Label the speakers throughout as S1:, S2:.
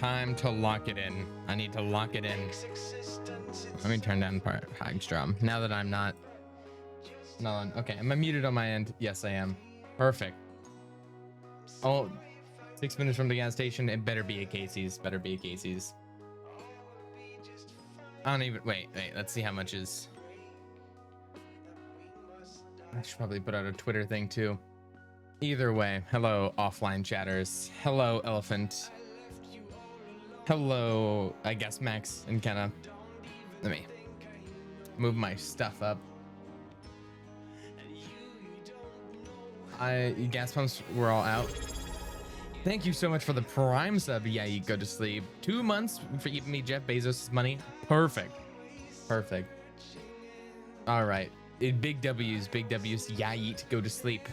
S1: Time to lock it in. I need to lock it in. Let me turn down Pike's drum. Now that I'm not. No, okay. Am I muted on my end? Yes, I am. Perfect. Oh, 6 minutes from the gas station. It better be a Casey's. Better be a Casey's. I don't even. Wait. Let's see how much is. I should probably put out a Twitter thing too. Either way, hello, offline chatters. Hello, Elephant. Hello, I guess Max and Kenna. Let me move my stuff up. Gas pumps were all out. Thank you so much for the Prime sub. Yeah, you go to sleep. 2 months for giving me Jeff Bezos' money. Perfect. Perfect. All right. Big W's. Yeah, eat. Go to sleep.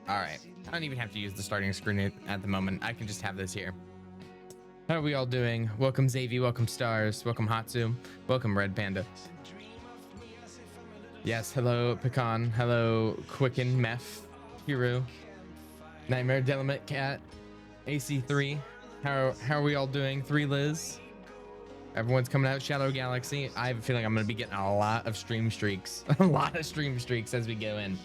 S1: All right. I don't even have to use the starting screen at the moment. I can just have this here. How are we all doing? Welcome Xavi, welcome Stars, welcome Hatsu, welcome Red Panda. Yes, hello Pecan, hello Quicken, Meph, Hero, Nightmare, Delimate, Cat, AC3. How are we all doing? 3 Liz. Everyone's coming out. Shadow Galaxy. I have a feeling I'm gonna be getting a lot of stream streaks. A lot of stream streaks as we go in.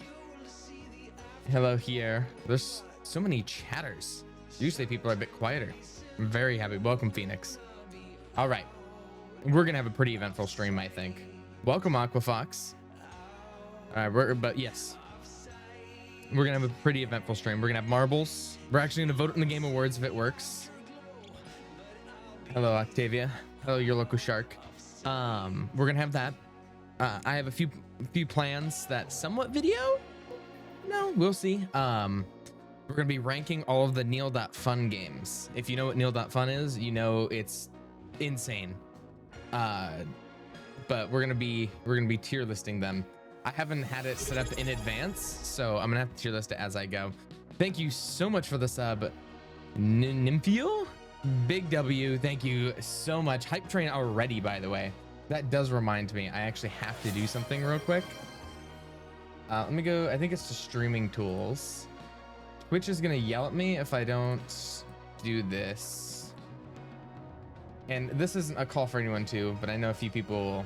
S1: Hello here. There's so many chatters. Usually people are a bit quieter. I'm very happy. Welcome, Phoenix. All right. We're going to have a pretty eventful stream, I think. Welcome, Aquafox. But yes. We're going to have a pretty eventful stream. We're going to have marbles. We're actually going to vote in the Game Awards if it works. Hello, Octavia. Hello, your local shark. We're going to have that. I have a few plans that somewhat video. No, we'll see. We're going to be ranking all of the Neal.Fun games. If you know what Neal.Fun is, you know it's insane. But we're going to be tier listing them. I haven't had it set up in advance, so I'm going to have to tier list it as I go. Thank you so much for the sub, Nymphio. Big W, thank you so much. Hype train already, by the way. That does remind me, I actually have to do something real quick. Let me go, I think it's to streaming tools. Twitch is gonna yell at me if I don't do this. And this isn't a call for anyone too, but I know a few people.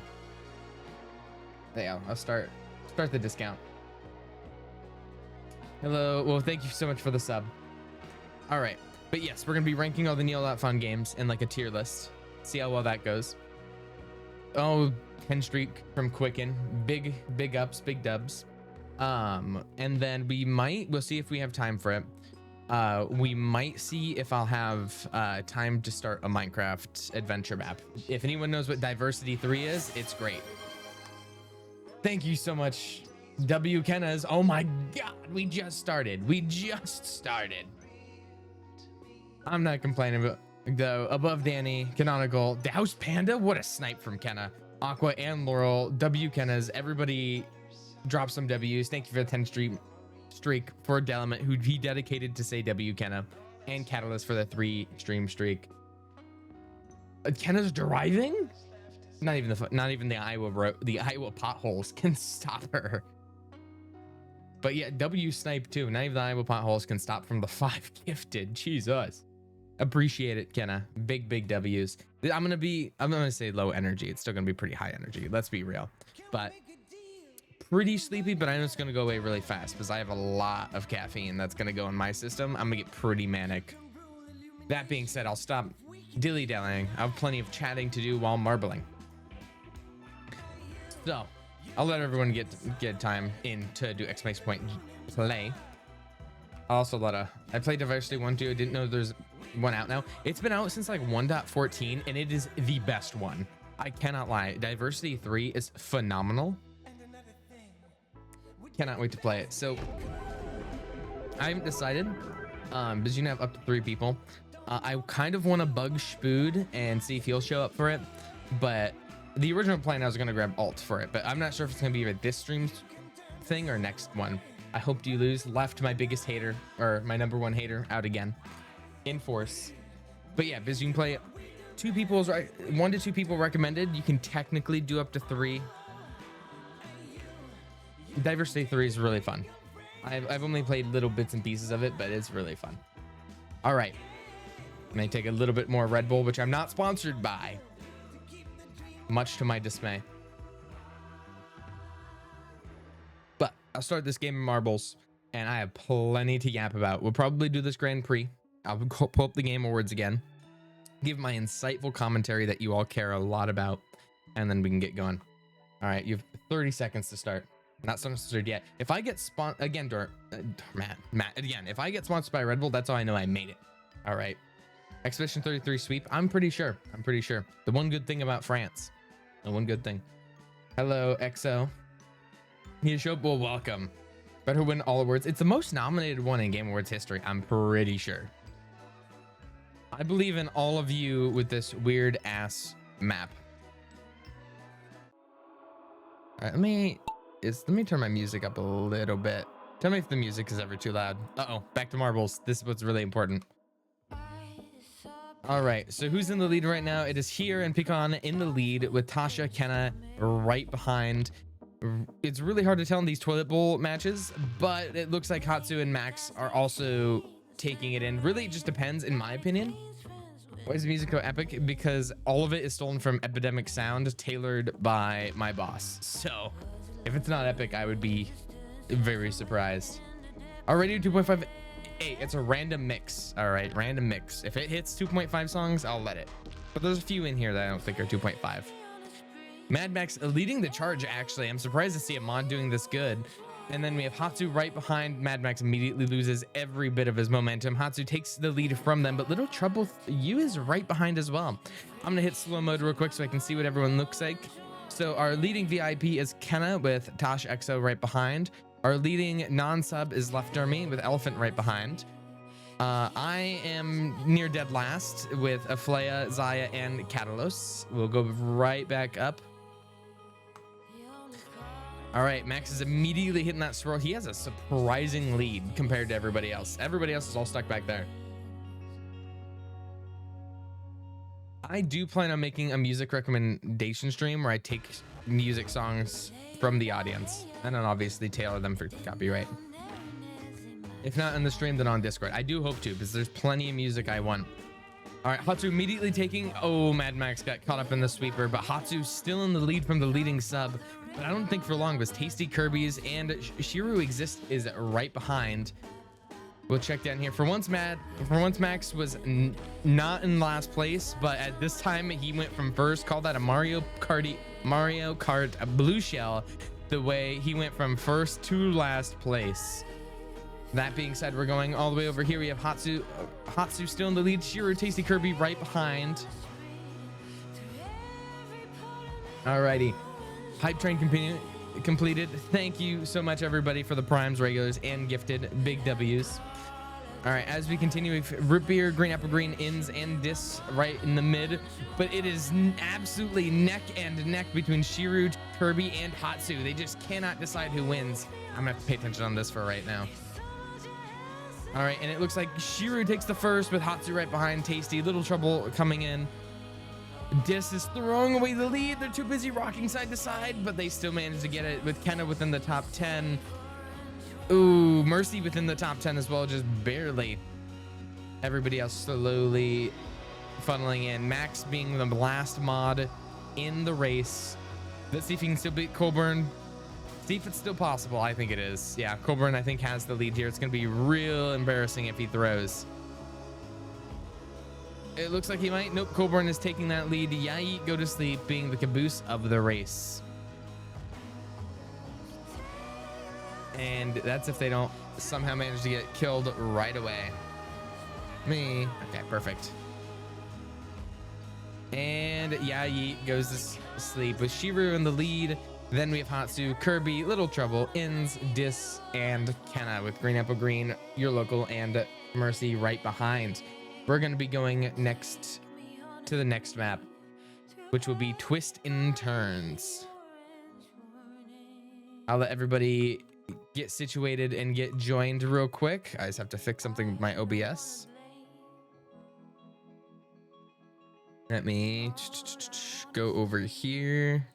S1: Yeah, I'll start the discount. Hello, well, thank you so much for the sub. All right, but yes, we're gonna be ranking all the Neal.Fun games in like a tier list. See how well that goes. Oh, 10 streak from Quicken. Big ups, big dubs. And then we'll see if we have time for it. We might see if I'll have time to start a Minecraft adventure map. If anyone knows what Diversity 3 is, it's great. Thank you so much, W Kennas. Oh my god, we just started. I'm not complaining about though. Above Danny, Canonical, Douse Panda, what a snipe from Kenna, Aqua and Laurel, W Kennas, everybody drop some W's. Thank you for the 10 streak for Delimate, who he dedicated to say W Kenna, and Catalyst for the 3 stream streak. Kenna's driving? Not even the Iowa potholes can stop her. But yeah, W snipe too. Not even the Iowa potholes can stop from the 5 gifted. Jesus. Appreciate it, Kenna. Big W's. I'm gonna say low energy. It's still gonna be pretty high energy. Let's be real. But pretty sleepy, but I know it's gonna go away really fast because I have a lot of caffeine that's gonna go in my system. I'm gonna get pretty manic. That being said, I'll stop dilly-dallying. I have plenty of chatting to do while marbling. So I'll let everyone get time in to do exclamation point play. I'll also I played Diversity 1 2. I didn't know there's one out now. It's been out since like 1.14 and it is the best one. I cannot lie. Diversity 3 is phenomenal. Cannot wait to play it. So I haven't decided because you can have up to 3 people. I kind of want to bug Spood and see if he'll show up for it, but the original plan I was going to grab alt for it, but I'm not sure if it's going to be either this stream thing or next one. I hope you lose. Left my biggest hater, or my #1 hater, out again in force. But yeah, because you can play 2 people's, 1 to 2 people recommended. You can technically do up to 3. Diversity 3 is really fun. I've only played little bits and pieces of it, but it's really fun. All right. May take a little bit more Red Bull, which I'm not sponsored by, much to my dismay. But I'll start this game of marbles, and I have plenty to yap about. We'll probably do this Grand Prix. I'll pull up the Game Awards again, give my insightful commentary that you all care a lot about, and then we can get going. All right, you have 30 seconds to start. Not sponsored yet. If I get again, Matt, again, if I get sponsored by Red Bull, that's how I know I made it. All right. Expedition 33 sweep. I'm pretty sure. The one good thing about France. The one good thing. Hello, XO. You show up. Well, welcome. Better win all awards. It's the most nominated one in Game Awards history. I'm pretty sure. I believe in all of you with this weird ass map. All right, let me turn my music up a little bit. Tell me if the music is ever too loud. Uh-oh, back to marbles. This is what's really important. All right, so who's in the lead right now? It is here and Pecan in the lead with Tasha, Kenna right behind. It's really hard to tell in these toilet bowl matches, but it looks like Hatsu and Max are also taking it in. Really, it just depends, in my opinion. Why is the music so epic? Because all of it is stolen from Epidemic Sound, tailored by my boss. So if it's not epic, I would be very surprised. Already 2.5. Hey, it's a random mix. All right, random mix. If it hits 2.5 songs, I'll let it. But there's a few in here that I don't think are 2.5. Mad Max leading the charge, actually. I'm surprised to see a mod doing this good. And then we have Hatsu right behind. Mad Max immediately loses every bit of his momentum. Hatsu takes the lead from them, but Little Trouble You is right behind as well. I'm gonna hit slow mode real quick so I can see what everyone looks like. So our leading VIP is Kenna with Tosh XO right behind. Our leading non-sub is Left Army with Elephant right behind. I am near dead last with Aflea, Zaya, and Catalos. We'll go right back up. All right, Max is immediately hitting that swirl. He has a surprising lead compared to everybody else. Everybody else is all stuck back there. I do plan on making a music recommendation stream where I take music songs from the audience and then obviously tailor them for copyright. If not in the stream, then on Discord. I do hope to, because there's plenty of music I want. All right, Hatsu immediately taking. Oh, Mad Max got caught up in the sweeper, but Hatsu's still in the lead from the leading sub. But I don't think for long, because Tasty Kirby's and Shiru Exist is right behind. We'll check down here. For once, Max was not in last place, but at this time he went from first. Call that a Mario Kart a blue shell, the way he went from first to last place. That being said, we're going all the way over here. We have Hatsu still in the lead. Shiru, Tasty Kirby right behind. Alrighty. Hype train completed. Thank you so much, everybody, for the primes, regulars, and gifted big W's. All right, as we continue, root beer, green apple green, ins, and dis right in the mid, but it is absolutely neck and neck between Shiru, Kirby, and Hatsu. They just cannot decide who wins. I'm gonna have to pay attention on this for right now. All right, and it looks like Shiru takes the first with Hatsu right behind. Tasty, Little Trouble coming in. Dis is throwing away the lead. They're too busy rocking side to side, but they still manage to get it with Kenna within the top 10. Ooh, Mercy within the top 10 as well, just barely. Everybody else slowly funneling in. Max being the last mod in the race. Let's see if he can still beat Colburn. See if it's still possible. I think it is. Yeah, Colburn, I think, has the lead here. It's going to be real embarrassing if he throws. It looks like he might. Nope, Colburn is taking that lead. Yai, go to sleep, being the caboose of the race. And that's if they don't somehow manage to get killed right away. Me. Okay, perfect. And Yai goes to sleep with Shiru in the lead. Then we have Hatsu, Kirby, Little Trouble, Ins, Dis, and Kenna with Green Apple Green, Your Local, and Mercy right behind. We're going to be going next to the next map, which will be Twist in Turns. I'll let everybody get situated and get joined real quick. I just have to fix something with my OBS. Let me go over here.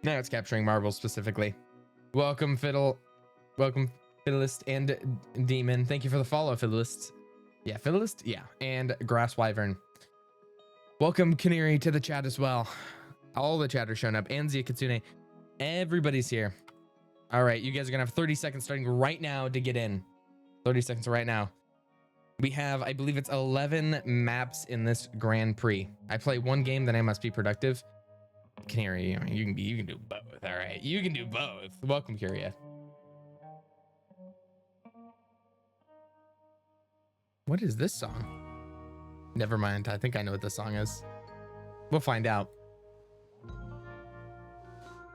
S1: Now it's capturing marbles specifically. Welcome, Fiddle. Welcome, Fiddlist and Demon. Thank you for the follow, Fiddlist. Yeah, Fiddlist. Yeah, and Grass Wyvern. Welcome, Canary, to the chat as well. All the chat are showing up. And Zia Kitsune. Everybody's here. All right, you guys are gonna have 30 seconds starting right now to get in. 30 seconds right now. We have, I believe it's 11 maps in this Grand Prix. I play one game, then I must be productive. Canary, you can do both. All right, you can do both. Welcome, Curia. What is this song? Never mind. I think I know what this song is. We'll find out.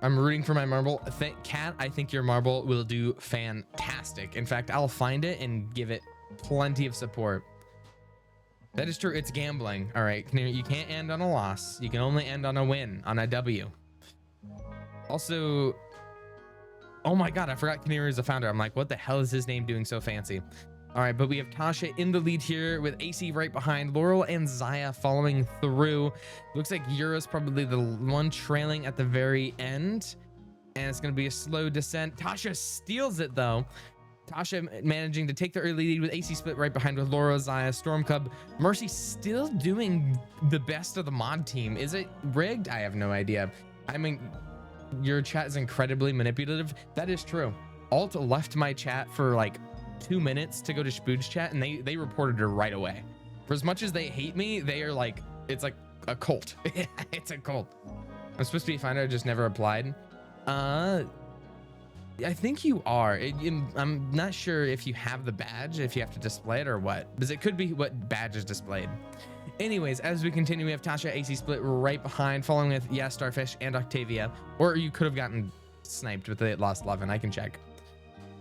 S1: I'm rooting for my marble. Cat, I think your marble will do fantastic. In fact, I'll find it and give it plenty of support. That is true. It's gambling. All right, you can't end on a loss. You can only end on a win, on a W. Also, oh my God, I forgot Canary is the founder. I'm like, what the hell is his name doing so fancy? All right, but we have Tasha in the lead here with AC right behind, Laurel and Zaya following through. Looks like Yura's probably the one trailing at the very end, and it's going to be a slow descent. Tasha steals it though. Tasha managing to take the early lead with AC split right behind with Laurel, Zaya, Storm Cub. Mercy still doing the best of the mod team. Is it rigged? I have no idea. I mean, your chat is incredibly manipulative. That is true. Alt left my chat for like 2 minutes to go to Spood's chat, and they reported her right away. For as much as they hate me, they are like, it's like a cult. It's a cult. I'm supposed to be fine. I just never applied. I think you are. I'm not sure if you have the badge, if you have to display it or what, because it could be what badge is displayed. Anyways, as we continue, we have Tasha AC split right behind, following with Starfish and Octavia, or you could have gotten sniped with the Lost 11. I can check.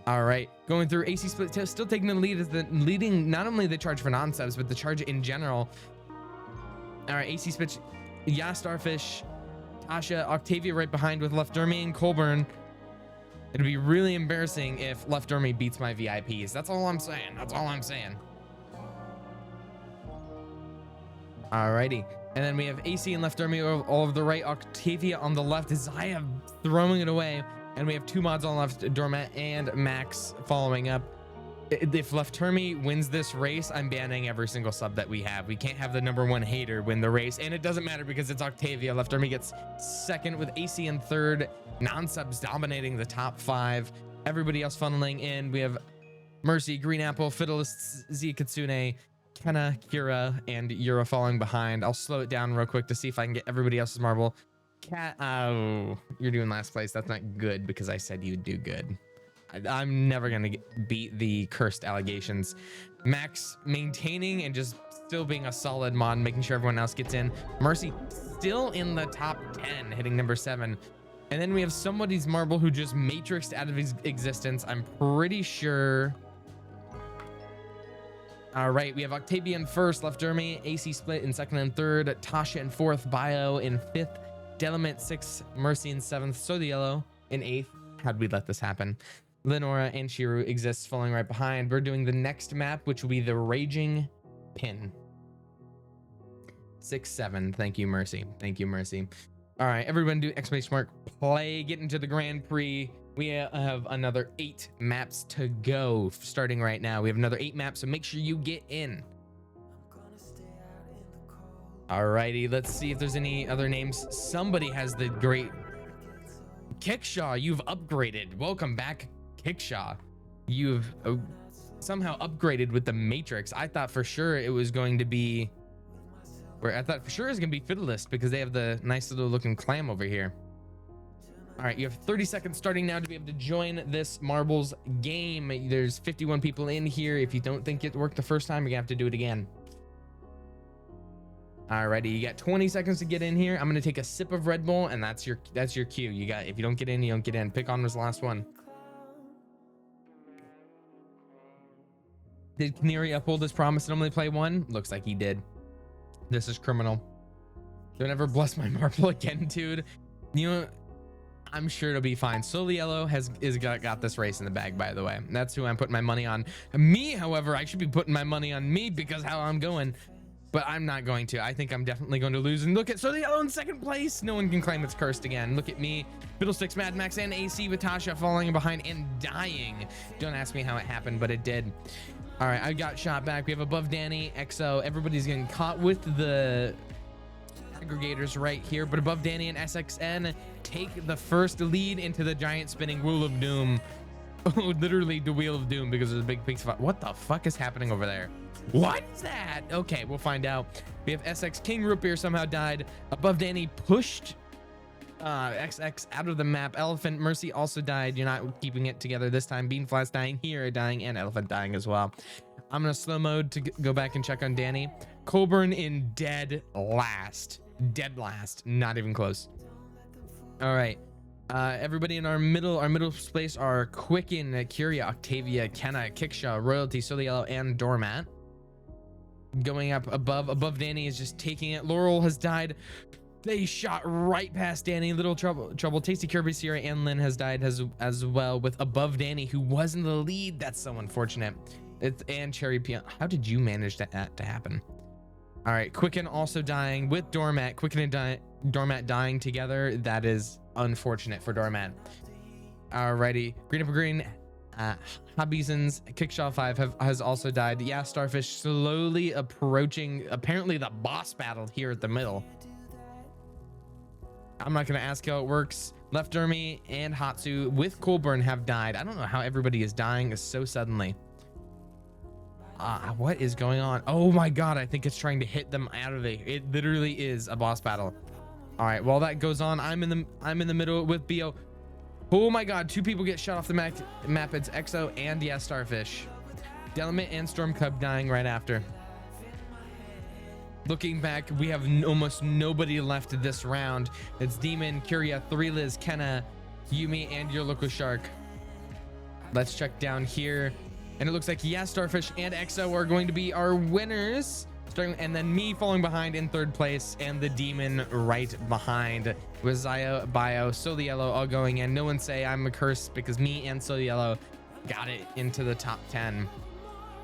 S1: All right, going through AC split, still taking the lead as the leading not only the charge for non-subs, but the charge in general. All right, AC split, Starfish, Tasha, Octavia right behind with Left Dermy and Colburn. It'd be really embarrassing if Left Dermy beats my VIPs. That's all I'm saying. That's all I'm saying. Alrighty, and then we have AC and Left Dermy all of the right, Octavia on the left, Zaya throwing it away. And we have two mods on the left, Dormat and Max following up. If Left Dermy wins this race, I'm banning every single sub that we have. We can't have the #1 hater win the race. And it doesn't matter because it's Octavia. Left Dermy gets second with AC in third. Non-subs dominating the top 5. Everybody else funneling in. We have Mercy, Green Apple, Fiddlist, Zia Kitsune, Kenna, Kira, and Yura falling behind. I'll slow it down real quick to see if I can get everybody else's marble. Cat, oh, you're doing last place. That's not good because I said you'd do good. I'm never gonna beat the cursed allegations. Max maintaining and just still being a solid mod, making sure everyone else gets in. Mercy still in the top 10, hitting #7. And then we have somebody's marble who just matrixed out of his existence. I'm pretty sure. All right, we have Octavia in first, Left Dermy, AC split in second and third, Tasha in fourth, Bio in fifth, Delimit 6th, Mercy in 7th, So the Yellow in 8th. How'd we let this happen? Lenora and Shiru exists falling right behind. We're doing the next map, which will be the Raging Pin. 6-7. Thank you, Mercy. Thank you, Mercy. All right, everyone do !play, get into the Grand Prix. We have another 8 maps to go starting right now. We have another 8 maps, so make sure you get in. Alrighty, let's see if there's any other names. Somebody has the great Kickshaw. You've upgraded. Welcome back, Kickshaw. You've somehow upgraded with the Matrix. I thought for sure it was going to be Fiddlist because they have the nice little looking clam over here. All right, you have 30 seconds starting now to be able to join this marbles game. There's 51 people in here. If you don't think it worked the first time, you're gonna have to do it again. Alrighty, you got 20 seconds to get in here. I'm gonna take a sip of Red Bull, and that's your cue. You got, if you don't get in, you don't get in. Pick on was the last one. Did Canary uphold his promise to only play 1? Looks like he did. This is criminal. Don't ever bless my marble again, dude. You know, I'm sure it'll be fine. Soli Yellow has got this race in the bag, by the way. That's who I'm putting my money on. Me, however, I should be putting my money on me because how I'm going. But I'm not going to. I think I'm definitely going to lose. And look at Soli Yellow in second place. No one can claim it's cursed again. Look at me. Fiddlesticks, Mad Max, and AC with Tasha falling behind and dying. Don't ask me how it happened, but it did. All right, I got shot back. We have above Danny, XO. Everybody's getting caught with the aggregators right here, but above Danny and SXN take the first lead into the giant spinning wheel of doom. Oh, literally the wheel of doom, because there's a big pink spot. What the fuck is happening over there? What is that? Okay, we'll find out. We have SX King Root Beer somehow died. Above Danny pushed XX out of the map. Elephant Mercy also died. You're not keeping it together this time. Beanflash dying, here dying, and Elephant dying as well. I'm gonna slow mode to go back and check on Danny. Colburn in dead last, not even close. All right, everybody in our middle space are Quicken, Curia, Octavia, Kenna, Kickshaw, Royalty, Soliello, and Doormat. Going up above Danny is just taking it. Laurel has died. They shot right past Danny. Little trouble. Tasty Kirby, Sierra, and Lynn has died as well, with above Danny, who was in the lead. That's so unfortunate. And Cherry Peon. How did you manage that to happen? All right, Quicken also dying with Doormat. Quicken and Doormat dying together. That is unfortunate for Doormat. Alrighty, Green Up Green, Hobbiesons, Kickshaw 5 has also died. Yeah, Starfish slowly approaching apparently the boss battle here at the middle. I'm not gonna ask how it works. Left Dermy and Hatsu with Colburn have died. I don't know how everybody is dying so suddenly. What is going on? Oh my god, I think it's trying to hit them out of it. It literally is a boss battle. All right, while that goes on, I'm in the middle with BO. Oh my god, 2 people get shot off the map. It's XO and yeah, Starfish. Delamit and Storm Cub dying right after. Looking back, we have almost nobody left this round. It's Demon, Curia, 3 Liz, Kenna, Yumi, and your local shark. Let's check down here. And it looks like, yeah, Starfish and XO are going to be our winners. And then me falling behind in 3rd place, and the Demon right behind with Zio, Bio, Soliello all going in. No one say I'm a curse, because me and Soliello got it into the top 10.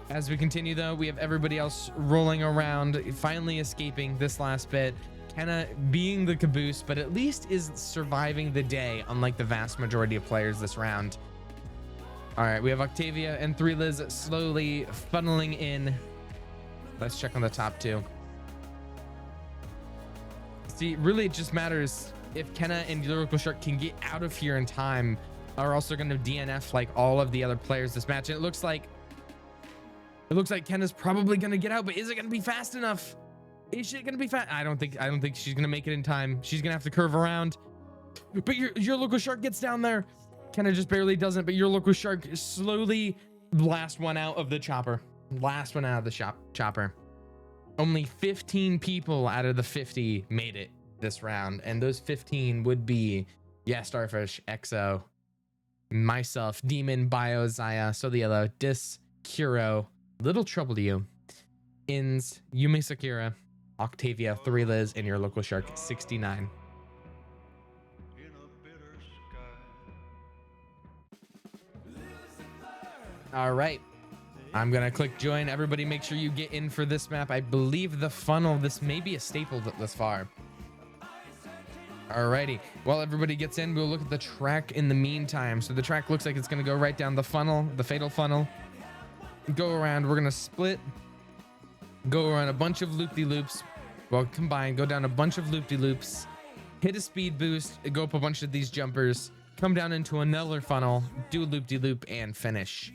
S1: As we continue, though, we have everybody else rolling around, finally escaping this last bit. Kenna being the caboose, but at least is surviving the day, unlike the vast majority of players this round. All right, we have Octavia and 3 Liz slowly funneling in. Let's check on the top 2. See, really, it just matters if Kenna and Lyrical Shark can get out of here in time, are also going to DNF like all of the other players this match. And it looks like Kenna's probably going to get out, but is it going to be fast enough? Is she going to be fast? I don't think she's going to make it in time. She's going to have to curve around. But your local shark gets down there. Kenna just barely doesn't, but your local shark is slowly last one out of the chopper. Last one out of the chopper. Only 15 people out of the 50 made it this round, and those 15 would be, yeah, Starfish, XO, myself, Demon, Bio, Zaya, Soliello, Dis, Kuro, Little Trouble to You, Ins, Yumi Sakura, Octavia, 3 Liz, and your local shark, 69. All right. I'm gonna click join. Everybody make sure you get in for this map. I believe the funnel, this may be a staple this far. Alrighty, while everybody gets in, we'll look at the track in the meantime. So the track looks like it's gonna go right down the funnel, the fatal funnel. Go around, we're gonna split, go around a bunch of loop-de-loops. Well, combine, go down a bunch of loop-de-loops, hit a speed boost, go up a bunch of these jumpers, come down into another funnel, do a loop-de-loop, and finish.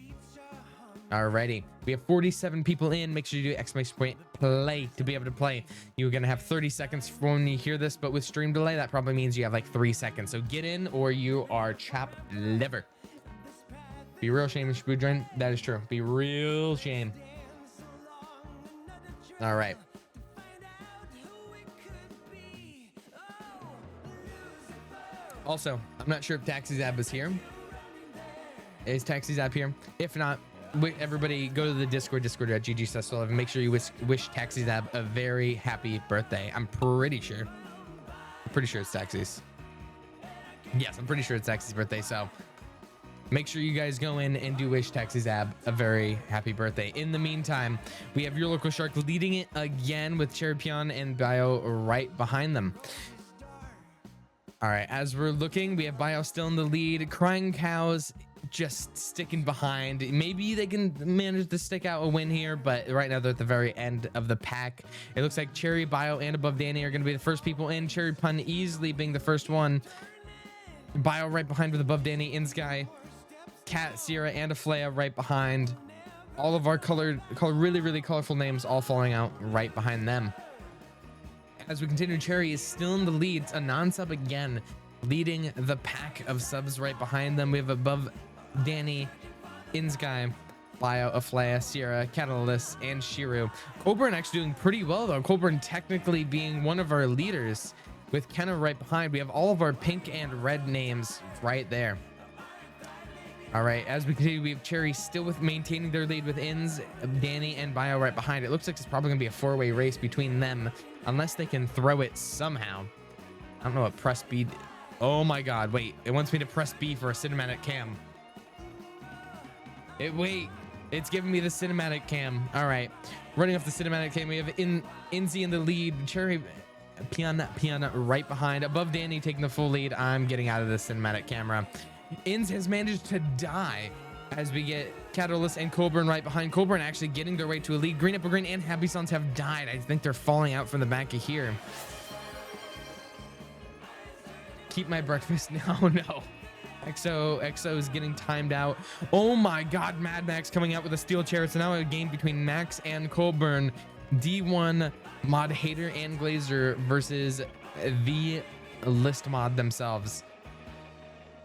S1: Alrighty, we have 47 people in. Make sure you do exclamation point play to be able to play. You're gonna have 30 seconds from when you hear this, but with stream delay, that probably means you have like 3 seconds. So get in or you are chop liver. Be real shame if you join. That is true. Be real shame. All right. Also, I'm not sure if Taxi Zab is here. Is Taxi Zab here? If not, everybody go to the Discord.gg/11 and make sure you wish Taxi Zab a very happy birthday. I'm pretty sure it's Taxi's. Yes, I'm pretty sure it's Taxi's birthday. So make sure you guys go in and do wish Taxi Zab a very happy birthday. In the meantime, we have your local shark leading it again with Cherpion and Bio right behind them. All right, as we're looking, we have Bio still in the lead. Crying Cows just sticking behind. Maybe they can manage to stick out a win here, but right now they're at the very end of the pack. It looks like Cherry, Bio, and Above Danny are going to be the first people in. Cherry Pun easily being the first one. Bio right behind with Above Danny, In Sky, Cat, Sierra, and Aflea right behind. All of our really colorful names all falling out right behind them. As we continue, Cherry is still in the lead. It's a non-sub again, leading the pack of subs right behind them. We have Above Danny, In Sky, Bio, Aflea, Sierra, Catalyst, and Shiru. Colburn actually doing pretty well though. Colburn technically being one of our leaders with Kenna right behind. We have all of our pink and red names right there. All right, as we continue, we have Cherry still with maintaining their lead with Ins, Danny, and Bio right behind. It looks like it's probably gonna be a four-way race between them unless they can throw it somehow. I don't know what press B. Oh my God, wait, it wants me to press B for a cinematic cam. Wait, it's giving me the cinematic cam. All right, running off the cinematic cam, we have Inzi in the lead, Cherry, Piana right behind, Above Danny taking the full lead. I'm getting out of the cinematic camera. Inz has managed to die as we get Catalyst and Colburn right behind. Colburn actually getting their way to a lead. Green Apple Green and Happy Sons have died. I think they're falling out from the back of here. Keep my breakfast. No. XO is getting timed out. Oh my God, Mad Max coming out with a steel chair. It's now a game between Max and Colburn. D1 Mod Hater and Glazer versus the List Mod themselves.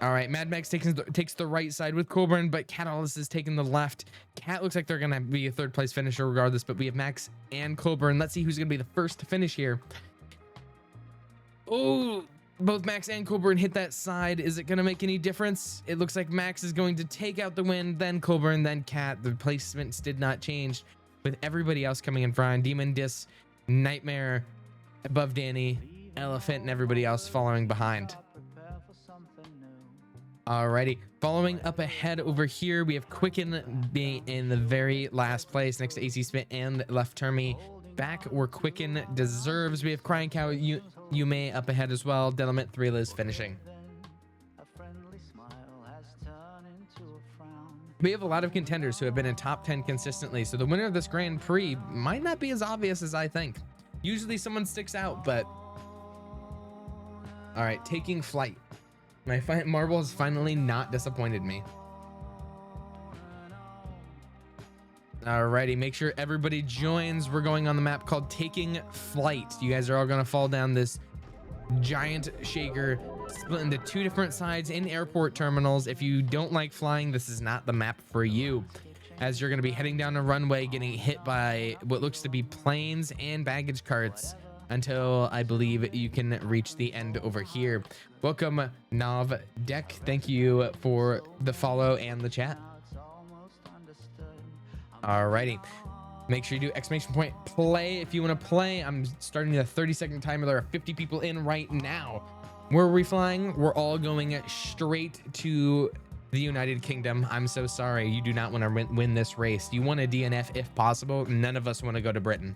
S1: All right, Mad Max takes the right side with Colburn, but Catalyst is taking the left. Cat looks like they're gonna be a third place finisher regardless, but we have Max and Colburn. Let's see who's gonna be the first to finish here. Oh, both Max and Colburn hit that side. Is it going to make any difference? It looks like Max is going to take out the win, then Colburn, then Cat. The placements did not change with everybody else coming in front. Demon Dis, Nightmare, Above Danny, Elephant, and everybody else following behind. Alrighty, following up ahead over here, we have Quicken being in the very last place next to AC Spit and Left Termy. Back where Quicken deserves. We have Crying Cow, Yume up ahead as well. Delamit 3 Liz finishing. We have a lot of contenders who have been in top 10 consistently, so the winner of this Grand Prix might not be as obvious as I think. Usually someone sticks out, but all right, taking flight. My marble has finally not disappointed me. Alrighty, make sure everybody joins. We're going on the map called Taking Flight. You guys are all gonna fall down this giant shaker, split into two different sides in airport terminals. If you don't like flying, this is not the map for you, as you're gonna be heading down a runway, getting hit by what looks to be planes and baggage carts until I believe you can reach the end over here. Welcome, Nav Deck. Thank you for the follow and the chat. Alrighty, make sure you do exclamation point play if you want to play. I'm starting the 30-second timer. There are 50 people in right now. Where are we flying? We're all going straight to the United Kingdom. I'm so sorry, you do not want to win this race. You want a DNF if possible. None of us want to go to Britain.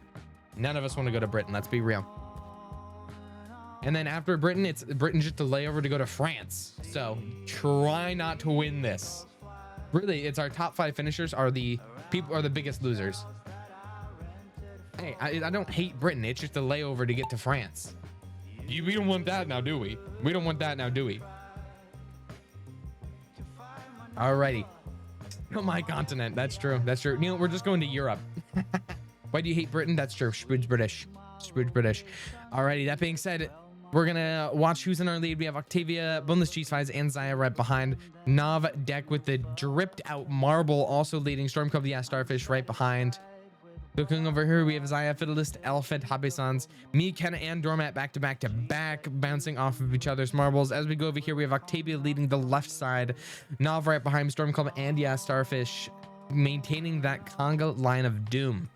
S1: None of us want to go to Britain, let's be real. And then after Britain, it's Britain's just a layover to go to France. So try not to win this. Really, it's our top 5 finishers are the biggest losers. Hey, I don't hate Britain. It's just a layover to get to France. We don't want that now, do we? We don't want that now, do we? Alrighty. Oh, my continent. That's true. That's true. Neil, we're just going to Europe. Why do you hate Britain? That's true. Scrooge British. Scrooge British. Alrighty. That being said, we're gonna watch who's in our lead. We have Octavia, Boneless Cheese Fries, and Zaya right behind. Nav Deck with the dripped out marble also leading. Storm Cub, the Starfish right behind. Looking over here, we have Zaya, Fiddlist, Elephant, Habesans, me, Kenna, and Dormat back to back, bouncing off of each other's marbles. As we go over here, we have Octavia leading the left side. Nav right behind Storm Cub and Starfish, maintaining that conga line of doom.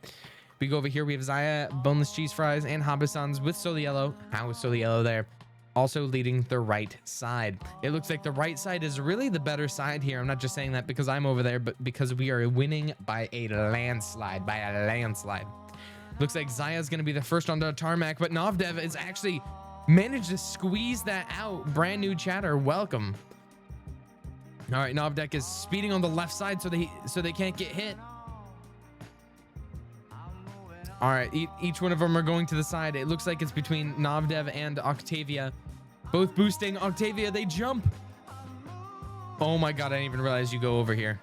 S1: We go over here, we have Zaya, Boneless Cheese Fries, and Habesans with Soliello. How is Soliello there? Also leading the right side. It looks like the right side is really the better side here. I'm not just saying that because I'm over there, but because we are winning by a landslide, Looks like Zaya's going to be the first on the tarmac, but Novdev is actually managed to squeeze that out. Brand new chatter, welcome. All right, Novdek is speeding on the left side so they can't get hit. All right, each one of them are going to the side. It looks like it's between Novdev and Octavia. Both boosting. Octavia, they jump. Oh my God, I didn't even realize you go over here.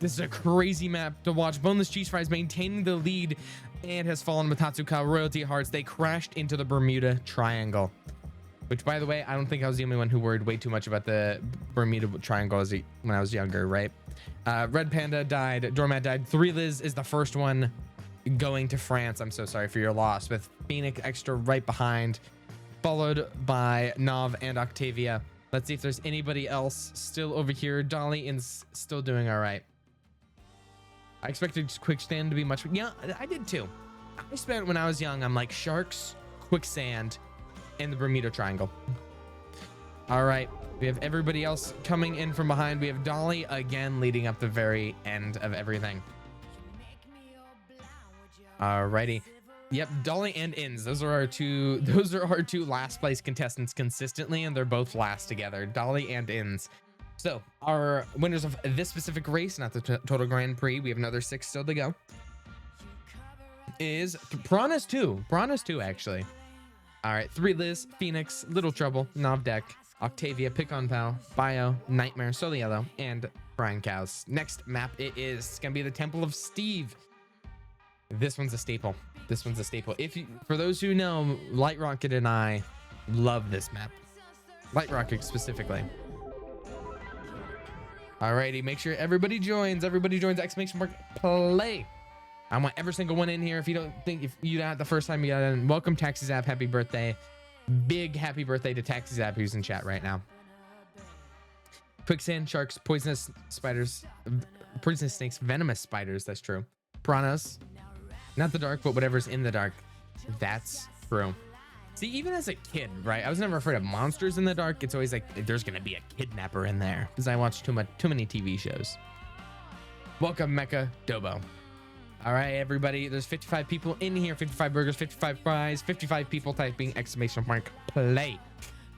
S1: This is a crazy map to watch. Boneless Cheese Fries maintaining the lead and has fallen with Hatsuka Royalty Hearts. They crashed into the Bermuda Triangle. Which, by the way, I don't think I was the only one who worried way too much about the Bermuda Triangle when I was younger, right? Red Panda died. Doormat died. 3Liz is the first one going to France. I'm so sorry for your loss. With Phoenix Extra right behind, followed by Nov and Octavia. Let's see if there's anybody else still over here. Dolly is still doing all right. I expected Quicksand to be much... Yeah, I did too. I spent when I was young, I'm like sharks, quicksand, and the Bermuda Triangle. All right, we have everybody else coming in from behind. We have Dolly again leading up the very end of everything. Alrighty. Yep, Dolly and Inns. Those are our two last place contestants consistently, and they're both last together. Dolly and Inns. So our winners of this specific race, not the total Grand Prix, we have another 6 still to go, is Piranhas 2. Piranhas 2, actually. All right, 3Liz, Phoenix, Little Trouble, Novdek, Octavia, Pick on Pal, Bio, Nightmare, Soliello, and Brian Cows. Next map, it's gonna be the Temple of Steve. This one's a staple. This one's a staple. For those who know, Light Rocket and I love this map. Light Rocket specifically. Alrighty, make sure everybody joins. Everybody joins exclamation mark play. I want every single one in here. If you got it the first time you got in, welcome Taxi Zap. Happy birthday. Big happy birthday to Taxi Zap, who's in chat right now. Quicksand, sharks, poisonous spiders, poisonous snakes, venomous spiders. That's true. Piranhas, not the dark, but whatever's in the dark. That's true. See, even as a kid, right? I was never afraid of monsters in the dark. It's always like there's gonna be a kidnapper in there because I watch too many TV shows. Welcome, Mecha Dobo. All right, everybody. There's 55 people in here. 55 burgers, 55 fries, 55 people typing exclamation mark play.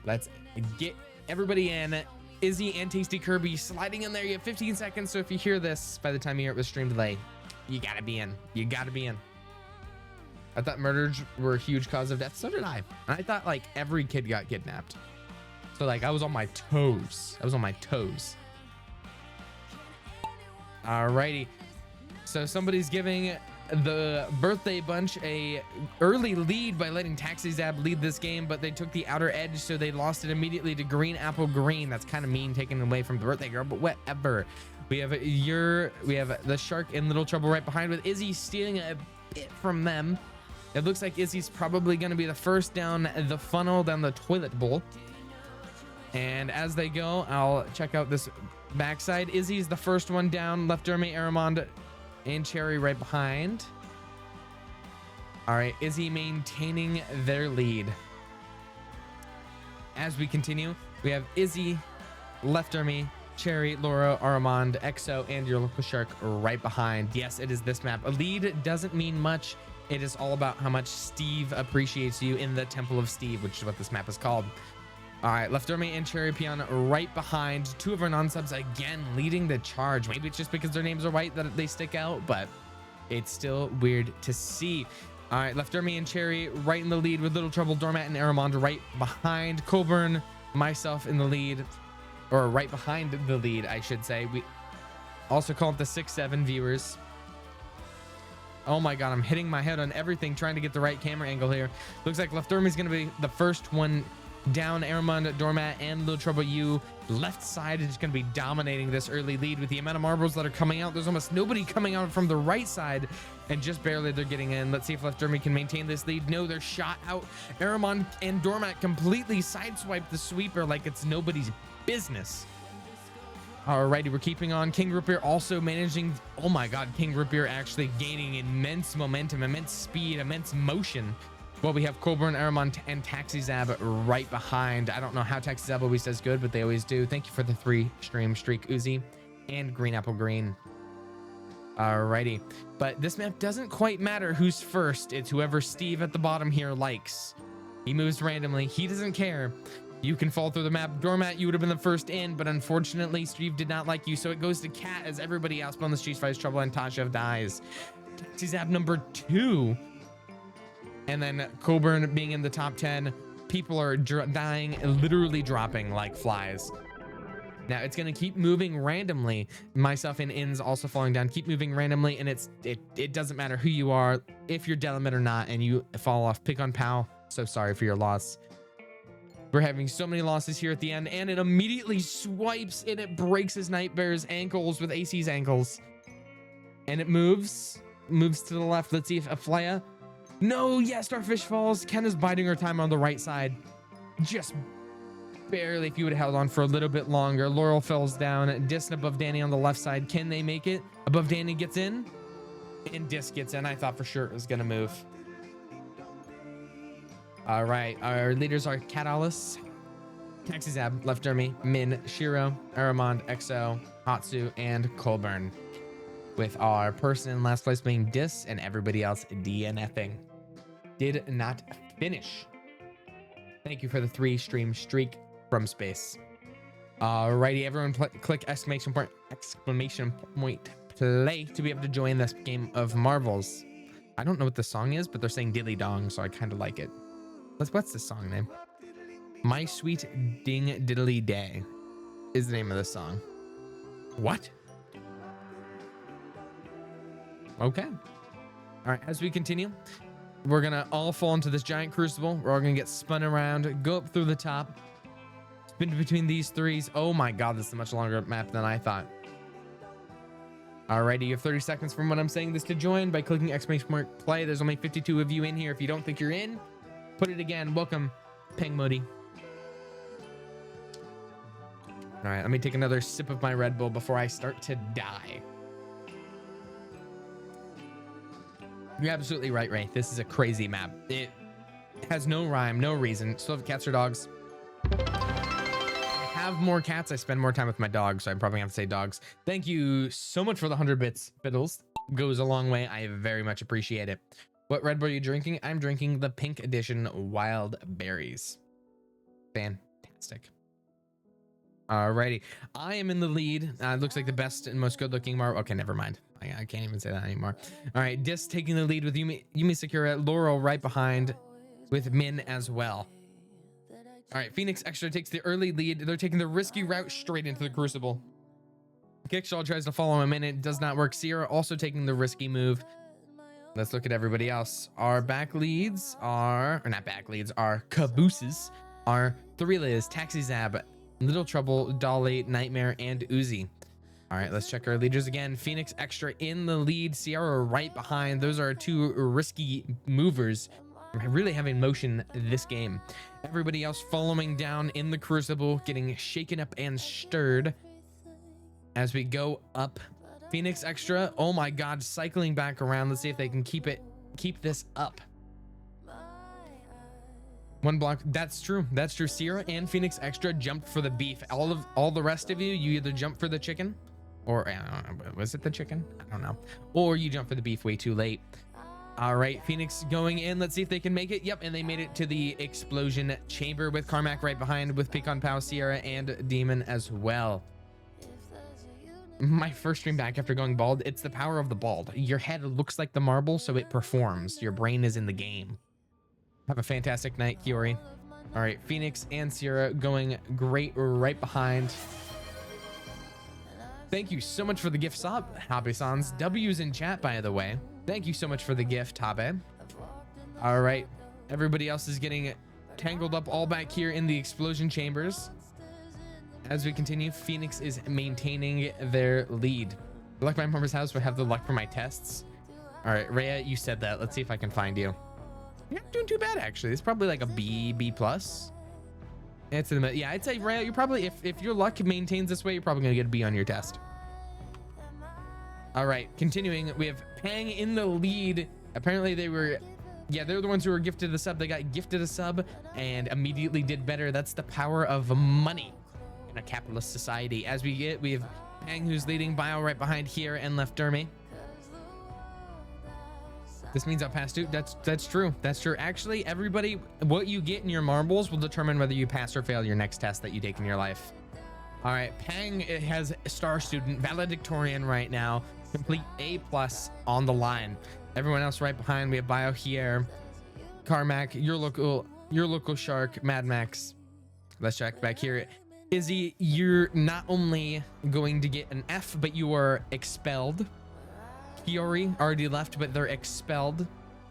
S1: Let's get everybody in. Izzy and Tasty Kirby sliding in there. You have 15 seconds. So if you hear this by the time you hear it with stream delay, you gotta be in. You gotta be in. I thought murders were a huge cause of death. So did I. And I thought like every kid got kidnapped. So like I was on my toes. I was on my toes. Alrighty. So somebody's giving the birthday bunch a early lead by letting Taxi Zab lead this game, but they took the outer edge, so they lost it immediately to Green Apple Green. That's kind of mean, taken away from the birthday girl, but whatever. We have the shark in Little Trouble right behind, with Izzy stealing a bit from them. It looks like Izzy's probably going to be the first down the funnel, down the toilet bowl. And as they go, I'll check out this backside. Izzy's the first one down. Left Jeremy, Aramond, and Cherry right behind. All right, Izzy maintaining their lead. As we continue, we have Izzy, Left Jeremy, Cherry, Laura, Aramond, Exo, and your local shark right behind. Yes, it is this map. A lead doesn't mean much. It is all about how much Steve appreciates you in the Temple of Steve, which is what this map is called. All right, Left Army and Cherry Peon right behind. Two of our non-subs again leading the charge. Maybe it's just because their names are white that they stick out, but it's still weird to see. All right, Left Army and Cherry right in the lead with Little Trouble, Dormat, and Aramond right behind. Colburn, myself in the lead, or right behind the lead, I should say. We also call it the 6-7 viewers. Oh my God, I'm hitting my head on everything trying to get the right camera angle here. Looks like Left Army is going to be the first one down. Aramond, Dormat, and Little Trouble U. Left side is going to be dominating this early lead with the amount of marbles that are coming out. There's almost nobody coming out from the right side, and just barely they're getting in. Let's see if Left Army can maintain this lead. No, they're shot out. Aramond and Dormat completely sideswiped the sweeper like it's nobody's business. Alrighty, we're keeping on. King Root also managing. Oh my God, King Root actually gaining immense momentum, immense speed, immense motion. Well, we have Colburn, Aramond, and Taxi Zab right behind. I don't know how Taxi Zab always does good, but they always do. Thank you for the 3-stream streak, Uzi, and Green Apple Green. Alrighty, but this map doesn't quite matter who's first. It's whoever Steve at the bottom here likes. He moves randomly. He doesn't care. You can fall through the map. Doormat, you would have been the first in, but unfortunately, Steve did not like you, so it goes to Cat as everybody else on the Street Fights trouble, and Tasha dies. Taxi Zap number 2. And then Coburn being in the top 10. People are dying, literally dropping like flies. Now it's gonna keep moving randomly. Myself and Inns also falling down, keep moving randomly, and it doesn't matter who you are, if you're Delamet or not, and you fall off. Pick on Pal. So sorry for your loss. We're having so many losses here at the end, and it immediately swipes and it breaks his Nightmare's ankles with AC's ankles. And it moves to the left. Let's see if Aflea. No, yes, Starfish falls. Ken is biding her time on the right side. Just barely. If you would have held on for a little bit longer. Laurel falls down. Disc above Danny on the left side. Can they make it? Above Danny gets in, and Disc gets in. I thought for sure it was gonna move. All right, our leaders are Catalyst, Taxi Zab, Left Dermy, Min, Shiro, Aramond, Exo, Hatsu, and Colburn. With our person in last place being Dis and everybody else DNFing. Did not finish. Thank you for the 3-stream streak from space. Alrighty, everyone click exclamation point play to be able to join this game of marvels. I don't know what the song is, but they're saying dilly dong, so I kind of like it. What's the song name? My Sweet Ding Diddly Day is the name of the song. What? Okay. All right, as we continue, we're gonna all fall into this giant crucible. We're all gonna get spun around, go up through the top, spin between these threes. Oh my God, this is a much longer map than I thought. Alrighty, you have 30 seconds from when I'm saying this to join by clicking exclamation mark play. There's only 52 of you in here. If you don't think you're in, put it again. Welcome, Peng Modi. All right, let me take another sip of my Red Bull before I start to die. You're absolutely right, Ray. This is a crazy map. It has no rhyme, no reason. Still have cats or dogs? I have more cats. I spend more time with my dogs, so I probably have to say dogs. Thank you so much for the 100 bits, Fiddles. Goes a long way. I very much appreciate it. What Red Bull are you drinking? I'm drinking the Pink Edition Wild Berries. Fantastic. Alrighty, I am in the lead. Looks like the best and most good-looking Marvel. Okay, never mind. I can't even say that anymore. All right, Dis taking the lead with Yumi Sakura, Laurel right behind with Min as well. All right, Phoenix Extra takes the early lead. They're taking the risky route straight into the Crucible. Kickshaw tries to follow him in. It does not work. Sierra also taking the risky move. Let's look at everybody else. Our back leads are, or not back leads, our cabooses are Threeliz, Taxi Zab, Little Trouble, Dolly, Nightmare, and Uzi. All right, let's check our leaders again. Phoenix Extra in the lead, Sierra right behind. Those are two risky movers. Really having motion this game. Everybody else following down in the Crucible, getting shaken up and stirred as we go up. Phoenix Extra, oh my God, cycling back around. Let's see if they can keep this up. One block. That's true. That's true. Sierra and Phoenix Extra jumped for the beef. All the rest of you either jump for the chicken, or I don't know, was it the chicken? I don't know. Or you jump for the beef way too late. All right, Phoenix going in. Let's see if they can make it. Yep, and they made it to the explosion chamber with Carmack right behind, with Pecan Pow, Sierra, and Demon as well. My first stream back after going bald. It's the power of the bald. Your head looks like the marble, so it performs. Your brain is in the game. Have a fantastic night, Kiori. All right, Phoenix and Sierra going great right behind. Thank you so much for the gift, Habe-sans. W's in chat, by the way. Thank you so much for the gift, Habe. All right, everybody else is getting tangled up all back here in the explosion chambers. As we continue, Phoenix is maintaining their lead. Luck my mother's house, but have the luck for my tests. All right, Rhea, you said that. Let's see if I can find you. You're not doing too bad, actually. It's probably like a B plus. It's in the, yeah, I'd say Rhea, you're probably, if your luck maintains this way, you're probably gonna get a B on your test. All right, continuing, we have Pang in the lead. Apparently they were, yeah, they're the ones who were gifted the sub. They got gifted a sub and immediately did better. That's the power of money in a capitalist society. As we have Pang who's leading, Bio right behind here, and Left Dermy. This means I'll pass too. That's true. That's true. Actually, everybody, what you get in your marbles will determine whether you pass or fail your next test that you take in your life. All right, Pang, it has star student, valedictorian right now, complete A+ on the line. Everyone else right behind. We have Bio here, Carmack, your local shark, Mad Max. Let's check back here. Izzy, you're not only going to get an F, but you are expelled. Kiori already left, but they're expelled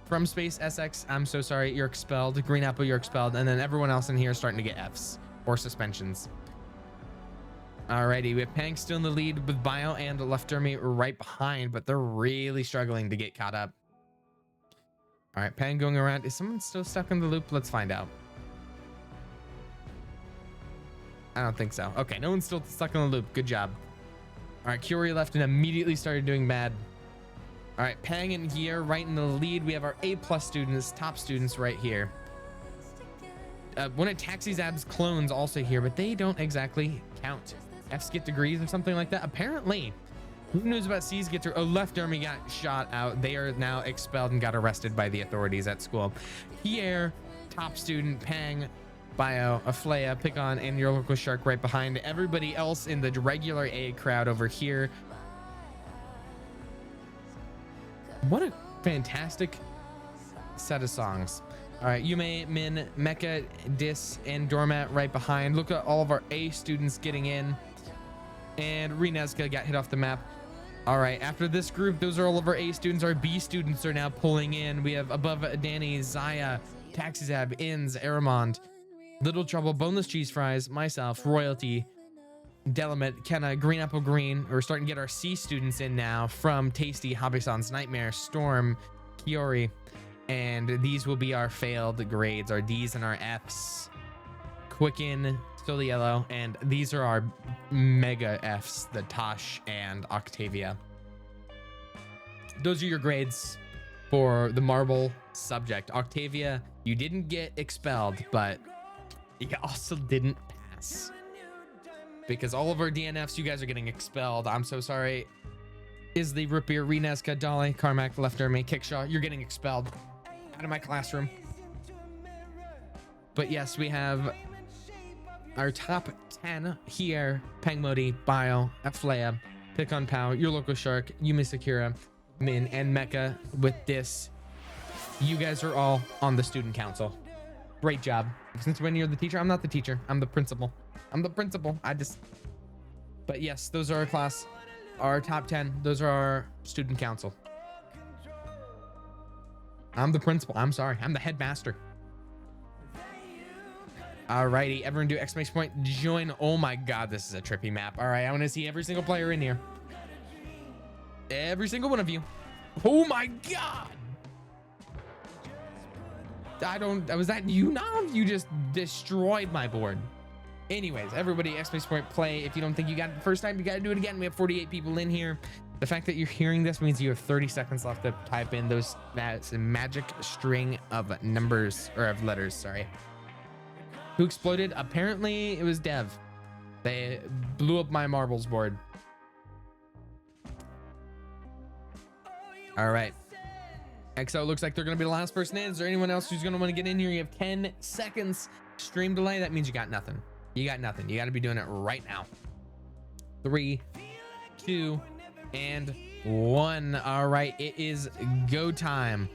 S1: from Space SX. I'm so sorry, you're expelled. Green Apple, you're expelled. And then everyone else in here is starting to get Fs or suspensions. Alrighty, we have Pang still in the lead with Bio and Left Army right behind, but they're really struggling to get caught up. All right, Pang going around. Is someone still stuck in the loop? Let's find out. I don't think so. Okay, no one's still stuck in the loop. Good job. All right, Kiori left and immediately started doing bad. All right, Pang in here, right in the lead. We have our A+ students, top students right here. One of Taxi's Ab's clones also here, but they don't exactly count. F's get degrees or something like that. Apparently, who knows about C's get through? Oh, Left Army got shot out. They are now expelled and got arrested by the authorities at school. Here, top student, Pang, Bio, Aflea, Pick-On, and your local shark right behind. Everybody else in the regular A crowd over here. What a fantastic set of songs. All right, Yume, Min, Mecha, Dis, and Dormat right behind. Look at all of our A students getting in. And Rinezka got hit off the map. All right, after this group, those are all of our A students. Our B students are now pulling in. We have above Danny, Zaya, Taxizab, Inns, Aramond, Little Trouble, Boneless Cheese Fries, myself, Royalty, Delimit, Kenna, Green Apple Green. We're starting to get our C students in now from Tasty, Hobby-san's Nightmare, Storm, Kiori. And these will be our failed grades, our D's and our F's. Quicken, still the yellow, and these are our mega F's, the Tosh and Octavia. Those are your grades for the marble subject. Octavia, you didn't get expelled, but you also didn't pass. Because all of our DNFs, you guys are getting expelled. I'm so sorry. Is the Root Beer, Renesca, Dolly, Carmack, Left Army, Kickshaw, you're getting expelled out of my classroom. But yes, we have our top 10 here. Pang Modi, Bio, Aflea, Pick-On Pow, your local shark, Yumi Sakura, Min, and Mecha. With this, you guys are all on the student council. Great job. Since when you're the teacher, I'm not the teacher, I'm the principal. I'm the principal. But yes, those are our class, our top 10. Those are our student council. I'm the principal. I'm sorry. I'm the headmaster. Alrighty, everyone do exclamation point join. Oh my god, this is a trippy map. All right, I want to see every single player in here. Every single one of you. Oh my god. Was that you now? You just destroyed my board. Anyways, everybody exclamation point play. If you don't think you got it the first time, you got to do it again. We have 48 people in here. The fact that you're hearing this means you have 30 seconds left to type in that's a magic string of numbers, or of letters, sorry. Who exploded? Apparently it was Dev. They blew up my marbles board. All right. XO looks like they're going to be the last person in. Is there anyone else who's going to want to get in here? You have 10 seconds stream delay. That means you got nothing. You got nothing. You got to be doing it right now. 3, 2, and 1. All right, it is go time.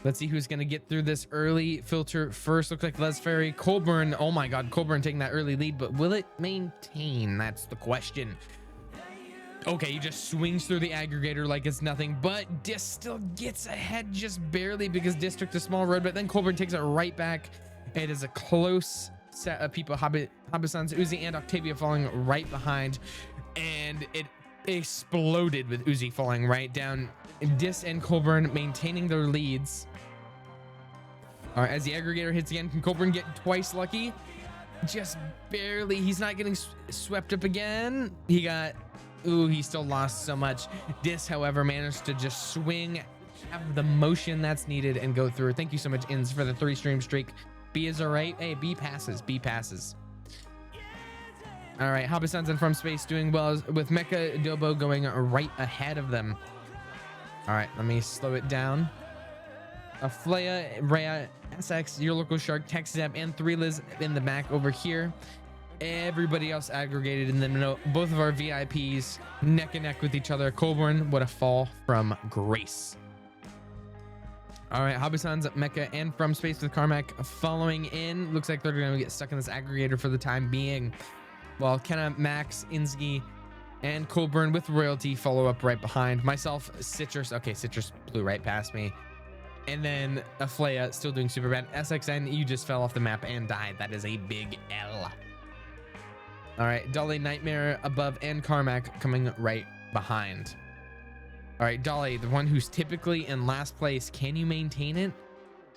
S1: Let's see who's gonna get through this early filter first. Looks like Les Ferry, Colburn. Oh my god, Colburn taking that early lead, but will it maintain? That's the question. Okay, he just swings through the aggregator like it's nothing, but Dis still gets ahead just barely because Dis took the small road, but then Colburn takes it right back. It is a close set of people. Hobby-san's Uzi and Octavia falling right behind, and it exploded with Uzi falling right down. Dis and Colburn maintaining their leads. All right, as the aggregator hits again, can Colburn get twice lucky? Just barely. He's not getting swept up again. He got, ooh, he still lost so much. Dis, however, managed to just swing, have the motion that's needed, and go through. Thank you so much, Inns, for the 3 stream streak. B is all right. Hey, B passes. B passes. All right, Hobby-san's and From Space doing well with Mecha Dobo going right ahead of them. All right, let me slow it down. Flea, Rhea, SX, Your Local Shark, TechZep, and 3Liz in the back over here. Everybody else aggregated in the middle. Both of our VIPs neck and neck with each other. Colburn, what a fall from grace. All right, Hobby-san's Mecha and From Space with Carmack following in. Looks like they're going to get stuck in this aggregator for the time being. While Kenna, Max, Insgi, and Colburn with Royalty follow up right behind. Myself, Citrus. Okay, Citrus blew right past me. And then Aflea still doing super bad. SXN, you just fell off the map and died. That is a big L. All right, Dolly, Nightmare above, and Carmack coming right behind. All right, Dolly, the one who's typically in last place. Can you maintain it?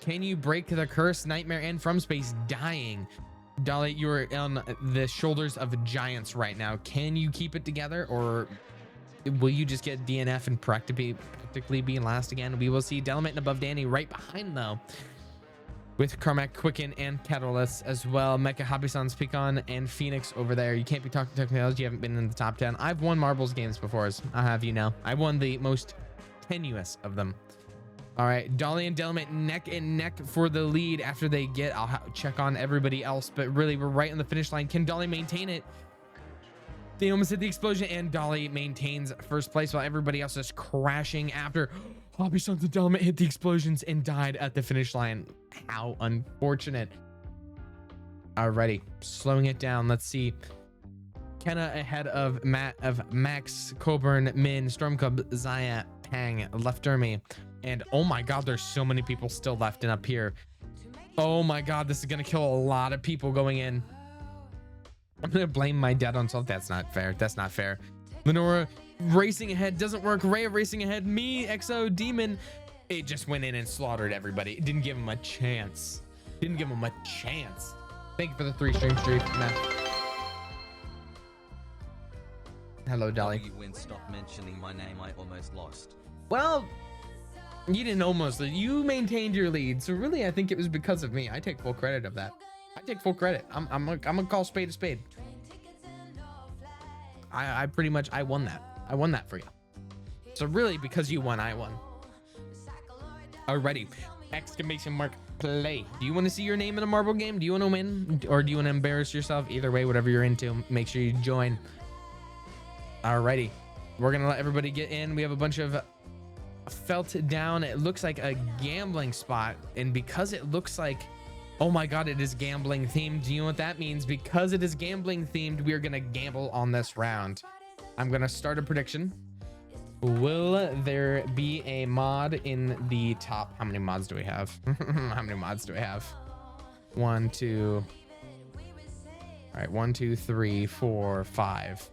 S1: Can you break the curse? Nightmare and From Space dying. Dolly, you're on the shoulders of giants right now. Can you keep it together, or will you just get DNF and practically be last again? We will see. Delamate and above Danny right behind, though, with Carmack, Quicken, and Catalyst as well. Mecha, Hobby-san's Pecan, and Phoenix over there. You can't be talking technology. You haven't been in the top 10. I've won marbles games before, as I have you know. I won the most tenuous of them. All right, Dolly and Delamate neck and neck for the lead after they get. I'll check on everybody else, but really we're right on the finish line. Can Dolly maintain it? They almost hit the explosion, and Dolly maintains first place while everybody else is crashing after Hobby-san's and Delamate hit the explosions and died at the finish line. How unfortunate. Alrighty, slowing it down. Let's see. Kenna ahead of Max, Coburn, Min, Stormcub, Zaya, Pang, Left Army. And oh my god, there's so many people still left and up here. Oh my god, this is gonna kill a lot of people going in. I'm gonna blame my dad on self. That's not fair. That's not fair. Lenora racing ahead doesn't work. Rhea racing ahead. Me, XO, Demon. It just went in and slaughtered everybody. It didn't give him a chance. Didn't give him a chance. Thank you for the 3 stream streak, man. Hello, Dolly.
S2: You win. Stop mentioning my name. I almost lost.
S1: Well, you didn't almost. You maintained your lead. So really, I think it was because of me. I take full credit of that. I take full credit. I'm gonna call spade a spade. I pretty much, I won that. I won that for you. So really, because you won, I won. Alrighty. Exclamation mark play. Do you want to see your name in a marble game? Do you want to win, or do you want to embarrass yourself? Either way, whatever you're into, make sure you join. Alrighty. We're gonna let everybody get in. We have a bunch of felt down. It looks like a gambling spot, and because it looks like, oh my god, it is gambling themed. Do you know what that means? Because it is gambling themed, we are gonna gamble on this round. I'm gonna start a prediction. Will there be a mod in the top? How many mods do we have? How many mods do we have? 1, 2. All right, 1, 2, 3, 4, 5.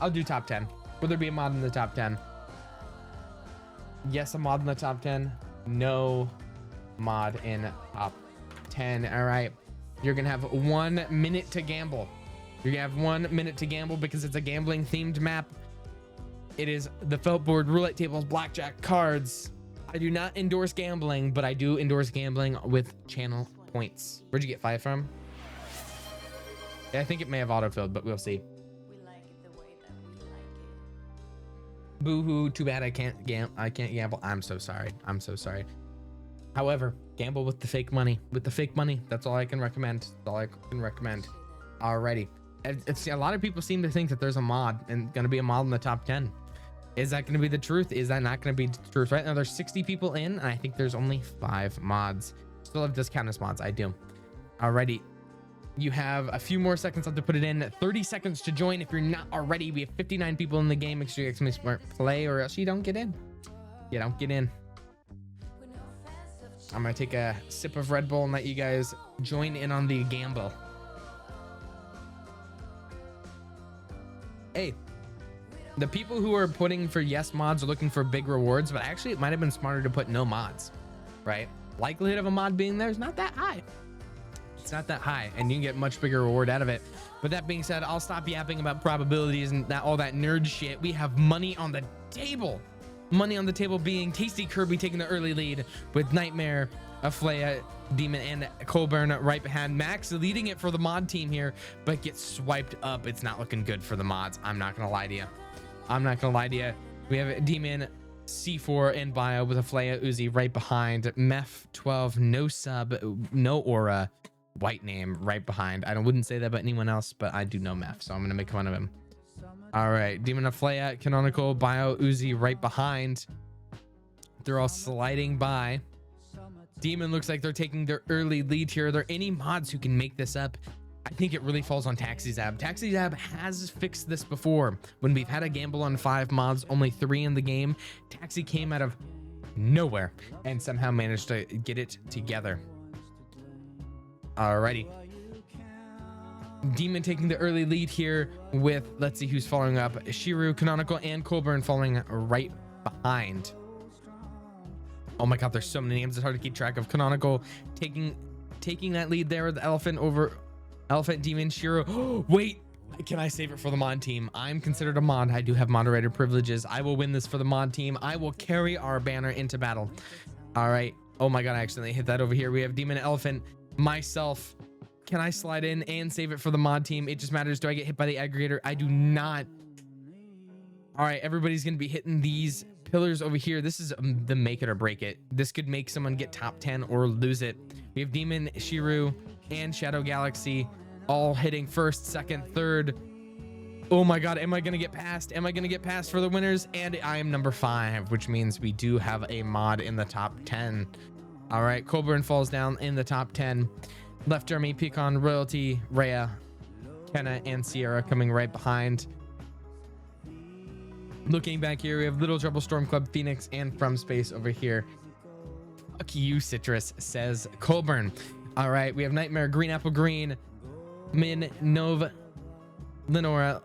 S1: I'll do top 10. Will there be a mod in the top 10? Yes, a mod in the top 10. No mod in top 10. All right, you're gonna have 1 minute to gamble. You're gonna have 1 minute to gamble because it's a gambling themed map. It is the felt board, roulette tables, blackjack, cards. I do not endorse gambling, but I do endorse gambling with channel points. Where'd you get 5 from? Yeah, I think it may have autofilled, but we'll see. Boo-hoo, too bad I can't gamble. I'm so sorry. I'm so sorry. However, gamble with the fake money. With the fake money, that's all I can recommend. That's all I can recommend. Alrighty. It's a lot of people seem to think that there's a mod and gonna be a mod in the top 10. Is that gonna be the truth? Is that not gonna be the truth? Right now there's 60 people in, and I think there's only 5 mods. Still have discount as mods. I do. Alrighty. You have a few more seconds left to put it in. 30 seconds to join if you're not already. We have 59 people in the game. Make sure you exclamation mark play, or else you don't get in. You don't get in. I'm gonna take a sip of Red Bull and let you guys join in on the gamble. Hey, the people who are putting for yes mods are looking for big rewards, but actually it might have been smarter to put no mods, right? Likelihood of a mod being there is not that high. It's not that high, and you can get much bigger reward out of it. But that being said, I'll stop yapping about probabilities and all that nerd shit. We have money on the table. Money on the table being Tasty Kirby taking the early lead with Nightmare, Aflea, Demon, and Colburn right behind. Max leading it for the mod team here, but gets swiped up. It's not looking good for the mods. I'm not gonna lie to you. I'm not gonna lie to you. We have Demon, C4 and Bio with a Flaya Uzi right behind. Mef12, no sub, no aura, white name right behind. I wouldn't say that about anyone else, but I do know Mef, so I'm gonna make fun of him. All right, Demon of Flaya, Canonical, Bio Uzi right behind. They're all sliding by. Demon looks like they're taking their early lead here. Are there any mods who can make this up? I think it really falls on TaxiZab. TaxiZab has fixed this before. When we've had a gamble on 5 mods, only 3 in the game, Taxi came out of nowhere and somehow managed to get it together. Alrighty. Demon taking the early lead here with, let's see who's following up. Shiru, Canonical, and Colburn following right behind. Oh my god, there's so many names, it's hard to keep track of. Canonical taking that lead there with the Elephant over Elephant, Demon, Shiro. Oh, wait, can I save it for the mod team? I'm considered a mod. I do have moderator privileges. I will win this for the mod team. I will carry our banner into battle. All right. Oh my god, I accidentally hit that over here. We have Demon, Elephant, myself. Can I slide in and save it for the mod team? It just matters. Do I get hit by the aggregator? I do not. All right, everybody's gonna be hitting these pillars over here. This is the make it or break it. This could make someone get top 10 or lose it. We have Demon, Shiru, and Shadow Galaxy all hitting first, second, third. Oh my god, am I gonna get past? Am I gonna get past for the winners? And I am number 5, which means we do have a mod in the top 10. All right, Colburn falls down in the top 10. Left Army, Pecan, Royalty, Rhea, Kenna, and Sierra coming right behind. Looking back here, we have Little Trouble, Storm Club, Phoenix, and From Space over here. Fuck you, Citrus, says Colburn. All right, we have Nightmare, Green Apple Green, Min, Nova, Lenora,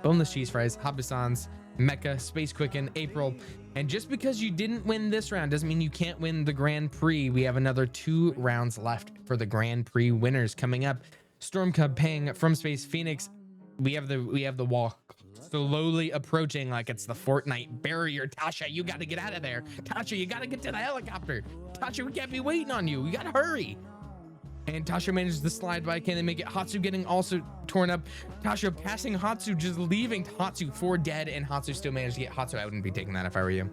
S1: Boneless Cheese Fries, Habisans, Mecha, Space Quicken, April. And just because you didn't win this round doesn't mean you can't win the Grand Prix. We have another 2 rounds left for the Grand Prix winners coming up. Storm Cub, Pang, From Space, Phoenix. We have the wall slowly approaching like it's the Fortnite barrier. Tasha, you got to get out of there. Tasha, you got to get to the helicopter. Tasha, we can't be waiting on you. We got to hurry. And Tasha manages to slide by. Can they make it? Hatsu getting also torn up. Tasha passing Hatsu, just leaving Hatsu 4 dead, and Hatsu still managed to get Hatsu. I wouldn't be taking that if I were you.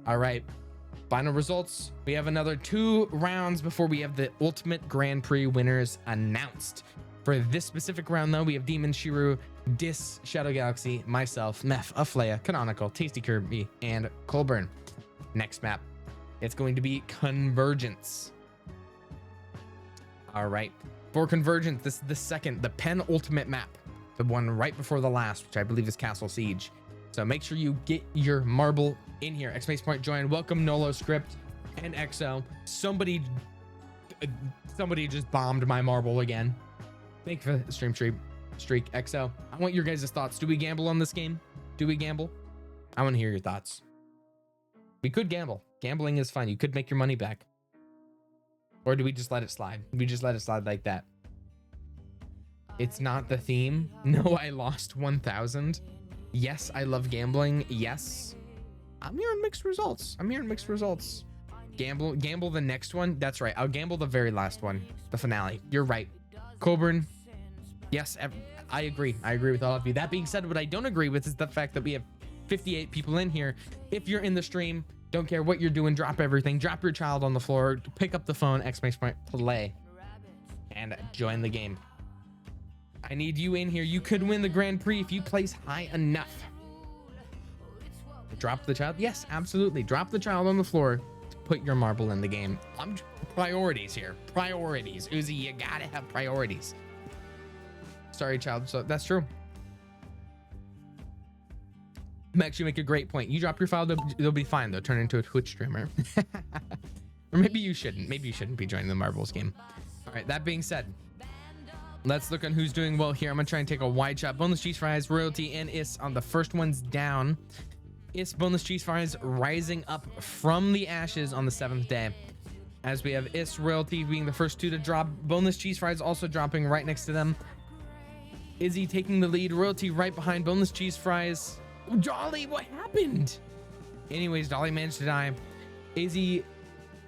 S1: All right. Final results. We have another 2 rounds before we have the ultimate Grand Prix winners announced. For this specific round, though, we have Demon, Shiru, Dis, Shadow Galaxy, myself, Mef, Aflea, Canonical, Tasty Kirby, and Colburn. Next map, it's going to be Convergence. All right, for Convergence, this is the penultimate map, the one right before the last, which I believe is Castle Siege. So make sure you get your marble in here. Exclamation point join. Welcome Nolo Script and EXO. Somebody just bombed my marble again. Thank you for the streak, EXO. I want your guys' thoughts. Do we gamble on this game? Do we gamble? I want to hear your thoughts. We could gamble. Gambling is fun. You could make your money back. Or do we just let it slide? We just let it slide like that. It's not the theme. No, I lost 1,000. Yes, I love gambling. Yes. I'm hearing mixed results. Gamble the next one. That's right. I'll gamble the very last one. The finale. You're right. Colburn. Yes, I agree. I agree with all of you. That being said, what I don't agree with is the fact that we have 58 people in here. If you're in the stream, don't care what you're doing, drop everything. Drop your child on the floor. Pick up the phone, exclamation point, play, and join the game. I need you in here. You could win the Grand Prix if you place high enough. Drop the child. Yes, absolutely. Drop the child on the floor to put your marble in the game. Priorities here. Priorities. Uzi, you gotta have priorities. Sorry, child. So that's true. Max, you make a great point. You drop your file, they'll be fine. They'll turn into a Twitch streamer. Or maybe you shouldn't. Maybe you shouldn't be joining the marbles game. All right, that being said, let's look on who's doing well here. I'm gonna try and take a wide shot. Boneless Cheese Fries, Royalty, and Is on the first ones down. Is Boneless Cheese Fries rising up from the ashes on the 7th day. As we have Is, Royalty being the first 2 to drop. Boneless Cheese Fries also dropping right next to them. Izzy taking the lead. Royalty right behind. Boneless Cheese Fries. Dolly, what happened? Anyways, Dolly managed to die. Izzy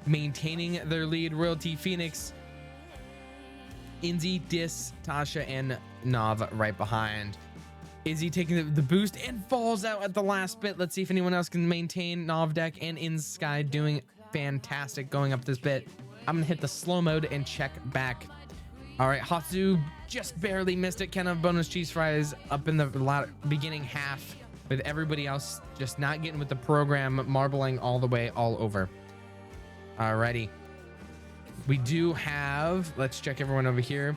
S1: maintaining their lead. Royalty, Phoenix, Inzi, Dis, Tasha, and Nav right behind. Izzy taking the boost and falls out at the last bit. Let's see if anyone else can maintain. Novdek and In Sky doing fantastic going up this bit. I'm gonna hit the slow mode and check back. All right, Hatsu just barely missed it. Kenna bonus cheese fries up in the beginning half, with everybody else just not getting with the program, marbling all the way all over. Alrighty. We do have, let's check everyone over here.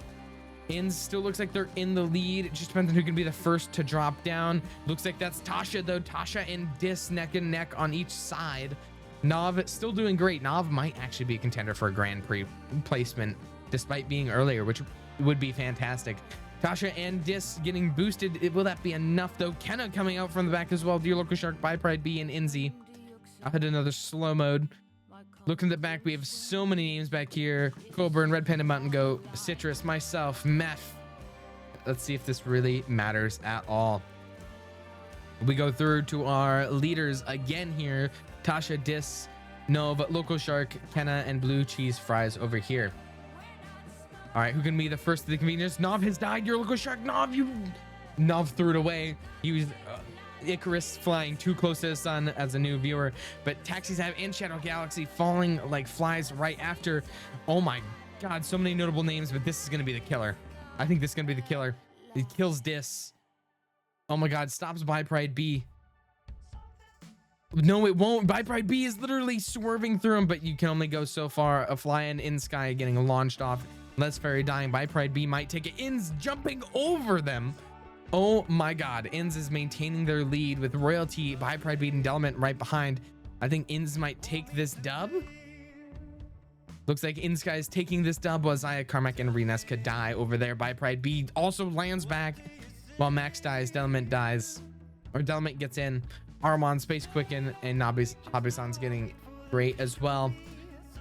S1: Ins still looks like they're in the lead. It just depends on who can be the first to drop down. Looks like that's Tasha though. Tasha and Dis neck and neck on each side. Nav still doing great. Nav might actually be a contender for a Grand Prix placement despite being earlier, which would be fantastic. Tasha and Dis getting boosted. Will that be enough though? Kenna coming out from the back as well. Dear Local Shark, By Pride B, and Inzy. I'll hit another slow mode. Looking at the back, we have so many names back here. Coburn, Red Panda Mountain Goat, Citrus, myself, Meth. Let's see if this really matters at all. We go through to our leaders again here. Tasha, Dis, Nova, Local Shark, Kenna, and Blue Cheese Fries over here. All right, who can be the first to the convenience? Nov has died. Your Local Shark, Nov, Nov threw it away. He was Icarus flying too close to the sun as a new viewer, but Taxis have and Shadow Galaxy falling like flies right after. Oh my God, so many notable names, but this is gonna be the killer. I think this is gonna be the killer. It kills Dis. Oh my God, stops By Pride B. No, it won't. By Pride B is literally swerving through him, but you can only go so far. A flying In Sky getting launched off. Les Ferry dying. By Pride B might take it. Inns jumping over them. Oh my God. Inns is maintaining their lead with Royalty, By Pride B, and Delement right behind. I think Inns might take this dub. Looks like In Sky is taking this dub while Zaya, Carmack, and Renes could die over there. By Pride B also lands back while Max dies. Delement dies. Or Delement gets in. Armand, Space Quicken, and Nabisan's getting great as well,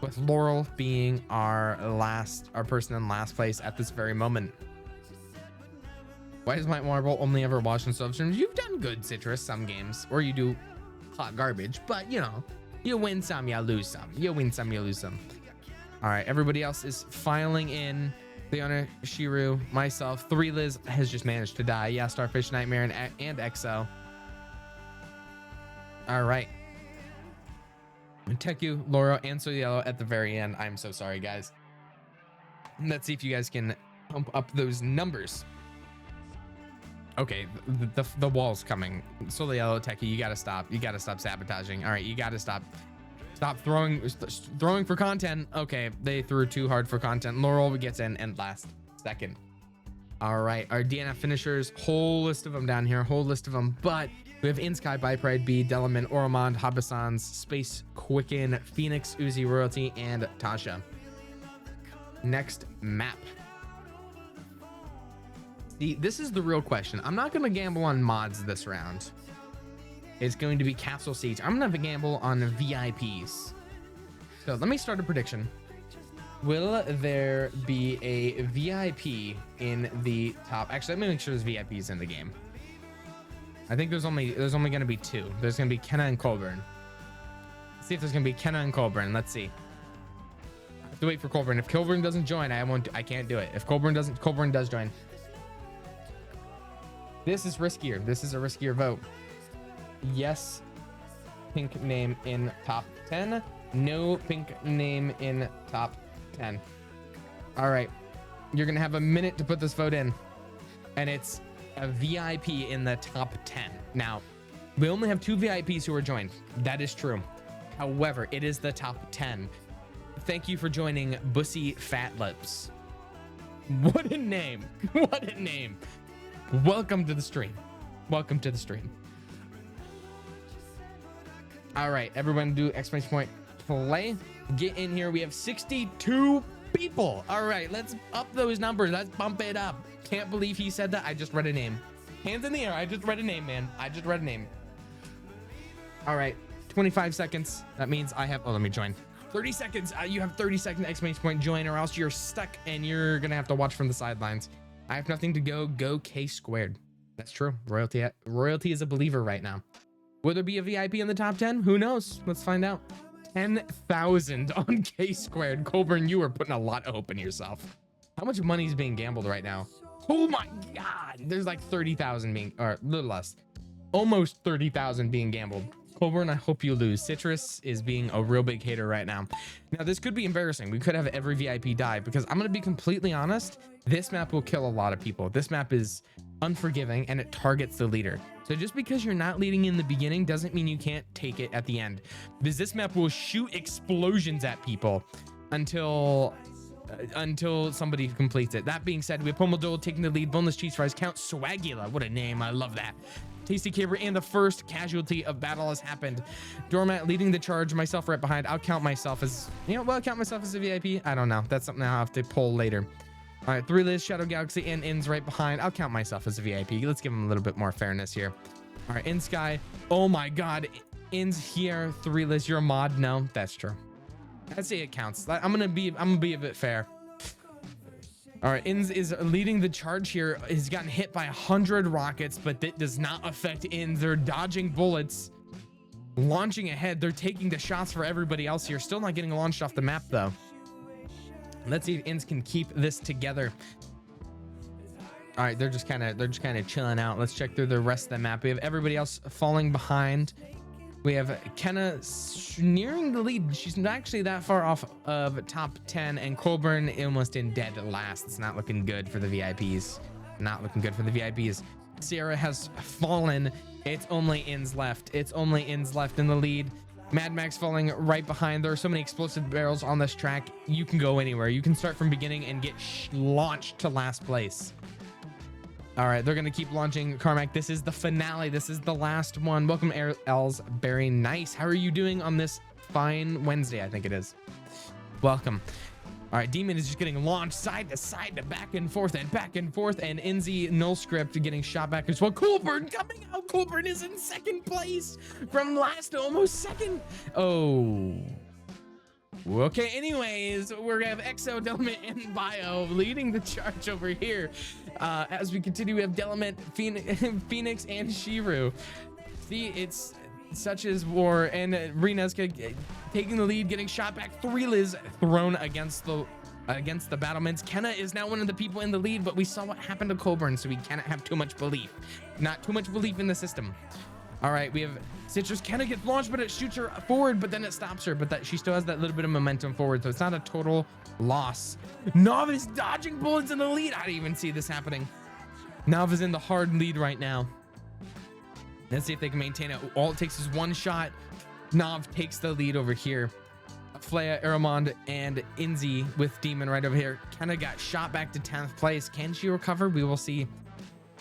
S1: with Laurel being our person in last place at this very moment. Why does Mike Marble only ever watch on sub streams? You've done good, Citrus, some games, or you do hot garbage, but you know, you win some, you lose some. You win some, you lose some. All right, everybody else is filing in. Leona, Shiru, myself, 3 Liz has just managed to die. Yeah, Starfish, Nightmare, and Exo. All right. Teku, Laura, and So Yellow at the very end. I'm so sorry, guys. Let's see if you guys can pump up those numbers. Okay, the wall's coming. So Yellow, Teku, you gotta stop. You gotta stop sabotaging. All right, you gotta stop. Stop throwing for content. Okay, they threw too hard for content. Laurel gets in and last second. All right, our DNF finishers, whole list of them down here, whole list of them, but we have In Sky, By Pride B, Delement, Oromond, Habasans, Space Quicken, Phoenix, Uzi, Royalty, and Tasha. Next map. See, this is the real question. I'm not going to gamble on mods this round. It's going to be Castle Siege. I'm going to gamble on VIPs. So let me start a prediction. Will there be a VIP in the top? Actually, let me make sure there's VIPs in the game. I think there's only going to be 2. There's going to be Kenna and Colburn. Let's see if there's going to be Kenna and Colburn. Let's see. I have to wait for Colburn. If Colburn doesn't join, I can't do it. If Colburn does join. This is riskier. This is a riskier vote. Yes, pink name in top 10. No pink name in top 10. All right. You're going to have a minute to put this vote in. And it's a VIP in the top 10. Now, we only have 2 VIPs who are joined. That is true. However, it is the top 10. Thank you for joining Bussy Fat Lips. What a name. What a name. Welcome to the stream. Welcome to the stream. All right, everyone do exclamation point play. Get in here. We have 62 people. All right, let's up those numbers. Let's bump it up. Can't believe he said that. I just read a name. Hands in the air. I just read a name, man. I just read a name. All right, 25 seconds. That means I have, let me join. 30 seconds. You have 30 seconds exclamation point join, or else you're stuck and you're going to have to watch from the sidelines. I have nothing to go K squared. That's true. Royalty is a believer right now. Will there be a VIP in the top 10? Who knows? Let's find out. 10,000 on K squared. Colburn, you are putting a lot of hope in yourself. How much money is being gambled right now? Oh my God. There's like 30,000 being, or a little less, almost 30,000 being gambled. Colburn, I hope you lose. Citrus is being a real big hater right now. Now, this could be embarrassing. We could have every VIP die because I'm going to be completely honest. This map will kill a lot of people. This map is unforgiving and it targets the leader. So just because you're not leading in the beginning doesn't mean you can't take it at the end. Because this map will shoot explosions at people until somebody completes it. That being said, we have Pomodoro taking the lead. Boneless cheese fries. Count Swagula. What a name. I love that. Tasty Caber, and the first casualty of battle has happened. Doormat leading the charge, myself right behind. I'll count myself as, I'll count myself as a VIP. I don't know. That's something I'll have to pull later. All right, 3 Liz, Shadow Galaxy, and Inns right behind. I'll count myself as a VIP. Let's give him a little bit more fairness here. All right, In Sky. Oh my God. Inns here. 3 Liz, you're a mod. No, that's true. I'd say it counts. I'm gonna be a bit fair. All right, Inns is leading the charge here. He's gotten hit by 100 rockets, but that does not affect Inns. They're dodging bullets, launching ahead. They're taking the shots for everybody else here. Still not getting launched off the map though. Let's see if Inns can keep this together. All right, they're just kind of chilling out. Let's check through the rest of the map. We have everybody else falling behind. We have Kenna nearing the lead. She's not actually that far off of top 10, and Colburn almost in dead last. It's not looking good for the VIPs. Not looking good for the VIPs. Sierra has fallen. It's only Inns left. It's only Inns left in the lead. Mad Max falling right behind. There are so many explosive barrels on this track. You can go anywhere. You can start from beginning and get launched to last place. All right, they're gonna keep launching. Carmack, this is the finale. This is the last one. Welcome, Els. Very nice. How are you doing on this fine Wednesday? I think it is. Welcome. All right, Demon is just getting launched side to side, to back and forth, and Inzi null script getting shot back as well. Colburn coming out. Colburn is in second place from last to almost second. Oh. Okay, anyways, we're gonna have Exo, Delement, and Bio leading the charge over here. As we continue, we have Delement, Phoenix, and Shiru. See, it's such as war, and Reneska taking the lead, getting shot back. 3 Liz thrown against the battlements. Kenna is now one of the people in the lead, but we saw what happened to Colburn, so we cannot have too much belief. Not too much belief in the system. All right, we have Citrus. Kenna gets launched, but it shoots her forward, but then it stops her. But that she still has that little bit of momentum forward, so it's not a total loss. Nav is dodging bullets in the lead. I didn't even see this happening. Nav is in the hard lead right now. Let's see if they can maintain it. All it takes is one shot. Nav takes the lead over here. Flea, Aramond, and Inzi with Demon right over here. Kenna got shot back to 10th place. Can she recover? We will see.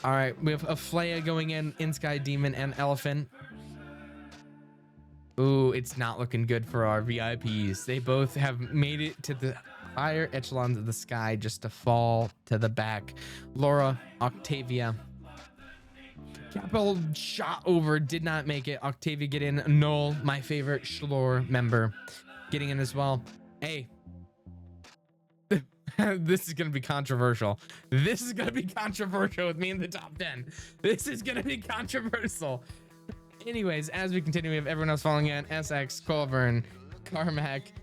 S1: All right, we have a Flea going in Sky, Demon, and Elephant. Ooh, it's not looking good for our VIPs. They both have made it to the higher echelons of the sky just to fall to the back. Laura, Octavia. Capel shot over, did not make it. Octavia get in. Null, my favorite Schlor member, getting in as well. Hey. This is going to be controversial. This is going to be controversial with me in the top 10. This is going to be controversial. Anyways, as we continue, we have everyone else falling in. SX, Colburn, Carmack.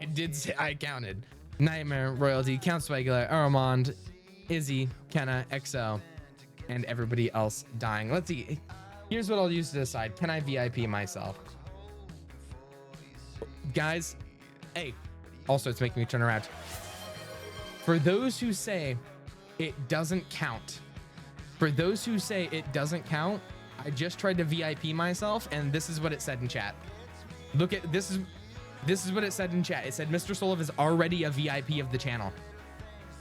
S1: I did say I counted. Nightmare, Royalty, Count Swagula, Aramond, Izzy, Kenna, XO, and everybody else dying. Let's see. Here's what I'll use to decide. Can I VIP myself? Guys, hey. Also, it's making me turn around. For those who say it doesn't count, I just tried to VIP myself, and this is what it said in chat. Look at this is what it said in chat. It said Mr. Solov is already a VIP of the channel.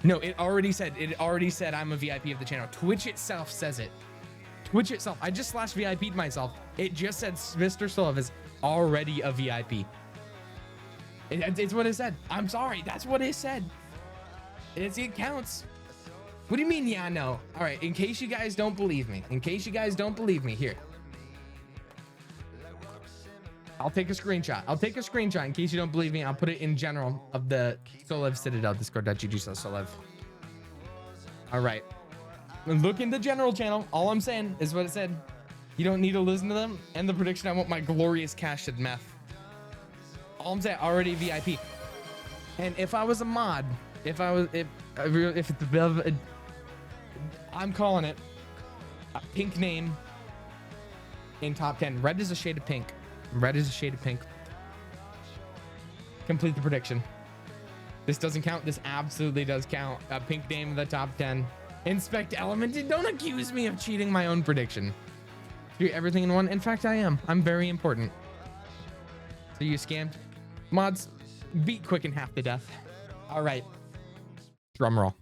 S1: No, it already said I'm a VIP of the channel. Twitch itself says it. Twitch itself. I just /VIP'd myself. It just said Mr. Solov is already a VIP. It's what it said. I'm sorry. That's what it said. It counts. What do you mean? Yeah, no. All right. In case you guys don't believe me. Here. I'll take a screenshot. In case you don't believe me, I'll put it in general of the Solev Citadel Discord.gg/Solev. All right. Look in the general channel. All I'm saying is what it said. You don't need to listen to them. And the prediction, I want my glorious cashed meth. All I'm saying, already VIP. And if I was a mod, If it's above, I'm calling it a pink name in top 10. Red is a shade of pink. Red is a shade of pink. Complete the prediction. This doesn't count. This absolutely does count. A pink name in the top 10. Inspect element. Don't accuse me of cheating my own prediction. Do everything in one. In fact, I am. I'm very important. So you scammed. Mods, beat quick and half to death. All right. Drum roll.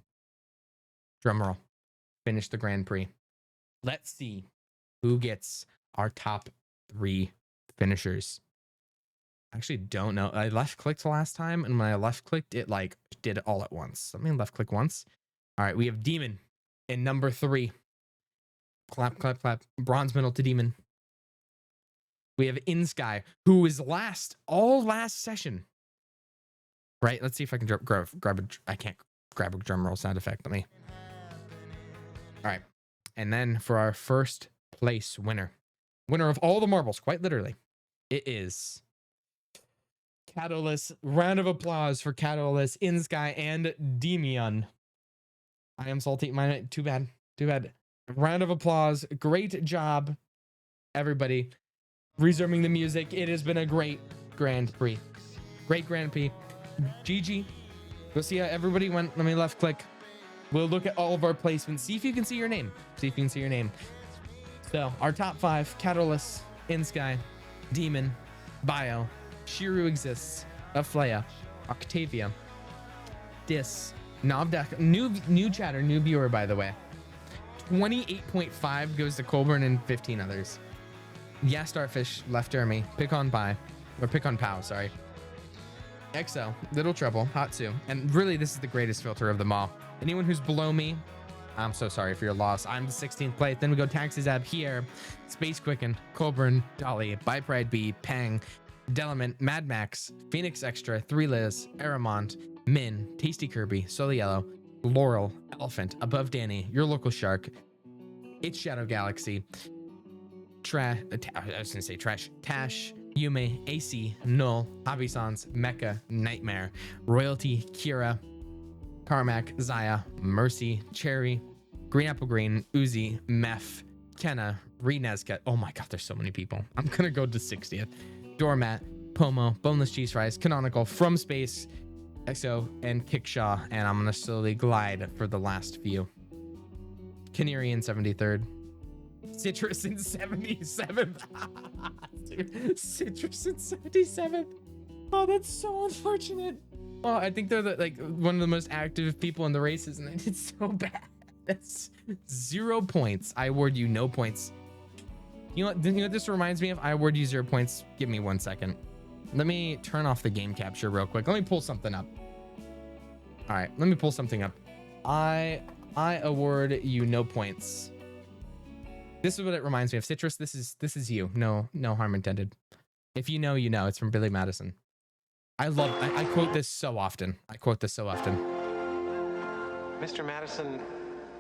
S1: Drum roll. Finish the Grand Prix. Let's see who gets our top 3 finishers. I actually don't know. I left clicked last time, and when I left clicked, it like did it all at once. Let me left click once. All right, we have Demon in number 3. Clap, clap, clap. Bronze medal to Demon. We have In Sky, who was last session. Right? Let's see if I can grab a. I can't grab a drum roll sound effect. Let me. All right, and then for our first place winner of all the marbles, quite literally, it is Catalyst. Round of applause for Catalyst, In Sky, and Demion. I am salty. Too bad. Too bad. Round of applause. Great job, everybody. Resuming the music. It has been a great Grand Prix. Great Grand Prix. GG. We'll see how everybody went. Let me left click. We'll look at all of our placements. See if you can see your name. See if you can see your name. So our top 5: Catalyst, In Sky, Demon, Bio, Shiru Exists, Afleya, Octavia, Dis, Novdak, new chatter, new viewer, by the way. 28.5 goes to Colburn and 15 others. Yeah, Starfish, Left Army, Pick on Pow, sorry. EXO, Little Trouble, Hatsu, and really this is the greatest filter of them all. Anyone who's below me, I'm so sorry for your loss. I'm the 16th place. Then we go Taxizab here, Space Quicken, Colburn, Dolly, By Pride B, Pang, Delement, Mad Max, Phoenix Extra, 3 Liz, Aramont, Min, Tasty Kirby, Solo Yellow, Laurel, Elephant, Above Danny, Your Local Shark, It's Shadow Galaxy, Trash, Tash, Yume, AC, Null, Abisans, Mecha, Nightmare, Royalty, Kira, Carmack, Zaya, Mercy, Cherry, Green Apple Green, Uzi, Meph, Kenna, Renezka. Oh my god, there's so many people. I'm gonna go to 60th. Doormat, Pomo, Boneless Cheese Fries, Canonical, From Space, EXO, and Kickshaw. And I'm gonna slowly glide for the last few. Canary in 73rd. Citrus in 77th. Dude, Citrus in 77th. Oh, that's so unfortunate. Oh, I think they're one of the most active people in the races, and I did so bad. That's 0 points. I award you no points. You know what this reminds me of? I award you 0 points. Give me 1 second. Let me turn off the game capture real quick. Let me pull something up. All right, let me pull something up. I award you no points. This is what it reminds me of. Citrus, this is you. No harm intended. If you know, you know. It's from Billy Madison. I quote this so often.
S3: Mr. Madison,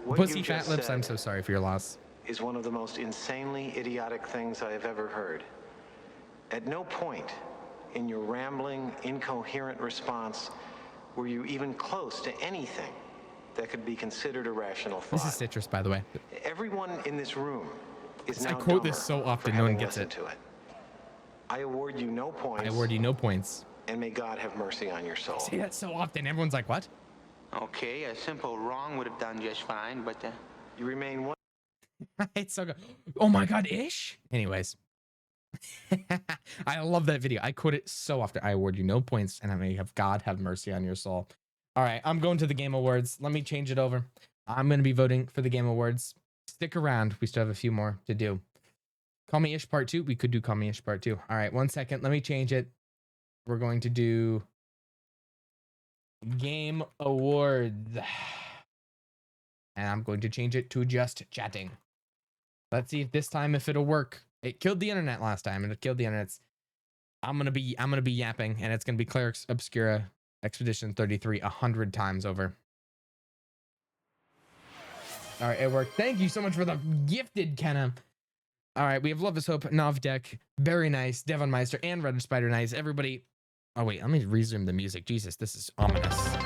S3: what
S1: Pussy
S3: you
S1: Fat
S3: just
S1: Lips,
S3: said
S1: I'm so sorry for your loss.
S3: is one of the most insanely idiotic things I have ever heard. At no point in your rambling, incoherent response were you even close to anything that could be considered a rational thought.
S1: This is Citrus, by the way.
S3: Everyone in this room is now
S1: I quote this
S3: dumber
S1: so often,
S3: for
S1: no one
S3: having
S1: gets it.
S3: listened to it. I award you no points.
S1: I award you no points.
S3: And may God have mercy on your soul.
S1: I say that so often. Everyone's like, what?
S4: Okay, a simple wrong would have done just fine, but
S3: You remain one.
S1: It's so good. Oh my god, Ish. Anyways. I love that video. I quote it so often. I award you no points, and I may have God have mercy on your soul. All right, I'm going to the Game Awards. Let me change it over. I'm going to be voting for the Game Awards. Stick around. We still have a few more to do. Call Me Ish Part 2. We could do Call Me Ish Part 2. All right, 1 second. Let me change it. We're going to do Game Awards. And I'm going to change it to just chatting. Let's see if this time if it'll work. It killed the internet last time, and it killed the internet. I'm gonna be yapping, and it's gonna be Clerics Obscura Expedition 33 100 times over. All right, it worked. Thank you so much for the gifted, Kenna. All right, we have Love is Hope, Novdeck, Very Nice, Devon Meister, and Red Spider Nice. Everybody. Oh wait, let me resume the music. Jesus, this is ominous.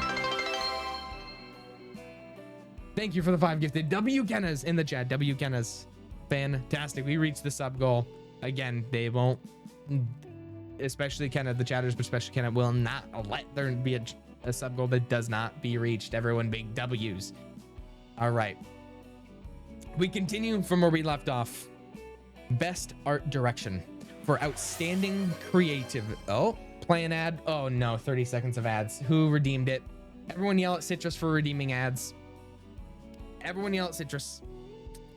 S1: Thank you for the 5 gifted. W Kennas in the chat. W Kennas. Fantastic. We reached the sub goal. Again, they won't, especially Kenna, the chatters, but especially Kenna, will not let there be a sub goal that does not be reached. Everyone big W's. All right. We continue from where we left off. Best art direction for outstanding creative. Oh, play an ad. Oh no, 30 seconds of ads. Who redeemed it? Everyone yell at Citrus for redeeming ads. Everyone yell at Citrus.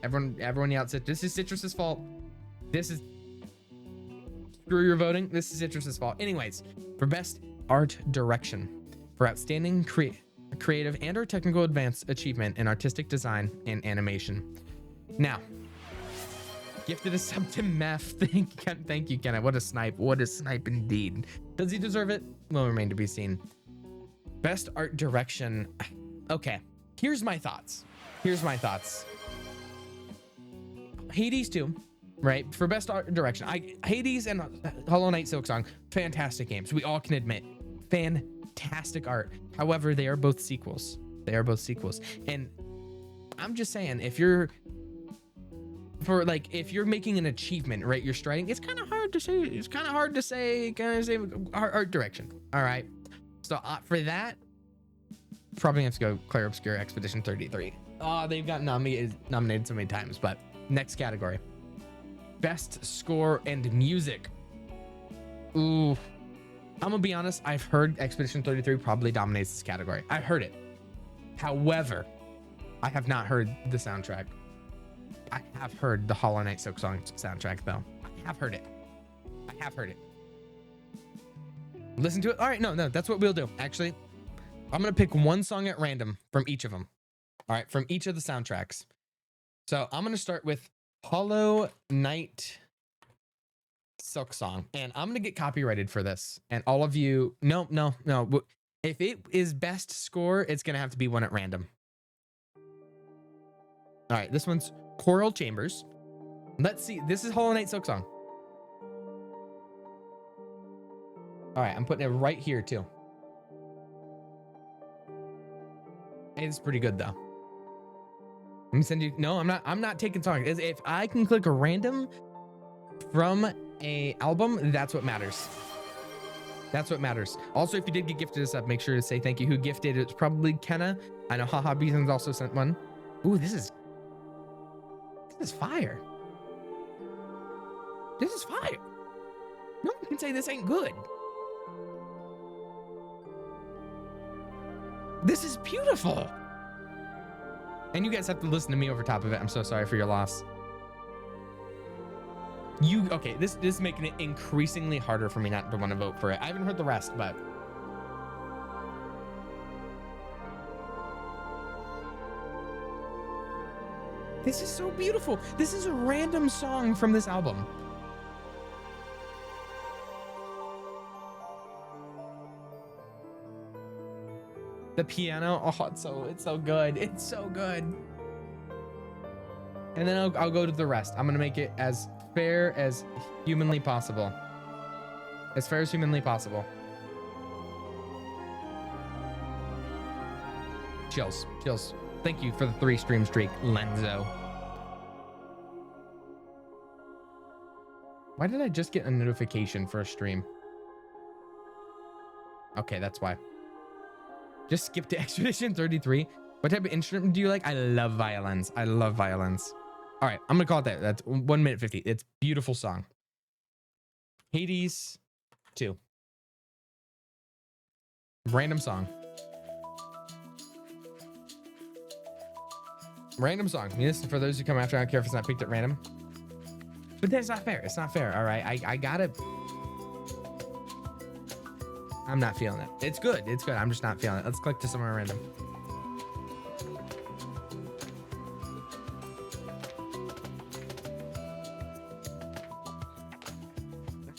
S1: Everyone yell at Citrus. This is Citrus's fault. This is, screw your voting. This is Citrus's fault. Anyways, for best art direction for outstanding creative and or technical advanced achievement in artistic design and animation. Now, gifted a sub to Meth. Thank you, Kenna. What a snipe. What a snipe indeed. Does he deserve it? Will remain to be seen. Best art direction. Okay, here's my thoughts. Hades 2, right? For best art direction, Hades and Hollow Knight Silksong, fantastic games. We all can admit, fantastic art. However, they are both sequels. And I'm just saying, if you're making an achievement, right? You're striding. It's kind of hard to say. Art direction. All right. So for that, probably have to go Claire Obscure Expedition 33. Oh, they've got nominated so many times. But next category, best score and music. Ooh, I'm gonna be honest. I've heard Expedition 33 probably dominates this category. I've heard it. However, I have not heard the soundtrack. I have heard the Hollow Knight Silksong soundtrack though. I have heard it. Listen to it. All right, no, that's what we'll do. Actually, I'm gonna pick one song at random from each of them. All right, from each of the soundtracks. So I'm gonna start with Hollow Knight Silksong, and I'm gonna get copyrighted for this. And all of you, no. If it is best score, it's gonna have to be one at random. All right, this one's Choral Chambers. Let's see. This is Hollow Knight Silksong. All right, I'm putting it right here too. It's pretty good though. Let me send you. No, I'm not taking songs. If I can click a random from a album, that's what matters. Also, if you did get gifted a sub, make sure to say thank you. Who gifted it? It's probably Kenna. I know Haha Beason's also sent one. Ooh, this is fire. This is fire. No one can say this ain't good. This is beautiful. And you guys have to listen to me over top of it. I'm so sorry for your loss. Okay, this is making it increasingly harder for me not to want to vote for it. I haven't heard the rest, but this is so beautiful. This is a random song from this album. The piano, oh, it's so good. It's so good. And then I'll go to the rest. I'm gonna make it as fair as humanly possible. As fair as humanly possible. Chills. Thank you for the 3 stream streak, Lenzo. Why did I just get a notification for a stream? Okay, that's why. Just skip to Expedition 33. What type of instrument do you like? I love violins. All right, I'm gonna call it that. That's 1 minute 50. It's a beautiful song. Hades 2. Random song. This is for those who come after. I don't care if it's not picked at random. But that's not fair. It's not fair. All right, I gotta. I'm not feeling it. It's good. I'm just not feeling it. Let's click to somewhere random.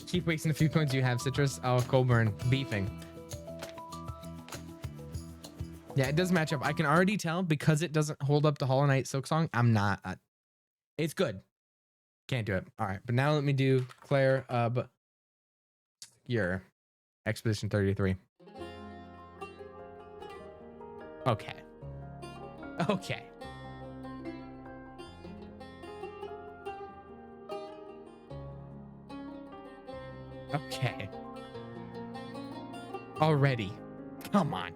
S1: Keep wasting a few points you have, Citrus. Oh, Colburn beefing. Yeah, it does match up. I can already tell because it doesn't hold up to Hollow Knight Silksong. I'm not. It's good. Can't do it. All right, but now let me do Claire your Expedition 33. Okay. Okay. Already. Come on.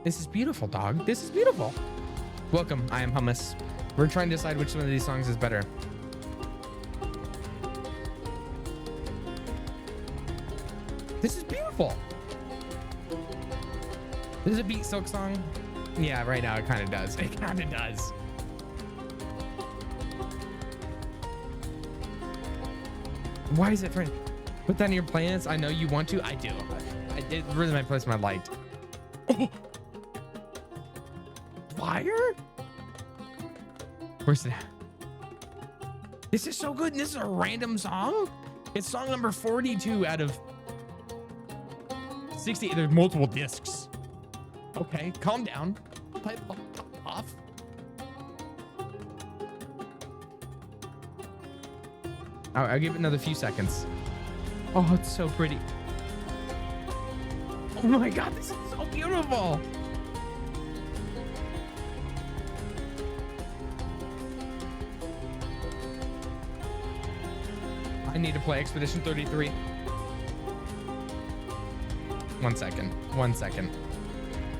S1: This is beautiful, dog. This is beautiful. Welcome. I am Hummus. We're trying to decide which one of these songs is better. This is beautiful. Does it beat Silk Song? Yeah, right now it kind of does. It kind of does. Why is it friend? Put that in your playlist. I know you want to. I do. It really my place my light. Oh. Fire? Where's that? This is so good. And this is a random song. It's song number 42 out of 60. There's multiple discs. Okay, calm down. Pipe off. I'll give it another few seconds. Oh, it's so pretty. Oh my God, this is so beautiful. I need to play Expedition 33. 1 second. 1 second.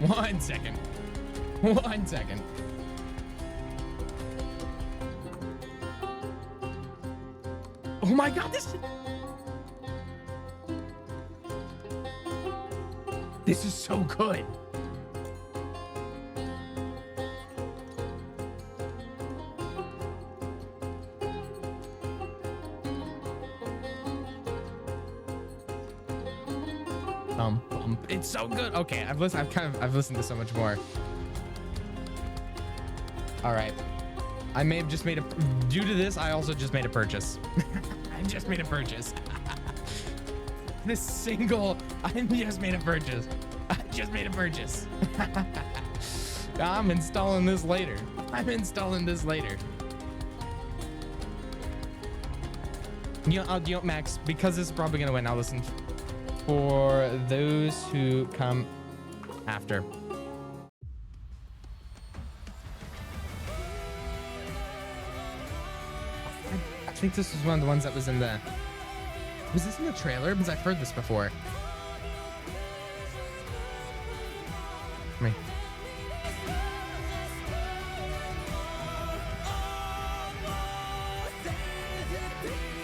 S1: 1 second. 1 second. Oh my God, this is so good. It's so good. Okay, I've listened to so much more. All right. I may have just made due to this, I also just made a purchase. I just made a purchase. I just made a purchase. I just made a purchase. I'm installing this later. You know, Max, because this is probably gonna win, I'll listen for those who come after. I think this was one of the ones that was in the... Was this in the trailer? Because I've heard this before. Me.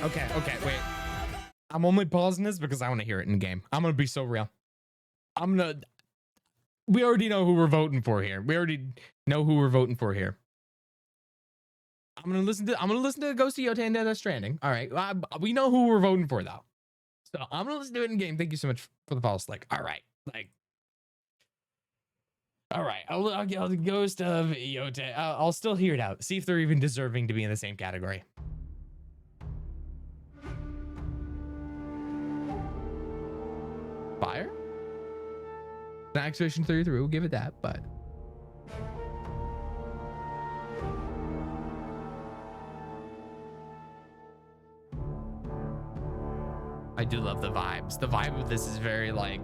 S1: Okay, wait. I'm only pausing this because I want to hear it in game. I'm going to be so real. We already know who we're voting for here. I'm gonna listen to Ghost of Yota and Death Stranding. All right, we know who we're voting for though, so I'm gonna listen to it in game. Thank you so much for the follow, Slick. All right, I'll get the Ghost of Yota. I'll still hear it out. See if they're even deserving to be in the same category. Fire. The Expedition 33. We'll give it that, but. I do love the vibes. The vibe of this is very like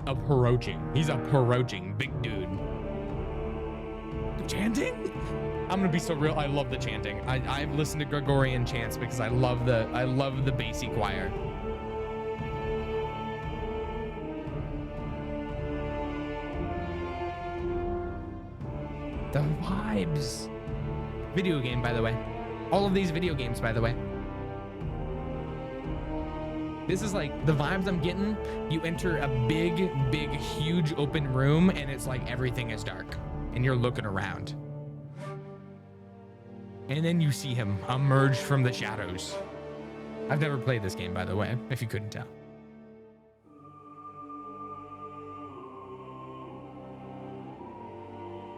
S1: approaching. He's approaching, big dude. The chanting? I'm gonna be so real. I love the chanting. I've listened to Gregorian chants because I love the bassy choir. The vibes. Video game, by the way. All of these video games, by the way. This is like the vibes I'm getting. You enter a big, huge open room and it's like everything is dark and you're looking around. And then you see him emerge from the shadows. I've never played this game, by the way, if you couldn't tell.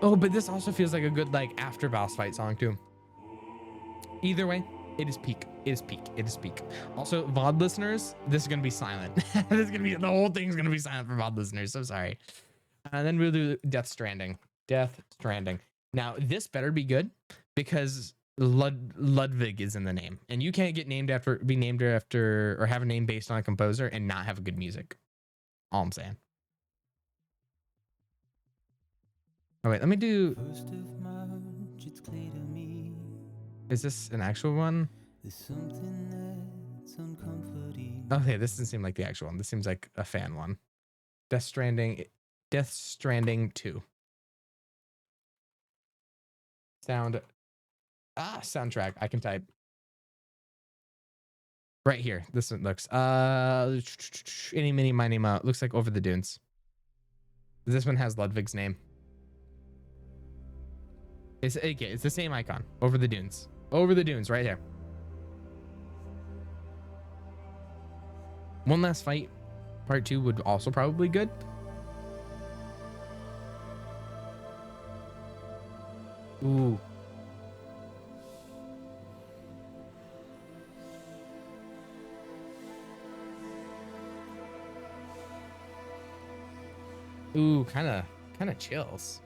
S1: Oh, but this also feels like a good like after boss fight song too. Either way, it is peak. Also, VOD listeners, this is gonna be silent. The whole thing's gonna be silent for VOD listeners. So sorry. And then we'll do Death Stranding. Now this better be good because Ludwig is in the name, and you can't be named after, or have a name based on a composer and not have good music. All I'm saying. Oh wait, let me do. Is this an actual one? Okay, this doesn't seem like the actual one. This seems like a fan one. Death Stranding 2. Soundtrack. I can type right here. This one looks any mini miny mo. Looks like Over the Dunes. This one has Ludwig's name. It's the same icon. Over the Dunes. Over the Dunes right here. One Last Fight Part 2 would also probably be good. Ooh. Ooh, kind of chills.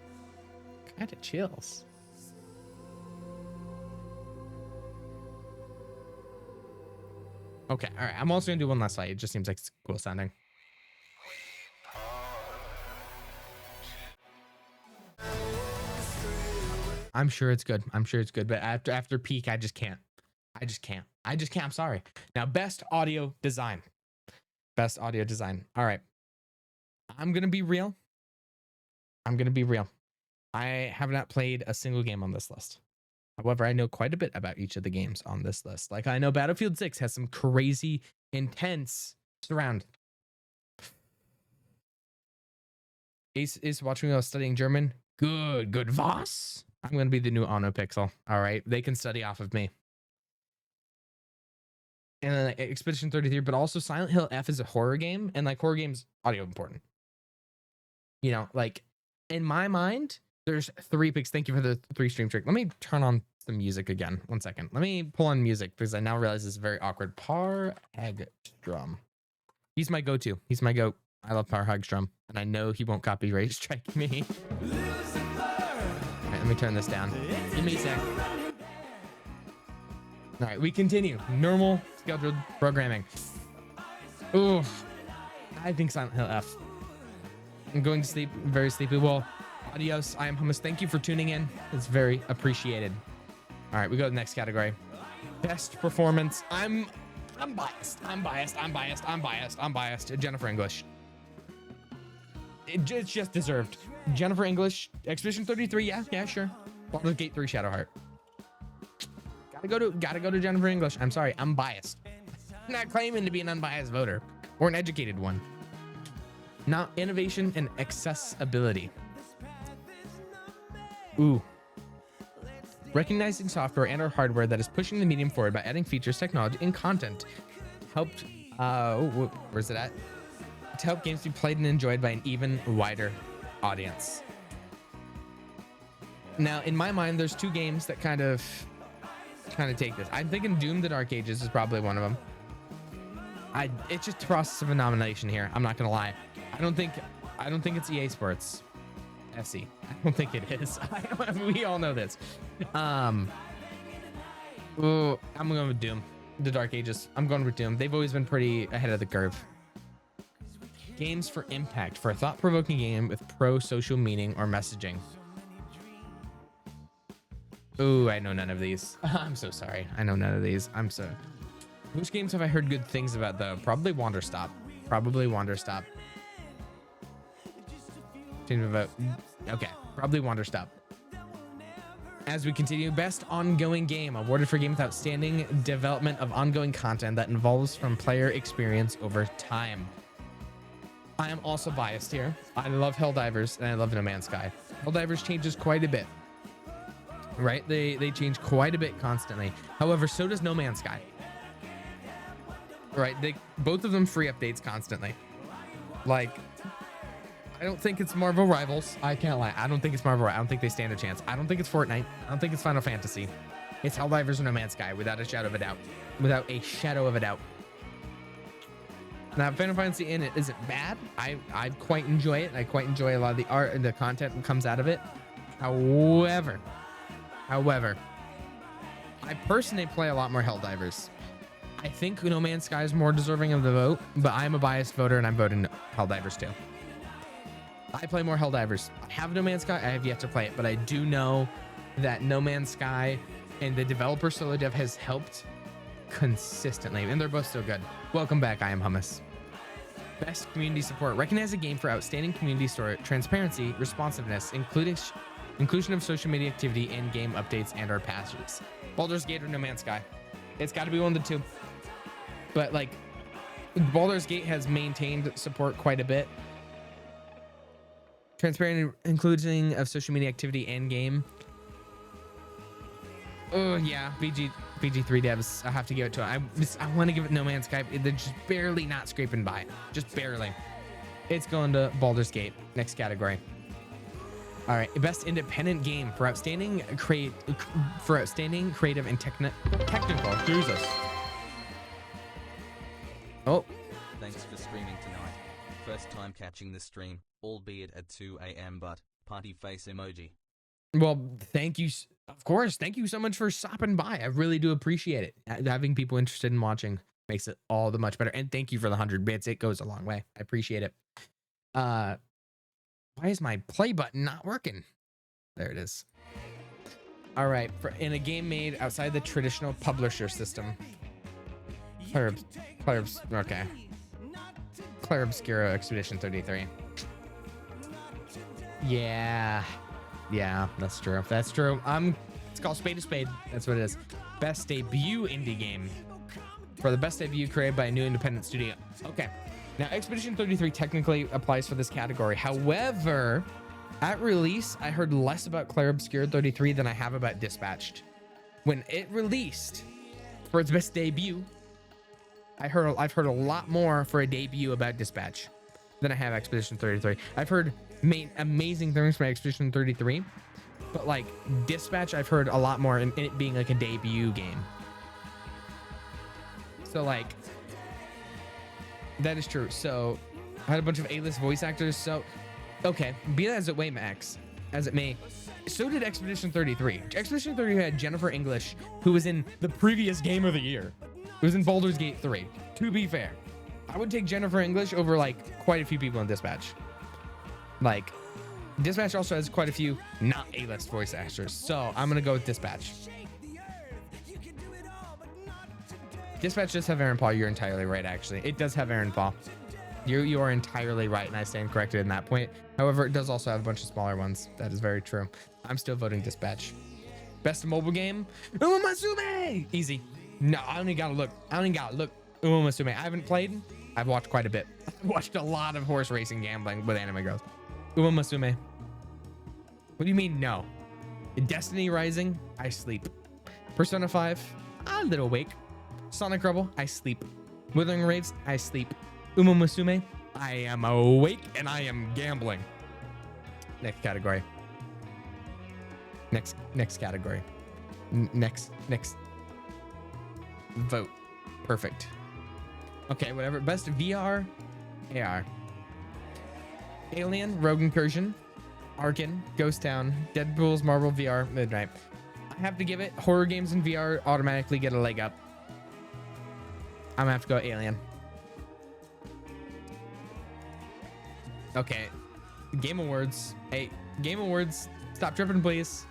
S1: Kind of chills. Okay, all right. I'm also gonna do One Last Fight. It just seems like it's cool sounding. I'm sure it's good. I'm sure it's good. But after peak, I just can't. I just can't. I'm sorry. Now, best audio design. Best audio design. All right. I'm gonna be real. I have not played a single game on this list. However, I know quite a bit about each of the games on this list. Like, I know Battlefield 6 has some crazy, intense surround. Ace is watching me while studying German. Good. Was? I'm going to be the new Onopixel. All right. They can study off of me. And then Expedition 33, but also Silent Hill F is a horror game. And like horror games, audio important. You know, like in my mind, there's 3 picks. Thank you for the 3 stream trick. Let me turn on the music again. 1 second. Let me pull on music because I now realize it's very awkward. Par Hagstrom. He's my go-to. He's my goat. I love Par Hagstrom. And I know he won't copyright strike me. All right, let me turn this down. Give me a sec. All right, we continue. Normal scheduled programming. Ooh, I think Silent Hill F. I'm going to sleep very sleepy. Well, adios. I am Hummus. Thank you for tuning in. It's very appreciated. All right, we go to the next category. Best performance. I'm biased. Jennifer English. It's just deserved. Jennifer English. Expedition 33. Yeah, sure. Baldur's Gate 3 Shadowheart. Gotta go to Jennifer English. I'm sorry. I'm biased. I'm not claiming to be an unbiased voter or an educated one. Now, innovation and accessibility. Ooh. Recognizing software and or hardware that is pushing the medium forward by adding features, technology, and content helped, where's it at? To help games be played and enjoyed by an even wider audience. Now, in my mind, there's 2 games that kind of take this. I'm thinking Doom: The Dark Ages is probably one of them. It's just a process of a nomination here. I'm not gonna lie. I don't think it's EA Sports FC. I don't think it is. We all know this. I'm going with Doom: The Dark Ages. I'm going with Doom. They've always been pretty ahead of the curve. Games for impact, for a thought-provoking game with pro-social meaning or messaging. Ooh, I know none of these. I'm so sorry. I know none of these. Which games have I heard good things about though? Probably Wanderstop. Okay, probably Wanderstop. As we continue, best ongoing game awarded for game with outstanding development of ongoing content that involves from player experience over time. I am also biased here. I love Helldivers and I love No Man's Sky. Helldivers changes quite a bit, right? They change quite a bit constantly. However, so does No Man's Sky. Right? Both of them free updates constantly. Like, I don't think it's Marvel Rivals. I can't lie. I don't think it's Marvel. I don't think they stand a chance. I don't think it's Fortnite. I don't think it's Final Fantasy. It's Helldivers or No Man's Sky without a shadow of a doubt. Without a shadow of a doubt. Now, Final Fantasy in it isn't bad. I quite enjoy it. I quite enjoy a lot of the art and the content that comes out of it. However, I personally play a lot more Helldivers. I think No Man's Sky is more deserving of the vote, but I'm a biased voter and I'm voting Helldivers too. I play more Helldivers. I have No Man's Sky. I have yet to play it, but I do know that No Man's Sky and the developer Solo Dev has helped consistently, and they're both still good. Welcome back. I am Hummus. Best community support. Recognize a game for outstanding community support, transparency, responsiveness, inclusion of social media activity, in-game updates, and our patches. Baldur's Gate or No Man's Sky. It's got to be one of the two. But like, Baldur's Gate has maintained support quite a bit. Transparent inclusion of social media activity and game. Oh yeah, BG3 devs. I have to give it to it. I want to give it No Man's Sky. They're just barely not scraping by. Just barely. It's going to Baldur's Gate. Next category. All right, best independent game for outstanding creative and technical. Jesus. Oh.
S2: Thanks for streaming tonight. First time catching the stream, albeit at 2 a.m. but party face emoji.
S1: Well, thank you. Of course. Thank you so much for stopping by. I really do appreciate it. Having people interested in watching makes it all the much better. And thank you for the 100 bits. It goes a long way. I appreciate it. Why is my play button not working? There it is. All right. In a game made outside the traditional publisher system. Claire Obscura Expedition 33. Yeah, that's true. That's true. It's called Spade to Spade. That's what it is. Best debut indie game. For the best debut created by a new independent studio. Okay. Now, Expedition 33 technically applies for this category. However, at release, I heard less about Claire Obscura 33 than I have about Dispatched. When it released for its best debut, I've heard a lot more for a debut about Dispatch than I have Expedition 33. I've heard amazing things from Expedition 33, but like Dispatch, I've heard a lot more in it being like a debut game. So like, that is true. So I had a bunch of A-list voice actors. So, okay, be that as it may, so did Expedition 33. Expedition 33 had Jennifer English, who was in the previous game of the year. It was in Baldur's Gate 3. To be fair, I would take Jennifer English over like quite a few people in Dispatch. Like, Dispatch also has quite a few not A-list voice actors. So I'm going to go with Dispatch. Dispatch does have Aaron Paul. You're entirely right, actually. It does have Aaron Paul. You are entirely right, and I stand corrected in that point. However, it does also have a bunch of smaller ones. That is very true. I'm still voting Dispatch. Best mobile game? Umasume! Easy. No, I don't even gotta look. Umasume. I haven't played. I've watched quite a bit. I've watched a lot of horse racing gambling with anime girls. Umasume. What do you mean no? Destiny Rising? I sleep. Persona 5? A little awake. Sonic Rebel? I sleep. Withering Waves? I sleep. Umasume? I am awake and I am gambling. Next category. Next category. Next. Vote. Perfect. Okay, whatever. Best VR, AR. Alien, Rogue Incursion, Arkin, Ghost Town, Deadpool's Marvel VR, Midnight. I have to give it. Horror games in VR automatically get a leg up. I'm gonna have to go Alien. Okay. Game Awards. Hey, Game Awards. Stop tripping, please.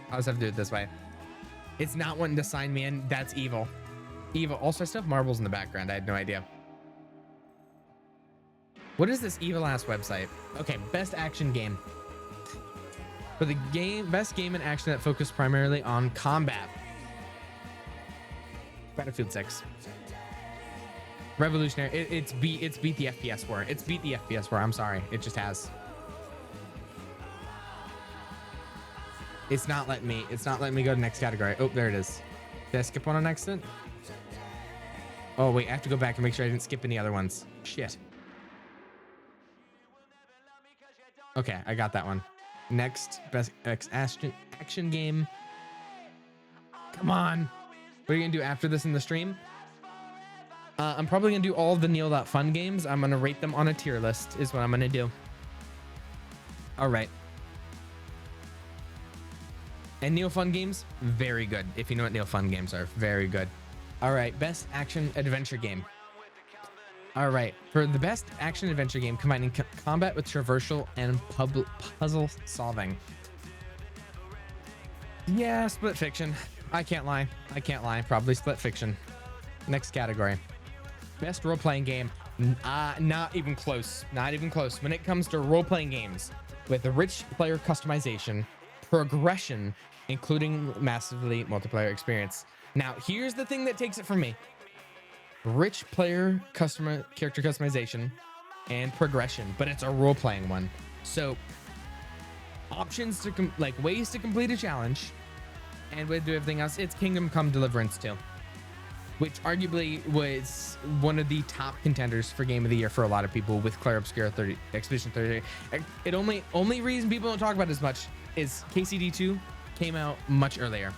S1: I always have to do it this way. It's not wanting to sign me in. That's evil. Evil. Also, I still have marbles in the background. I had no idea. What is this evil ass website? Okay, best action game. For the best game and action that focused primarily on combat. Battlefield 6. Revolutionary. It's beat the FPS war. It's beat the FPS war. I'm sorry. It just has. It's not letting me go to next category. Oh, there it is. Did I skip one on accident? Oh wait, I have to go back and make sure I didn't skip any other ones. Shit. Okay, I got that one. Next, best action game. Come on. What are you gonna do after this in the stream? I'm probably gonna do all of the Neal.Fun games. I'm gonna rate them on a tier list is what I'm gonna do. All right. And Neal.Fun games, very good. If you know what Neal.Fun games are, very good. All right, best action adventure game. All right, for the best action adventure game combining combat with traversal and puzzle solving. Yeah, Split Fiction. I can't lie. Probably Split Fiction. Next category. Best role-playing game. Not even close. When it comes to role-playing games with a rich player customization, progression, including massively multiplayer experience. Now, here's the thing that takes it from me. Rich player character customization and progression, but it's a role-playing one. So options to ways to complete a challenge and way to do everything else. It's Kingdom Come Deliverance 2, which arguably was one of the top contenders for Game of the Year for a lot of people with Clair Obscura Expedition 30. It only reason people don't talk about it as much is KCD 2 came out much earlier.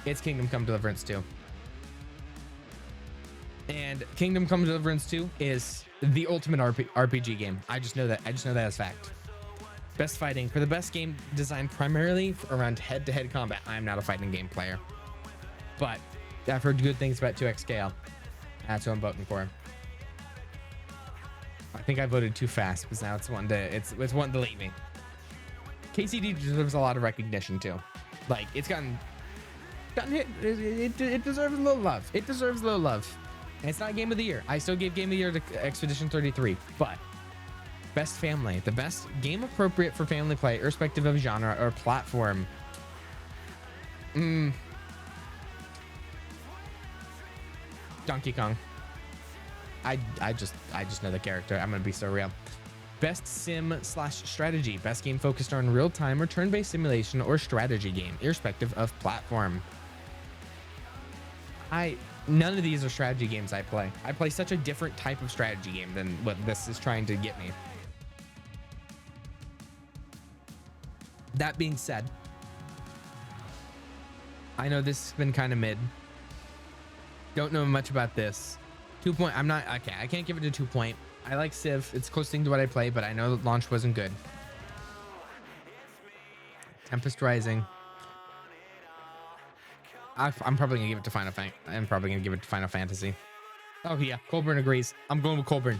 S1: It's Kingdom Come Deliverance 2. And Kingdom Come Deliverance 2 is the ultimate RPG game. I just know that as fact. Best fighting. For the best game designed primarily around head-to-head combat. I am not a fighting game player, but I've heard good things about 2X Scale. That's who I'm voting for. I think I voted too fast because now it's wanting to delete me. KCD deserves a lot of recognition too. Like, it's gotten hit. It deserves a little love. And it's not Game of the Year. I still gave Game of the Year to Expedition 33, but best family, the best game appropriate for family play, irrespective of genre or platform. Donkey Kong. I just know the character. I'm gonna be so real. Best sim/strategy, best game focused on real-time or turn-based simulation or strategy game, irrespective of platform. None of these are strategy games I play. I play such a different type of strategy game than what this is trying to get me. That being said, I know this has been kind of mid. Don't know much about this. 2 point. I can't give it a 2 point. I like Civ. It's close thing to what I play, but I know the launch wasn't good. Tempest Rising. I'm probably gonna give it to Final Fantasy. Oh yeah, Colburn agrees. I'm going with Colburn.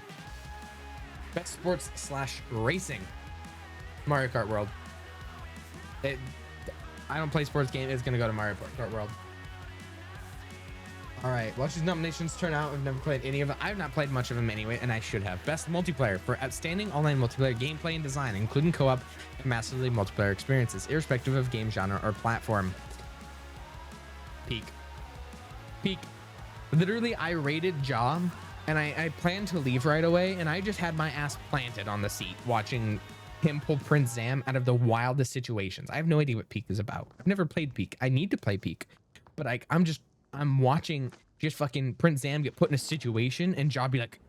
S1: Best sports/racing. Mario Kart World. I don't play sports game. It's gonna go to Mario Kart World. All right, watch these nominations turn out. I've never played any of them. I've not played much of them anyway, and I should have. Best multiplayer for outstanding online multiplayer gameplay and design, including co-op and massively multiplayer experiences, irrespective of game genre or platform. Peak. Literally, I rated Jaw, and I planned to leave right away, and I just had my ass planted on the seat watching him pull Prince Zam out of the wildest situations. I have no idea what Peak is about. I've never played Peak. I need to play Peak, but I'm watching just fucking Prince Zam get put in a situation, and Jaw be like,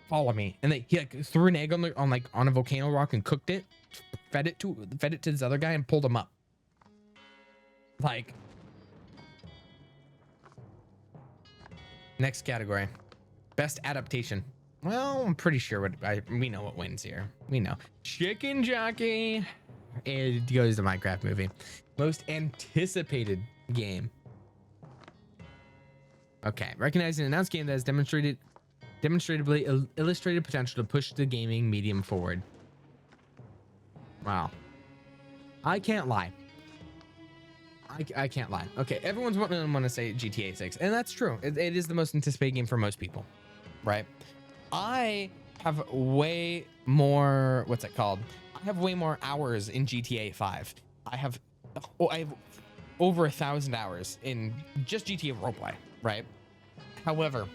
S1: "Follow me," and he like threw an egg on a volcano rock and cooked it, fed it to this other guy, and pulled him up. Like. Next category, best adaptation. Well, I'm pretty sure we know what wins here. We know Chicken Jockey. It goes to Minecraft movie. Most anticipated game. Okay, recognizing an announced game that has demonstrably illustrated potential to push the gaming medium forward. Wow, I can't lie. I can't lie. Okay, everyone's want to say GTA 6, and that's true. It is the most anticipated game for most people, right? I have way more, what's it called? I have way more hours in GTA 5. I have over 1,000 hours in just GTA roleplay, right? However,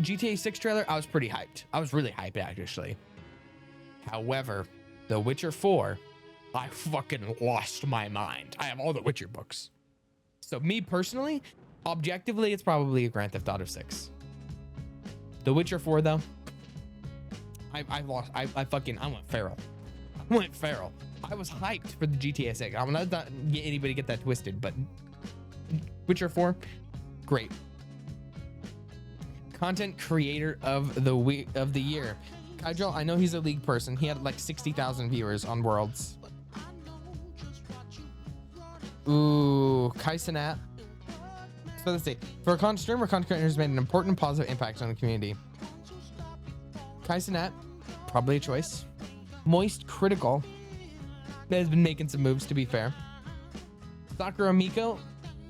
S1: GTA 6 trailer, I was pretty hyped. I was really hyped, actually. However, The Witcher 4, I fucking lost my mind. I have all the Witcher books. So me personally, objectively, it's probably a Grand Theft Auto 6. The Witcher 4 though, I went feral. I was hyped for the GTA 6. I'm not get anybody get that twisted, but Witcher 4, great. Content creator of the year. Kydrel, I know he's a League person. He had like 60,000 viewers on Worlds. Ooh, Kai Cenat. So let's see. For a content streamer, content creator has made an important positive impact on the community. Kaisenet, probably a choice. Moist Critical has been making some moves, to be fair. Sakura Miko,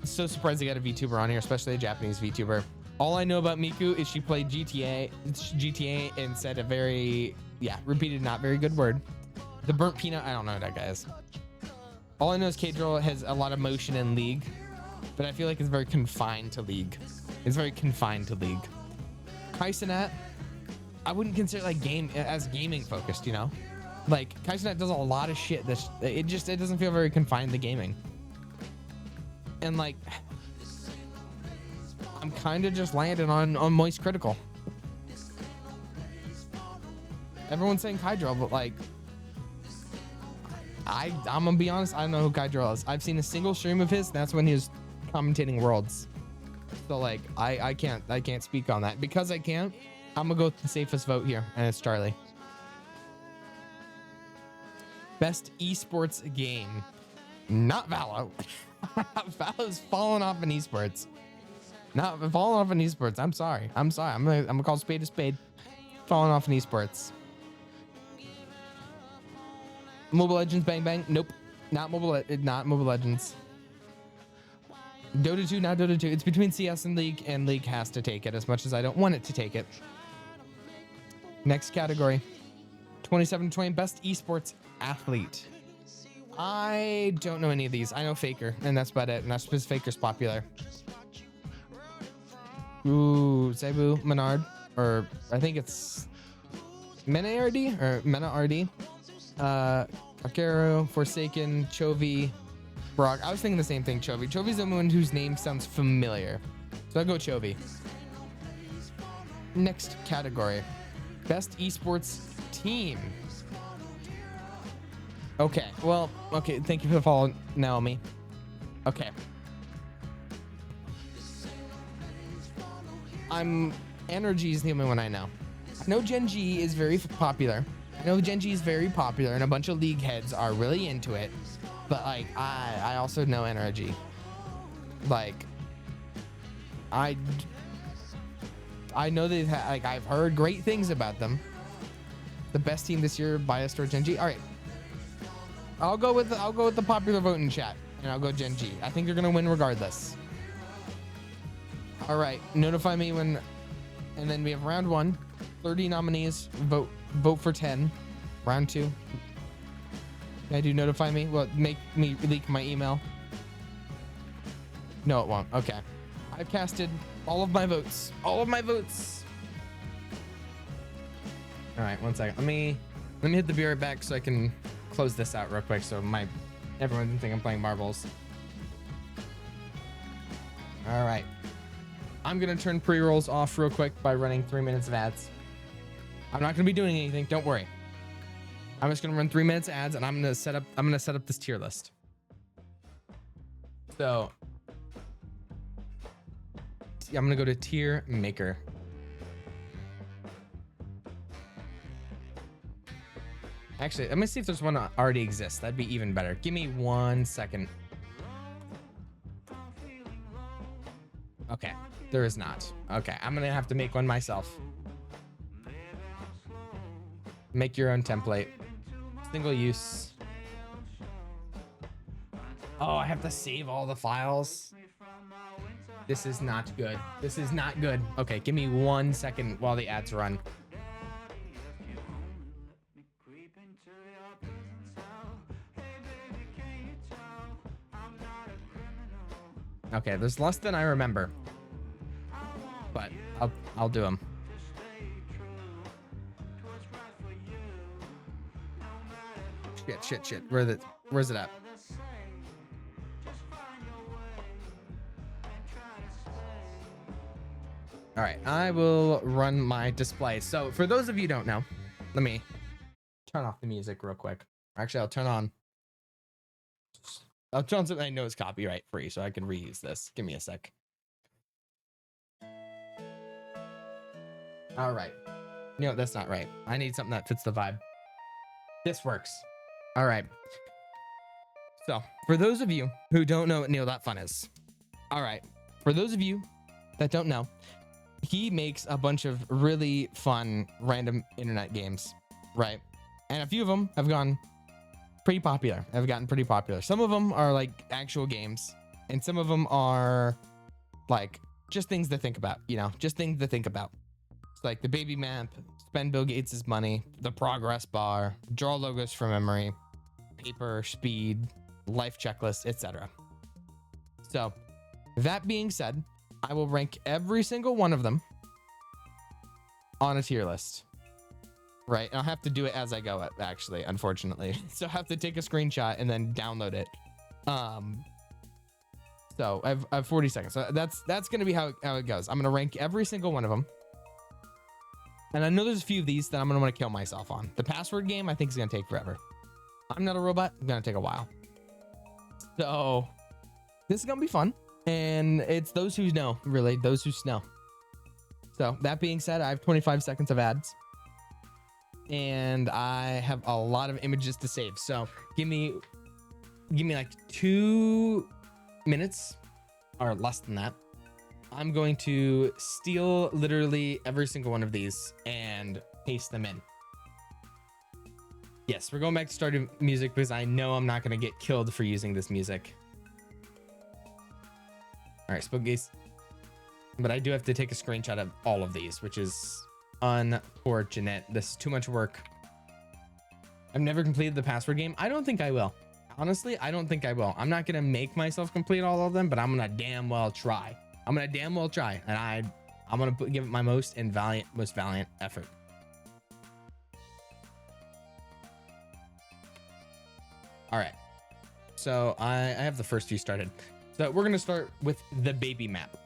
S1: so surprised they got a VTuber on here, especially a Japanese VTuber. All I know about Miku is she played GTA and said a very, repeated not very good word. The Burnt Peanut, I don't know what that guy is. All I know is K-Drill has a lot of motion in League, but I feel like it's very confined to League. It's very confined to League. Kaisenet, I wouldn't consider like gaming focused, you know? Like Kaisenet does a lot of shit that it doesn't feel very confined to gaming. And like I'm kind of just landing on Moist Critical. Everyone's saying Kydrill, but like I'm gonna be honest, I don't know who Kydrill is. I've seen a single stream of his, and that's when he was commentating Worlds. So like I can't speak on that. Because I can't, I'm gonna go with the safest vote here, and it's Charlie. Best esports game. Not Valo. Valo's falling off in esports. Not falling off in esports. I'm sorry. I'm gonna call spade a spade. Falling off in esports. Mobile Legends, bang bang. Nope. Not Mobile Legends. Dota 2, not Dota 2. It's between CS and League has to take it, as much as I don't want it to take it. Next category. 27-20 best esports athlete. I don't know any of these. I know Faker, and that's about it. And that's because Faker's popular. Ooh, Zebu, Menard, or I think it's Mena RD or Mena RD. Akaru, Forsaken, Chovy, Brock. I was thinking the same thing, Chovy. Chovy's the one whose name sounds familiar. So I'll go Chovy. Next category. Best esports team. Okay, well, okay, thank you for the follow, Naomi. Okay. Energy is the only one I know. I know Gen G is very popular. I know Gen G is very popular, and a bunch of League heads are really into it. But like, I also know Energy. Like, I know they've had, like, I've heard great things about them. The best team this year by Asteroid Gen G. All right, I'll go with the popular vote in chat, and I'll go Gen G. I think you're gonna win regardless. All right, notify me when, and then we have round 1, 30 nominees. Vote for 10. Round 2. I do notify me. Well, make me leak my email. No, it won't. Okay. I've casted all of my votes. All of my votes. All right, 1 second. Let me hit the beer back so I can close this out real quick. So everyone didn't think I'm playing marbles. All right. I'm gonna turn pre-rolls off real quick by running 3 minutes of ads. I'm not gonna be doing anything. Don't worry. I'm just gonna run 3 minutes of ads, and I'm gonna set up this tier list. So I'm gonna go to tier maker. Actually, let me see if there's one that already exists. That'd be even better. Give me 1 second. Okay, there is not. Okay, I'm gonna have to make one myself. Make your own template. Single use. Oh, I have to save all the files. This is not good. This is not good. Okay, give me 1 second while the ads run. Okay, there's less than I remember, but I'll do them. Shit. Where's it at? All right, I will run my display. So for those of you who don't know, let me turn off the music real quick. Actually, I'll turn on something I know is copyright free, so I can reuse this. Give me a sec. All right. No, that's not right. I need something that fits the vibe. This works. All right. So for those of you who don't know what Neal.Fun is, all right. For those of you that don't know, he makes a bunch of really fun random internet games, right? And a few of them have gone pretty popular. Have gotten pretty popular. Some of them are like actual games, and some of them are like just things to think about, you know, just things to think about. It's like the baby map, spend Bill Gates's money, the progress bar, draw logos from memory, paper, speed, life checklist, etc. So that being said, I will rank every single one of them on a tier list. Right, and I'll have to do it as I go, actually, unfortunately. So I have to take a screenshot and then download it. So I have 40 seconds. So that's gonna be how it goes. I'm gonna rank every single one of them. And I know there's a few of these that I'm gonna want to kill myself on. The password game, I think, is gonna take forever. I'm not a robot. It's gonna take a while. So this is gonna be fun, and it's those who know, really, those who know. So that being said, I have 25 seconds of ads. And I have a lot of images to save. So give me like 2 minutes or less than that. I'm going to steal literally every single one of these and paste them in. Yes, we're going back to starting music because I know I'm not going to get killed for using this music. All right, Spookies. But I do have to take a screenshot of all of these, which is unfortunate. This is too much work. I've never completed the password game. I don't think I will. Honestly, I don't think I will. I'm not gonna make myself complete all of them, but I'm gonna damn well try. And I'm gonna give it my most valiant effort. All right. So I have the first few started. So we're gonna start with the baby map.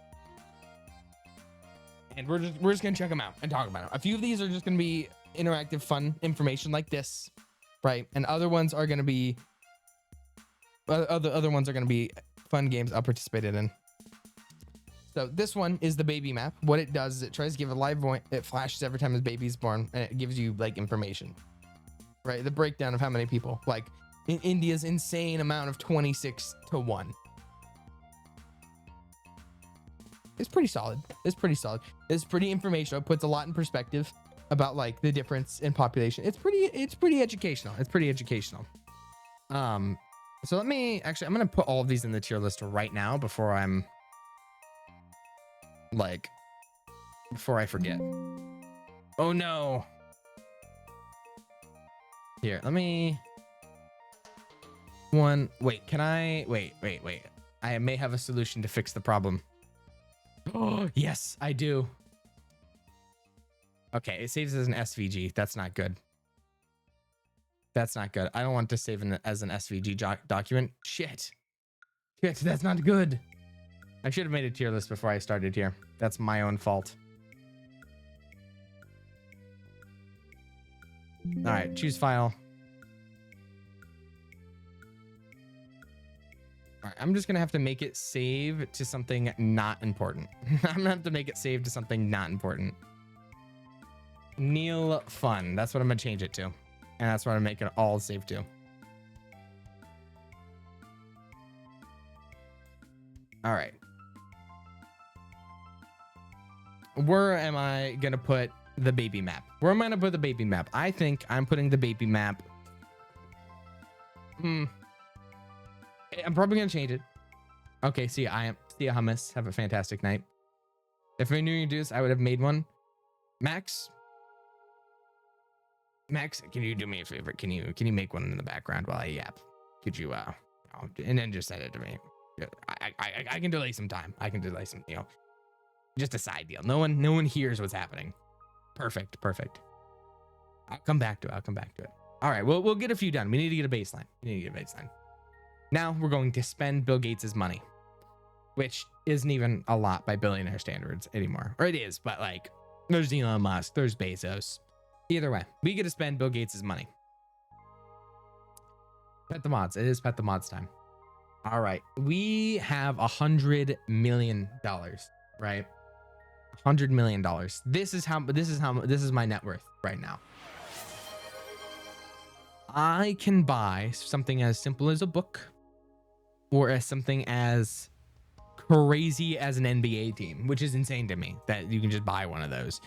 S1: And we're just gonna check them out and talk about them. A few of these are just gonna be interactive, fun information like this, right? And other ones are gonna be other ones are gonna be fun games I'll participate in. So this one is the baby map. What it does is it tries to give a live point. It flashes every time a baby's born, and it gives you like information, right? The breakdown of how many people, like in India's insane amount of 26-1. It's pretty solid. It's pretty informational. It puts a lot in perspective about like the difference in population. It's pretty educational. So I'm gonna put all of these in the tier list right now before I forget. Oh no. Here, wait, I may have a solution to fix the problem. Oh, yes, I do. Okay, it saves as an SVG. That's not good. I don't want to save as an SVG document. Shit, that's not good. I should have made a tier list before I started here. That's my own fault. All right, choose file. All right, I'm just gonna have to make it save to something not important. I'm gonna have to make it save to something not important. Neal.Fun. That's what I'm gonna change it to, and that's what I'm making it all save to. All right. Where am I gonna put the baby map? I think I'm putting the baby map. I'm probably gonna change it. Okay, see ya hummus. Have a fantastic night. If I knew you'd do this, I would have made one. Max, can you do me a favor? Can you make one in the background while I yap? Could you and then just send it to me. I can delay some time. Just a side deal. No one hears what's happening. Perfect. I'll come back to it. All right, we'll get a few done. We need to get a baseline. Now we're going to spend Bill Gates's money, which isn't even a lot by billionaire standards anymore. Or it is, but like there's Elon Musk, there's Bezos. Either way, we get to spend Bill Gates's money. Pet the mods. It is Pet the Mods time. All right, we have $100 million, right? $100 million. This is my net worth right now. I can buy something as simple as a book, or as something as crazy as an NBA team, which is insane to me that you can just buy one of those.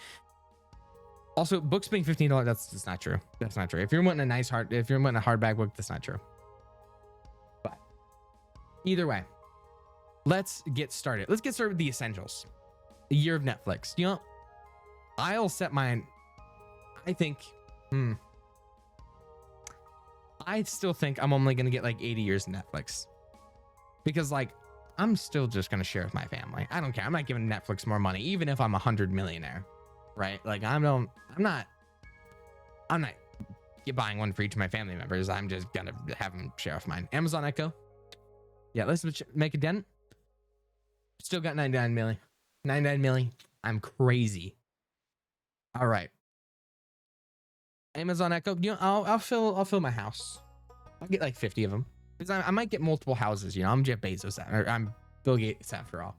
S1: Also, books being $15, that's not true. That's not true. If you're wanting a nice if you're wanting a hardback book, that's not true. But either way, let's get started. Let's get started with the essentials. A year of Netflix. You know, I'll set mine. I think, I still think I'm only going to get like 80 years of Netflix because like, I'm still just going to share with my family. I don't care. I'm not giving Netflix more money, even if I'm 100 millionaire, right? Like I'm not buying one for each of my family members. I'm just going to have them share with mine. Amazon Echo. Yeah. Let's make a dent. Still got 99 million. 99 million. I'm crazy. All right. Amazon Echo. You know, I'll fill my house. I'll get like 50 of them because I might get multiple houses. You know, I'm Jeff Bezos. Or I'm Bill Gates after all.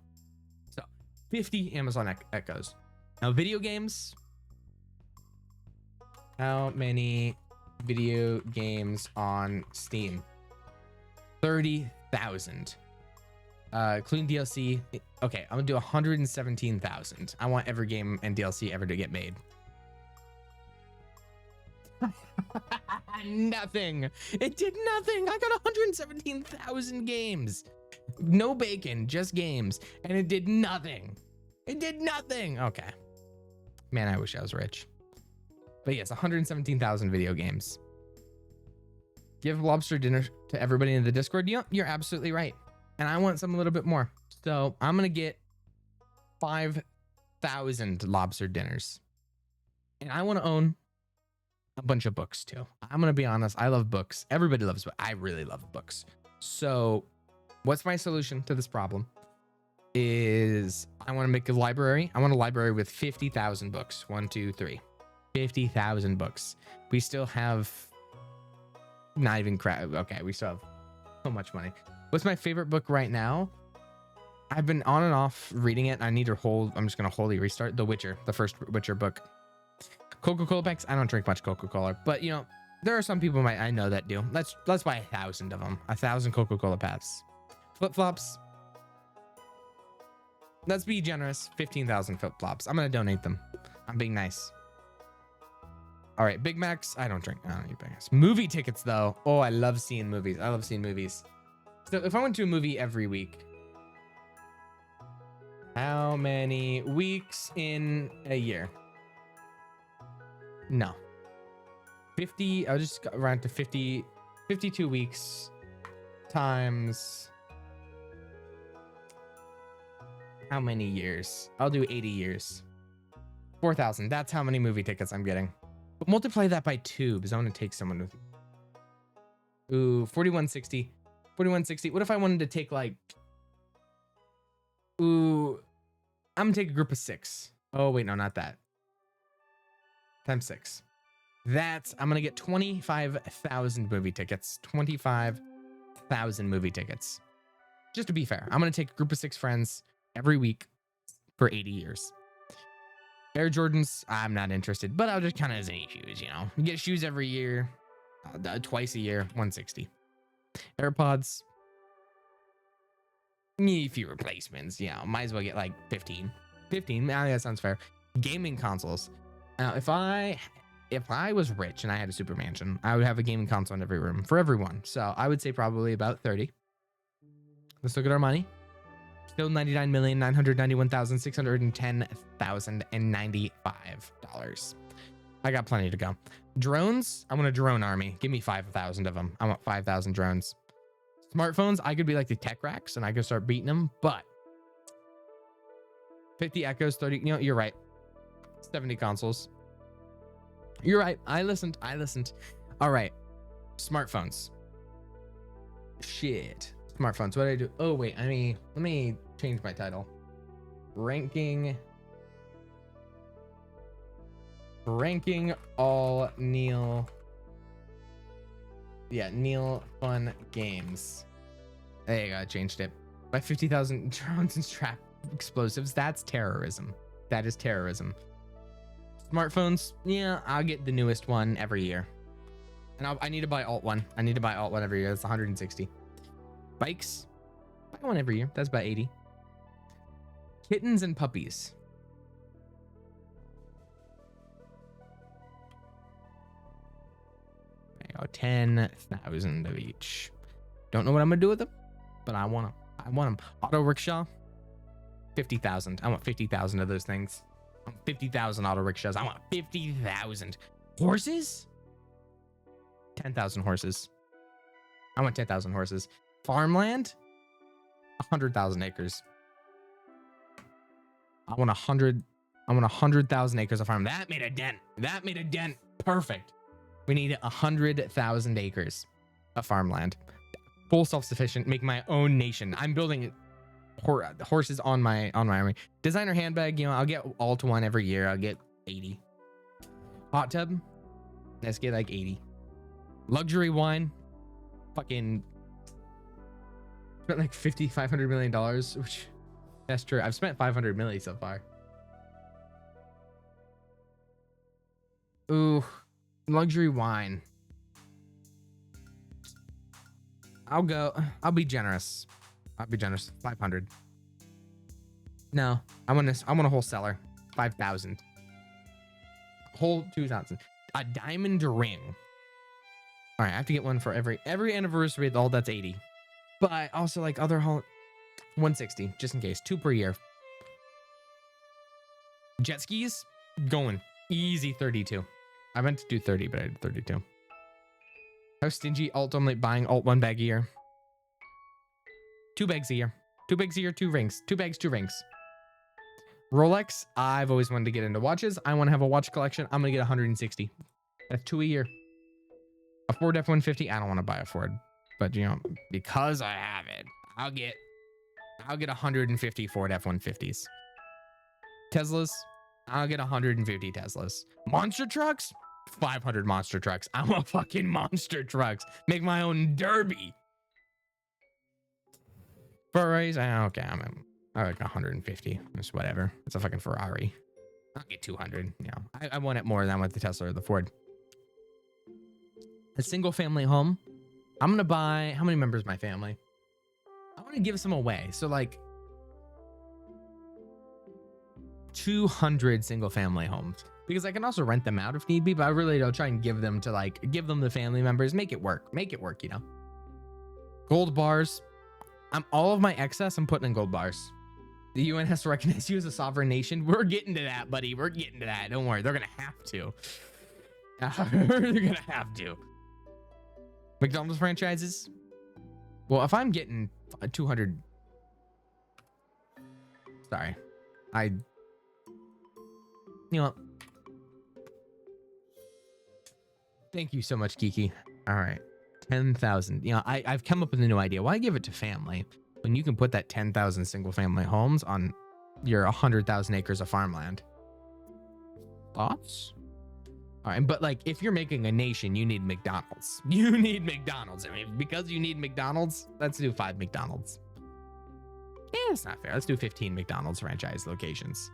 S1: So 50 Amazon Echoes. Now video games. How many video games on Steam? 30,000. Including DLC. Okay, I'm gonna do 117,000. I want every game and DLC ever to get made. Nothing. It did nothing. I got 117,000 games. No bacon, just games. And it did nothing. It did nothing. Okay. Man, I wish I was rich. But yes, 117,000 video games. Give lobster dinner to everybody in the Discord. Yep, you're absolutely right. And I want some a little bit more. So I'm going to get 5,000 lobster dinners. And I want to own a bunch of books too. I'm going to be honest. I love books. Everybody loves books. I really love books. So what's my solution to this problem is I want to make a library. I want a library with 50,000 books. 1, 2, 3. 50,000 books. We still have not even crap. Okay. We still have so much money. What's my favorite book right now? I've been on and off reading it. I need to I'm just going to wholly restart The Witcher, the first Witcher book. Coca-Cola packs. I don't drink much Coca-Cola, but you know, there are some people I know that do. Let's buy 1,000 of them. 1,000 Coca-Cola packs. Flip-flops. Let's be generous. 15,000 flip-flops. I'm going to donate them. I'm being nice. All right. Big Macs. I don't need Big Macs. Movie tickets though. Oh, I love seeing movies. I love seeing movies. So if I went to a movie every week, how many weeks in a year? No. 50, I'll just go around to 50, 52 weeks times how many years? I'll do 80 years. 4,000. That's how many movie tickets I'm getting. But multiply that by 2 because I want to take someone with. Ooh, 4160. 4160. What if I wanted to take like, ooh, I'm gonna take a group of 6. Oh wait, no, not that. Times 6. I'm gonna get 25,000 movie tickets. 25,000 movie tickets. Just to be fair, I'm gonna take a group of 6 friends every week for 80 years. Air Jordans, I'm not interested, but I'll just count it as any shoes, you know. You get shoes every year, twice a year, 160. AirPods, a few replacements, you know, might as well get like 15. I think that sounds fair. Gaming consoles. Now, if I was rich and I had a super mansion, I would have a gaming console in every room for everyone. So I would say probably about 30. Let's look at our money. Still $99,991,610,095. I got plenty to go. Drones, I want a drone army. Give me 5,000 of them. I want 5,000 drones. Smartphones, I could be like the tech racks and I could start beating them, but 50 Echoes, 30, you know, you're right. 70 consoles. You're right. I listened. All right. Smartphones. Shit. Smartphones. What did I do? Oh, wait. let me change my title. Ranking all Neal. Yeah, Neal.Fun games. There you go. I changed it. By 50,000 drones and strap explosives. That's terrorism. That is terrorism. Smartphones. Yeah, I'll get the newest one every year. And I need to buy Alt 1. I need to buy Alt 1 every year. That's 160. Bikes. Buy one every year. That's about 80. Kittens and puppies. There you go, 10,000 of each. Don't know what I'm gonna do with them, but I want them. I want them. Auto rickshaw, 50,000. I want 50,000 of those things. I want 50,000 auto rickshaws. I want 50,000 horses. 10,000 horses. I want 10,000 horses. Farmland, 100,000 acres. I want 100,000 acres of farm. That made a dent. That made a dent. Perfect. We need 100,000 acres of farmland. Full self-sufficient. Make my own nation. I'm building horses on my army. Designer handbag. You know, I'll get all to one every year. I'll get 80. Hot tub. Let's get like 80. Luxury wine. Fucking spent like $500 million, which that's true. I've spent 500 million so far. Ooh, luxury wine. I'll be generous. 500. No, I want a whole cellar. 5,000. Whole 2,000. A diamond ring. All right, I have to get one for every anniversary. All that's 80. But also like other 160 just in case. 2 per year. Jet skis going easy 32. I meant to do 30, but I did 32. How stingy alt only buying alt 1 bag a year. 2 bags a year. 2 bags a year, 2 rings. 2 bags, 2 rings. Rolex. I've always wanted to get into watches. I want to have a watch collection. I'm gonna get 160. That's 2 a year. A Ford F-150. I don't want to buy a Ford, but you know, because I have it, I'll get 150 Ford F-150s. Teslas. I'll get 150 Teslas. Monster trucks. 500 monster trucks. I want fucking monster trucks. Make my own derby. Ferraris. Okay, I like 150. It's whatever. It's a fucking Ferrari. I'll get 200. You know, I want it more than I want the Tesla or the Ford. A single family home. I'm gonna buy. How many members of my family? I want to give some away. So like 200 single family homes, because I can also rent them out if need be, but I really don't try and give them to the family members. Make it work, you know. Gold bars. All of my excess I'm putting in gold bars. The UN has to recognize you as a sovereign nation. We're getting to that, buddy. We're getting to that. Don't worry. They're gonna have to. They're gonna have to. McDonald's franchises. Well, if I'm getting 200, sorry, you know, thank you so much, Kiki. All right, 10,000. You know, I've come up with a new idea. Why give it to family when you can put that 10,000 single family homes on your 100,000 acres of farmland? Thoughts? All right, but like if you're making a nation, you need McDonald's. You need McDonald's. I mean, because you need McDonald's, let's do 5 McDonald's. Yeah, it's not fair. Let's do 15 McDonald's franchise locations.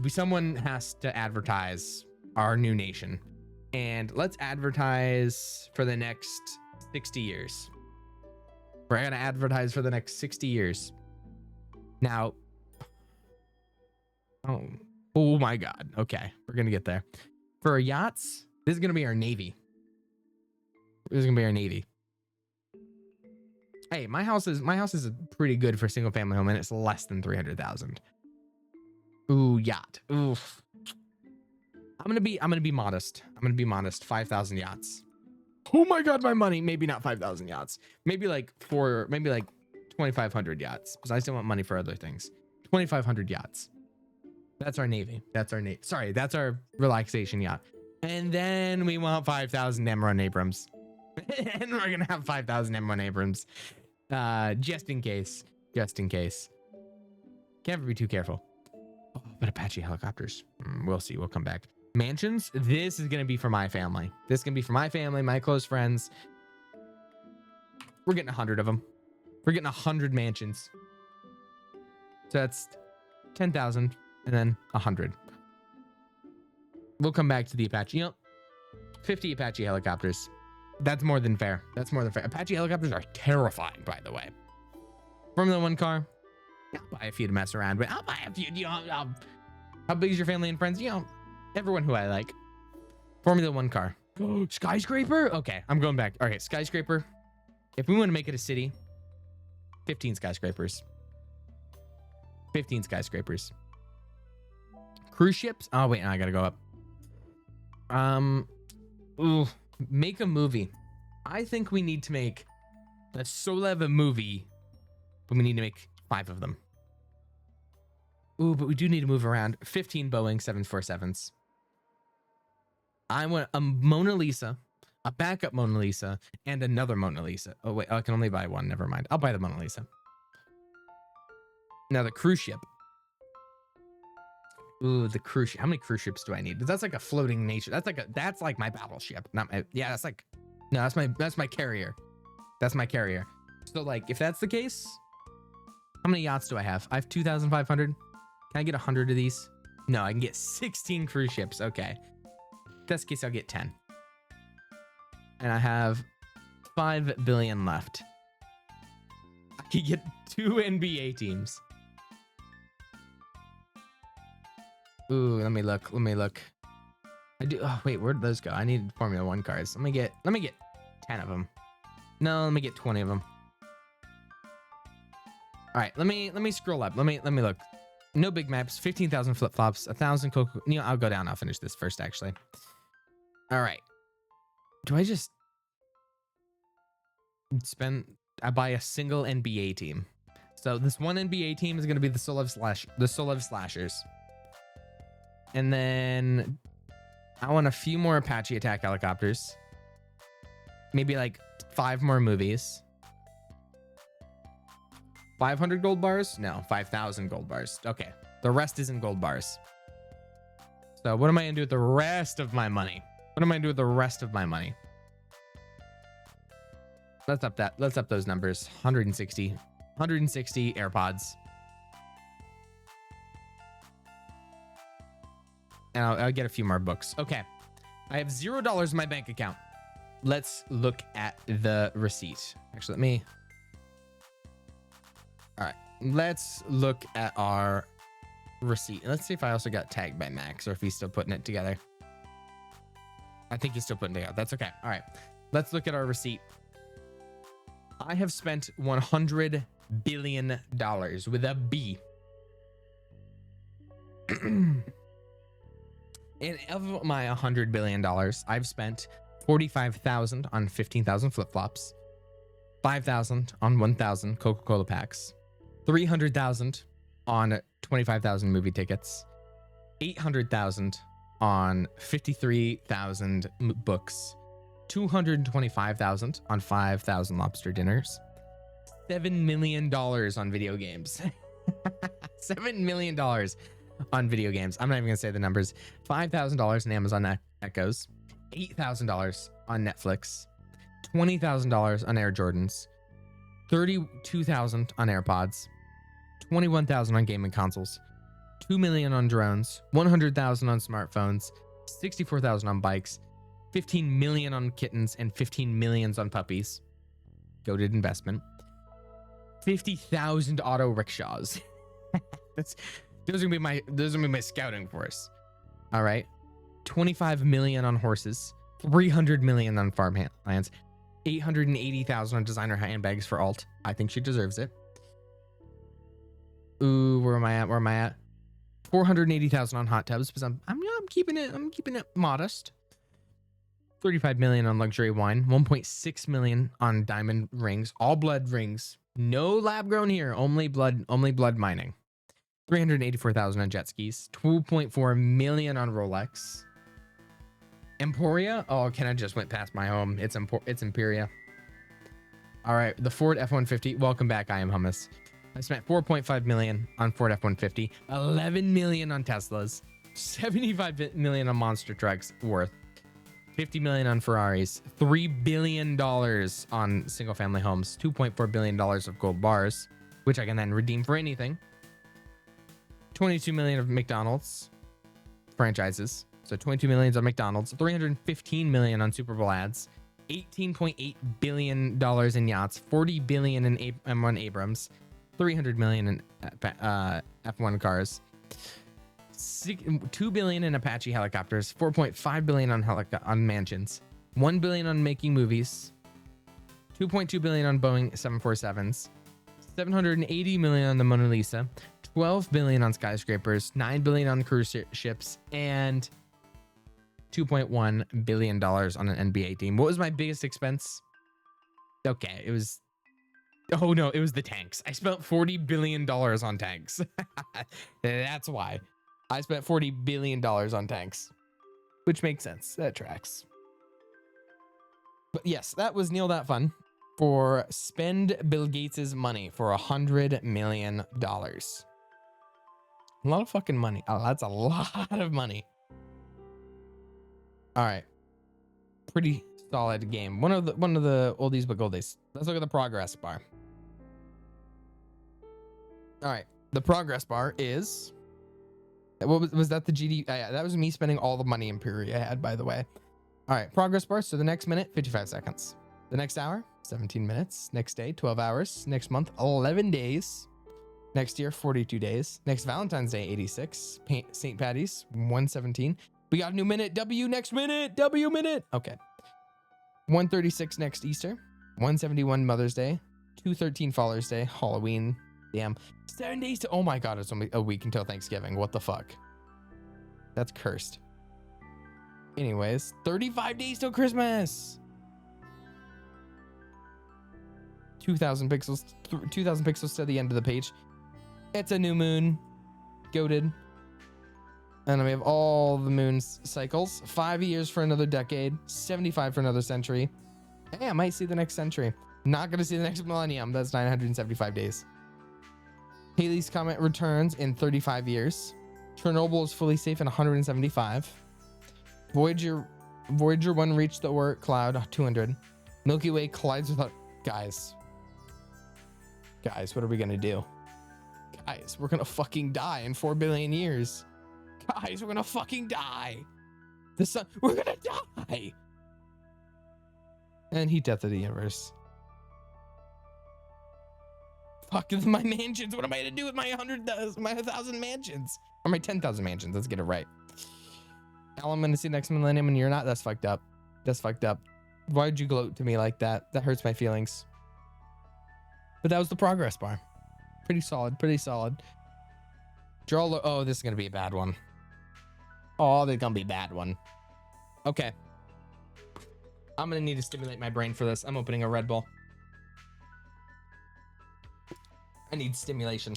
S1: Someone has to advertise our new nation, and let's advertise for the next 60 years. We're gonna advertise for the next 60 years. Now, oh my God. Okay, we're gonna get there. For our yachts, this is gonna be our navy. Hey, my house is pretty good for single family home, and it's less than 300,000. Ooh, yacht. Oof. I'm gonna be modest. 5,000 yachts. Oh my God, my money. Maybe not 5,000 yachts. Maybe like 2,500 yachts, because I still want money for other things. 2,500 yachts. That's our navy. Sorry, that's our relaxation yacht. And then we want 5,000 M1 Abrams. And we're gonna have 5,000 M1 Abrams. Just in case. Can't ever be too careful. Oh, but Apache helicopters. We'll see. We'll come back. Mansions. This is gonna be for my family. My close friends. We're getting 100 of them. We're getting 100 mansions. So that's 10,000 and then 100. We'll come back to the Apache. You know, 50 Apache helicopters. That's more than fair. Apache helicopters are terrifying, by the way. Formula 1 car. I'll buy a few to mess around with. I'll buy a few. You know, how big is your family and friends? You know, everyone who I like. Formula One car. Skyscraper? Okay, I'm going back. Okay, skyscraper. If we want to make it a city, 15 skyscrapers. 15 skyscrapers. Cruise ships? Oh, wait, I gotta go up. Ooh, make a movie. I think we need to make a solo of a movie, but we need to make 5 of them. Ooh, but we do need to move around. 15 Boeing 747s. I want a Mona Lisa, a backup Mona Lisa, and another Mona Lisa. Oh, wait, I can only buy one. Never mind. I'll buy the Mona Lisa. Now the cruise ship. Ooh, the cruise ship. How many cruise ships do I need? That's like a floating nature. That's like my battleship. Not my, yeah, that's like, no, that's my carrier. That's my carrier. So like, if that's the case, how many yachts do I have? I have 2,500. Can I get 100 of these? No, I can get 16 cruise ships. Okay. If that's the case, I'll get 10. And I have 5 billion left. I could get 2 NBA teams. Ooh, let me look. I do. Oh, wait, where'd those go? I need Formula One cars. Let me get 10 of them. No, let me get 20 of them. All right, let me scroll up. Let me look. No big maps. 15,000 flip flops. 1,000 Coco. You know, I'll go down. I'll finish this first, actually. All right. Do I just spend? I buy a single NBA team. So this one NBA team is going to be the Solev Slashers. And then I want a few more Apache attack helicopters. Maybe like 5 more movies. 500 gold bars? No, 5,000 gold bars. Okay. The rest is in gold bars. So what am I going to do with the rest of my money? Let's up that. Let's up those numbers. 160 AirPods. And I'll get a few more books. Okay. I have $0 in my bank account. Let's look at the receipt. Actually, all right. Let's look at our receipt. Let's see if I also got tagged by Max or if he's still putting it together. I think he's still putting it together. That's okay. All right. Let's look at our receipt. I have spent $100 billion with a B. And of my $100 billion, I've spent 45,000 on 15,000 flip-flops, 5,000 on 1,000 Coca-Cola packs, 300,000 on 25,000 movie tickets, 800,000 on 53,000 books, 225,000 on 5,000 lobster dinners, $7 million on video games. $7 million on video games. I'm not even gonna say the numbers. $5,000 in Amazon Echoes, $8,000 on Netflix, $20,000 on Air Jordans, $32,000 on AirPods, $21,000 on gaming consoles, $2 million on drones, $100,000 on smartphones, $64,000 on bikes, $15 million on kittens, and $15 million on puppies. Goated investment. 50,000 auto rickshaws. Those are gonna be my scouting force. All right. 25 million on horses, 300 million on farmlands, 880,000 on designer handbags for alt. I think she deserves it. Ooh, where am I at? 480,000 on hot tubs, because I'm keeping it modest. 35 million on luxury wine, 1.6 million on diamond rings, all blood rings. No lab grown here, only blood mining. 384,000 on jet skis, 2.4 million on Rolex. Emporia? Oh, Kenna just went past my home. It's Imperia. All right, the Ford F-150. Welcome back, I am Hummus. I spent 4.5 million on Ford F-150, 11 million on Teslas, 75 million on monster trucks worth, 50 million on Ferraris, $3 billion on single family homes, $2.4 billion of gold bars, which I can then redeem for anything. 22 million of McDonald's franchises. So 22 million on McDonald's, 315 million on Super Bowl ads, $18.8 billion in yachts, 40 billion in M1 Abrams, 300 million in F1 cars, 2 billion in Apache helicopters, 4.5 billion on mansions, 1 billion on making movies, 2.2 billion on Boeing 747s, 780 million on the Mona Lisa, 12 billion on skyscrapers, 9 billion on cruise ships, and $2.1 billion on an NBA team. What was my biggest expense? Okay, it was... Oh no, it was the tanks. I spent $40 billion on tanks. That's why. I spent $40 billion on tanks. Which makes sense. That tracks. But yes, that was Neal.Fun for spend Bill Gates' money for $100 million. A lot of fucking money. Oh, that's a lot of money. All right. Pretty solid game. One of the oldies but goldies. Let's look at the progress bar. All right. The progress bar is... What was that? The GD? Yeah, that was me spending all the money in Puri I had, by the way. All right. Progress bar. So the next minute, 55 seconds. The next hour, 17 minutes. Next day, 12 hours. Next month, 11 days. Next year, 42 days. Next Valentine's Day, 86. St. Patty's, 117. We got a new minute. W next minute. W minute. Okay. 136 next Easter. 171 Mother's Day. 213 Father's Day. Halloween. Damn. 7 days to... Oh my God, it's only a week until Thanksgiving. What the fuck? That's cursed. Anyways, 35 days till Christmas. 2,000 pixels. 2,000 pixels to the end of the page. It's a new moon. Goated. And then we have all the moon's cycles. 5 years for another decade. 75 for another century. Hey, I might see the next century. Not going to see the next millennium. That's 975 days. Halley's Comet returns in 35 years. Chernobyl is fully safe in 175. Voyager 1 reached the Oort cloud, 200. Milky Way collides with... Guys, what are we going to do? Guys, we're going to fucking die in 4 billion years. Guys, we're going to fucking die. The sun... We're going to die. And heat death of the universe. Fuck my mansions. What am I gonna do with my 1,000 mansions? Or my 10,000 mansions. Let's get it right. Now I'm gonna see next millennium and you're not. That's fucked up. That's fucked up. Why'd you gloat to me like that? That hurts my feelings. But that was the progress bar. Pretty solid. Pretty solid. Draw. Oh, this is gonna be a bad one. Oh, this is gonna be a bad one. Okay. I'm gonna need to stimulate my brain for this. I'm opening a Red Bull. I need stimulation.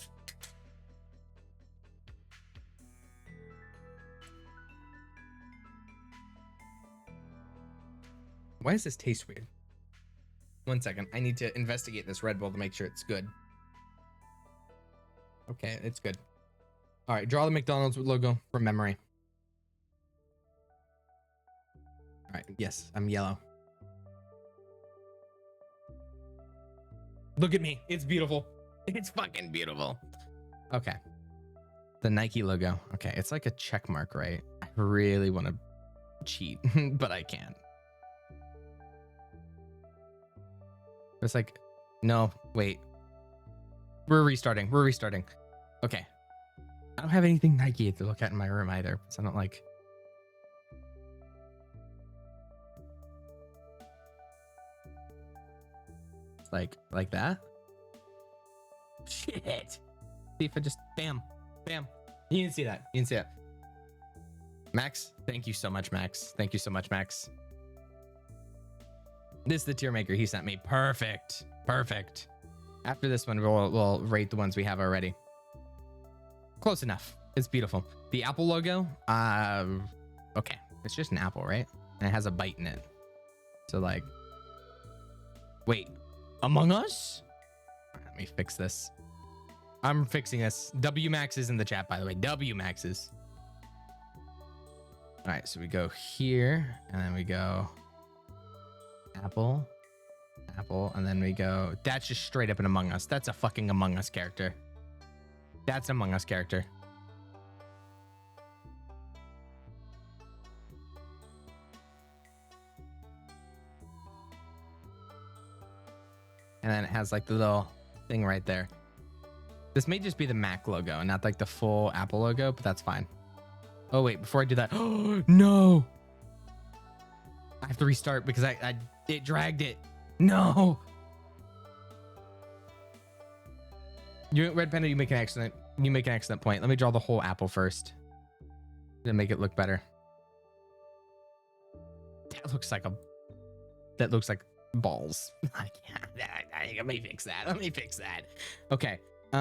S1: Why does this taste weird? 1 second. I need to investigate this Red Bull to make sure it's good. Okay, it's good. All right, draw the McDonald's logo from memory. All right, yes, I'm yellow. Look at me. It's beautiful. It's fucking beautiful. Okay. The Nike logo. Okay, it's like a check mark, right? I really want to cheat, but I can't. It's like, no, wait. We're restarting. We're restarting. Okay. I don't have anything Nike to look at in my room either, so I don't like... Like that? Shit. See if I just bam, bam. You didn't see that. You didn't see that. Max, thank you so much, Max. Thank you so much, Max. This is the tier maker he sent me. Perfect. Perfect. After this one, we'll rate the ones we have already. Close enough. It's beautiful. The Apple logo. Okay. It's just an apple, right? And it has a bite in it. So like, wait. Among Us? Let me fix this. I'm fixing this. WMax is in the chat, by the way. WMax is. All right, so we go here, and then we go Apple, and then we go. That's just straight up an Among Us. That's a fucking Among Us character. That's an Among Us character. And then it has like the little thing right there. This may just be the Mac logo and not like the full Apple logo, but that's fine. Oh wait, before I do that, oh no! I have to restart because it dragged it. No! You Red Panda, you make an excellent point. Let me draw the whole apple first. To make it look better. That looks like balls. Let me fix that. Okay. I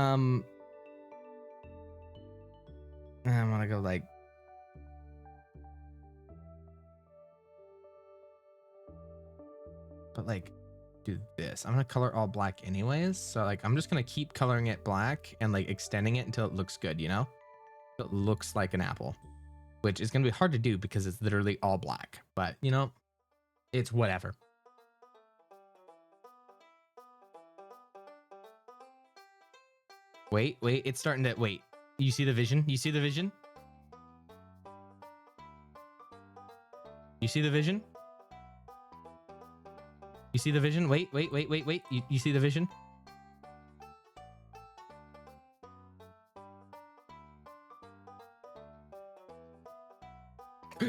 S1: want to go like. But like, do this. I'm gonna color all black anyways. So like, I'm just gonna keep coloring it black and like extending it until it looks good. You know, it looks like an apple, which is gonna be hard to do because it's literally all black. But you know, it's whatever. Wait, it's starting to wait. You see the vision? You see the vision? You see the vision? You see the vision? Wait. You see the vision?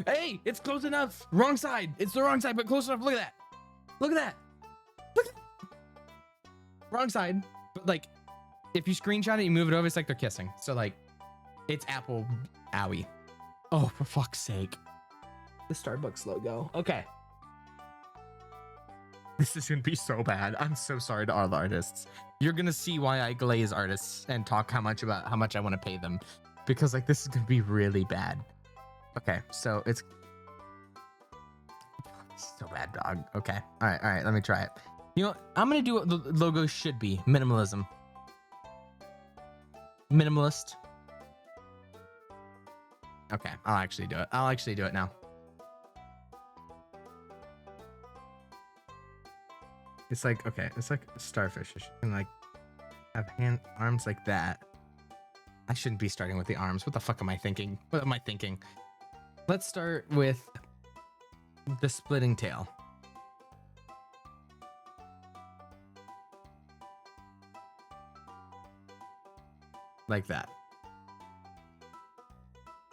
S1: Hey, it's close enough. Wrong side. It's the wrong side, but close enough. Look at that. Look at that. Look at that. Wrong side. But like, if you screenshot it, you move it over, it's like they're kissing. So like, it's Apple owie. Oh, for fuck's sake. The Starbucks logo. Okay. This is gonna be so bad. I'm so sorry to all the artists. You're gonna see why I glaze artists and talk how much I want to pay them, because like this is gonna be really bad. Okay, so it's so bad, dog. Okay, all right. Let me try it. You know, I'm gonna do what the logo should be: minimalism. Minimalist. Okay, I'll actually do it. Now. It's like, okay, it's like a starfish. You can like have arms like that. I shouldn't be starting with the arms. What the fuck am I thinking? Let's start with the splitting tail. Like that.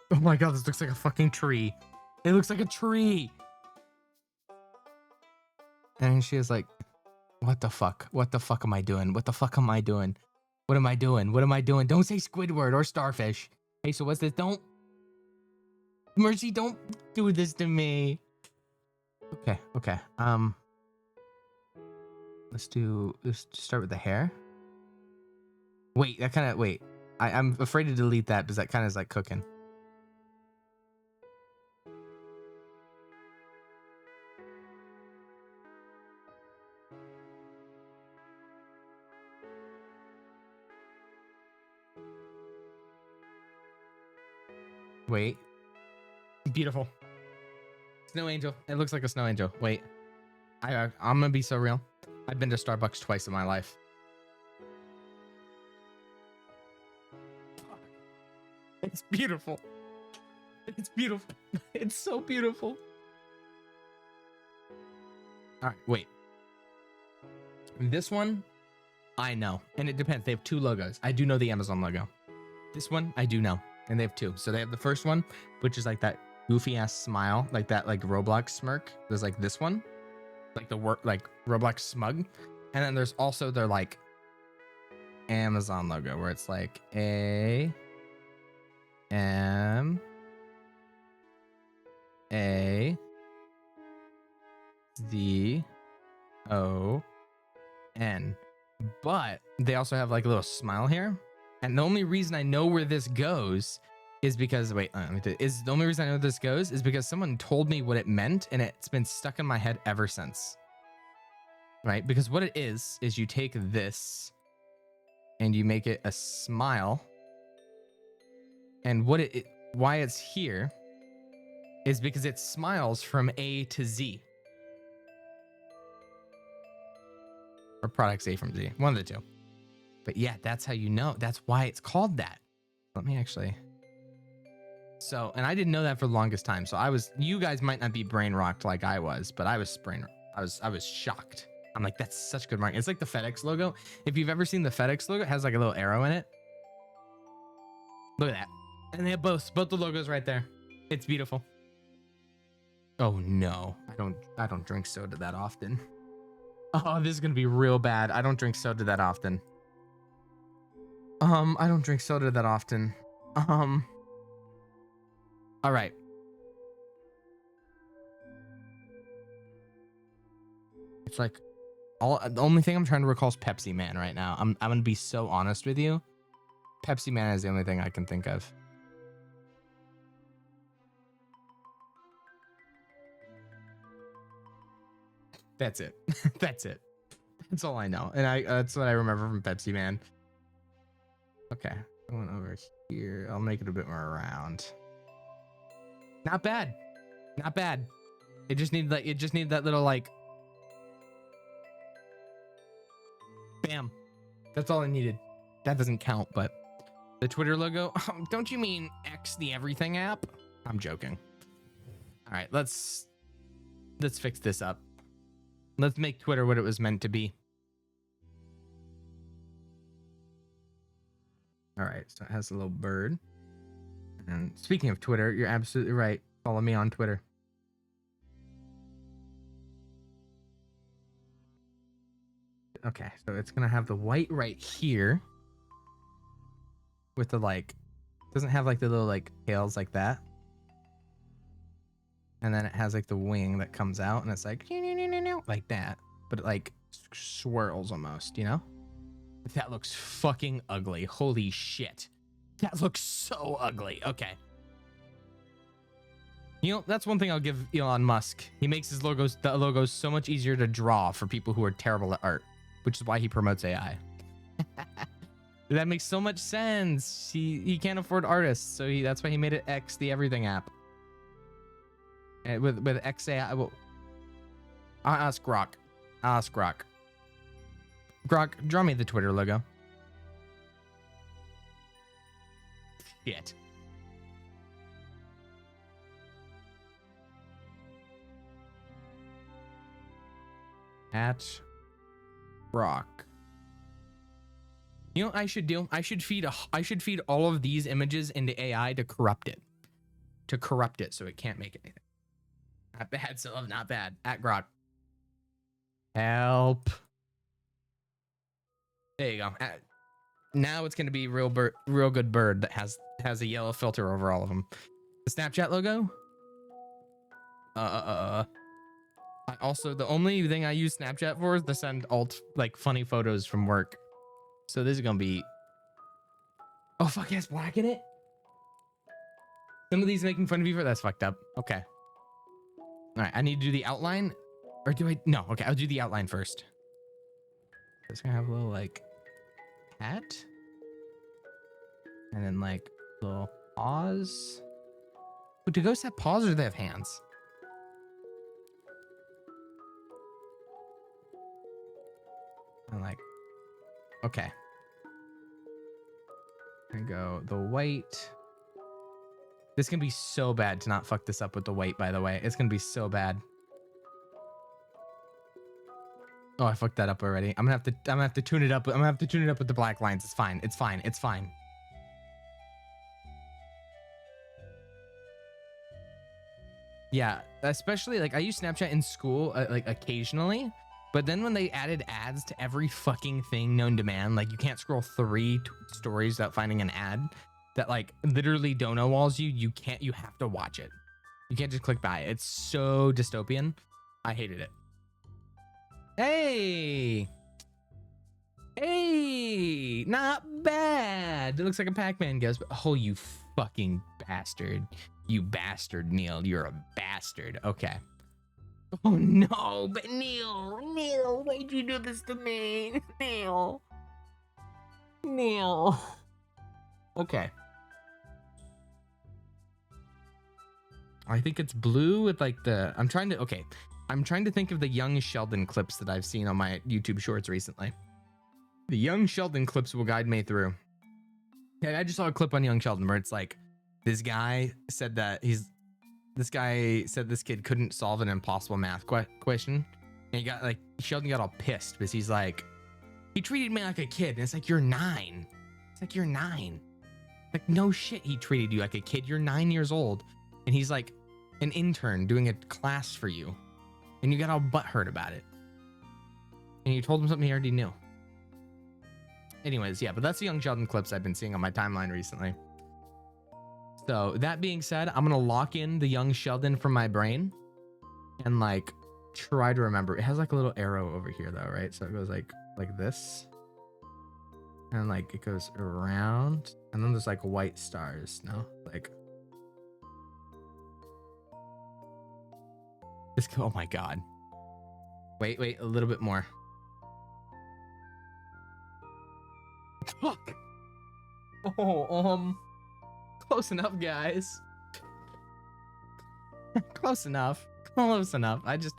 S1: Oh my god, this looks like a fucking tree. It looks like a tree. And she is like, what the fuck? What the fuck am I doing? What am I doing? Don't say Squidward or starfish. Hey, so what's this? Don't. Mercy, don't do this to me. Okay. Let's start with the hair. Wait, I'm afraid to delete that because that kind of is like cooking. Wait. Beautiful. Snow angel. It looks like a snow angel. Wait. I'm gonna be so real. I've been to Starbucks twice in my life. It's beautiful. It's so beautiful. All right, wait. This one, I know. And it depends. They have two logos. I do know the Amazon logo. This one, I do know. And they have two. So they have the first one, which is like that goofy ass smile, like that like Roblox smirk. There's like this one, like the Roblox smug. And then there's also their like Amazon logo where it's like A-M-A-Z-O-N. But they also have like a little smile here. And the only reason I know where this goes is because the only reason I know this goes is because someone told me what it meant, and it's been stuck in my head ever since. Right? Because what it is you take this and you make it a smile. And why it's here is because it smiles from A to Z. Or products A from Z. One of the two. But yeah, that's how you know. That's why it's called that. Let me actually. So, and I didn't know that for the longest time. So you guys might not be brain rocked like I was, but I was shocked. I'm like, that's such good marketing. It's like the FedEx logo. If you've ever seen the FedEx logo, it has like a little arrow in it. Look at that. And they have both the logos right there. It's beautiful. Oh no, I don't drink soda that often. Oh, this is gonna be real bad. I don't drink soda that often. I don't drink soda that often. All right. It's like the only thing I'm trying to recall is Pepsi Man right now. I'm gonna be so honest with you. Pepsi Man is the only thing I can think of. That's it. That's it. That's all I know. And that's what I remember from Pepsi Man. Okay. Going over here. I'll make it a bit more round. Not bad. Not bad. It just needs that little like bam. That's all I needed. That doesn't count, but the Twitter logo. Don't you mean X the everything app? I'm joking. All right, let's fix this up. Let's make Twitter what it was meant to be. All right, so it has a little bird. And speaking of Twitter, you're absolutely right. Follow me on Twitter. Okay, so it's gonna have the white right here with the like, doesn't have like the little like tails like that. And then it has like the wing that comes out and it's like like that, but it like swirls almost, you know? That looks fucking ugly. Holy shit. That looks so ugly. Okay. You know, that's one thing I'll give Elon Musk. He makes his logos so much easier to draw for people who are terrible at art, which is why he promotes AI. That makes so much sense. He can't afford artists, so that's why he made it X the everything app. And with XAI, well, I'll ask Grok. Grok, draw me the Twitter logo. Shit. At Grok. You know what I should do? I should feed all of these images into AI to corrupt it. So it can't make anything. Not bad, so not bad. At Grok. Help. There you go. Now it's gonna be real good bird that has a yellow filter over all of them. The Snapchat logo. Also, the only thing I use Snapchat for is to send like funny photos from work. So this is gonna be. Oh fuck, it has black in it. Some of these making fun of you for that's fucked up. Okay. All right, I need to do the outline, or do I? No. Okay, I'll do the outline first. It's gonna have a little like hat, and then like little paws. Oh, do ghosts have paws or do they have hands? And like, okay. And go the white. This can be so bad to not fuck this up with the white, by the way. It's gonna be so bad. Oh, I fucked that up already. I'm gonna have to tune it up. I'm gonna have to tune it up with the black lines. It's fine. It's fine. It's fine. Yeah, especially like I use Snapchat in school like occasionally, but then when they added ads to every fucking thing known to man, like you can't scroll 3 stories without finding an ad that like literally dono walls you. You have to watch it. You can't just click by it. It's so dystopian. I hated it. Hey, not bad. It looks like a Pac-Man ghost. Oh, you fucking bastard. You bastard, Neal. You're a bastard. Okay. Oh no, but Neal, why'd you do this to me? Neal. Okay. I think it's blue with like the, I'm trying to think of the young Sheldon clips that I've seen on my YouTube shorts recently. The young Sheldon clips will guide me through. Yeah, I just saw a clip on young Sheldon where it's like, this guy said this kid couldn't solve an impossible math question. And Sheldon got all pissed because he's like, he treated me like a kid. And it's like, you're 9. It's like, you're 9. Like, no shit, he treated you like a kid. You're 9 years old, and he's like an intern doing a class for you, and you got all butthurt about it. And you told him something he already knew. Anyways, yeah, but that's the Young Sheldon clips I've been seeing on my timeline recently. So that being said, I'm gonna lock in the Young Sheldon from my brain and like try to remember. It has like a little arrow over here though, right? So it goes like this. And like it goes around, and then there's like white stars. No, like this. Oh my god! Wait, a little bit more. Fuck. Oh, close enough, guys. Close enough. I just,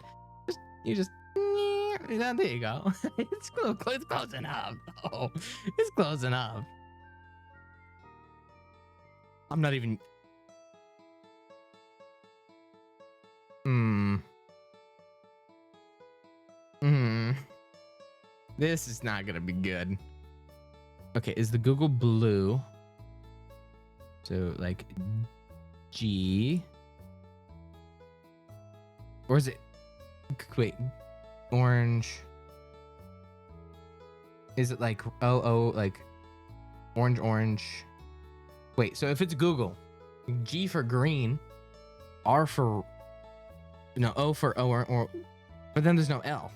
S1: yeah, there you go. It's close enough. Oh, it's close enough. I'm not even. This is not gonna be good. Okay, is the Google blue? So like G, or is it? Wait. Orange. Is it like like orange? Wait, so if it's Google, G for green, R for O for O, or but then there's no L.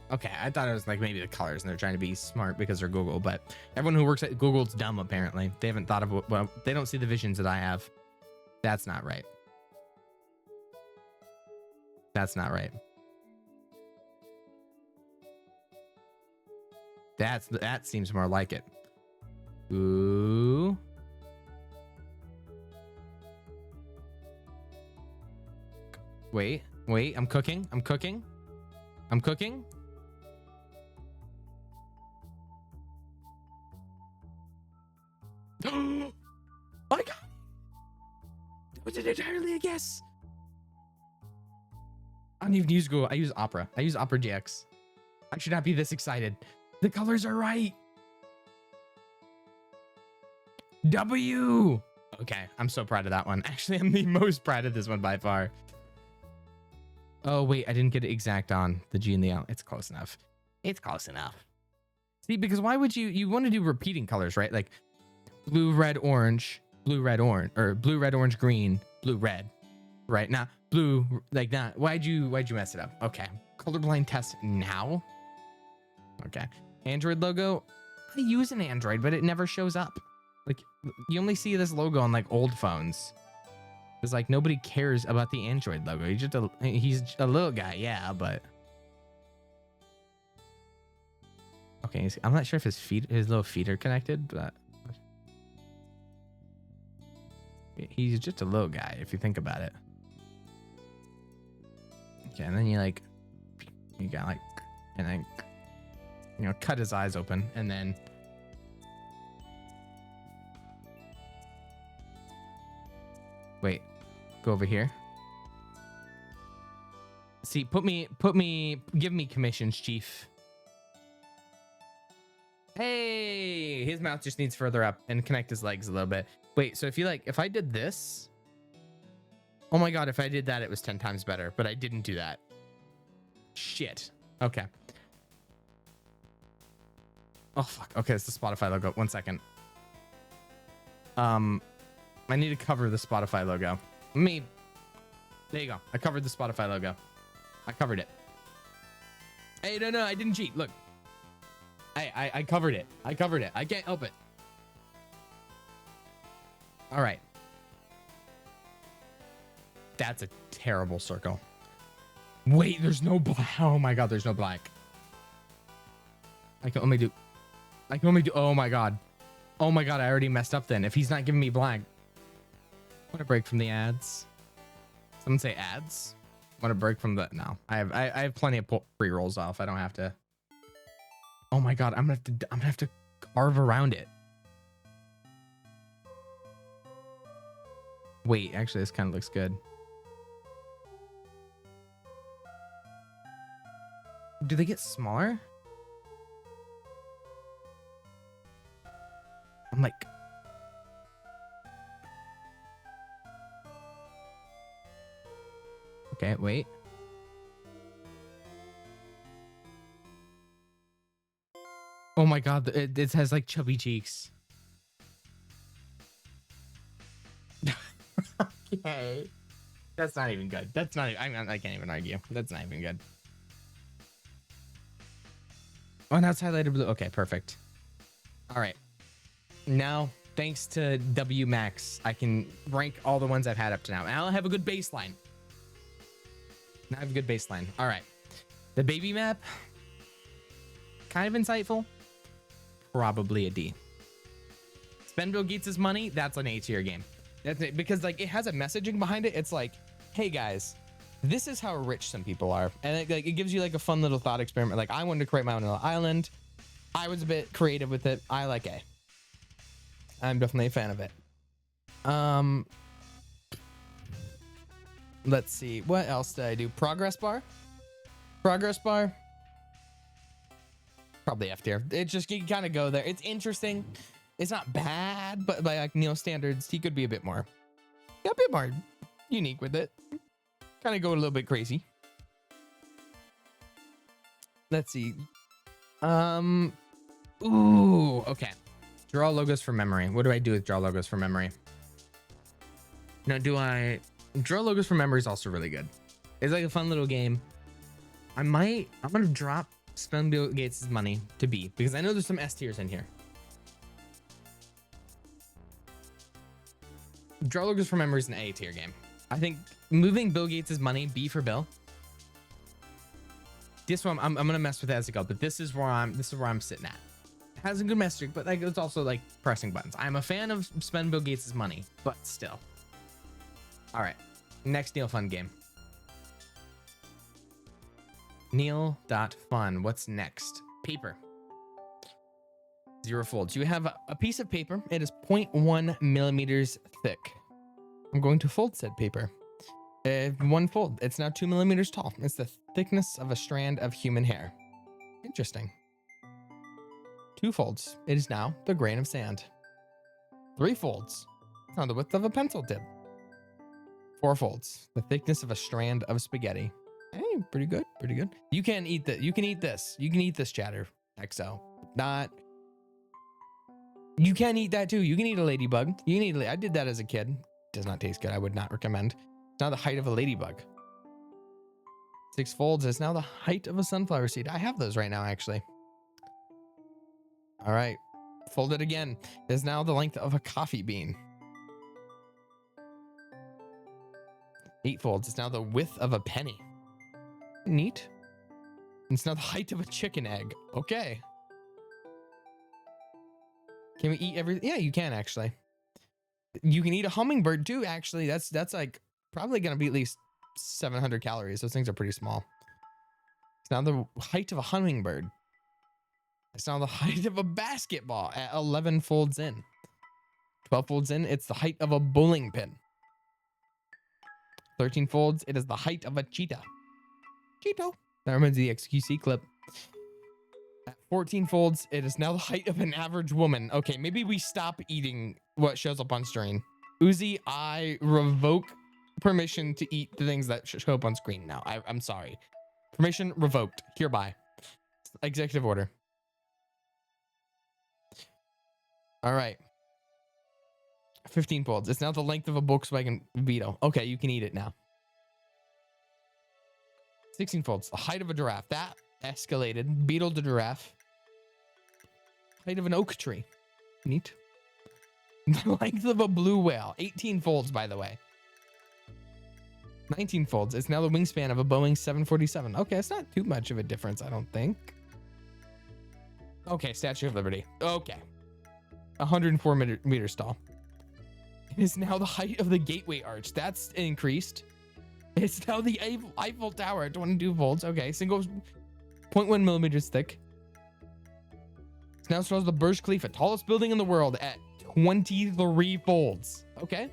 S1: Okay, I thought it was like maybe the colors and they're trying to be smart because they're Google, but everyone who works at Google's dumb apparently. They haven't thought of well, they don't see the visions that I have. That's not right. That seems more like it. Ooh. Wait, I'm cooking. Oh my god! Was it entirely a guess? I don't even use Google. I use Opera. I use Opera GX. I should not be this excited. The colors are right. W. Okay, I'm so proud of that one. Actually, I'm the most proud of this one by far. Oh wait, I didn't get it exact on the G and the L. It's close enough. See, because why would you want to do repeating colors, right? Like blue, red, orange, or blue, red, orange, green, blue, red, right? Now blue, like that. Why'd you mess it up? Okay, colorblind test now. Okay, Android logo. I use an Android, but it never shows up. Like you only see this logo on like old phones. It's like nobody cares about the Android logo. He's a little guy, yeah, but okay. I'm not sure if his little feet are connected, but he's just a little guy if you think about it. Okay, and then you got like, and then cut his eyes open, and then wait, go over here. See, give me commissions, chief. Hey, his mouth just needs further up and connect his legs a little bit. Wait, so if I did this, oh my god, if I did that, it was 10 times better, but I didn't do that. Shit. Okay. Oh fuck. Okay, it's the Spotify logo. 1 second. I need to cover the Spotify logo. There you go. I covered the Spotify logo. I covered it. Hey, no, I didn't cheat. Look. I covered it. I can't help it. All right. That's a terrible circle. Wait, there's no black. Oh my god, there's no black. I can only do. Oh my god. Oh my god, I already messed up then. If he's not giving me black. Want to break from the ads? Someone say ads? Want to break from the? No, I have plenty of pre-rolls off. I don't have to. Oh my god, I'm gonna have to carve around it. Wait, actually, this kind of looks good. Do they get smaller? I'm like, Okay, wait. Oh my god, it has like chubby cheeks. Okay. That's not even good. That's not even, I can't even argue. That's not even good. Oh, now it's highlighted blue. Okay, perfect. All right. Now, thanks to W Max, I can rank all the ones I've had up to now. And I'll have a good baseline. Now I have a good baseline. All right. The baby map, kind of insightful. Probably a D. Spend Bill Gates' money, that's an A tier game. That's it, because like it has a messaging behind it. It's like, hey guys, this is how rich some people are, and it gives you like a fun little thought experiment. Like I wanted to create my own little island. I was a bit creative with it. I like A. I'm definitely a fan of it. Let's see, what else did I do? Progress bar. Probably F tier. It just, you kind of go there. It's interesting. It's not bad, but by like Neal standards, he could be a bit more unique with it. Kind of go a little bit crazy. Let's see. Ooh, okay. Draw logos from memory. What do I do with draw logos from memory? Now, draw logos from memory is also really good. It's like a fun little game. I'm gonna drop spend Bill Gates' money to B because I know there's some S tiers in here. Draw logos from memory is an A tier game. I think moving Bill Gates' money, B for Bill. This one I'm gonna mess with it as it goes, but this is where I'm sitting at. It has a good message, but like it's also like pressing buttons. I'm a fan of spend Bill Gates' money, but still. All right, next Neal.Fun game. Neal.Fun. What's next? Paper. 0 folds. You have a piece of paper. It is 0.1 millimeters thick. I'm going to fold said paper. 1 fold. It's now 2 millimeters tall. It's the thickness of a strand of human hair. Interesting. 2 folds. It is now the grain of sand. 3 folds. It's now the width of a pencil tip. 4 folds. The thickness of a strand of spaghetti. Hey, pretty good. Pretty good. You can eat that. You can eat this. You can eat this, chatter. XO. Not. You can eat that too. You can eat a ladybug. You can eat. I did that as a kid. Does not taste good. I would not recommend. It's now the height of a ladybug. 6 folds is now the height of a sunflower seed. I have those right now, actually. All right. Fold it again. Is now the length of a coffee bean. 8 folds. It's now the width of a penny. Neat. It's now the height of a chicken egg. Okay. Can we eat everything? Yeah, you can actually. You can eat a hummingbird too, actually. That's like probably going to be at least 700 calories. Those things are pretty small. It's now the height of a hummingbird. It's now the height of a basketball at 11 folds in. 12 folds in, it's the height of a bowling pin. 13 folds, it is the height of a cheetah. Cheeto. That reminds me of the XQC clip. At 14 folds, it is now the height of an average woman. Okay, maybe we stop eating what shows up on screen. Uzi, I revoke permission to eat the things that show up on screen now. I'm sorry. Permission revoked. Hereby. Executive order. All right. 15 folds. It's now the length of a Volkswagen Beetle. Okay, you can eat it now. 16 folds. The height of a giraffe. That escalated. Beetle to giraffe. Height of an oak tree. Neat. The length of a blue whale. 18 folds, by the way. 19 folds. It's now the wingspan of a Boeing 747. Okay, it's not too much of a difference, I don't think. Okay, Statue of Liberty. Okay. 104 meters tall. It is now the height of the Gateway Arch. That's increased. It's now the Eiffel Tower at 22 volts. Okay, single 0.1 millimeters thick. It now shows the Burj Khalifa, tallest building in the world, at 23 folds. Okay.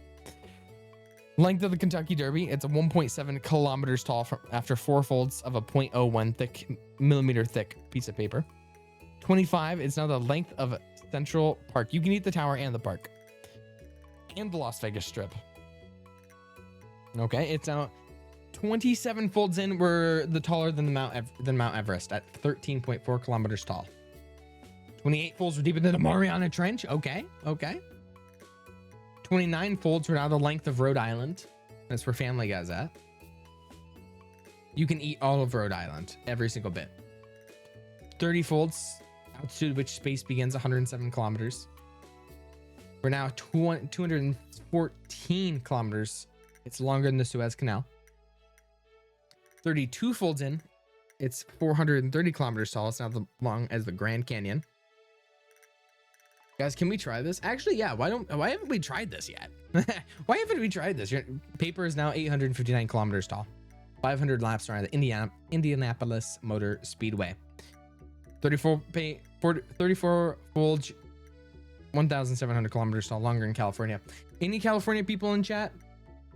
S1: Length of the Kentucky Derby. It's a 1.7 kilometers tall after 4 folds of a 0.01 millimeter thick piece of paper. 25. It's now the length of Central Park. You can eat the tower and the park. And the Las Vegas Strip. Okay, it's now 27 folds in, we're the taller than Mount Everest at 13.4 kilometers tall. 28 folds, we're deeper than the Mariana Trench. Okay, okay. 29 folds, we're now the length of Rhode Island. That's where Family Guy's at. You can eat all of Rhode Island, every single bit. 30 folds, altitude at which space begins 107 kilometers. We're now 214 kilometers. It's longer than the Suez Canal. 32 folds in, it's 430 kilometers tall. It's not as long as the Grand Canyon. Guys, can we try this? Actually, yeah. Why haven't we tried this yet? Why haven't we tried this? Your paper is now 859 kilometers tall. 500 laps around the Indianapolis Motor Speedway. 34 folds, 1,700 kilometers tall, longer in California. Any California people in chat?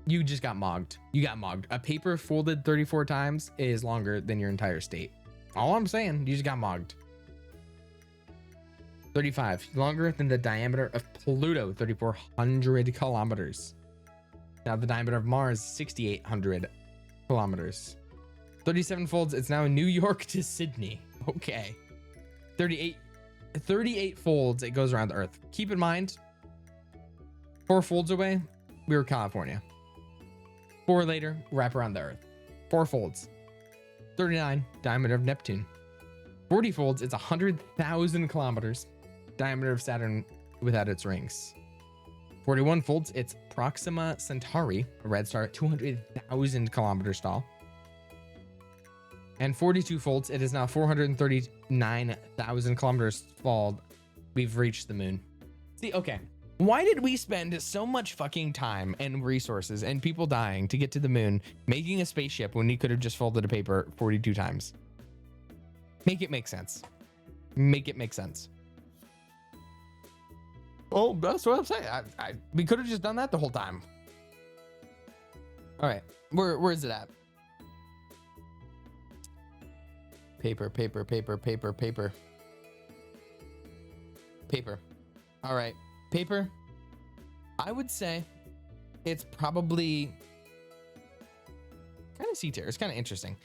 S1: You just got mogged. You got mogged. A paper folded 34 times is longer than your entire state. All I'm saying, you just got mogged. 35, longer than the diameter of Pluto, 3,400 kilometers. Now the diameter of Mars, 6,800 kilometers. 37 folds, it's now New York to Sydney. Okay. 38 folds, it goes around the Earth. Keep in mind, 4 folds away, we were California. 4 later, wrap around the Earth. 4 folds. 39, diameter of Neptune. 40 folds, it's 100,000 kilometers. Diameter of Saturn without its rings. 41 folds, it's Proxima Centauri, a red star at 200,000 kilometers tall. And 42 folds, it is now 439,000 kilometers tall. We've reached the moon. See, okay. Why did we spend so much fucking time and resources and people dying to get to the moon making a spaceship when we could have just folded a paper 42 times? Make it make sense. Make it make sense. Oh, that's what I'm saying. We could have just done that the whole time. All right, where is it at? Paper. All right, paper. I would say it's probably kind of C tier. It's kind of interesting.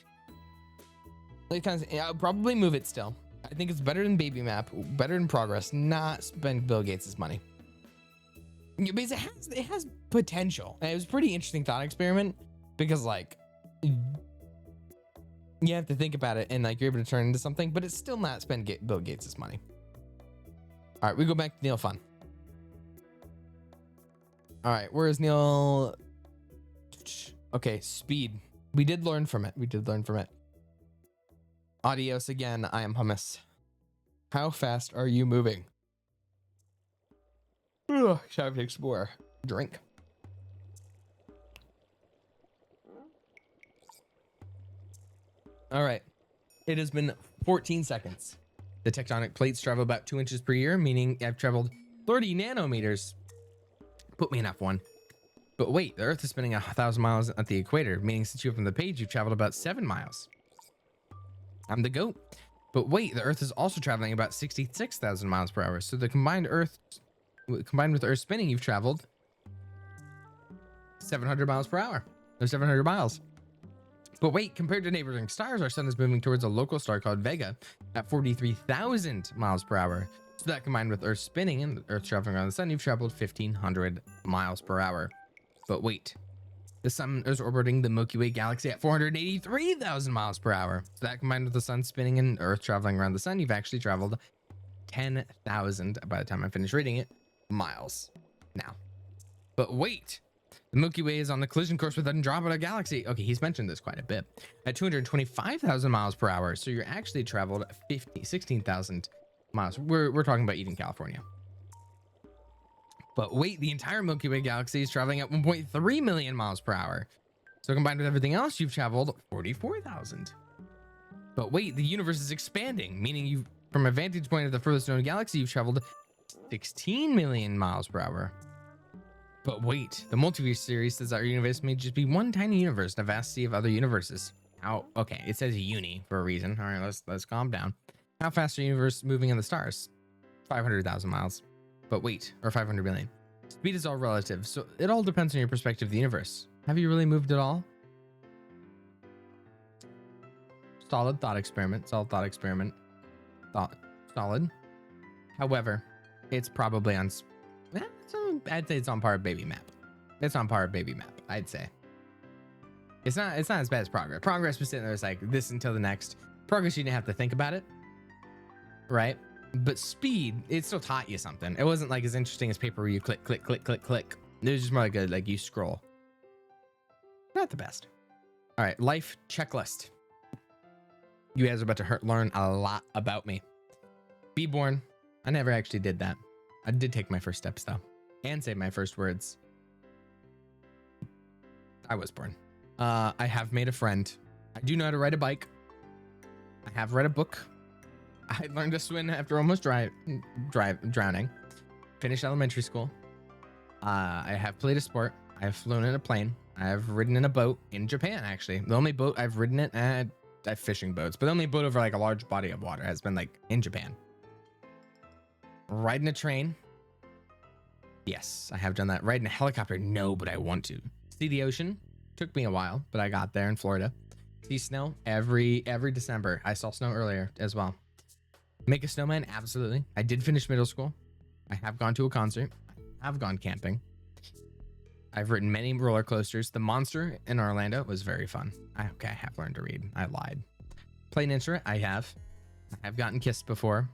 S1: Like, I'll probably move it still. I think it's better than Baby Map, better than Progress, not spend Bill Gates' money. Because it has potential. And it was a pretty interesting thought experiment because, like, you have to think about it and, like, you're able to turn into something, but it's still not spend Bill Gates' money. All right, we go back to Neal.Fun. All right, where is Neal? Okay, speed. We did learn from it. Adios again, I am hummus. How fast are you moving? Ugh, shall I take some more drink? All right, it has been 14 seconds. The tectonic plates travel about 2 inches per year, meaning I've traveled 30 nanometers. Put me in F1. But wait, the Earth is spinning 1,000 miles at the equator, meaning since you opened the page, you've traveled about 7 miles. I'm the GOAT. But wait, the Earth is also traveling about 66,000 miles per hour. So the combined with Earth spinning, you've traveled 700 miles per hour. Or 700 miles. But wait, compared to neighboring stars, our sun is moving towards a local star called Vega at 43,000 miles per hour. So that combined with Earth spinning and Earth traveling around the sun, you've traveled 1,500 miles per hour. But wait. The sun is orbiting the Milky Way galaxy at 483,000 miles per hour. So that combined with the sun spinning and Earth traveling around the sun, you've actually traveled 10,000, by the time I finish reading it, miles now. But wait, the Milky Way is on the collision course with Andromeda Galaxy. Okay, he's mentioned this quite a bit. At 225,000 miles per hour. So you're actually traveled 16,000 miles. We're talking about even California. But wait, the entire Milky Way galaxy is traveling at 1.3 million miles per hour. So combined with everything else, you've traveled 44,000. But wait, the universe is expanding, meaning you've, from a vantage point of the furthest known galaxy, you've traveled 16 million miles per hour. But wait, the multiverse series says our universe may just be one tiny universe in a vast sea of other universes. How? Okay, it says uni for a reason. All right, let's calm down. How fast are the universe moving in the stars? 500,000 miles. But wait, or 500 million. Speed is all relative, so it all depends on your perspective of the universe. Have you really moved at all? solid thought experiment. Solid. However, it's probably on. I'd say it's on par with baby map. It's on par with baby map. I'd say. It's not as bad as progress. Progress was sitting there, it's like this until the next. Progress, you didn't have to think about it, right? But speed, it still taught you something. It wasn't like as interesting as paper where you click. It was just more like you scroll. Not the best. All right, life checklist. You guys are about to learn a lot about me. Be born. I never actually did that. I did take my first steps though, and say my first words. I was born. I have made a friend. I do know how to ride a bike. I have read a book. I learned to swim after almost drowning. Finished elementary school. I have played a sport. I have flown in a plane. I have ridden in a boat in Japan, actually. The only boat I've ridden it, I have fishing boats, but the only boat over like a large body of water has been like in Japan. Riding a train. Yes, I have done that. Riding a helicopter. No, but I want to. See the ocean. Took me a while, but I got there in Florida. See snow every December. I saw snow earlier as well. Make a snowman. Absolutely. I did finish middle school. I have gone to a concert. I have gone camping. I've ridden many roller coasters. The Monster in Orlando was very fun. I have learned to read. I lied. Played an instrument. I have gotten kissed before.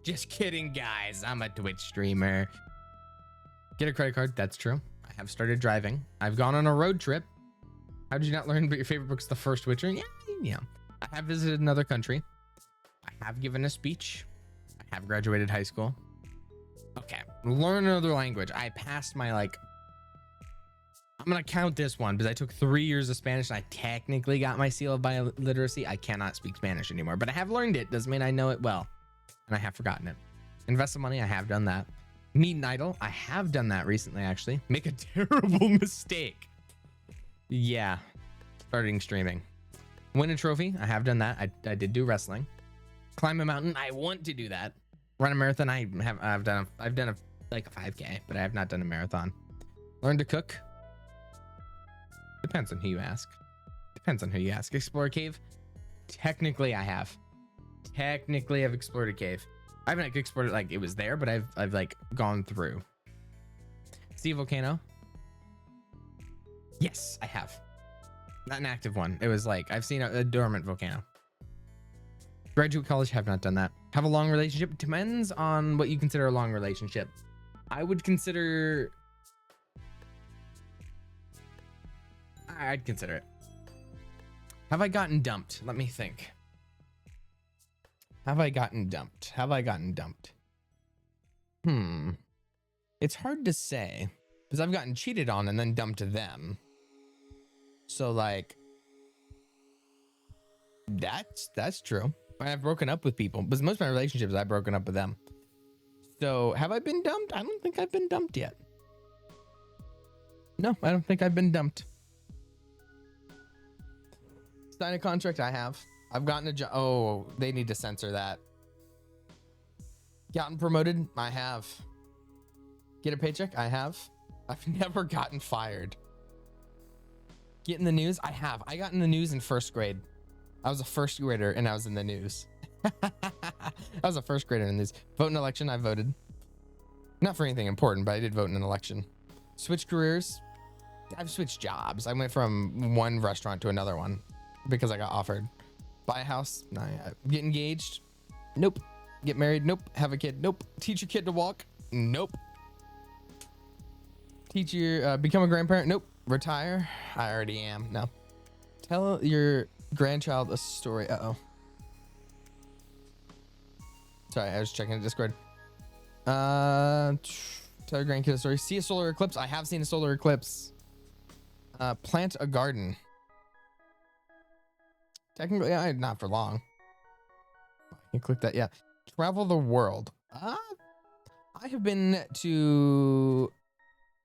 S1: Just kidding, guys. I'm a Twitch streamer. Get a credit card. That's true. I have started driving. I've gone on a road trip. How did you not learn but your favorite book's The First Witcher? Yeah. I have visited another country. I have given a speech. I have graduated high school. Okay. Learn another language. I passed my I'm going to count this one because I took 3 years of Spanish and I technically got my seal of biliteracy. I cannot speak Spanish anymore, but I have learned it. Doesn't mean I know it well. And I have forgotten it. Invest some money. I have done that. Meet an idol. I have done that recently, actually. Make a terrible mistake. Yeah. Starting streaming. Win a trophy. I have done that. I did do wrestling. Climb a mountain. I want to do that. Run a marathon. I've done a 5K, but I have not done a marathon. Learn to cook. Depends on who you ask. Explore a cave. Technically, I have. I've explored a cave. I haven't explored it like it was there, but I've like gone through. See a volcano? Yes, I have. Not an active one. It was like I've seen a dormant volcano. Graduate college, have not done that. Have a long relationship. Depends on what you consider a long relationship. I would consider. I'd consider it. Have I gotten dumped? Let me think. Have I gotten dumped? It's hard to say because I've gotten cheated on and then dumped to them. So like, that's true. I've broken up with people, but most of my relationships I've broken up with them. So have I been dumped? I don't think I've been dumped yet. No, I don't think I've been dumped. Sign a contract. I have. I've gotten a job. Oh, they need to censor that. Gotten promoted. I have. Get a paycheck. I have. I've never gotten fired. Get in the news. I have. I got in the news in first grade. I was a first grader and I was in the news. I was a first grader in the news. Vote in an election. I voted. Not for anything important, but I did vote in an election. Switch careers. I've switched jobs. I went from one restaurant to another one because I got offered. Buy a house. Nah, get engaged. Nope. Get married. Nope. Have a kid. Nope. Teach your kid to walk. Nope. Teach your become a grandparent. Nope. Retire. I already am. No. Tell your grandchild a story. Uh-oh. Sorry, I was checking the Discord. Tell your grandkid a story. See a solar eclipse. I have seen a solar eclipse. Plant a garden. Technically, not for long. You click that. Yeah. Travel the world. I have been to.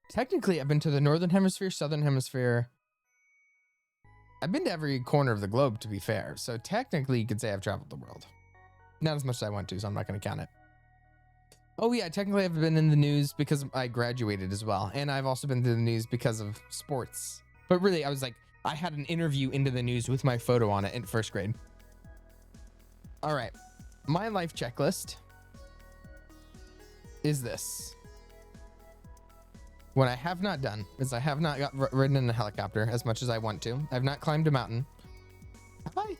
S1: Technically, I've been to the northern hemisphere, southern hemisphere. I've been to every corner of the globe, to be fair. So technically, you could say I've traveled the world. Not as much as I want to, so I'm not going to count it. Oh yeah, technically I've been in the news because I graduated as well. And I've also been to the news because of sports. But really, I had an interview into the news with my photo on it in first grade. All right. My life checklist is this. What I have not done is I have not ridden in a helicopter as much as I want to. I've not climbed a mountain. Have I?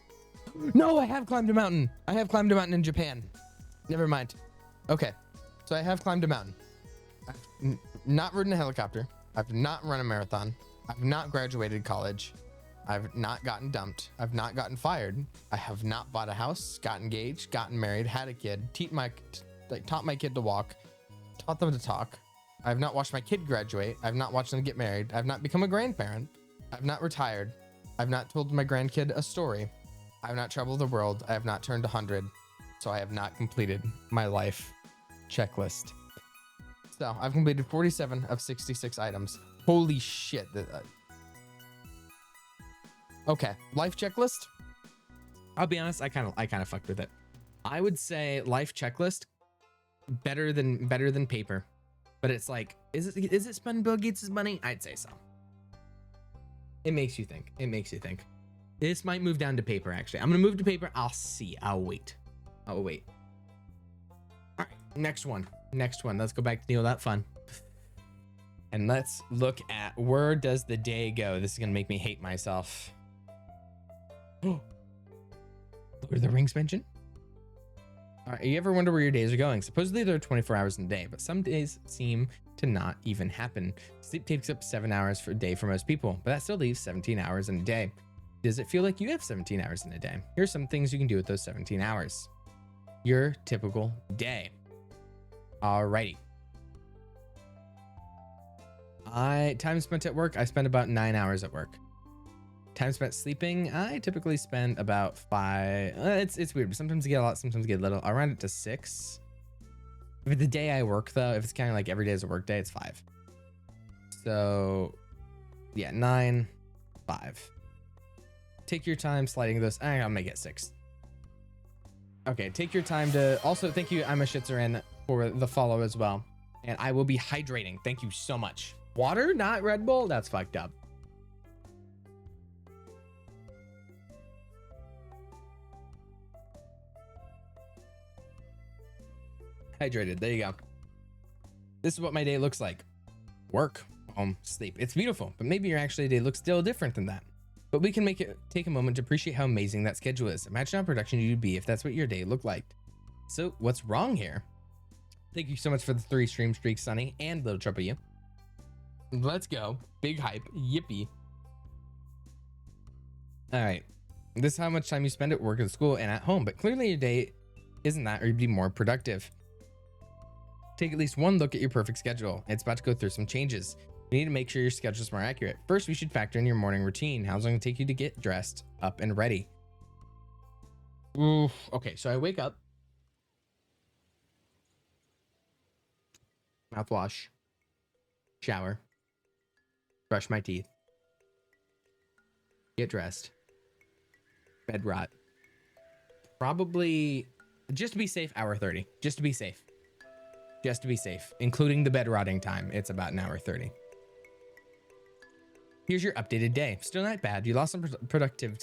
S1: No, I have climbed a mountain. I have climbed a mountain in Japan. Never mind. Okay. So I have climbed a mountain. I've not ridden a helicopter. I've not run a marathon. I've not graduated college. I've not gotten dumped. I've not gotten fired. I have not bought a house, got engaged, gotten married, had a kid, taught my kid to walk, taught them to talk. I have not watched my kid graduate. I've not watched them get married. I've not become a grandparent. I've not retired. I've not told my grandkid a story. I've not traveled the world. I have not turned 100. So I have not completed my life checklist. So I've completed 47 of 66 items. Holy shit. Okay, life checklist. I'll be honest, I kind of fucked with it. I would say life checklist better than paper. But it's like, is it spending Bill Gates' money? I'd say so. It makes you think. It makes you think. This might move down to paper, actually. I'm gonna move to paper. I'll see. I'll wait. All right, next one. Let's go back to Neal.Fun. And let's look at where does the day go? This is gonna make me hate myself. Lord of the Rings mention. All right, you ever wonder where your days are going? Supposedly there are 24 hours in a day, but some days seem to not even happen. Sleep takes up 7 hours for a day for most people, but that still leaves 17 hours in a day. Does it feel like you have 17 hours in a day? Here's some things you can do with those 17 hours. Your typical day. Alrighty. Time spent at work, I spend about 9 hours at work. Time spent sleeping, I typically spend about 5. It's weird, but sometimes I get a lot, sometimes I get a little. I'll round it to 6. If the day I work though, if it's kind of like every day is a work day, it's 5. So yeah, 9, 5. Take your time sliding those. I'll make it 6. Okay, take your time to also thank you, I'm a Shitzerin, for the follow as well. And I will be hydrating. Thank you so much. Water, not Red Bull? That's fucked up. Hydrated. There you go. This is what my day looks like. Work, home, sleep. It's beautiful, but maybe your actual day looks still different than that. But we can take a moment to appreciate how amazing that schedule is. Imagine how production you'd be if that's what your day looked like. So what's wrong here? Thank you so much for the 3 stream streaks, Sunny, and Little Trouble You. Let's go. Big hype. Yippee. All right. This is how much time you spend at work, at school, and at home. But clearly your day isn't that, or you'd be more productive. Take at least one look at your perfect schedule. It's about to go through some changes. You need to make sure your schedule is more accurate. First, we should factor in your morning routine. How long does it take you to get dressed, up, and ready? Oof. Okay, so I wake up. Mouthwash. Shower. Brush my teeth. Get dressed. Bed rot. Probably, just to be safe, hour 30. Just to be safe. Just to be safe. Including the bed rotting time. It's about an hour 30. Here's your updated day. Still not bad. You lost some productive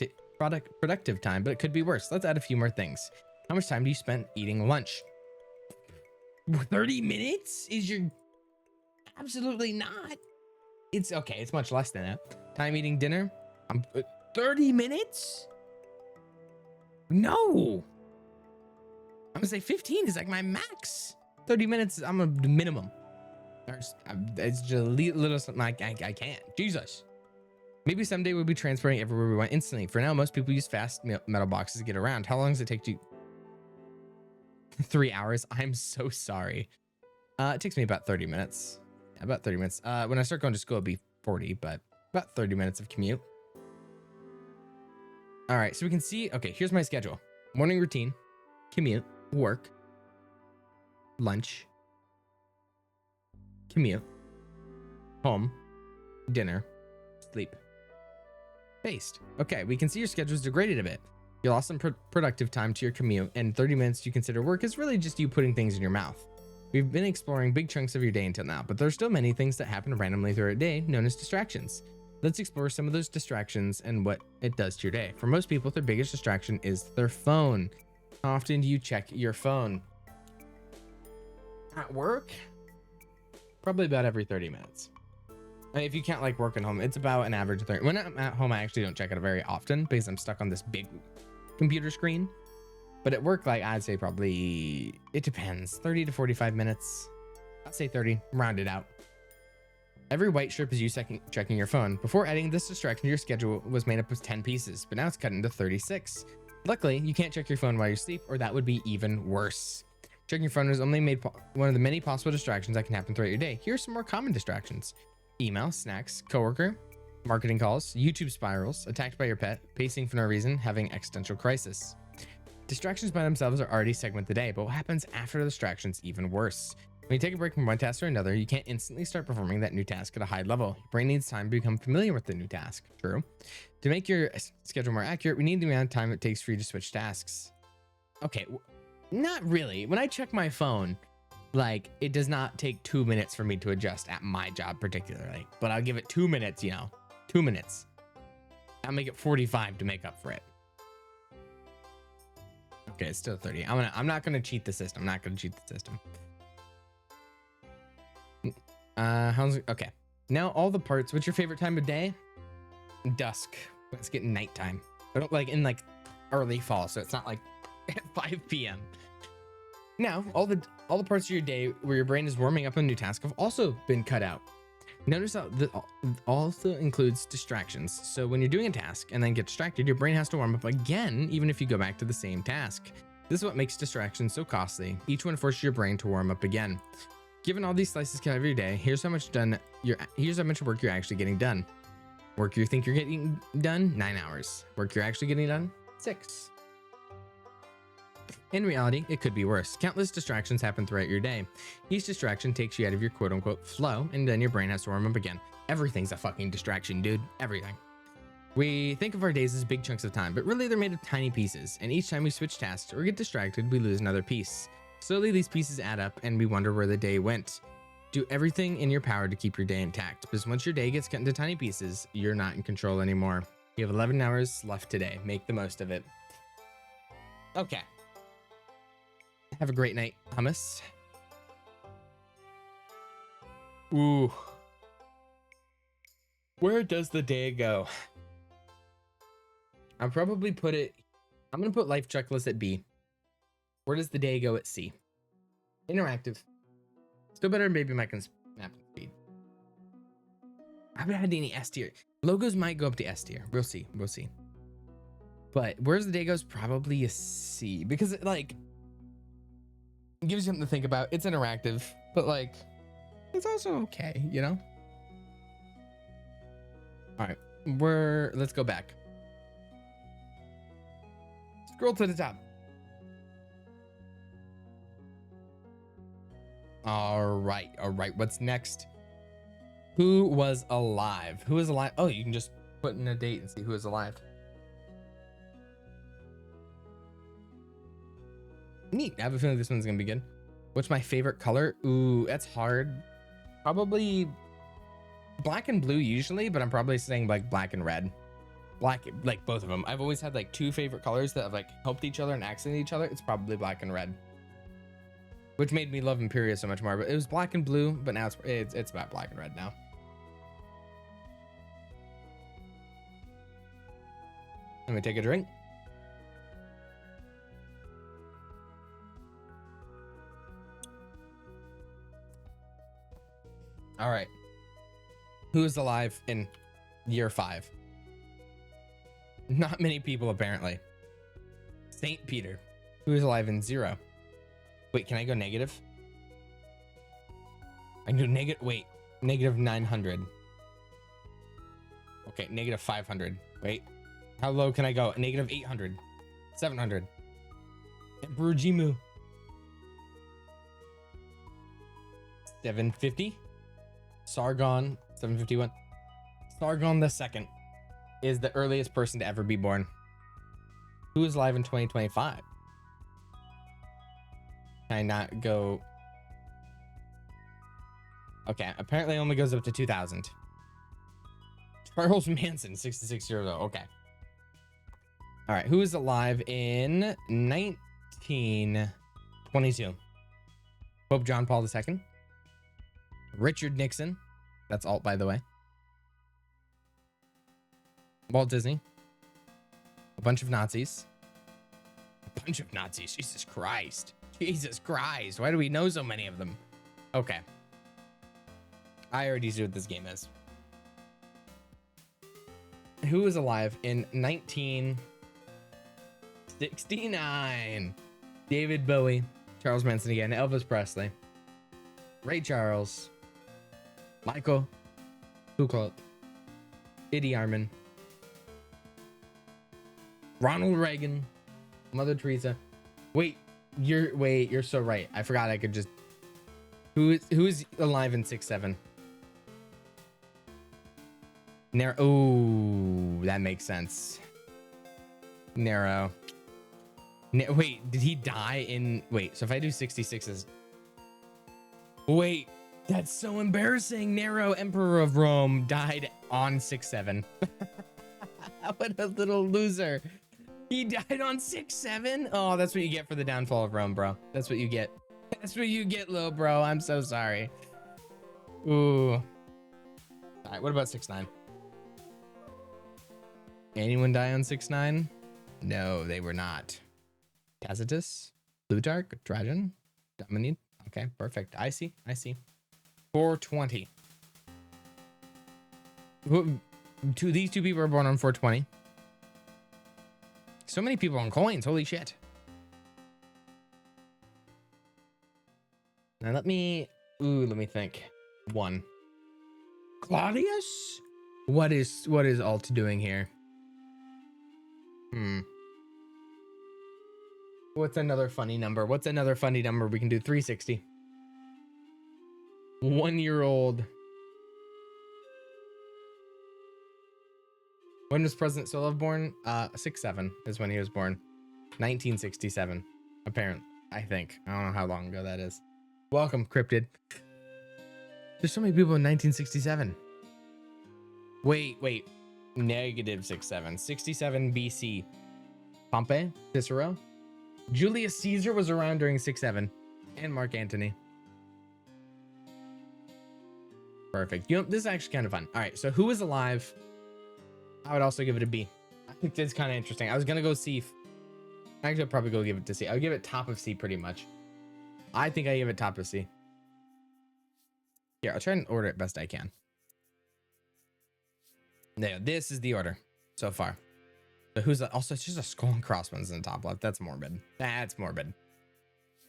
S1: time, but it could be worse. Let's add a few more things. How much time do you spend eating lunch? 30 minutes? Is your... Absolutely not. It's okay. It's much less than that. Time eating dinner? 30 minutes? No. I'm gonna say 15 is like my max. 30 minutes, I'm a minimum. It's just a little something I can't. Jesus. Maybe someday we'll be transporting everywhere we want instantly. For now, most people use fast metal boxes to get around. How long does it take you? 3 hours? I'm so sorry. It takes me about 30 minutes. Yeah, about 30 minutes. When I start going to school, it'll be 40, but about 30 minutes of commute. All right, so we can see, okay, here's my schedule. Morning routine, commute, work, lunch, commute, home, dinner, sleep. Based. Okay, we can see your schedule's degraded a bit. You lost some productive time to your commute, and 30 minutes you consider work is really just you putting things in your mouth. We've been exploring big chunks of your day until now, but there's still many things that happen randomly throughout a day, known as distractions. Let's explore some of those distractions and what it does to your day. For most people, their biggest distraction is their phone. How often do you check your phone? At work? Probably about every 30 minutes. I mean, if you count like work and home, it's about an average of 30. When I'm at home, I actually don't check it very often because I'm stuck on this big computer screen. But at work, like I'd say probably, it depends, 30 to 45 minutes. I'd say 30, round it out. Every white strip is you checking your phone. Before adding this distraction, your schedule was made up of 10 pieces, but now it's cut into 36. Luckily, you can't check your phone while you sleep, or that would be even worse. Checking your phone is only made one of the many possible distractions that can happen throughout your day. Here are some more common distractions: email, snacks, coworker, marketing calls, YouTube spirals, attacked by your pet, pacing for no reason, having existential crisis. Distractions by themselves are already segment the day, but what happens after the distraction's even worse. When you take a break from one task or another, you can't instantly start performing that new task at a high level. Your brain needs time to become familiar with the new task. True. To make your schedule more accurate, we need the amount of time it takes for you to switch tasks. Okay, not really. When I check my phone, like, it does not take 2 minutes for me to adjust at my job particularly, but I'll give it 2 minutes, 2 minutes. I'll make it 45 to make up for it. Okay, it's still 30. I'm not gonna cheat the system. I'm not gonna cheat the system. Okay. Now all the parts. What's your favorite time of day? Dusk. Let's get nighttime. I don't like in like early fall, so it's not like at 5 p.m. Now all the parts of your day where your brain is warming up a new task have also been cut out. Notice how that also includes distractions. So when you're doing a task and then get distracted, your brain has to warm up again, even if you go back to the same task. This is what makes distractions so costly. Each one forces your brain to warm up again. Given all these slices cut every day, here's how much work you're actually getting done. Work you think you're getting done, 9 hours. Work you're actually getting done, 6. In reality, it could be worse. Countless distractions happen throughout your day. Each distraction takes you out of your quote-unquote flow, and then your brain has to warm up again. Everything's a fucking distraction, dude. Everything. We think of our days as big chunks of time, but really they're made of tiny pieces, and each time we switch tasks or get distracted, we lose another piece. Slowly, these pieces add up, and we wonder where the day went. Do everything in your power to keep your day intact, because once your day gets cut into tiny pieces, you're not in control anymore. You have 11 hours left today. Make the most of it. Okay. Have a great night, hummus. Ooh. Where does the day go? I'll probably put it... I'm going to put life checklist at B. Where does the day go at C? Interactive. Still better than maybe my snap speed. I haven't had any S tier. Logos might go up to S tier. We'll see. We'll see. But where's the day goes? Probably a C. Because it, like... It gives you something to think about. It's interactive. But, like... It's also okay, you know? Alright. Let's go back. Scroll to the top. All right. What's next? Who was alive? Who is alive? Oh, you can just put in a date and see who is alive. Neat. I have a feeling this one's gonna be good. What's my favorite color? Ooh, that's hard. Probably black and blue usually, but I'm probably saying like black and red. Black, like both of them. I've always had like two favorite colors that have like helped each other and accented each other. It's probably black and red. Which made me love Imperia so much more, but it was black and blue, but now it's about black and red now. Let me take a drink. All right. Who is alive in year 5? Not many people, apparently. Saint Peter. Who is alive in 0? Wait, can I go negative? I can do negative. Wait, negative 900. Okay, negative 500. Wait, how low can I go? Negative 800. 700. Emperor Jimu. 750. Sargon. 751. Sargon the Second is the earliest person to ever be born. Who is alive in 2025? Can I not go? Okay, apparently it only goes up to 2000. Charles Manson, 66 years old. Okay. All right, who is alive in 1922. Pope John Paul II. Richard Nixon. That's alt, by the way. Walt Disney. A bunch of Nazis. A bunch of Nazis. Jesus Christ. Jesus Christ. Why do we know so many of them? Okay. I already see what this game is. Who was alive in 1969? David Bowie, Charles Manson again, Elvis Presley, Ray Charles, Michael Foucault, Idi Armin, Ronald Reagan, Mother Teresa. Wait, you're so right. I forgot I could just. Who is alive in 6'7"? Nero. Oh, that makes sense. Nero. Wait, did he die in? Wait, so if I do 66s. Wait, that's so embarrassing. Nero, Emperor of Rome, died on 6'7". What a little loser. He died on 6'7". Oh, that's what you get for the downfall of Rome, bro. That's what you get. That's what you get, little bro. I'm so sorry. Ooh. All right, what about 6'9"? Anyone die on 6'9"? No, they were not. Tacitus, Plutarch, Trajan, Dominic. Okay, perfect. I see. 420. These two people were born on 420. So many people on coins. Holy shit. Now let me think. One. Claudius? What is alt doing here? What's another funny number? What's another funny number? We can do 360. 1-year-old. When was President Solov born? 6'7" is when he was born. 1967, apparently. I think. I don't know how long ago that is. Welcome, Cryptid. There's so many people in 1967. Wait. -6'7". 67 BC. Pompey, Cicero. Julius Caesar was around during 6'7", and Mark Antony. Perfect. You know, this is actually kind of fun. All right, so who is alive? I would also give it a B. I think that's kind of interesting. I was gonna go C. Actually, I'll probably go give it to C. I'll give it top of C pretty much. I think I give it top of C. Here, I'll try and order it best I can. There, this is the order so far. So who's also, it's just a skull and crossbones in the top left. That's morbid. That's morbid.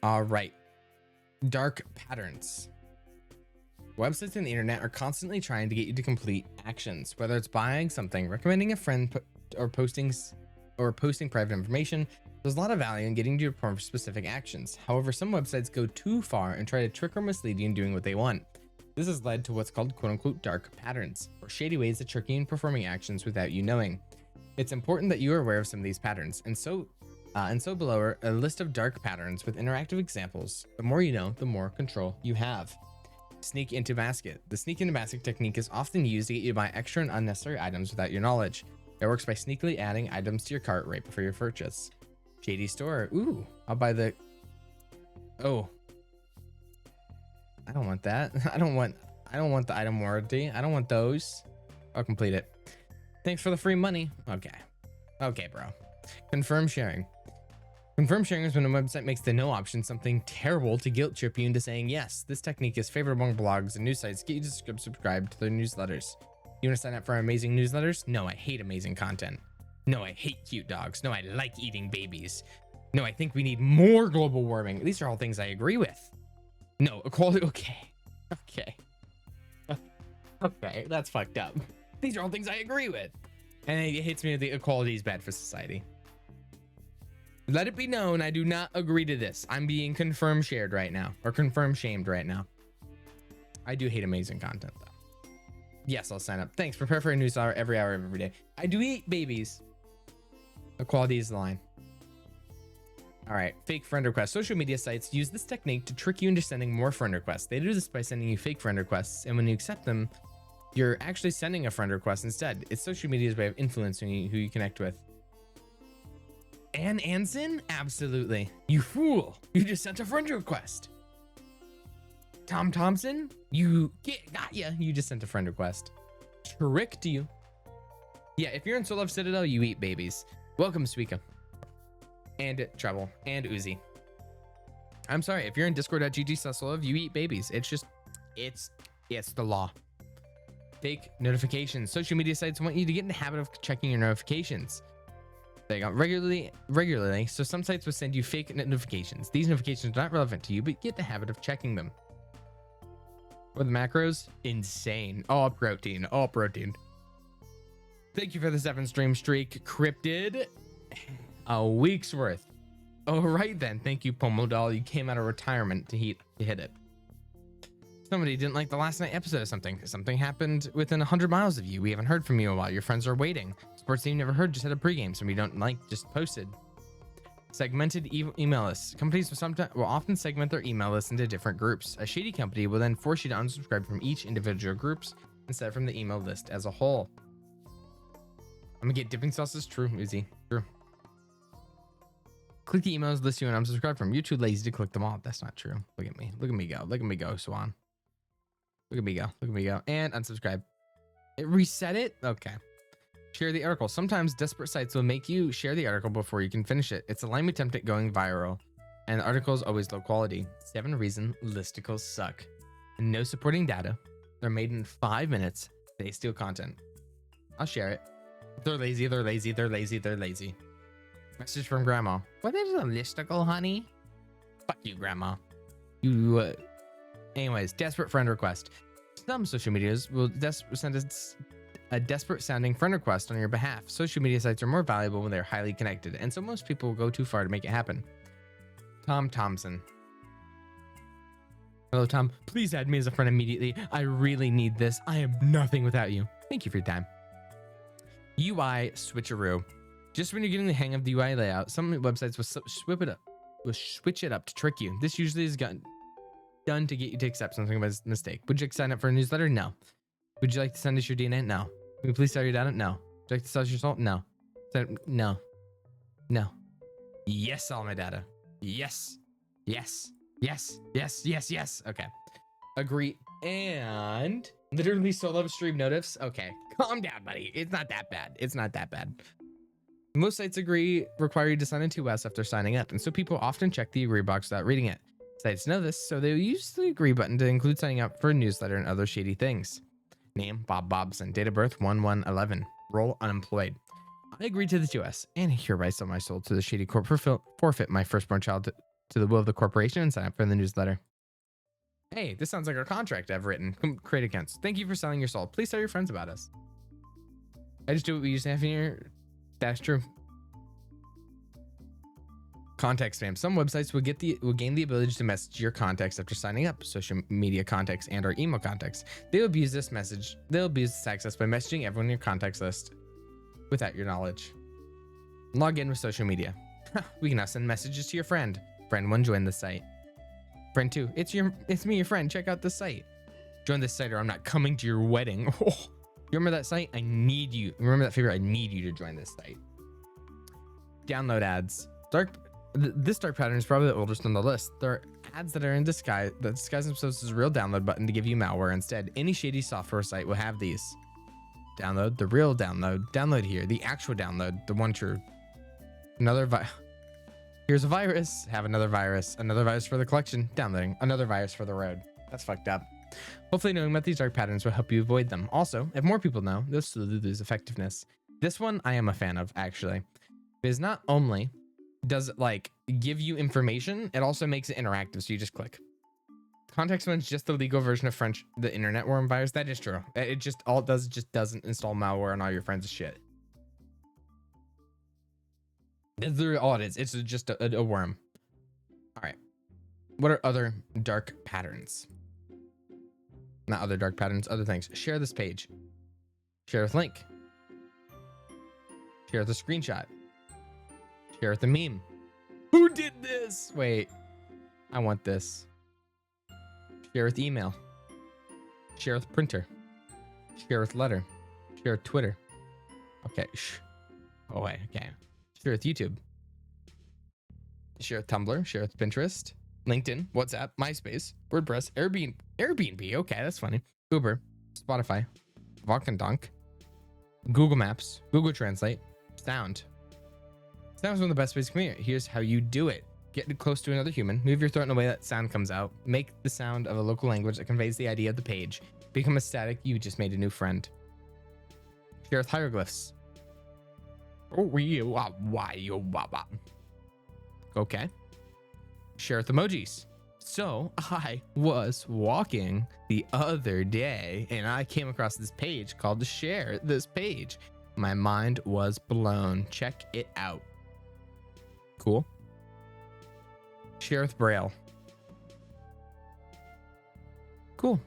S1: All right. Dark patterns. Websites on the internet are constantly trying to get you to complete actions, whether it's buying something, recommending a friend, or posting private information. There's a lot of value in getting you to perform specific actions. However, some websites go too far and try to trick or mislead you in doing what they want. This has led to what's called quote-unquote dark patterns, or shady ways to trick you in performing actions without you knowing. It's important that you are aware of some of these patterns, and so below are a list of dark patterns with interactive examples. The more you know, the more control you have. Sneak into basket. The sneak into basket technique is often used to get you to buy extra and unnecessary items without your knowledge. It works by sneakily adding items to your cart right before your purchase. Shady store. Ooh, I'll buy the... Oh. I don't want that. I don't want the item warranty. I don't want those. I'll complete it. Thanks for the free money. Okay, bro. Confirm sharing. Confirm sharing is when a website makes the no option something terrible to guilt trip you into saying yes. This technique is favored among blogs and news sites. Get you to subscribe to their newsletters. You want to sign up for our amazing newsletters? No, I hate amazing content. No, I hate cute dogs. No, I like eating babies. No, I think we need more global warming. These are all things I agree with. No, equality. Okay, that's fucked up. These are all things I agree with. And it hits me that the equality is bad for society. Let it be known, I do not agree to this. I'm being confirm shared right now, or confirm shamed right now. I do hate amazing content though. Yes, I'll sign up. Thanks. Prepare for a newsletter every hour of every day. I do eat babies. Equality is the line. All right, fake friend requests. Social media sites use this technique to trick you into sending more friend requests. They do this by sending you fake friend requests, and when you accept them, you're actually sending a friend request instead. It's social media's way of influencing you, who you connect with. Ann Anson? Absolutely. You fool. You just sent a friend request. Tom Thompson? Got ya. You just sent a friend request. Tricked you. Yeah, if you're in Soul Love Citadel, you eat babies. Welcome, Suika. And Treble. And Uzi. I'm sorry, if you're in discord.gg/Soul you eat babies. It's just, it's the law. Fake notifications. Social media sites want you to get in the habit of checking your notifications. They got regularly. So some sites will send you fake notifications. These notifications are not relevant to you, but get the habit of checking them. Or the macros, insane. All protein. Thank you for the 7-stream streak, Cryptid. A week's worth. All right then. Thank you, Pomodal. You came out of retirement to hit it. Somebody didn't like the last night episode of something. Something happened within 100 miles of you. We haven't heard from you in a while. Your friends are waiting. Sports team never heard, just had a pregame. Somebody don't like, just posted. Segmented email lists. Companies will often segment their email lists into different groups. A shady company will then force you to unsubscribe from each individual groups instead from the email list as a whole. I'm gonna get dipping sauces. True, Uzi. True. Click the emails list you and unsubscribe from. You're too lazy to click them all. That's not true. Look at me. Look at me go. Look at me go, Swan. Look at me go. Look at me go. And unsubscribe. It reset it? Okay. Share the article. Sometimes desperate sites will make you share the article before you can finish it. It's a lame attempt at going viral. And the article is always low quality. 7 reasons listicles suck. No supporting data. They're made in 5 minutes. They steal content. I'll share it. They're lazy. Message from Grandma. What is a listicle, honey? Fuck you, Grandma. Anyways, desperate friend request. Some social medias will send a desperate sounding friend request on your behalf. Social media sites are more valuable when they're highly connected, and so most people will go too far to make it happen. Tom Thompson. Hello, Tom. Please add me as a friend immediately. I really need this. I am nothing without you. Thank you for your time. UI switcheroo. Just when you're getting the hang of the UI layout, some websites will switch it up to trick you. This usually is done to get you to accept something by mistake. Would you sign up for a newsletter? No. Would you like to send us your DNA? No. Can we please sell your data? No. Would you like to sell us your salt? No. No. No. Yes, all my data. Yes. Yes. Yes. Yes. Yes. Yes. Okay. Agree. And literally solo stream notifs. Okay. Calm down, buddy. It's not that bad. It's not that bad. Most sites require you to sign in 2S after signing up, and so people often check the agree box without reading it. Sites know this, so they use the agree button to include signing up for a newsletter and other shady things. Name, Bob Bobson. Date of birth, 1111. Role, unemployed. I agreed to the 2S, and hereby sell my soul to the shady corp forfeit my firstborn child to the will of the corporation and sign up for the newsletter. Hey, this sounds like our contract I've written. Create accounts. Thank you for selling your soul. Please tell your friends about us. I just do what we used to have here. That's true. Contact spam. Some websites will gain the ability to message your contacts after signing up. Social media contacts and or email contacts. They'll abuse this access by messaging everyone in your contacts list without your knowledge. Log in with social media. We can now send messages to your friend. Friend 1, join the site. Friend 2, it's me, your friend. Check out the site. Join this site or I'm not coming to your wedding. Oh, you remember that site? I need you. Remember that favor? I need you to join this site. Download ads. This dark pattern is probably the oldest on the list. There are ads that are in disguise that disguise themselves as a real download button to give you malware instead. Any shady software site will have these. Download, the real download, download here, the actual download, the one true. Here's a virus, have another virus for the collection, downloading, another virus for the road. That's fucked up. Hopefully knowing about these dark patterns will help you avoid them. Also, if more people know, they'll slowly lose effectiveness. This one I am a fan of, actually. Because not only does it like give you information, it also makes it interactive, so you just click. Context one's just the legal version of the internet worm virus. That is true. It just doesn't install malware on all your friends' shit. That's literally all it is. It's just a worm. All right. What are other dark patterns? Not other dark patterns, other things. Share this page. Share with link. Share with a screenshot. Share with a meme. Who did this? Wait, I want this. Share with email. Share with printer. Share with letter. Share with Twitter. Okay. Oh wait, okay. Share with YouTube. Share with Tumblr, share with Pinterest, LinkedIn, WhatsApp, MySpace, WordPress, Airbnb. Okay, that's funny. Uber, Spotify, Donk, Google Maps, Google Translate, Sound. Sound's one of the best ways to communicate. Here's how you do it. Get close to another human. Move your throat in a way that sound comes out. Make the sound of a local language that conveys the idea of the page. Become ecstatic. You just made a new friend. Share with hieroglyphs. Okay. Share with emojis. So I was walking the other day and I came across this page called to share this page. My mind was blown. Check it out. Cool. Share with Braille. Cool.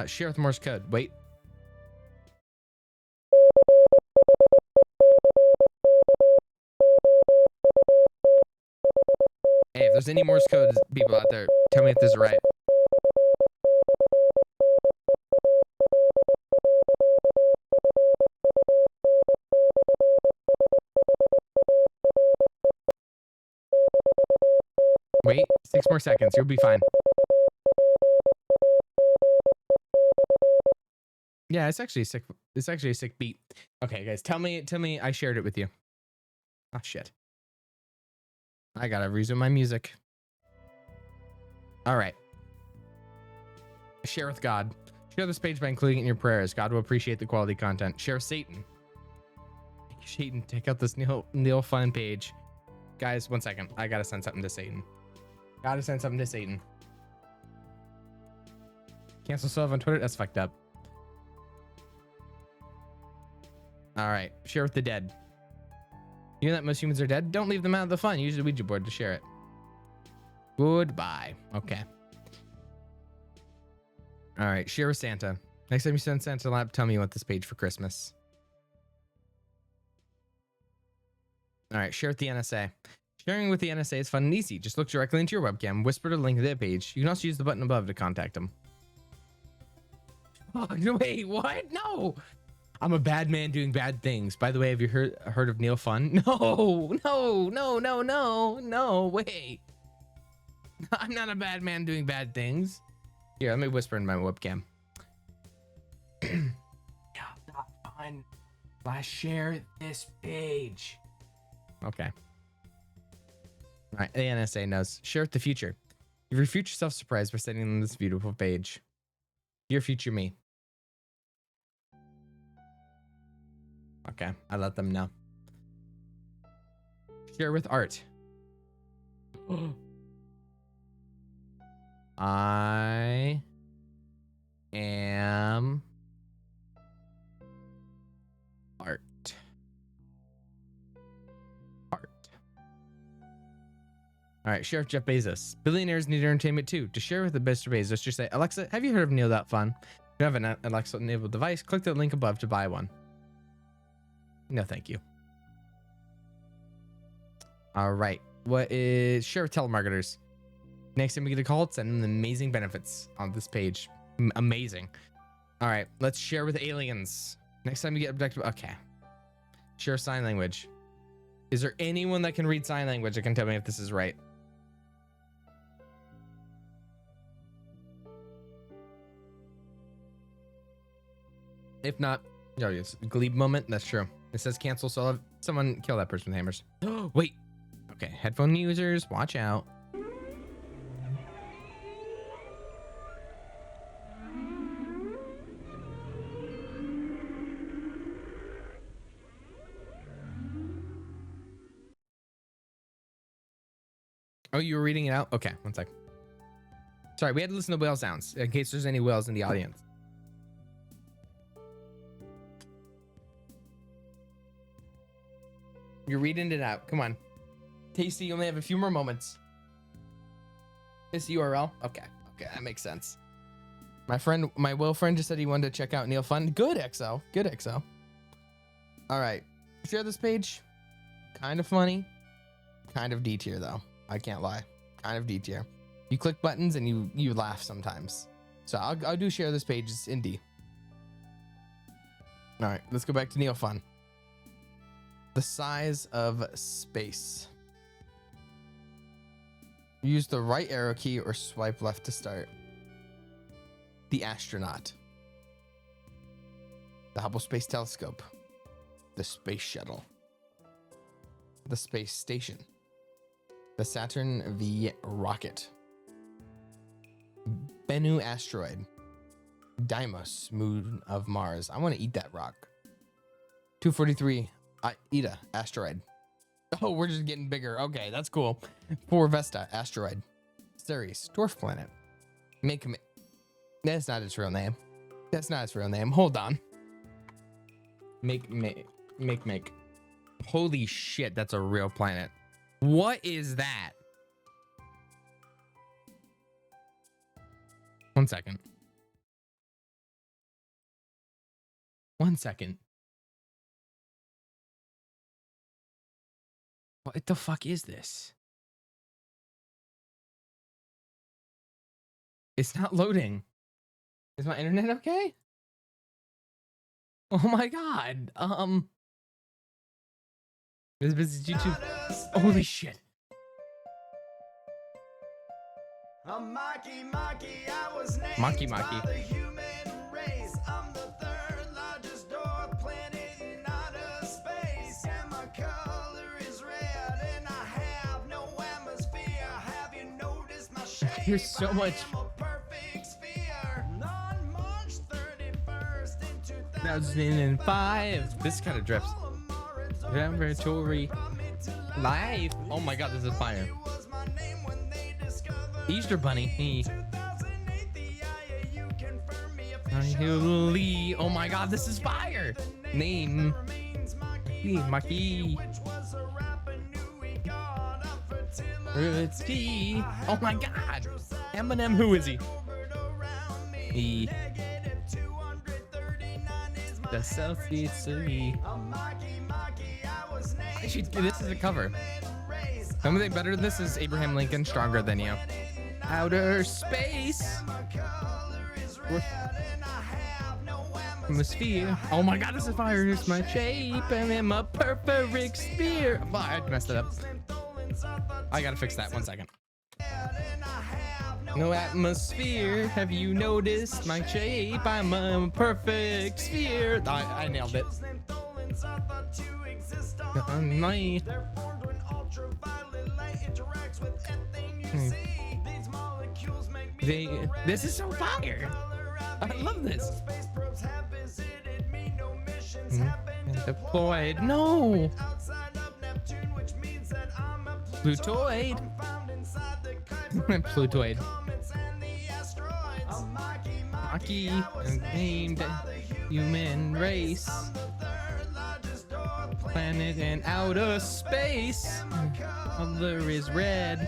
S1: Share with Morse code. Wait. Hey, if there's any Morse code people out there, tell me if this is right. Wait, 6 more seconds. You'll be fine. Yeah, it's actually sick. It's actually a sick beat. Okay, guys, tell me I shared it with you. Oh shit. I gotta resume my music. All right. Share with God. Share this page by including it in your prayers. God will appreciate the quality content. Share with Satan. Satan, take out this Neal.Fun page. Guys, 1 second. I gotta send something to Satan. Gotta send something to Satan. Cancel stuff on Twitter? That's fucked up. All right. Share with the dead. You know that most humans are dead? Don't leave them out of the fun. Use the Ouija board to share it. Goodbye. Okay. All right. Share with Santa. Next time you send Santa a lap, tell me you want this page for Christmas. All right. Share with the NSA. Sharing with the NSA is fun and easy. Just look directly into your webcam, whisper the link to their page. You can also use the button above to contact them. Oh, no, wait, what? No. I'm a bad man doing bad things. By the way, have you heard of Neal.Fun? No, wait. I'm not a bad man doing bad things. Here, let me whisper in my webcam. Neal.Fun. Share this page. Okay. All right, the NSA knows. Share with the future. Give your future self surprise by sending them this beautiful page. Your future me. Okay, I let them know. Share with art. I am art. All right, share with Jeff Bezos. Billionaires need entertainment too. To share with the Mr. Bezos, just say, Alexa, have you heard of Neal.Fun? If you have an Alexa-enabled device, click the link above to buy one. No, thank you. All right. What is share with telemarketers? Next time we get a call, send them the amazing benefits on this page. Amazing. All right. Let's share with aliens. Next time you get abducted. Okay. Share sign language. Is there anyone that can read sign language that can tell me if this is right? If not, oh yes, Glebe moment. That's true. It says cancel, so I'll have someone kill that person with hammers. Oh, wait. Okay, headphone users, watch out. Oh, you were reading it out? Okay, 1 sec. Sorry, we had to listen to whale sounds in case there's any whales in the audience. You're reading it out. Come on. Tasty, you only have a few more moments. This URL? Okay, that makes sense. My Will friend just said he wanted to check out Neal.Fun. Good, XO. Good, XO. All right. Share this page. Kind of funny. Kind of D tier, though. I can't lie. Kind of D tier. You click buttons and you laugh sometimes. So I'll do share this page. It's in D. All right, let's go back to Neal.Fun. The size of space. Use the right arrow key or swipe left to start. The astronaut. The Hubble Space Telescope. The space shuttle. The space station. The Saturn V rocket. Bennu asteroid. Deimos, moon of Mars. I want to eat that rock. 243. Ida asteroid. Oh, we're just getting bigger. Okay, that's cool. 4 Vesta asteroid. Ceres, dwarf planet. MakeMake. That's not its real name. That's not its real name. Hold on. MakeMake. Holy shit, that's a real planet. What is that? 1 second. 1 second. What the fuck is this? It's not loading. Is my internet okay? Oh my god. This is YouTube. Holy shit. Maki. There's so much. 2005. This kind of drifts. Laboratory life. Oh my god, this is fire. Easter Bunny. Oh my god, this is fire. Name. Maki. Oh my god. Eminem, who is he? The Southeast City. This is a cover. Something better than this is Abraham Lincoln, Stronger Than You. Outer space. Atmosphere. Oh my god, this is fire. Here's my shape. I'm in my perfect sphere. Oh, I messed it up. I gotta fix that. 1 second. No atmosphere. Have you noticed my shape? I'm a perfect sphere. I nailed it. This is so fire. I love this. Deployed. No. Plutoid. Plutoid. Maki named human race. Planet in outer space. Color is red.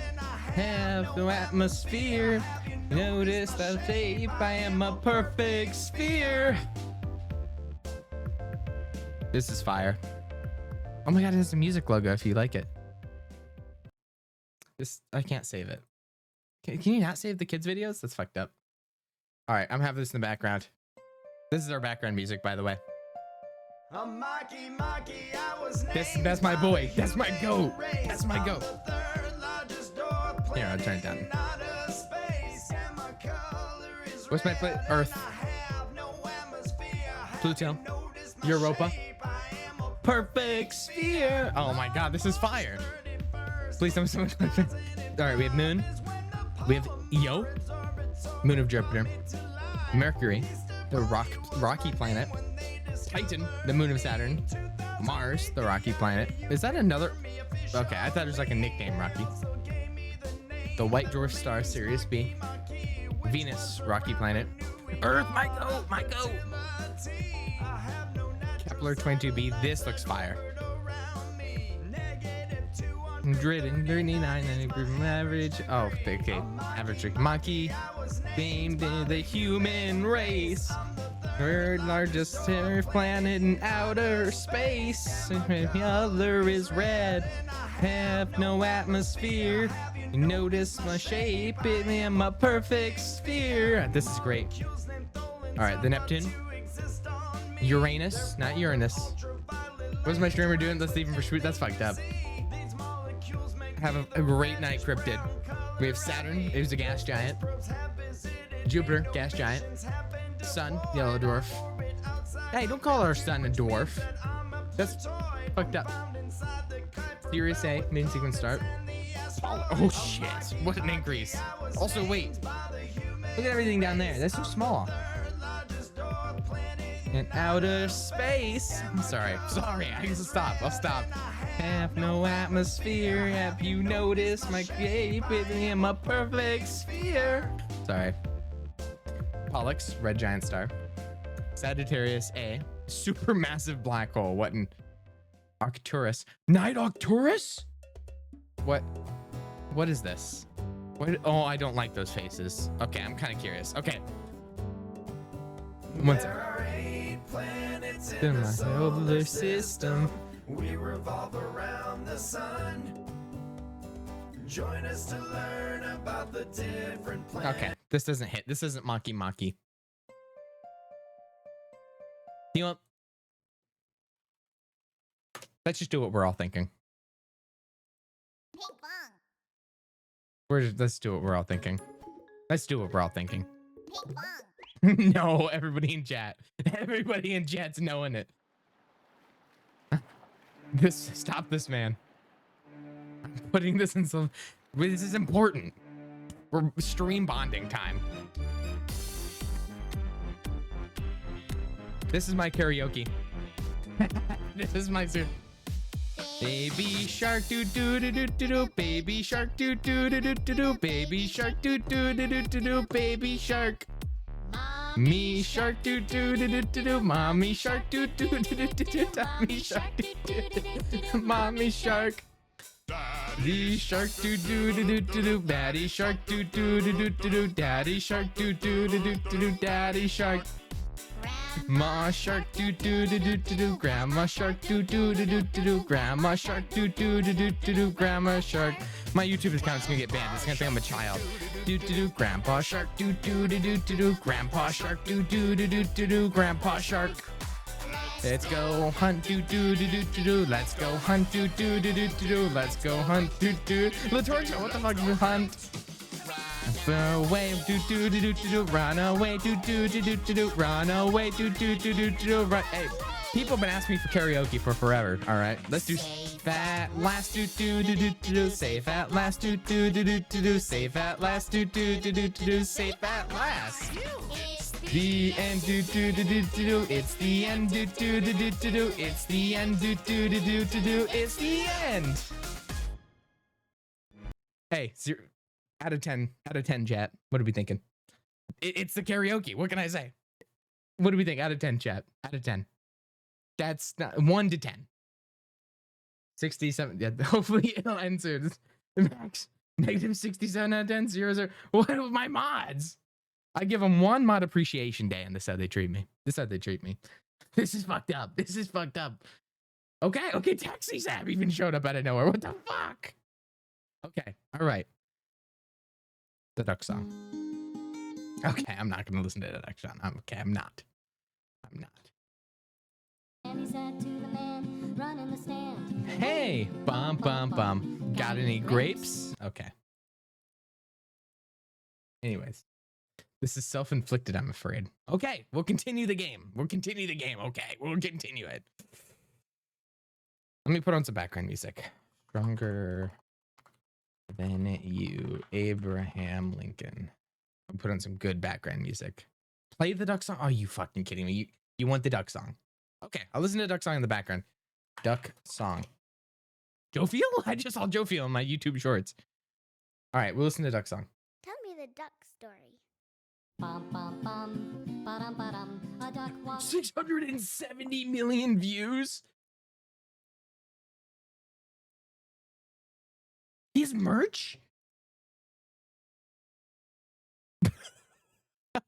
S1: Have no atmosphere. Notice the shape. I am a perfect sphere. This is fire. Oh my god, it has a music logo if you like it. I can't save it. Can you not save the kids' videos? That's fucked up. All right, I'm having this in the background. This is our background music, by the way. That's my boy. That's my goat. That's my goat. Here, I'll turn it down. What's my play? Earth. Pluto. Europa. Perfect sphere. Oh my god, this is fire. Please tell me someone. All right, we have Moon. We have Io, Moon of Jupiter. Mercury, the rocky planet. Titan, the moon of Saturn. Mars, the rocky planet. Is that another? Okay, I thought it was like a nickname, Rocky. The white dwarf star, Sirius B. Venus, rocky planet. Earth, my goat. Kepler 22b. This looks fire. 139 and improvement average. Oh, okay. Average Maki. Named the human race. Third largest planet in outer space. The other is red. Have no atmosphere. Notice my shape. I am a perfect sphere. This is great. All right, the Neptune. Uranus, not Uranus. What's my streamer doing? Let's leave him for shoot. That's fucked up. Have a great night, Cryptid. We have Saturn, who's a gas giant. Jupiter, gas giant. Sun, yellow dwarf. Hey, don't call our sun a dwarf. That's fucked up. Sirius A, main sequence start. Oh shit, what an increase. Also, wait. Look at everything down there. That's so small. In outer space. Sorry, I can stop. I'll stop. Have no atmosphere. Have you noticed my cape within a perfect sphere? Sorry. Pollux, red giant star. Sagittarius A, supermassive black hole. What in Arcturus? Night Arcturus? What is this? What? Oh, I don't like those faces. Okay, I'm kind of curious. Okay. One second. In my solar system.
S5: We revolve around the sun. Join us to learn about the different planets.
S1: Okay, this doesn't hit. This isn't Maki. You know what? Let's just do what we're all thinking. Let's do what we're all thinking. Let's do what we're all thinking. No, everybody in chat. Everybody in chat's knowing it. Stop this, man. I'm putting this in some. This is important. We're stream bonding time. This is my karaoke. This is my suit. Baby shark doo doo doo doo doo doo. Baby shark doo doo doo doo doo doo. Baby shark doo doo doo doo doo doo. Baby shark. Me shark doo doo doo doo doo doo. Mommy shark doo doo doo doo doo doo. Mommy shark doo doo. Mommy shark. Daddy shark doo doo doo doo doo doo. Daddy shark doo doo doo doo doo doo. Daddy shark doo doo doo doo doo doo. Daddy shark. Ma shark doo doo doo doo doo doo. Grandma shark doo doo doo doo doo doo. Grandma shark doo doo doo doo doo doo. Grandma shark. My YouTube account's gonna get banned. It's gonna think I'm a child. Doo doo doo. Grandpa shark doo doo doo doo doo doo. Grandpa shark doo doo doo doo doo doo. Grandpa shark. Let's go hunt doo doo doo doo doo doo. Let's go hunt doo doo doo doo doo doo. Let's go hunt doo doo. Latorja, what the fuck is this hunt? Run away, do do do do do. Run away, do do do do do. Run away, do do do do do. Run. Hey, people have been asking me for karaoke for forever. All right, let's do fat last do do do do do. Safe at last do do do do do. Safe at last do do do do do. Safe at last. The end do do do do do. It's the end do do do do do. It's the end do do do do do. It's the end. Hey, out of 10, chat. What are we thinking? It's the karaoke. What can I say? What do we think? Out of 10, chat. Out of 10. That's not 1 to 10. 67. Yeah, hopefully it'll end soon. Max. Negative 67 out of 10. 0, 0. What are my mods? I give them 1 mod appreciation day, and this is how they treat me. This is how they treat me. This is fucked up. This is fucked up. Okay. Taxi Zap even showed up out of nowhere. What the fuck? Okay. All right. The duck song. Okay, I'm not gonna listen to the duck song. I'm not.
S6: And he said to the man running the stand,
S1: Hey, bum. Got any grapes? Okay. Anyways, this is self-inflicted, I'm afraid. Okay, we'll continue the game. Okay, we'll continue it. Let me put on some background music. Stronger than you, Abraham Lincoln. I'll put on some good background music. Play the duck song. Oh, you fucking kidding me? You want the duck song? Okay, I'll listen to duck song in the background. Duck song. Joe Feel? I just saw Joe Feel in my YouTube shorts. All right, we'll listen to duck song.
S6: tell me the duck story. Bum, bum, bum, ba-dum, ba-dum. A duck walked
S1: 670 million views. His merch?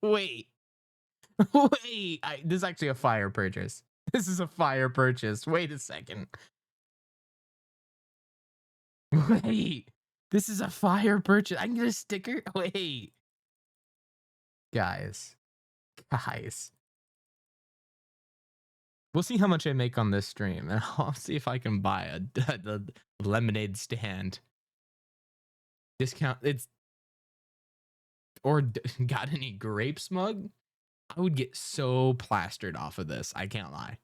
S1: Wait. This is actually a fire purchase. This is a fire purchase. Wait a second. Wait. This is a fire purchase. I can get a sticker? Wait. Guys. We'll see how much I make on this stream, and I'll see if I can buy a lemonade stand. Discount. It's or got any grapes mug? I would get so plastered off of this. I can't lie.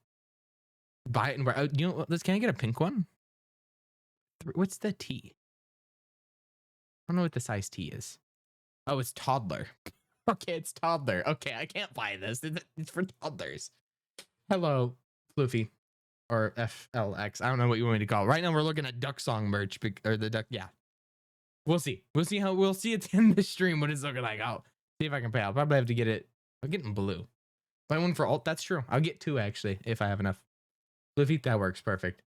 S1: Buy it and wear. You know what? Can I get a pink one? What's the tea? I don't know what the size tea is. Oh, it's toddler. Okay, it's toddler. Okay, I can't buy this. It's for toddlers. Hello, Floofy. Or FLX. I don't know what you want me to call it. Right now, we're looking at Duck Song merch. Or the Duck. Yeah. We'll see. We'll see at the end of the stream what it's looking like. I'll see if I can pay. I'll probably have to get it. I'll get it in blue. Buy one for alt. That's true. I'll get 2 actually if I have enough. Floofy, that works. Perfect.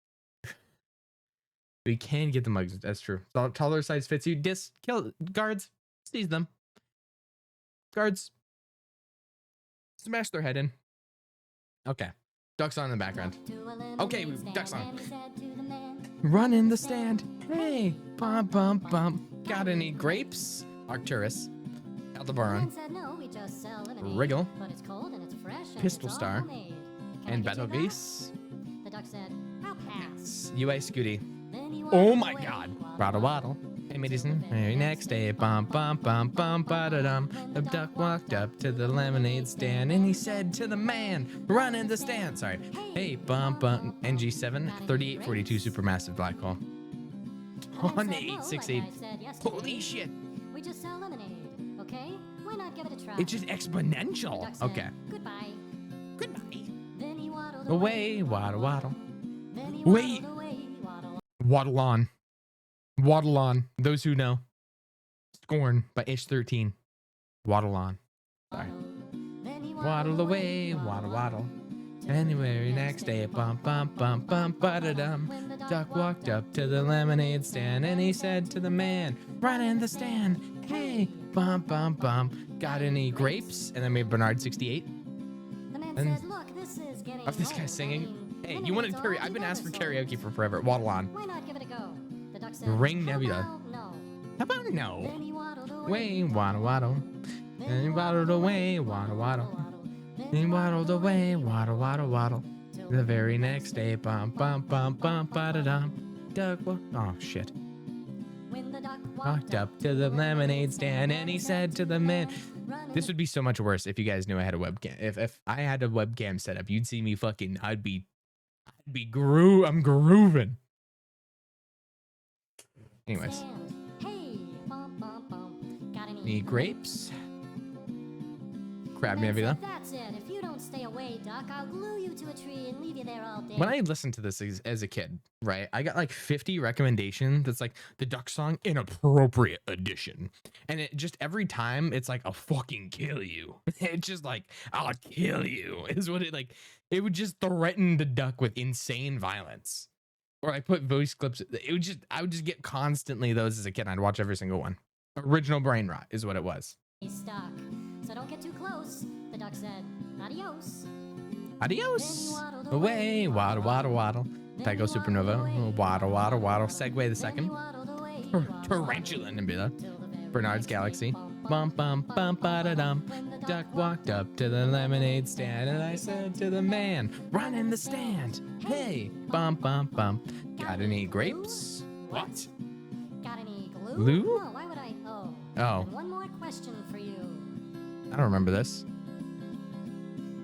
S1: We can get the mugs. That's true. So taller size fits you. Kill guards. Seize them. Guards. Smash their head in. Okay. Ducks on in the background. Okay, ducks on. Run in the stand. Hey, bump, bump, bump. Got any grapes? Arcturus. Aldebaran. Wriggle. Pistol Star. And Battle Geese.
S6: The duck said, I'll pass.
S1: UA Scooty. Oh my god. Waddle waddle. Hey, medicine. Very next day, bum bum bum bum ba da dum. The duck walked up to the lemonade stand and he said to the man, "Run in the stand." Sorry. Hey, bum bum. NG7 3842 supermassive black hole. 1868. Holy shit.
S6: We just sell lemonade, okay? Why not give it a try?
S1: It's just exponential. Okay.
S6: Goodbye.
S1: Goodbye.
S6: Then he waddled
S1: Away, waddle waddle.
S6: Then he
S1: Wait.
S6: waddled away, waddle.
S1: Waddle on. Waddle on. Those who know. Scorn by Ish13. Waddle on. Sorry. Waddle away, waddle waddle. Anywhere next day, bump bump bump bump ba da dum. Duck walked up to the lemonade stand and he said to the man, "Run in the stand. Hey, bump bump bump. Got any grapes?" And then made Bernard 68.
S6: The man
S1: And
S6: said, "Look, this is getting
S1: of this guy
S6: old.
S1: singing. Hey, you
S6: Lemonade's
S1: wanted
S6: all
S1: karaoke?
S6: you
S1: I've been asked for
S6: ever sold.
S1: karaoke for forever. Waddle on.
S6: Why not give it a go?" The duck said,
S1: Ring
S6: "How
S1: Nebula.
S6: about no?"
S1: How about no?
S6: Then he waddled
S1: Way, waddle waddle. And he waddled away, waddle waddle.
S6: Then
S1: He waddled away, waddle waddle waddle. The very next day, bump bump bump bump ba da dum. Duck oh shit.
S6: When the duck
S1: Walked up to the lemonade stand and he said to the man, this would be so much worse if you guys knew I had a webcam. If I had a webcam set up, you'd see me fucking, I'm grooving. Anyways,
S6: Hey, bump, bump, bump. Got
S1: any grapes? Crab Nebula.
S6: That's it. If you don't stay away, Duck, I'll glue you to a tree and leave you there all day.
S1: When I listened to this as a kid, right, I got like 50 recommendations. That's like the Duck Song Inappropriate Edition. And it just every time it's like, I'll fucking kill you. It's just like, I'll kill you is what it like. It would just threaten the duck with insane violence. Or I put voice clips. I would just get constantly those as a kid. And I'd watch every single one. Original brain rot is what it was.
S6: He's stuck, so don't get too close. The duck said, adios.
S1: Adios. Away, waddle, waddle, waddle. Tycho Supernova. Waddle, waddle, waddle. Segway the second. Tarantula Nebula. Bernard's Galaxy. Bum, bum, bum, ba da dum. Duck walked up to the lemonade stand and I said to the man, "Run in the stand. Hey, bum, bum, bum. Got any grapes?" What?
S6: Got any glue?
S1: Glue?
S6: No, why would I? Oh.
S1: Oh.
S6: And one more question for you.
S1: I don't remember this.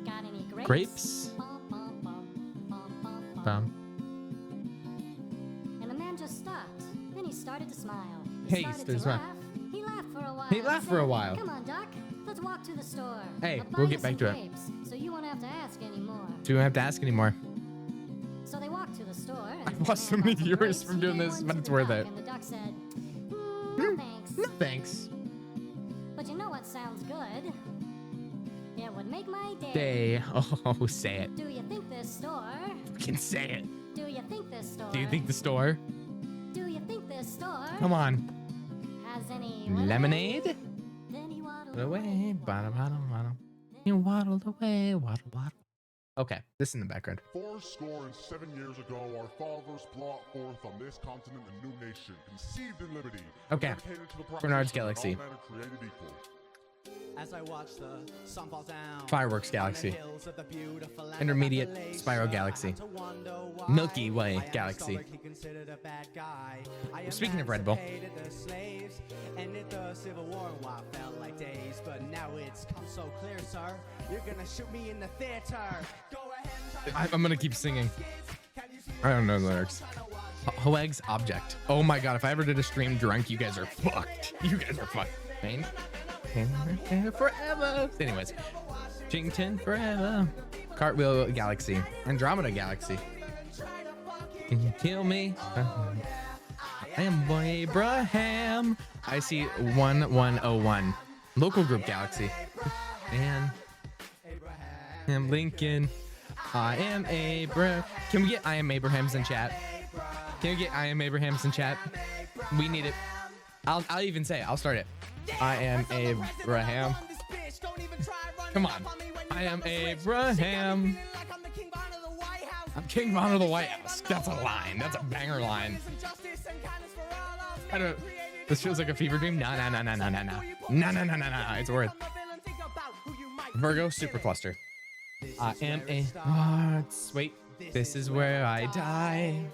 S6: Got any grapes?
S1: Grapes?
S6: Bum, bum, bum, bum, bum, bum.
S1: Bum.
S6: And the man just stopped. Then he started to smile.
S1: Hey,
S6: started
S1: there's
S6: to
S1: one.
S6: laugh. He laughed for a while.
S1: He laughed for a while.
S6: Come on, Duck. Let's walk to the store.
S1: Hey,
S6: I'll buy
S1: we'll
S6: you
S1: get back
S6: some
S1: to it.
S6: grapes, so you won't have to ask anymore.
S1: So we don't have to ask anymore.
S6: So they walked to the store. and
S1: I've
S6: the
S1: lost
S6: man
S1: so many
S6: bought some
S1: viewers
S6: grapes.
S1: from
S6: He
S1: doing
S6: gave
S1: this,
S6: one
S1: but
S6: to
S1: it's
S6: the
S1: worth
S6: duck,
S1: it.
S6: And the duck said, no thanks.
S1: No thanks.
S6: But you know what sounds good? It would make my day.
S1: Day. Oh, say it.
S6: Do you think this store?
S1: Fucking say it.
S6: Do you think this store?
S1: Do you think the store?
S6: Do you think this store?
S1: Come on.
S6: Has any
S1: Lemonade?
S6: Then he waddled
S1: Away, bottom, bottom, bottom. You waddled away, waddle, waddle. Okay, this in the background.
S7: 7 years ago, our fathers brought forth on this continent a new nation, conceived in liberty.
S1: Okay.
S7: dedicated to the
S1: Bernard's
S7: proposition that
S1: Galaxy.
S7: all men are created equal.
S8: As I watch the sun fall down.
S1: Fireworks Galaxy. Intermediate Spiral Galaxy. Milky Way Galaxy. Speaking of Red Bull.
S8: Ended the Civil War and while I felt like days, but now it's come so clear, sir. You're gonna shoot me in the theater. Go ahead.
S1: I'm gonna keep singing. I don't know the lyrics. Hoeg's Object. Oh my god, if I ever did a stream drunk, you guys are fucked. You guys are fucked. Pain forever. Anyways, Chington forever. Cartwheel Galaxy. Andromeda Galaxy. Can you kill me? I am Abraham. I see 1101. Local group Galaxy. And Lincoln. I am Abraham. Can we get I am Abrahams in chat? Can we get I am Abrahams in chat? We need it. I'll even say it. I'll start it. I am Abraham. Come on. I am Abraham. I'm King Von of the White House. That's a line. That's a banger line. I don't. This feels like a fever dream. No. It's worth. Virgo Supercluster. I am a. Wait. This is where I die.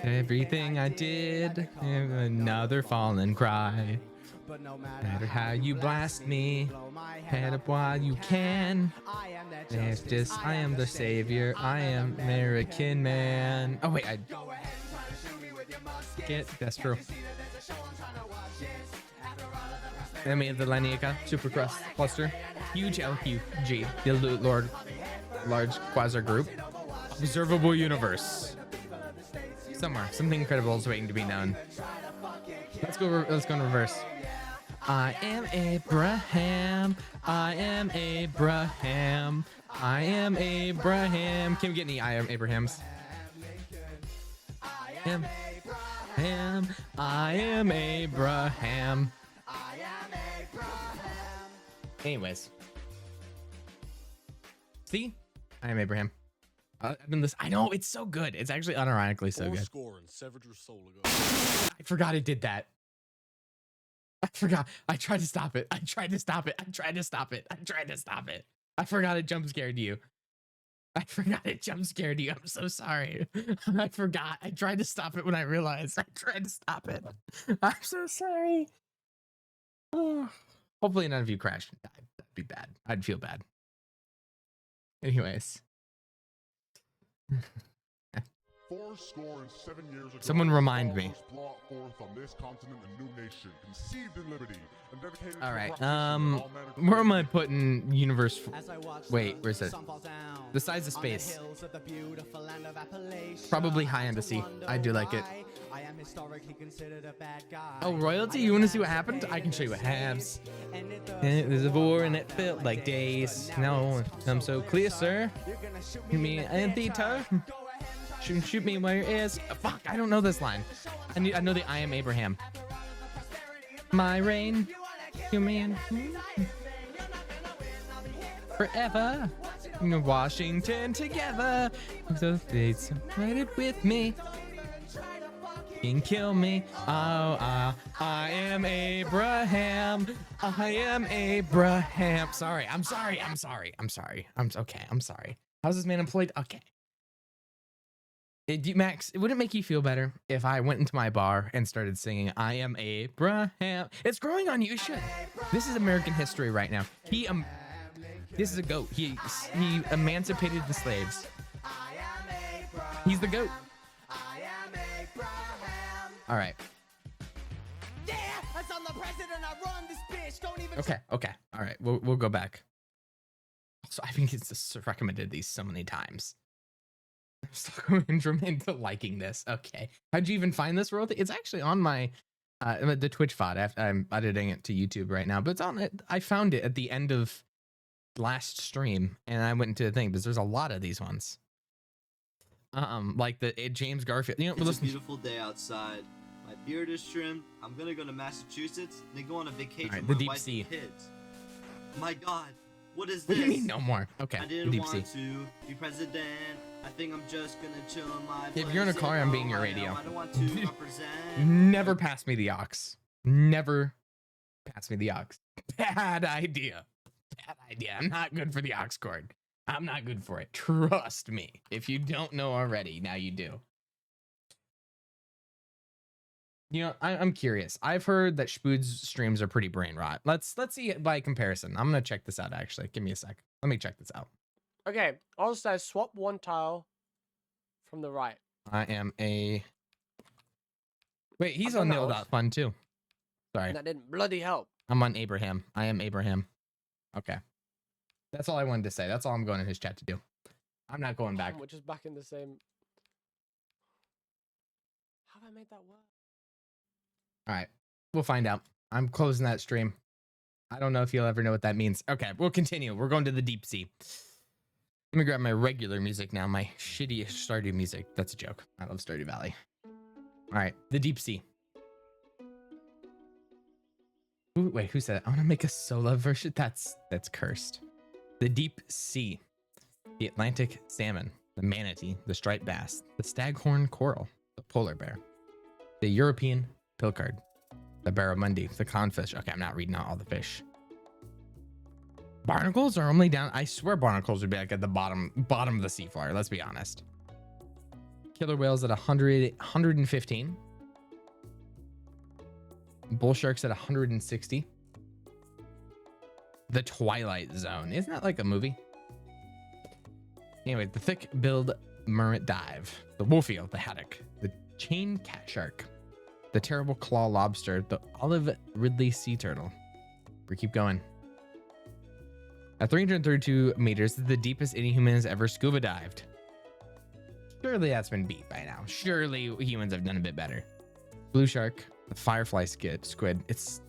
S1: Everything I did. Another fallen cry. No matter how you blast me, head up while you can. It's just I am the savior. I am American man. Oh wait, I get Destro. Then we have the Lanika Supercrust Cluster. Huge LQG. The Large Quasar Group. Observable Universe. Something incredible is waiting to be known. Let's go in reverse. I am Abraham. I am Abraham. I am Abraham. Can we get any I am Abrahams? I am Abraham. Anyways. See? I am Abraham. I've been this. I know it's so good. It's actually unironically so good. I forgot it did that. I forgot. I tried to stop it. I forgot it jump scared you. I'm so sorry. I forgot. I tried to stop it when I realized. I tried to stop it. I'm so sorry. Oh. Hopefully none of you crashed and died. That'd be bad. I'd feel bad. Anyways.
S7: 7 years ago,
S1: someone remind me. All right. Where am I putting universe? Wait, where's it? The size of space. Probably high embassy. I do like it. Oh, royalty. You want to see what happened? I can show you what happens. There's a war and it felt like days. Now I'm so clear, sir. You mean Antita? Shoot me where it is. Fuck, I don't know this line. I know the I am Abraham. My reign, human, forever. Washington together. So they separated with me. Can kill me. I am Abraham. I am Abraham. Sorry. I'm okay. I'm sorry. How's this man employed? Okay. Max, would it make you feel better if I went into my bar and started singing I am Abraham? It's growing on you. It should. This is American history right now. This is a goat. He emancipated the slaves. He's the goat. All right. Okay. All right. We'll go back. So I think it's just recommended these so many times. I'm so into liking this. Okay. How'd you even find this world? It's actually on my the Twitch VOD. I'm editing it to YouTube right now, but it's on it. I found it at the end of last stream, and I went into the thing because there's a lot of these ones. Like the James Garfield. You know,
S9: it's a beautiful day outside. My beard is trimmed. I'm gonna go to Massachusetts and then go on a vacation with my wife and kids. My God, what is this?
S1: What do you mean no more? Okay.
S9: I didn't want to be president. I think I'm just gonna chill in my place.
S1: If you're in a car, I'm being your radio.
S9: I don't want to represent.
S1: Never pass me the aux. Never pass me the aux. Bad idea. Bad idea. I'm not good for the aux cord. I'm not good for it. Trust me. If you don't know already, now you do. You know, I'm curious. I've heard that Spood's streams are pretty brain rot. Let's see it by comparison. I'm gonna check this out actually. Give me a sec. Let me check this out.
S10: Okay, I'll say swap one tile from the right.
S1: I am a... Wait, he's on Neal.Fun too. Sorry.
S10: That didn't bloody help.
S1: I'm on Abraham. I am Abraham. Okay. That's all I wanted to say. That's all I'm going in his chat to do. I'm not going back.
S10: We're just back in the same... How have I made that work?
S1: All right. We'll find out. I'm closing that stream. I don't know if you'll ever know what that means. Okay, we'll continue. We're going to the deep sea. Let me grab my regular music now. My shitty Stardew music. That's a joke. I love Stardew Valley. All right. The deep sea. Ooh, wait, who said it? I want to make a solo version. That's cursed. The deep sea. The Atlantic salmon. The manatee. The striped bass. The staghorn coral. The polar bear. The European pilchard. The barramundi. The clownfish. Okay, I'm not reading out all the fish. Barnacles are only down. I swear barnacles would be like at the bottom of the seafloor. Let's be honest. Killer whales at 115. Bull sharks at 160. The Twilight Zone. Isn't that like a movie? Anyway, the thick-billed mermaid dive. The wolfeel. The haddock. The chain cat shark. The terrible claw lobster. The olive ridley sea turtle. We keep going. At 332 meters, this is the deepest any human has ever scuba dived. Surely that's been beat by now. Surely humans have done a bit better. Blue shark, the firefly squid. It's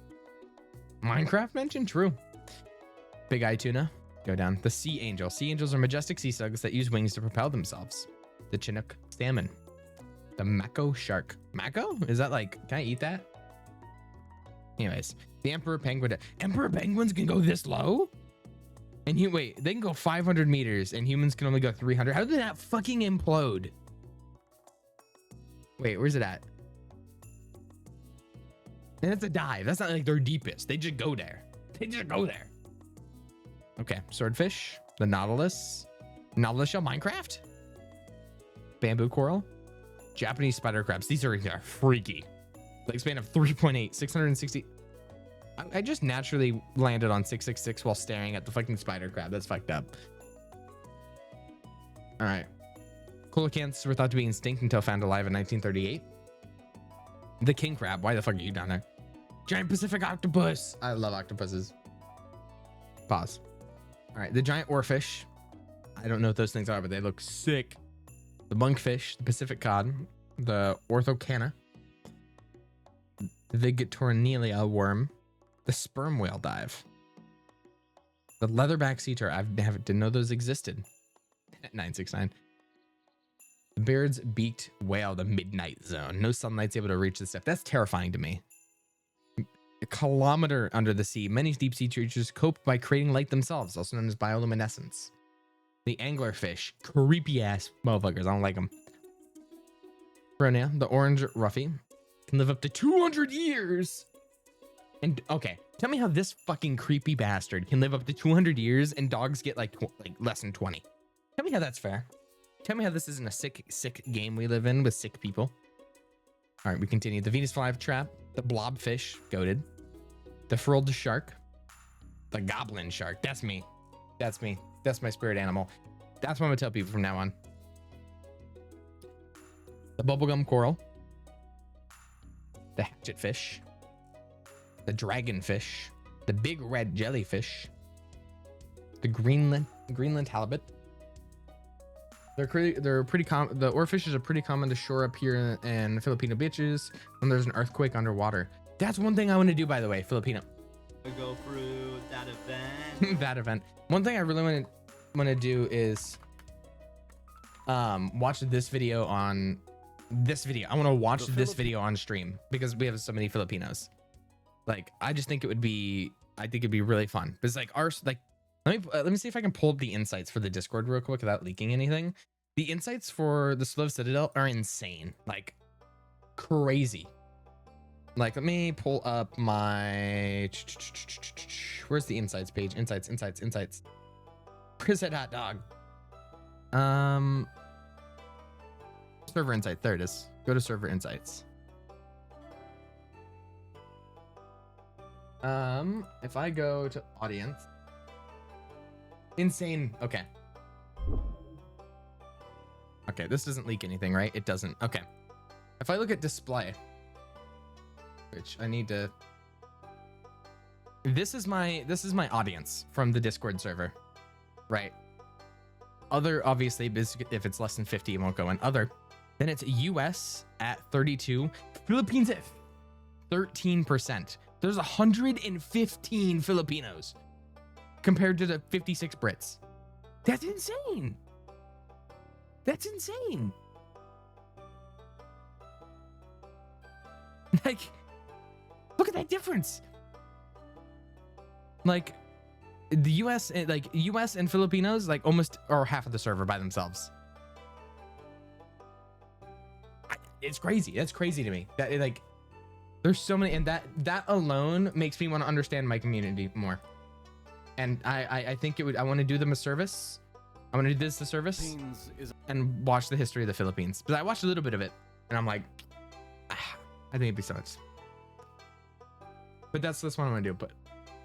S1: Minecraft mentioned? True. Big eye tuna, go down. The sea angel. Sea angels are majestic sea slugs that use wings to propel themselves. The Chinook salmon. The mako shark. Mako? Is that like, can I eat that? Anyways, the emperor penguin. Emperor penguins can go this low? And wait, they can go 500 meters and humans can only go 300. How did that fucking implode? Wait, where's it at? And it's a dive. That's not like their deepest. They just go there. They just go there. Okay, swordfish, the nautilus shell, Minecraft, bamboo coral, Japanese spider crabs. These are freaky. Leg span of 3.8, 660. I just naturally landed on 666 while staring at the fucking spider crab. That's fucked up. All right. Coelacanths were thought to be extinct until found alive in 1938. The king crab. Why the fuck are you down there? Giant Pacific octopus. I love octopuses. Pause. All right. The giant oarfish. I don't know what those things are, but they look sick. The monkfish. The Pacific cod. The orthocana. The Vigatornelia worm. The sperm whale dive. The leatherback sea turtle. I didn't know those existed. 969. The Baird's beaked whale, the midnight zone. No sunlight's able to reach this stuff. That's terrifying to me. A kilometer under the sea. Many deep sea creatures cope by creating light themselves, also known as bioluminescence. The anglerfish. Creepy ass motherfuckers. I don't like them. Bronia, the orange ruffy, can live up to 200 years. And okay, tell me how this fucking creepy bastard can live up to 200 years and dogs get like less than 20. Tell me how that's fair. Tell me how this isn't a sick game we live in with sick people. All right, we continue. The Venus flytrap, the blobfish, goated, the frilled shark, the goblin shark. That's me. That's me. That's my spirit animal. That's what I'm gonna tell people from now on. The bubblegum coral, the hatchetfish, the dragonfish, the big red jellyfish, the Greenland halibut. They're pretty common. The oarfishes are pretty common to shore up here in Filipino beaches when there's an earthquake underwater. That's one thing I want to do, by the way, Filipino.
S9: Go through that event.
S1: That event. One thing I really want to do is watch this video on this video. I want to watch this video on stream because we have so many Filipinos. Like, I just think it'd be really fun. But it's like let me see if I can pull up the insights for the Discord real quick without leaking anything. The insights for the Slow Citadel are insane, like crazy. Like, let me pull up my, where's the insights page? Insights. Where's that hot dog? Server insight. There it is. Go to server insights. If I go to audience, insane. Okay. Okay, this doesn't leak anything, right? It doesn't. Okay. If I look at display, which I need to, this is my audience from the Discord server, right? Other, obviously, if it's less than 50, it won't go in. Other, then it's US at 32, Philippines at 13%. There's 115 Filipinos compared to the 56 Brits. That's insane. That's insane. Like, look at that difference. Like, the US and Filipinos, like, almost are half of the server by themselves. It's crazy. That's crazy to me. That, like, there's so many, and that alone makes me want to understand my community more. And I think I want to do them a service. I want to do this a service and watch the history of the Philippines. But I watched a little bit of it, and I'm like, I think it'd be so much. But that's what I'm gonna do. But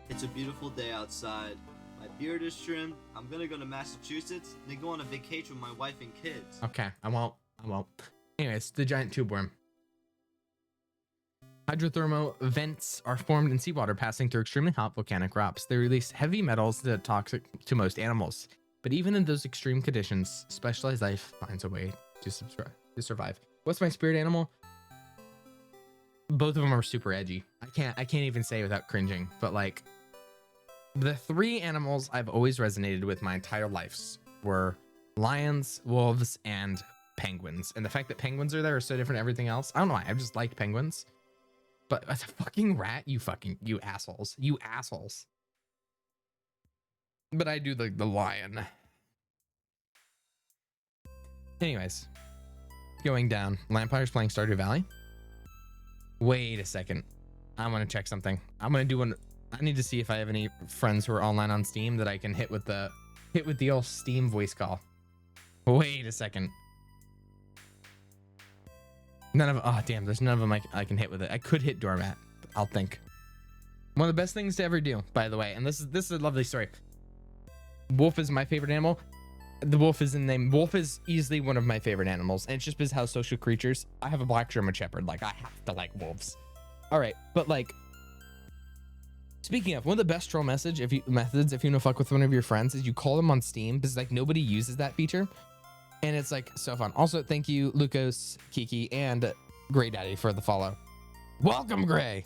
S9: it's a beautiful day outside. My beard is trimmed. I'm gonna go to Massachusetts and then go on a vacation with my wife and kids.
S1: Okay, I won't. Anyways, the giant tube worm. Hydrothermal vents are formed in seawater passing through extremely hot volcanic rocks. They release heavy metals that are toxic to most animals. But even in those extreme conditions, specialized life finds a way to survive. What's my spirit animal? Both of them are super edgy. I can't even say without cringing, but like, the three animals I've always resonated with my entire lives were lions, wolves, and penguins. And the fact that penguins are there is so different than everything else. I don't know why. I've just liked penguins. But as a fucking rat, you assholes. You assholes. But I do like the lion. Anyways, going down. Lampire's playing Stardew Valley. Wait a second. I want to check something. I'm gonna do one. I need to see if I have any friends who are online on Steam that I can hit with the old Steam voice call. Wait a second. None of, oh damn, there's none of them I can hit with it. I could hit Doormat. I'll think. One of the best things to ever do, by the way, and this is a lovely story. Wolf is my favorite animal. The wolf is in name. Wolf is easily one of my favorite animals, and it's just because how social creatures. I have a black German Shepherd. Like, I have to like wolves. All right, but like, speaking of, one of the best troll methods, if you want to fuck with one of your friends, is you call them on Steam, because like nobody uses that feature, and it's like so fun. Also, thank you, Lucas, Kiki, and Gray Daddy for the follow. Welcome, Gray.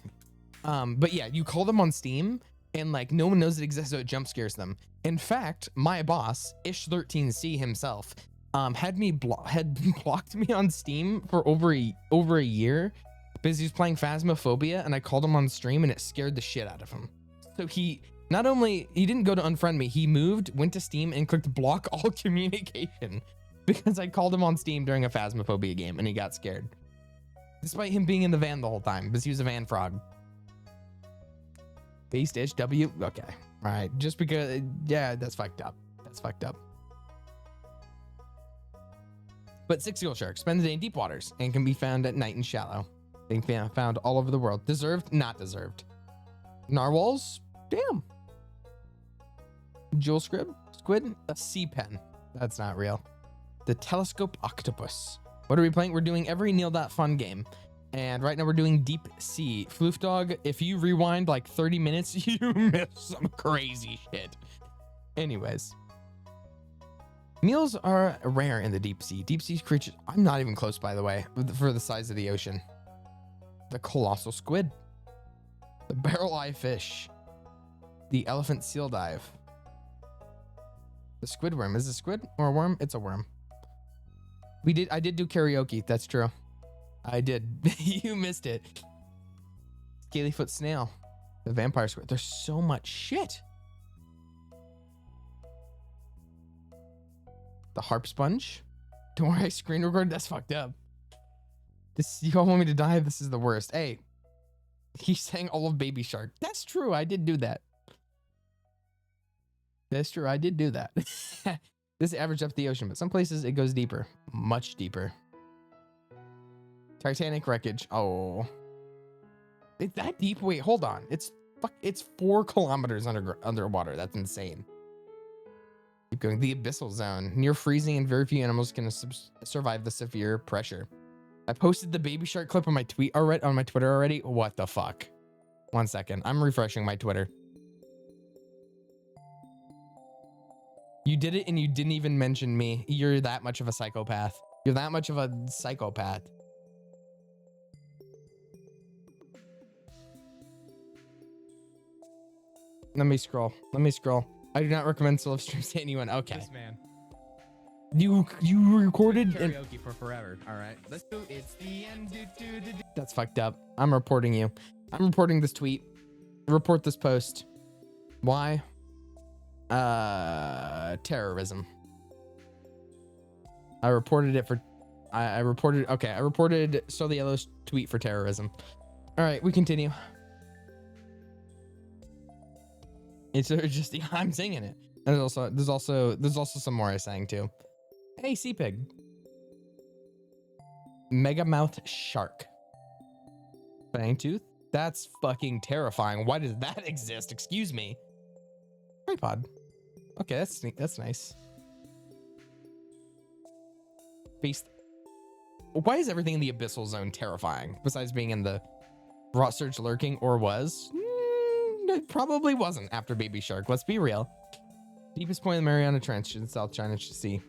S1: But yeah, you call them on Steam, and like no one knows it exists, so it jump scares them. In fact, my boss, Ish13C himself, had blocked me on Steam for over a year because he was playing Phasmophobia, and I called him on stream, and it scared the shit out of him. So he didn't go to unfriend me, he went to Steam and clicked block all communication because I called him on Steam during a Phasmophobia game, and he got scared. Despite him being in the van the whole time, because he was a van frog. Based Ish W. Okay. All right. Just because, yeah, that's fucked up. That's fucked up. But 6 gill sharks spend the day in deep waters and can be found at night in shallow. Being found all over the world. Deserved, not deserved. Narwhals, damn. Jewel squid, a sea pen. That's not real. The telescope octopus. What are we playing? We're doing every Neal.Fun game. And right now we're doing Deep Sea. Floof Dog, if you rewind like 30 minutes, you miss some crazy shit. Anyways. Meals are rare in the deep sea. Deep sea creatures, I'm not even close, by the way, for the size of the ocean. The colossal squid. The barrel eye fish. The elephant seal dive. The squid worm. Is it a squid or a worm? It's a worm. I did do karaoke. That's true. I did. You missed it. Scalyfoot snail. The vampire squid. There's so much shit. The harp sponge. Don't worry, I screen record. That's fucked up. You all want me to die? This is the worst. Hey, He sang all of Baby Shark. That's true. I did do that. That's true. I did do that. This averaged up the ocean, but some places it goes deeper. Much deeper. Titanic wreckage. Oh. It's that deep? Wait, hold on. It's 4 kilometers underwater. That's insane. Keep going. The abyssal zone. Near freezing and very few animals can survive the severe pressure. I posted the Baby Shark clip on my Twitter already. What the fuck? 1 second. I'm refreshing my Twitter. You did it and you didn't even mention me. You're that much of a psychopath. You're that much of a psychopath. Let me scroll. I do not recommend live streams to anyone. Okay.
S11: This man.
S1: You recorded
S11: Karaoke for forever. All right. Let's go. It's the end.
S1: That's fucked up. I'm reporting you. I'm reporting this tweet. Report this post. Why? Terrorism. I reported it for I reported Soliello's tweet for terrorism. All right, we continue. It's just I'm singing it. And there's also some more I sang too. Hey, sea pig. Mega mouth shark. Fangtooth? That's fucking terrifying. Why does that exist? Excuse me. Tripod. Okay, that's nice. Beast. Why is everything in the abyssal zone terrifying? Besides being in the rot surge lurking, or was? It probably wasn't after Baby Shark. Let's be real. Deepest point of the Mariana Trench in South China Sea.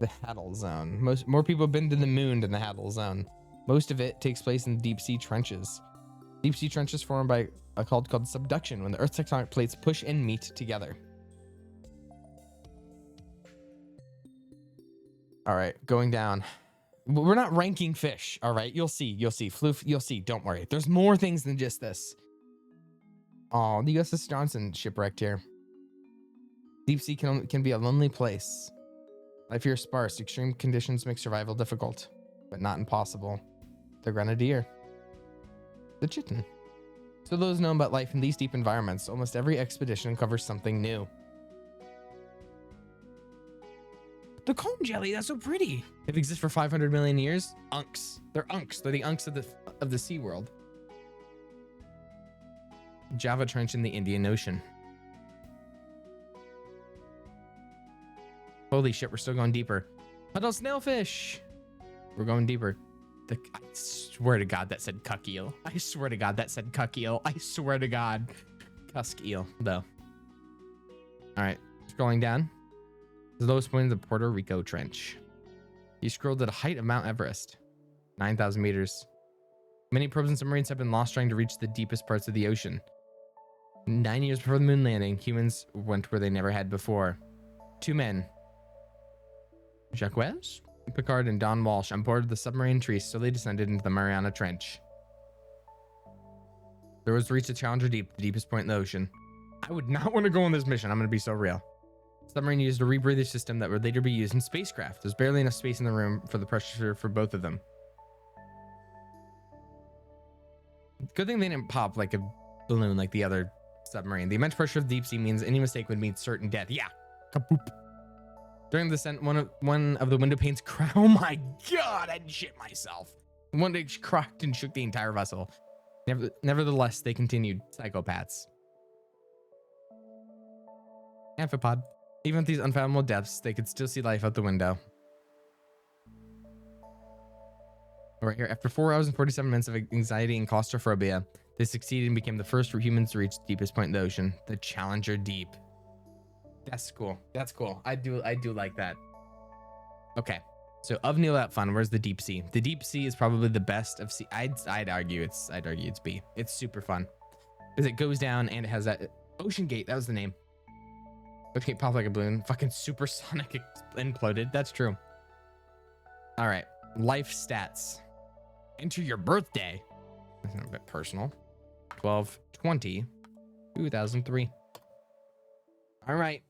S1: The Haddle Zone. More people have been to the moon than the Haddle Zone. Most of it takes place in deep sea trenches. Deep sea trenches formed by called subduction, when the Earth's tectonic plates push and meet together. All right, going down. We're not ranking fish. All right, you'll see. Floof, you'll see. Don't worry. There's more things than just this. Oh, the USS Johnson shipwrecked here. Deep sea can be a lonely place. Life here is sparse. Extreme conditions make survival difficult, but not impossible. The Grenadier. The Chitin. So those know about life in these deep environments, almost every expedition covers something new. The comb jelly, that's so pretty. They've existed for 500 million years. Unks. They're unks. They're the unks of the sea world. Java Trench in the Indian Ocean. Holy shit, we're still going deeper. Puddle snailfish. We're going deeper. I swear to God that said cuck eel. I swear to God that said cuck eel. I swear to God. Cusk eel, though. All right, scrolling down. The lowest point of the Puerto Rico Trench. You scrolled to the height of Mount Everest. 9,000 meters. Many probes and submarines have been lost trying to reach the deepest parts of the ocean. 9 years before the moon landing, humans went where they never had before. 2 men, Jacques Picard and Don Walsh, on board the submarine tree, slowly descended into the Mariana Trench. There was to reach the Challenger Deep, the deepest point in the ocean. I would not want to go on this mission. I'm going to be so real. Submarine used a rebreather system that would later be used in spacecraft. There's barely enough space in the room for the pressure for both of them. Good thing they didn't pop like a balloon like the other submarine. The immense pressure of deep sea means any mistake would mean certain death. Yeah. Kapoop. During the descent, one of the window panes cracked. Oh my God, I'd shit myself. One day cracked and shook the entire vessel. Nevertheless, they continued. Psychopaths. Amphipod. Even at these unfathomable depths, they could still see life out the window. Right here, after 4 hours and 47 minutes of anxiety and claustrophobia, they succeeded and became the first humans to reach the deepest point in the ocean, the Challenger Deep. That's cool. That's cool. I do like that. Okay, so of Neal.Fun, where's the deep sea? The deep sea is probably the best of sea. I'd argue it's B. It's super fun because it goes down and it has that Ocean Gate. That was the name. Okay, pop like a balloon. Fucking supersonic imploded. That's true. All right. Life stats. Enter your birthday. That's a bit personal. 12/20/2003. All right.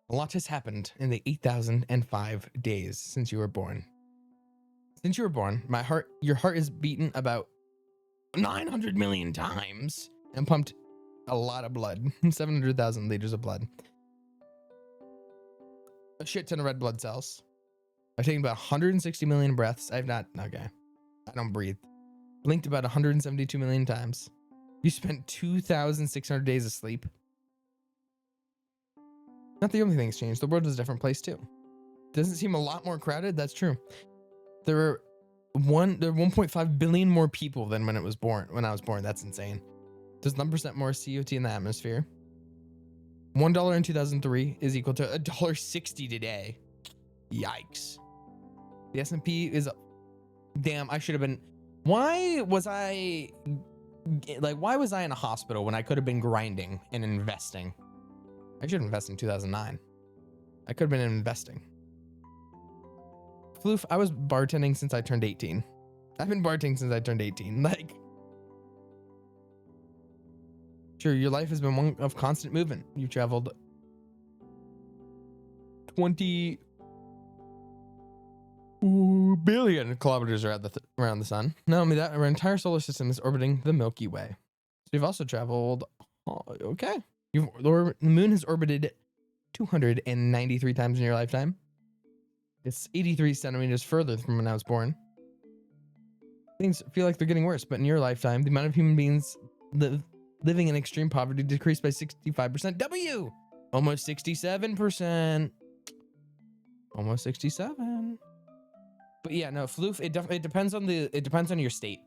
S1: A lot has happened in the 8,005 days since you were born. Since you were born, your heart is beaten about 900 million times and pumped a lot of blood. 700,000 liters of blood. A shit ton of red blood cells. I've taken about 160 million breaths. I don't breathe. Blinked about 172 million times. You spent 2,600 days asleep. Not the only thing that's changed. The world is a different place too. Doesn't seem a lot more crowded. That's true. There are 1.5 billion more people than when I was born. That's insane. There's 1% more CO2 in the atmosphere. $1 in 2003 is equal to $1.60 today. Yikes. The S&P is damn, I should have been. Why was I in a hospital when I could have been grinding and investing? I should have invested in 2009. I could have been investing. Floof, I was bartending since I turned 18. I've been bartending since I turned 18. Like, sure, your life has been one of constant movement. You've traveled 20 billion kilometers around the sun. Not only that, our entire solar system is orbiting the Milky Way. So you've also traveled. Okay. The moon has orbited 293 times in your lifetime. It's 83 centimeters further from when I was born. Things feel like they're getting worse, but in your lifetime, the amount of human beings living in extreme poverty decreased by 65%. W! Almost 67%. Almost 67. But yeah, no, floof, it depends on your state.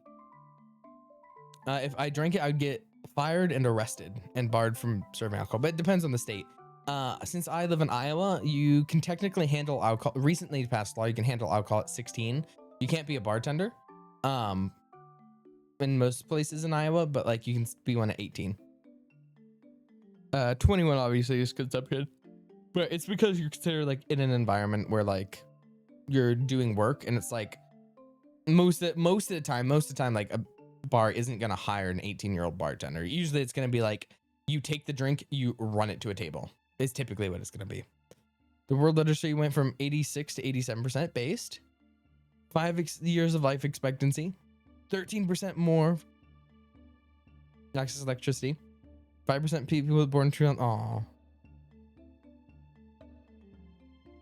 S1: If I drank it, I'd get fired and arrested and barred from serving alcohol, but it depends on the state. Since I live in Iowa, you can technically handle alcohol. Recently passed law, you can handle alcohol at 16. You can't be a bartender in most places in Iowa, but like you can be one at 18. 21 obviously is good kid, but it's because you're considered like in an environment where like you're doing work, and it's like most of the time like a bar isn't gonna hire an 18-year-old bartender. Usually it's gonna be like you take the drink, you run it to a table. It's typically what it's gonna be. The world literacy went from 86 to 87% based. 5 years of life expectancy. 13% more access to electricity. 5% people born true on.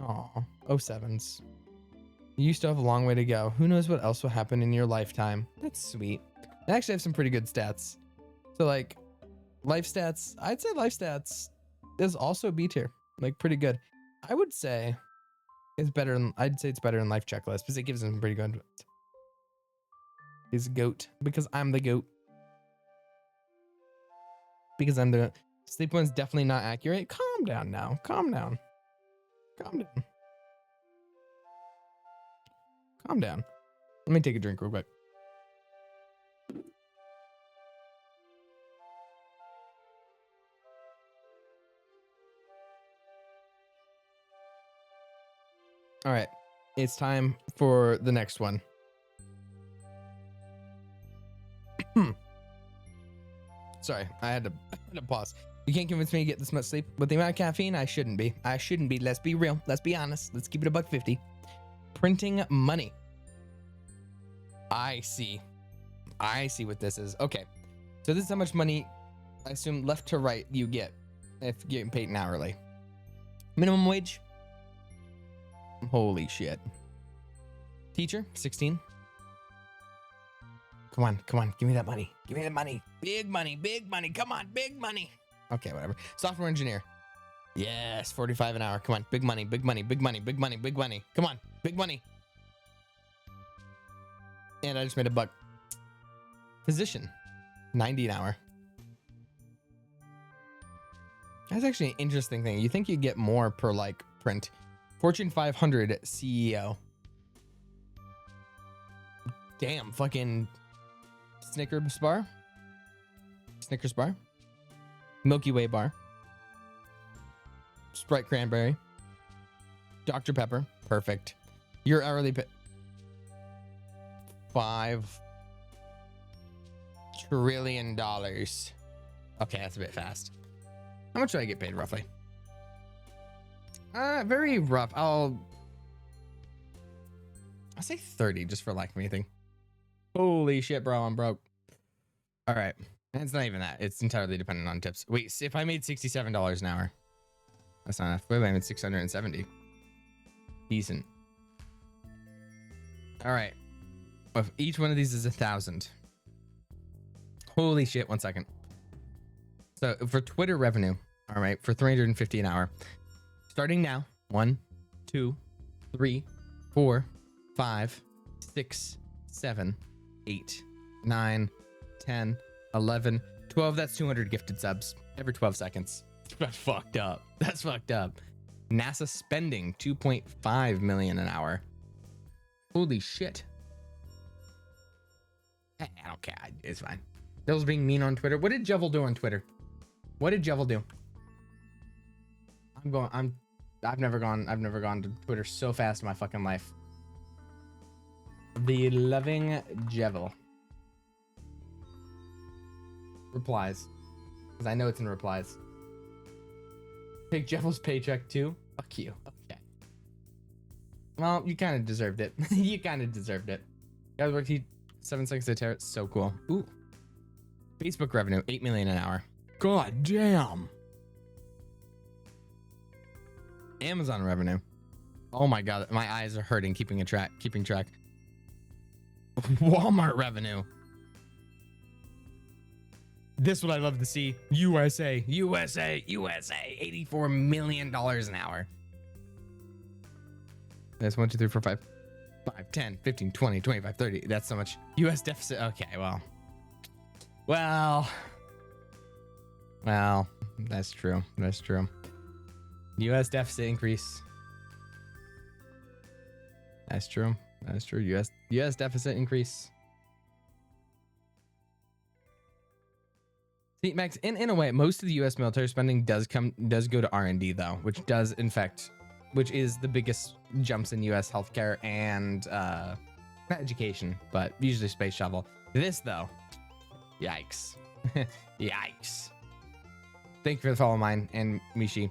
S1: Aw. 07s. You still have a long way to go. Who knows what else will happen in your lifetime? That's sweet. I actually have some pretty good stats. So like life stats, I'd say life stats is also B tier. Like pretty good. I would say it's better than life checklist because it gives them pretty good. Is goat because I'm the goat. Because I'm the sleep one's definitely not accurate. Calm down now. Calm down. Calm down. Calm down. Let me take a drink real quick. All right, it's time for the next one. Sorry, I had to pause. You can't convince me to get this much sleep. With the amount of caffeine, I shouldn't be. Let's be real. Let's be honest. Let's keep it $1.50. Printing money. I see what this is. Okay, so this is how much money, I assume left to right, you get if you're getting paid an hourly. Minimum wage. Holy shit. Teacher, 16. Come on, give me that money. Give me that money. Big money. Come on, big money. Okay, whatever. Software engineer. Yes, 45 an hour. Come on, big money. Come on, big money. And I just made $1. Physician, 90 an hour. That's actually an interesting thing. You think you get more per like print. Fortune 500 CEO. Damn, fucking Snickers bar. Milky Way bar. Sprite cranberry. Dr. Pepper. Perfect. Your hourly pay. $5 trillion. Okay, that's a bit fast. How much do I get paid roughly? Very rough. I'll say 30 just for lack of anything. Holy shit, bro, I'm broke. All right. And it's not even that. It's entirely dependent on tips. Wait, if I made $67 an hour, that's not enough. Wait, I made 670. Decent. All right. If each one of these is 1,000. Holy shit, 1 second. So for Twitter revenue, all right, for 350 an hour, starting now, 1, 2, 3, 4, 5, 6, 7, 8, 9, 10, 11, 12. That's 200 gifted subs every 12 seconds. That's fucked up. That's fucked up. NASA spending 2.5 million an hour. Holy shit. I don't care. It's fine. Those being mean on Twitter. What did Jevil do on Twitter? What did Jevil do? I've never gone to Twitter so fast in my fucking life. The loving Jevil replies, because I know it's in replies. Take Jevil's paycheck too. Fuck you. Okay. Well, you kind of deserved it. You kind of deserved it. Guys, work 7 seconds to tear it. So cool. Ooh. Facebook revenue 8 million an hour. God damn. Amazon revenue. Oh my god, my eyes are hurting keeping track. Walmart revenue. This is what I love to see. USA, $84 million an hour. That's 1, 2, 3, 4, 5, 10, 15, 20, 25, 30. That's so much. US deficit. Okay, well, that's true. US deficit increase. That's true. US deficit increase. See, Max, in a way, most of the US military spending does go to R&D though, which is the biggest jumps in US healthcare and not education, but usually space travel. This though, yikes. Yikes. Thank you for the follow, mine and Mishi.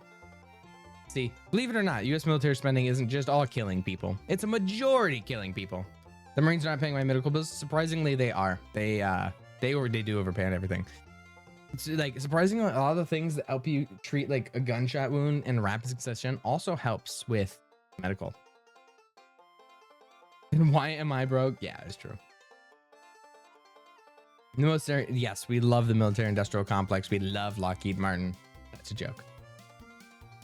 S1: See, believe it or not, US military spending isn't just all killing people. It's a majority killing people. The Marines are not paying my medical bills. Surprisingly, they are. They do overpay on everything. It's like surprisingly, a lot of the things that help you treat like a gunshot wound in rapid succession also helps with medical. And why am I broke? Yeah, it's true. The military, yes, we love the military industrial complex. We love Lockheed Martin. That's a joke.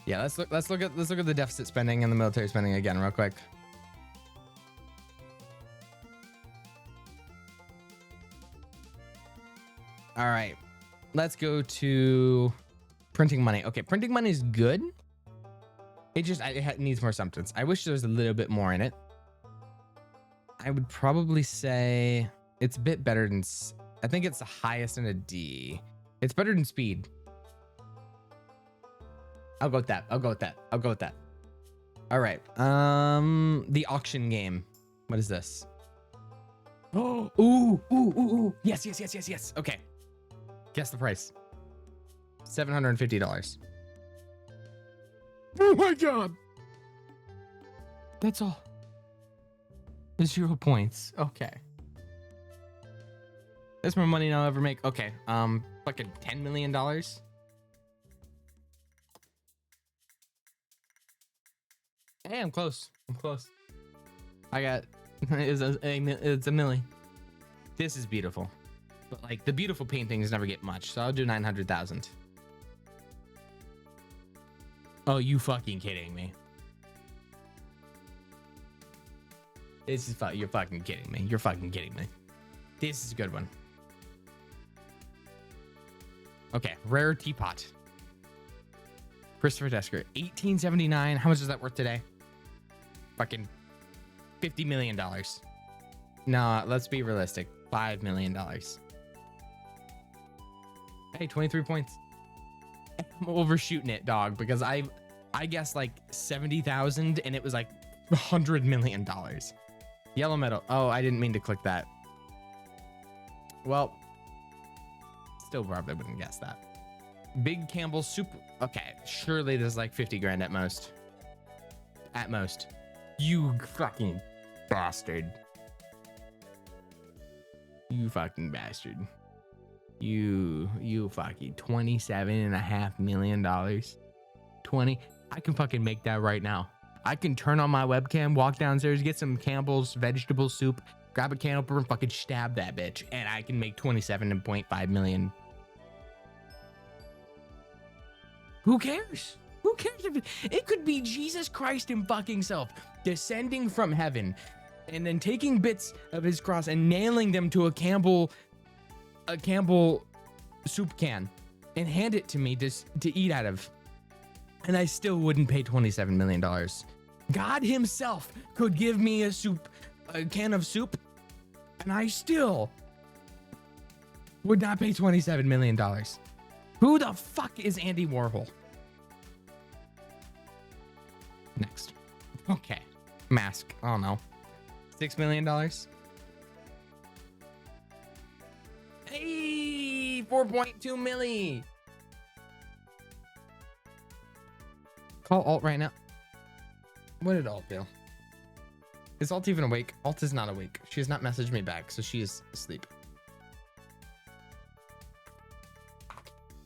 S1: Yeah, let's look at the deficit spending and the military spending again real quick. All right. Let's go to printing money. Okay, printing money is good. It needs more substance. I wish there was a little bit more in it. I would probably say it's a bit better than, I think it's the highest in a D. It's better than speed. I'll go with that. All right. The auction game. What is this? Oh, ooh. Yes. Okay. Guess the price. $750. Oh my god. That's all. It's 0 points. Okay. That's more money than I'll ever make. Okay. Fucking $10 million. Hey, I'm close. I got it's a milli. This is beautiful. But like the beautiful paintings never get much, so I'll do 900,000. Oh, you fucking kidding me? You're fucking kidding me. This is a good one. Okay, rare teapot. Christopher Desker, 1879. How much is that worth today? Fucking $50 million. No, let's be realistic. $5 million. Hey, 23 points. I'm overshooting it, dog, because I guessed like 70,000 and it was like $100 million. Yellow metal. Oh, I didn't mean to click that. Well, still probably wouldn't guess that. Big Campbell soup. Okay, surely there's like 50 grand at most. at most. You fucking bastard. You fucking bastard. You fucking $27.5 million. 20. I can fucking make that right now. I can turn on my webcam, walk downstairs, get some Campbell's vegetable soup, grab a can opener, and fucking stab that bitch, and I can make 27.5 million. Who cares? Who cares if it could be Jesus Christ in fucking self descending from heaven and then taking bits of his cross and nailing them to a Campbell soup can and hand it to me to eat out of. And I still wouldn't pay $27 million. God himself could give me a can of soup, and I still would not pay $27 million. Who the fuck is Andy Warhol? Next. Okay. Mask. I don't know. $6 million. Hey, 4.2 milli. Call Alt right now. What did Alt do? Is Alt even awake? Alt is not awake. She has not messaged me back, so she is asleep.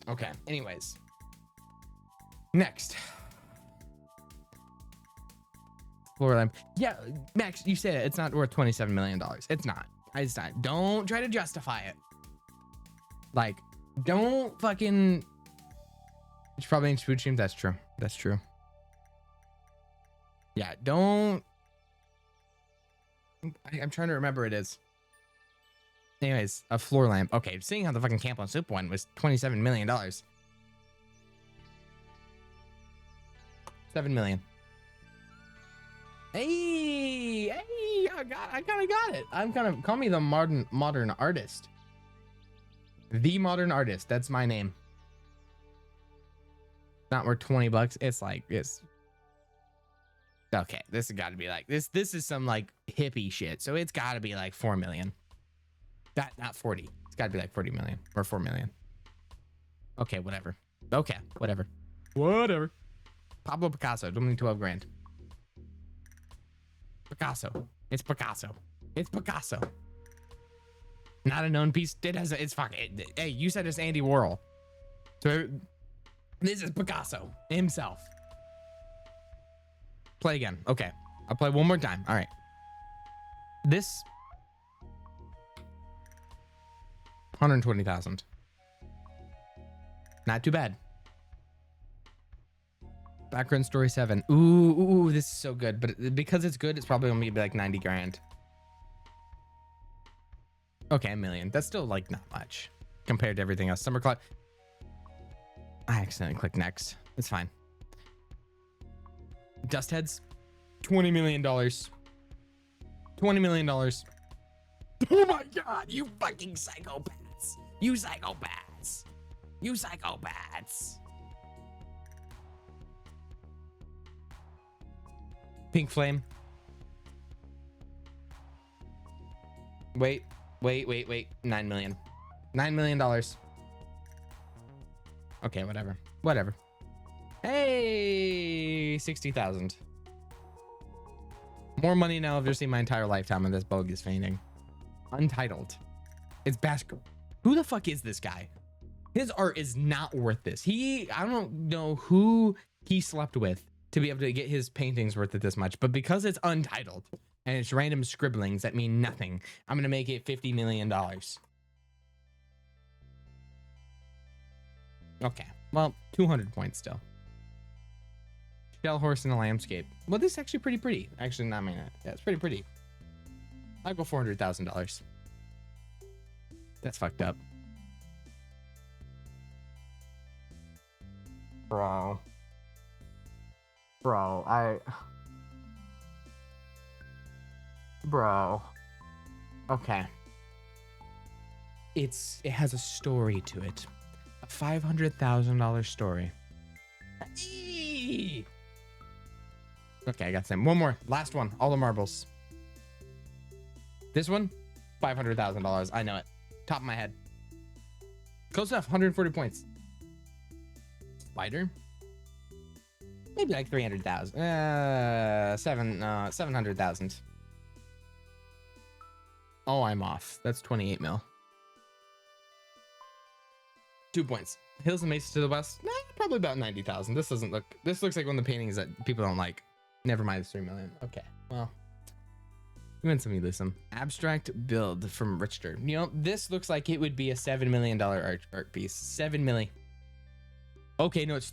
S1: Okay, anyways. Next. Floor lamp. Yeah, Max, you said it. It's not worth $27 million. It's not. It's not. Don't try to justify it. Like, don't fucking... It's probably in food stream. That's true. That's true. Yeah, don't... I'm trying to remember it is. Anyways, a floor lamp. Okay, seeing how the fucking Camp on Soup one was $27 million. $7 million. Hey, I kind of got it. I'm kind of, call me the modern artist. The modern artist. That's my name. Not worth 20 bucks. It's like, it's okay. This has got to be like this. This is some like hippie shit. So it's got to be like 4 million. Not 40. It's got to be like 40 million or 4 million. Okay, whatever. Okay, whatever. Whatever. Pablo Picasso. Don't need 12 grand. Picasso. It's Picasso. It's Picasso. Not a known piece. It has. It's fucking. Hey, you said it's Andy Warhol. So this is Picasso himself. Play again. Okay, I'll play one more time. All right. This 120,000. Not too bad. Background story 7. Ooh, this is so good. But because it's good, it's probably gonna be like 90 grand. Okay, $1 million. That's still like not much compared to everything else. Summer clock. I accidentally clicked next. It's fine. Dust heads. $20 million. $20 million. Oh my god, you fucking psychopaths. You psychopaths. You psychopaths. Pink flame. Wait. $9 million. $9 million. Okay, whatever. Hey, 60,000. More money now I've ever seen my entire lifetime on this bogus fainting. Untitled. It's Basco. Who the fuck is this guy? His art is not worth this. I don't know who he slept with to be able to get his paintings worth it this much, but because it's untitled and it's random scribblings that mean nothing, I'm gonna make it $50 million. Okay, well, 200 points still. Shell horse in a landscape. Well, this is actually pretty pretty. Actually, not mine. Yeah, it's pretty pretty. I'll go $400,000. That's fucked up. Bro, okay. It has a story to it. A $500,000 story. Eee! Okay, I got some. One more. Last one. All the marbles. This one, $500,000. I know it. Top of my head. Close enough. 140 points. Spider. maybe like 300,000. 700,000. Oh, I'm off. That's 28 mil. 2 points. Hills and Mesas to the west. Nah, probably about 90,000. This doesn't look. This looks like one of the paintings that people don't like. Never mind. It's 3 million. Okay. Well, you win some, you lose some. Abstract build from Richter. You know, this looks like it would be a $7 million art piece. 7 million. Okay, no, it's.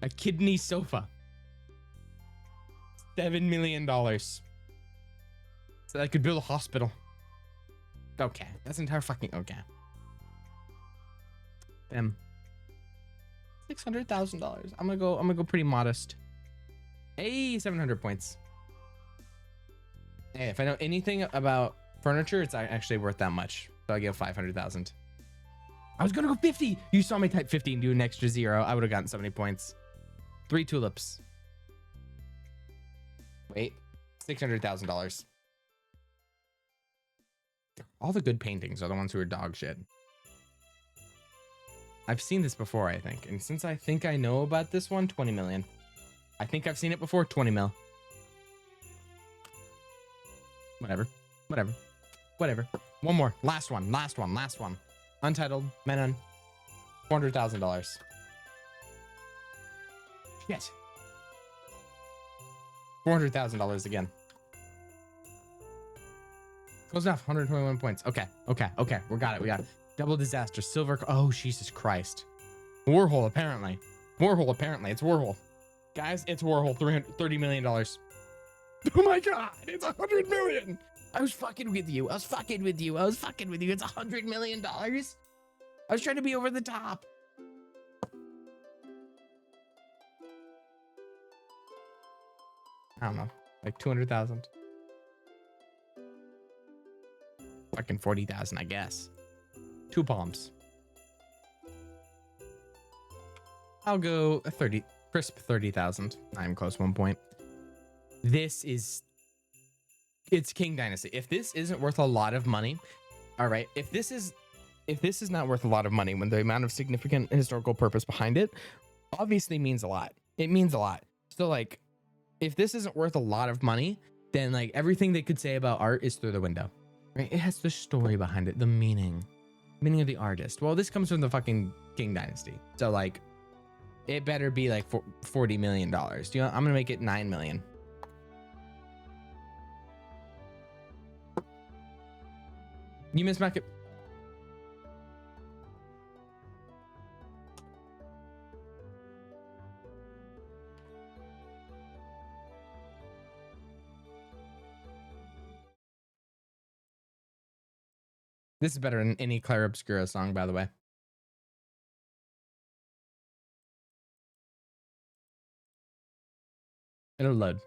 S1: A kidney sofa. $7 million. So I could build a hospital. Okay, that's entire fucking okay. $600,000. I'm gonna go pretty modest. Hey, 700 points. Hey, if I know anything about furniture, it's actually worth that much. So I give 500,000. I was gonna go 50. You saw me type 50 and do an extra 0. I would have gotten so many points. 3 tulips. Wait, $600,000. All the good paintings are the ones who are dog shit. I've seen this before, I think. And since I think I know about this one, 20 million. I think I've seen it before, 20 mil. Whatever. One more. Last one. Untitled, Menon. $400,000. Shit. $400,000 again. Close enough. 121 points. Okay. We got it. Double disaster. Silver. Oh, Jesus Christ. Warhol, apparently. It's Warhol. Guys, it's Warhol. $330 million. Oh my God. It's 100 million. I was fucking with you. It's $100 million. I was trying to be over the top. I don't know. Like 200,000. Fucking 40,000, I guess. 2 palms. I'll go 30, crisp 30,000. I'm close 1 point. It's King Dynasty. If this isn't worth a lot of money, all right. If this is not worth a lot of money, when the amount of significant historical purpose behind it obviously means a lot. It means a lot. So like, if this isn't worth a lot of money, then like everything they could say about art is through the window. Right? It has the story behind it, the meaning of the artist. Well, this comes from the fucking King Dynasty. So like, it better be like $40 million. I'm gonna make it 9 million. You miss my. This is better than any Claire Obscura song, by the way. It'll load.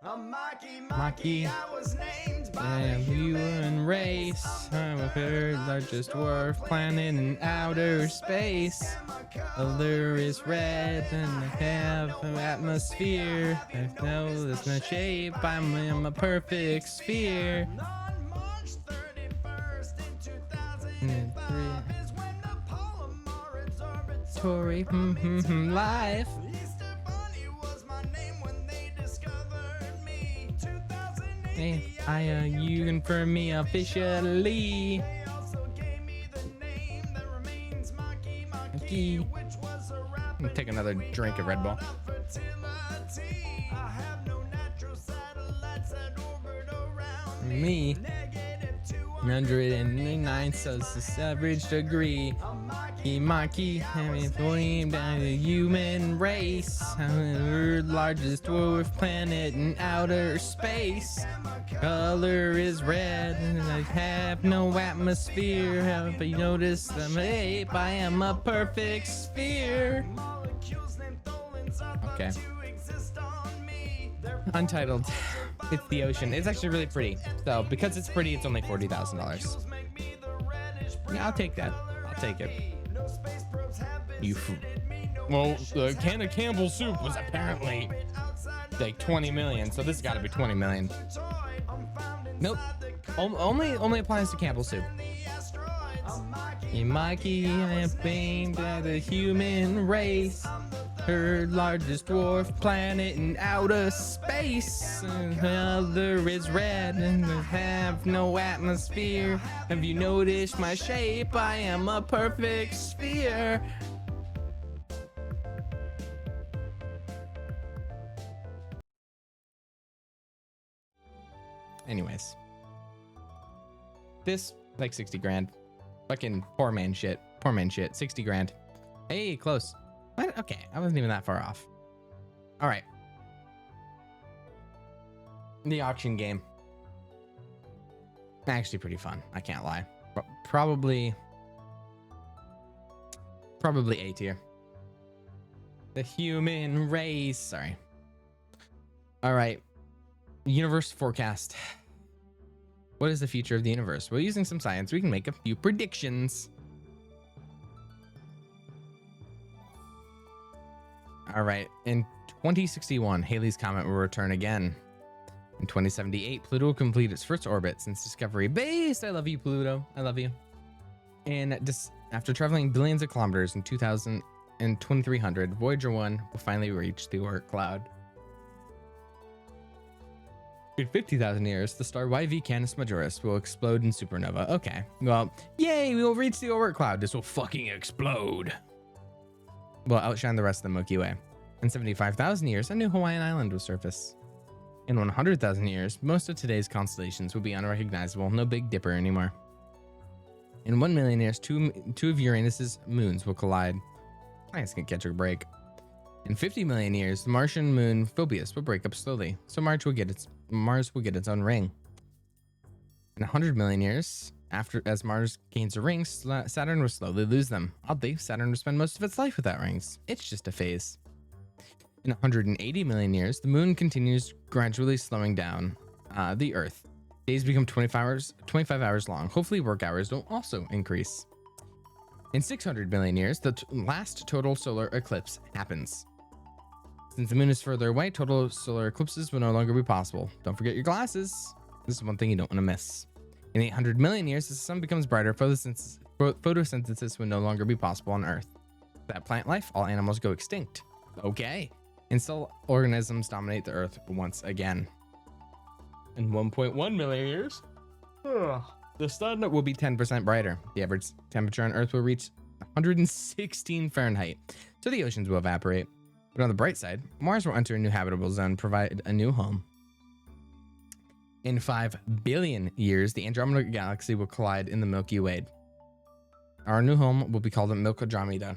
S1: Maki, I was named by you and race. I'm a third largest dwarf planet in outer space. Color is red and I have an atmosphere. I know there's no shape. I'm a perfect sphere. Tory life. You confirm me officially. I'm gonna take another drink of Red Bull. Me. 109 Celsius average degree. Maki, having flame down the human race. Our largest dwarf planet in outer space. Color is red and I have no atmosphere. Have you noticed I'm ape? I am a perfect sphere. Okay. Untitled. It's the ocean. It's actually really pretty. So because it's pretty, it's only $40,000. Yeah, I'll take that. I'll take it. Well, the can of Campbell's soup was apparently like 20 million, so this has got to be 20 million. Nope. Only applies to Campbell's soup. In Mikey, I am famed by the human race. Her largest dwarf planet in outer space. The other is red and have no atmosphere. Have you noticed my shape? I am a perfect sphere. Anyways, this like 60 grand. Fucking poor man shit. Poor man shit. 60 grand. Hey, close. What? Okay, I wasn't even that far off. All right. The auction game. Actually pretty fun. I can't lie. Probably A tier. The human race. Sorry. All right. Universe forecast. What is the future of the universe? Well, using some science, we can make a few predictions. All right. In 2061, Halley's Comet will return again. In 2078, Pluto will complete its first orbit since discovery. Base! I love you, Pluto. I love you. And after traveling billions of kilometers in 2000 and 2300, Voyager 1 will finally reach the Oort cloud. In 50,000 years, the star YV Canis Majoris will explode in supernova. Okay, well, yay, we will reach the Oort cloud. This will fucking explode. Will outshine the rest of the Milky Way. In 75,000 years, a new Hawaiian island will surface. In 100,000 years, most of today's constellations will be unrecognizable. No Big Dipper anymore. In 1 million years, two of Uranus's moons will collide. I guess I can catch a break. In 50 million years, the Martian moon Phoebus will break up slowly, so Mars will get its own ring. In 100 million years, as Mars gains a ring, Saturn will slowly lose them. Oddly, Saturn will spend most of its life without rings. It's just a phase. In 180 million years, the moon continues gradually slowing down the Earth. Days become 25 hours long. Hopefully work hours don't also increase. In 600 million years, the last total solar eclipse happens. Since the moon is further away, total solar eclipses will no longer be possible. Don't forget your glasses. This is one thing you don't want to miss. In 800 million years, as the sun becomes brighter, photosynthesis will no longer be possible on Earth. Without plant life, all animals go extinct. Okay. And cell organisms dominate the Earth once again. In 1.1 million years, the sun will be 10% brighter. The average temperature on Earth will reach 116 Fahrenheit, so the oceans will evaporate. But on the bright side, Mars will enter a new habitable zone, provide a new home. In 5 billion years, the Andromeda Galaxy will collide in the Milky Way. Our new home will be called the Milkodromeda.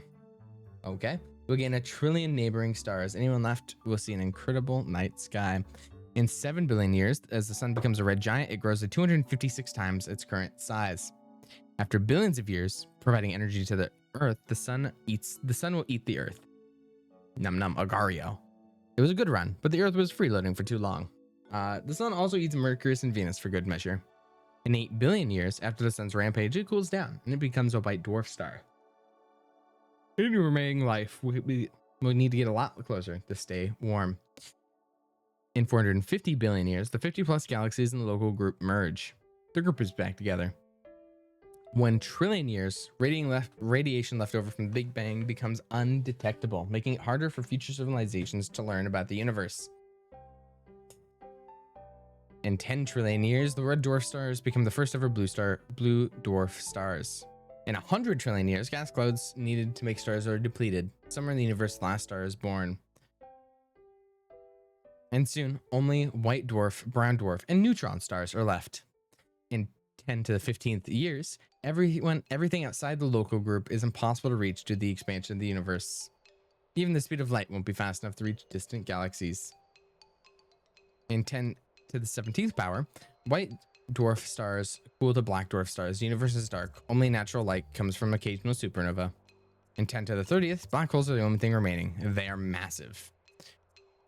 S1: Okay. We'll gain 1 trillion neighboring stars. Anyone left will see an incredible night sky. In 7 billion years, as the sun becomes a red giant, it grows to 256 times its current size. After billions of years, providing energy to the Earth, the sun will eat the Earth. Num num, Agario. It was a good run, but the Earth was freeloading for too long. The sun also eats Mercury and Venus for good measure. In 8 billion years, after the sun's rampage, it cools down and it becomes a white dwarf star. In remaining life, we need to get a lot closer to stay warm. In 450 billion years, the 50 plus galaxies in the local group merge. The group is back together. 1 trillion years, radiation left over from the Big Bang becomes undetectable, making it harder for future civilizations to learn about the universe. In 10 trillion years, the red dwarf stars become the first ever blue dwarf stars. In 100 trillion years, gas clouds needed to make stars are depleted. Somewhere in the universe, the last star is born. And soon, only white dwarf, brown dwarf, and neutron stars are left. In 10 to the 15th years, everything outside the local group is impossible to reach due to the expansion of the universe. Even the speed of light won't be fast enough to reach distant galaxies. In 10 to the 17th power, white dwarf stars cool to black dwarf stars. The universe is dark. Only natural light comes from occasional supernova. In 10 to the 30th, black holes are the only thing remaining. They are massive.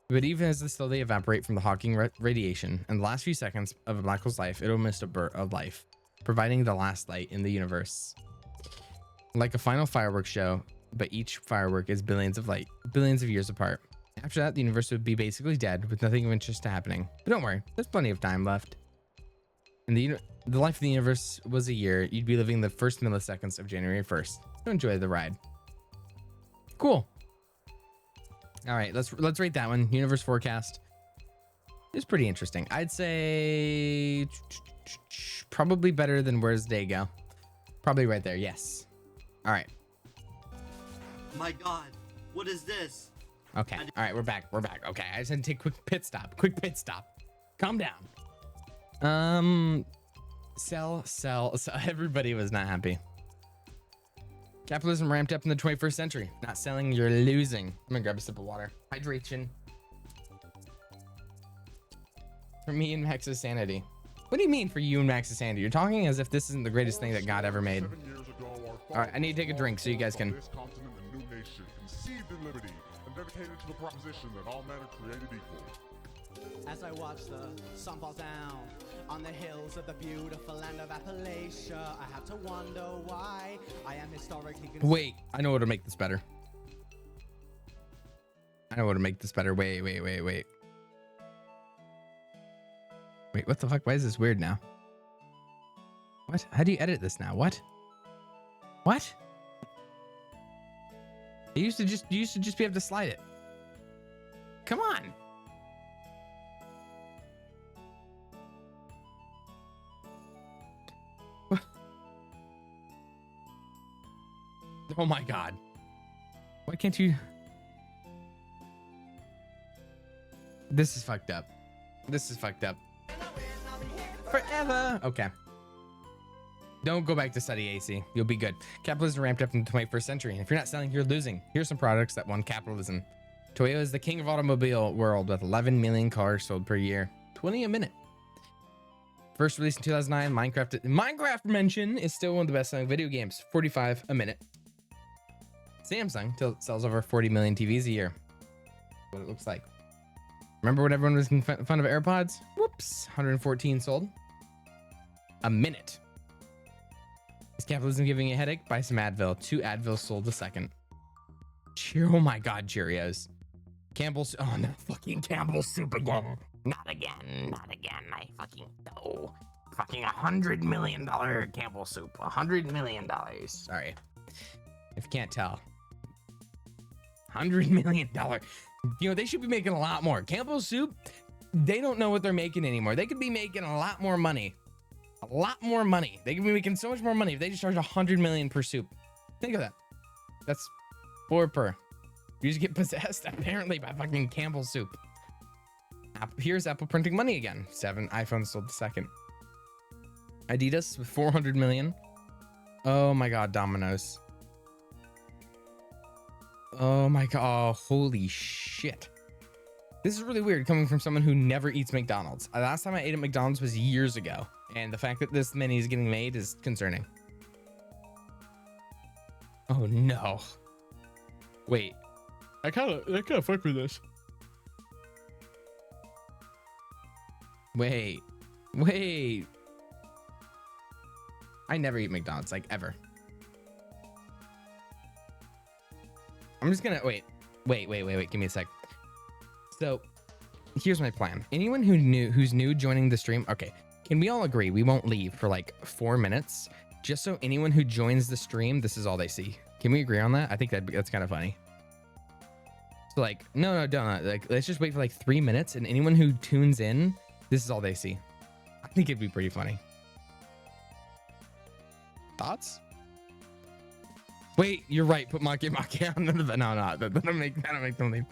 S1: But even as they slowly evaporate from the Hawking radiation, in the last few seconds of a black hole's life, it will miss a burst of life, providing the last light in the universe. Like a final fireworks show, but each firework is billions of years apart. After that, the universe would be basically dead, with nothing of interest happening. But don't worry, there's plenty of time left. And the life of the universe was a year. You'd be living the first milliseconds of January 1st. So enjoy the ride. Cool. All right, let's rate that one. Universe forecast is pretty interesting. I'd say probably better than Where's Day Go. Probably right there. Yes. All right.
S9: My God, what is this?
S1: Okay. All right, we're back. Okay, I just had to take a quick pit stop. Calm down. Sell. Everybody was not happy. Capitalism ramped up in the 21st century. Not selling, you're losing. I'm gonna grab a sip of water. Hydration. For me and Max's sanity. What do you mean for you and Max's sanity? You're talking as if this isn't the greatest thing that God ever made. All right, I need to take a drink so you guys can.
S7: Dedicated to the proposition that all men are created equal.
S8: As I watch the sun fall down on the hills of the beautiful land of Appalachia, I have to wonder why I am historically.
S1: Wait, I know what to make this better. Wait. Wait, what the fuck? Why is this weird now? What? How do you edit this now? What? You used to just be able to slide it. Come on. Oh my God. Why can't you? This is fucked up. Forever. Okay. Don't go back to study AC. You'll be good. Capitalism ramped up in the 21st century. And if you're not selling, you're losing. Here's some products that won capitalism. Toyota is the king of automobile world with 11 million cars sold per year. 20 a minute. First released in 2009, Minecraft mention is still one of the best selling video games. 45 a minute. Samsung sells over 40 million TVs a year. What it looks like. Remember when everyone was making fun of AirPods? Whoops. 114 sold. A minute. Is capitalism giving you a headache? Buy some Advil. 2 Advil sold a second. Oh my God, Cheerios. Campbell's. Oh no, fucking Campbell's soup again. Not again. I fucking no. Fucking $100 million Campbell soup. $100 million. Sorry. If you can't tell. $100 million. You know, they should be making a lot more. Campbell's soup, they don't know what they're making anymore. They could be making a lot more money. They could be making so much more money if they just charge $100 million per soup. Think of that. That's 4 per. You just get possessed apparently by fucking Campbell's soup. Here's Apple printing money again. 7 iPhones sold the second. Adidas with 400 million. Oh my God, Domino's. Oh my God, oh, holy shit. This is really weird coming from someone who never eats McDonald's. The last time I ate at McDonald's was years ago. And the fact that this many is getting made is concerning. Oh no. Wait. I kind of fuck with this. Wait. I never eat McDonald's, like ever. I'm just gonna wait. Give me a sec. So here's my plan. Anyone who's new joining the stream, okay. Can we all agree we won't leave for like 4 minutes? Just so anyone who joins the stream, this is all they see. Can we agree on that? I think that's kind of funny. So like, no, don't. Like, let's just wait for like 3 minutes, and anyone who tunes in, this is all they see. I think it'd be pretty funny. Thoughts? Wait, you're right. Put Make on the no, that'll make them leave.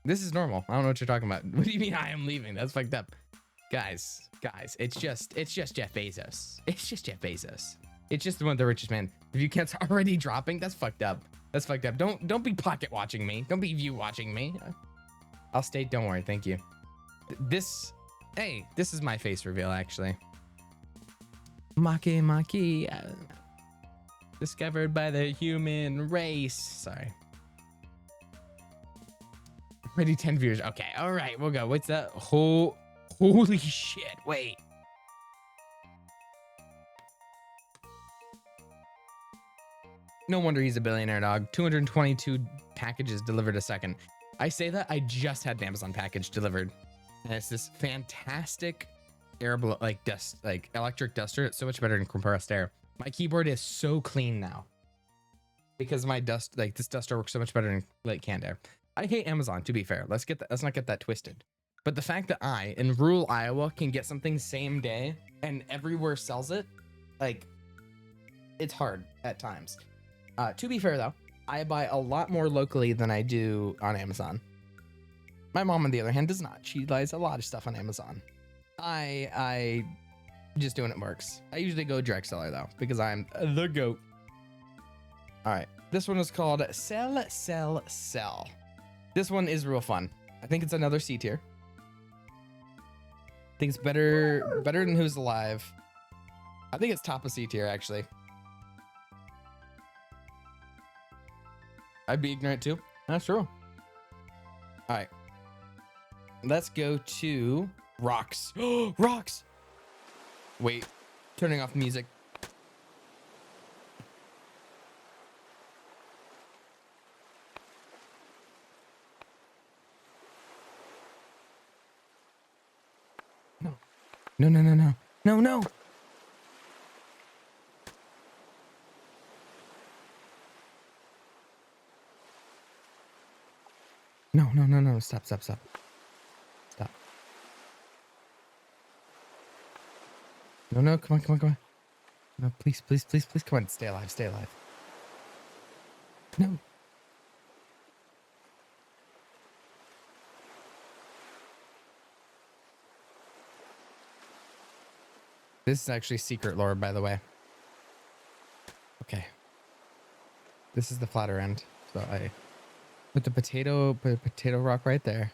S1: This is normal. I don't know what you're talking about. What do you mean I am leaving? That's fucked up. Guys, it's just Jeff Bezos. It's just Jeff Bezos. It's just the one of the richest man. If you can't already dropping, that's fucked up. That's fucked up. Don't be pocket watching me. Don't be view watching me. I'll stay. Don't worry. Thank you. This is my face reveal actually. Make discovered by the human race. Sorry. Already 10 viewers. Okay, all right, we'll go. What's that? Holy shit! Wait. No wonder he's a billionaire, dog. 222 packages delivered a second. I say that I just had an Amazon package delivered, and it's this fantastic electric duster. It's so much better than compressed air. My keyboard is so clean now because my this duster works so much better than like canned air. I hate Amazon, to be fair. Let's not get that twisted. But the fact that I in rural Iowa can get something same day and everywhere sells it, like, it's hard at times. To be fair though, I buy a lot more locally than I do on Amazon. My mom, on the other hand, does not. She buys a lot of stuff on Amazon. I just doing it works. I usually go direct seller though, because I'm the goat. All right, this one is called Sell, Sell, Sell. This one is real fun. I think it's another C tier. I think it's better than Who's Alive. I think it's top of C tier actually. I'd be ignorant too. That's true. All right, let's go to Rocks. Rocks. Wait, turning off the music. No. No, no, no, no. No, no. No, no, no, no. Stop, stop, stop. Stop. No, no, come on, come on, come on. No, please, please, please, please, come on. Stay alive, stay alive. No. This is actually secret lore, by the way. Okay. This is the flatter end. So I put the potato rock right there.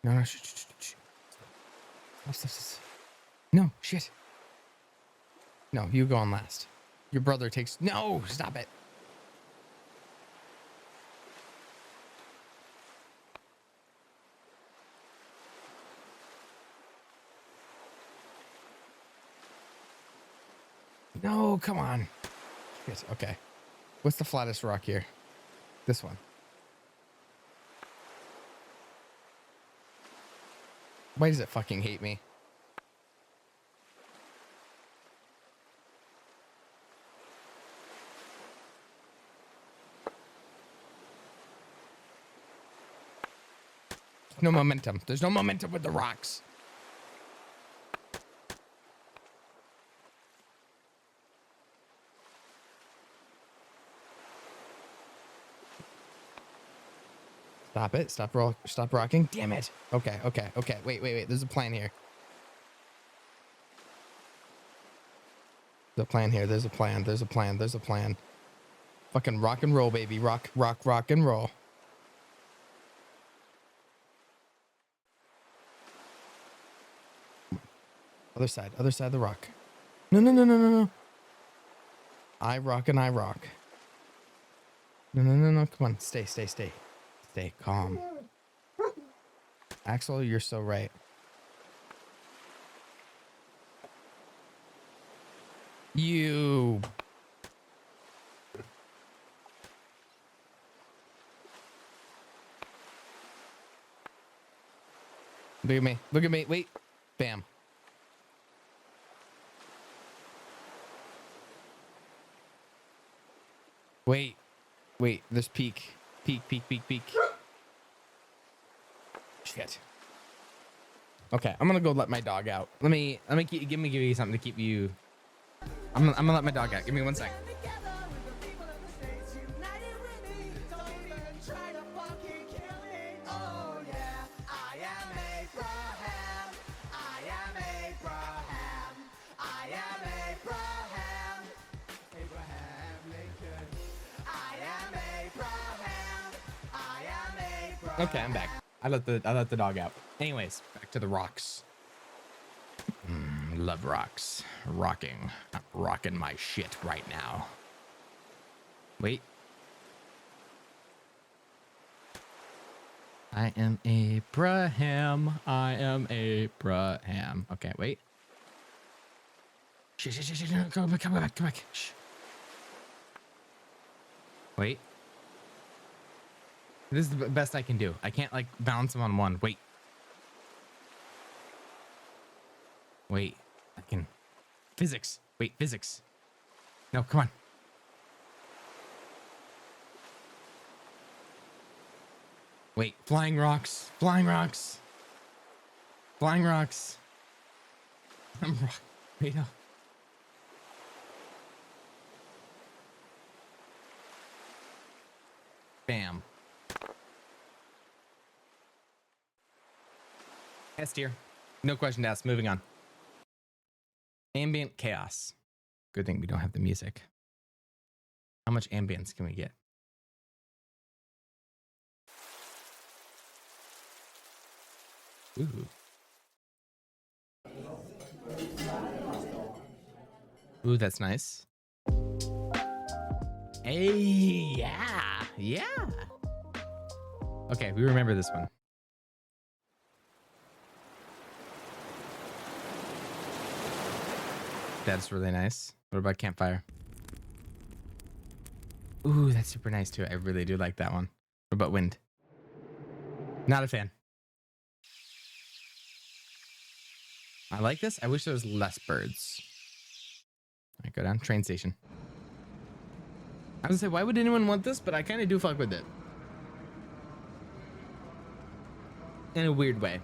S1: No, no, shh, shh, shh, shh. Stop, stop, stop. No, shit. No, you go on last. Your brother takes... No, stop it. No, come on. Shit, okay. What's the flattest rock here? This one. Why does it fucking hate me? No momentum. There's no momentum with the rocks. Stop it. Stop rocking. Damn it. Okay, okay, okay. Wait, wait, wait. There's a plan here. There's a plan here. There's a plan. There's a plan. There's a plan. Fucking rock and roll, baby. Rock, rock, rock and roll. Other side of the rock. No, no, no, no, no, no. I rock and I rock. No, no, no, no. Come on. Stay, stay, stay. Stay calm. Axel, you're so right. You. Look at me. Look at me. Wait. Bam. Wait. Wait. There's peak. Peak, peak, peak, peak. Shit. Okay, I'm gonna go let my dog out. Let me give you something to keep you. I'm gonna let my dog out. Give me 1 second. Okay, I'm back. I let the dog out. Anyways, back to the rocks. Love rocks. Rocking. I'm rocking my shit right now. Wait. I am Abraham. I am Abraham. Okay, wait. Shh, shh, shh, shh, no, come back, come back, come back. Shh. Wait. This is the best I can do. I can't like balance them on one. Wait. Wait. I can. Physics. Wait, physics. No, come on. Wait, flying rocks. Flying rocks. Flying rocks. Wait, no. Bam. S tier. No question asked. Moving on. Ambient chaos. Good thing we don't have the music. How much ambience can we get? Ooh. Ooh, that's nice. Hey, yeah. Yeah. Okay, we remember this one. That's really nice. What about campfire? Ooh, that's super nice too. I really do like that one. What about wind? Not a fan. I like this. I wish there was less birds. All right, go down. Train station. I was gonna say, why would anyone want this? But I kind of do fuck with it. In a weird way.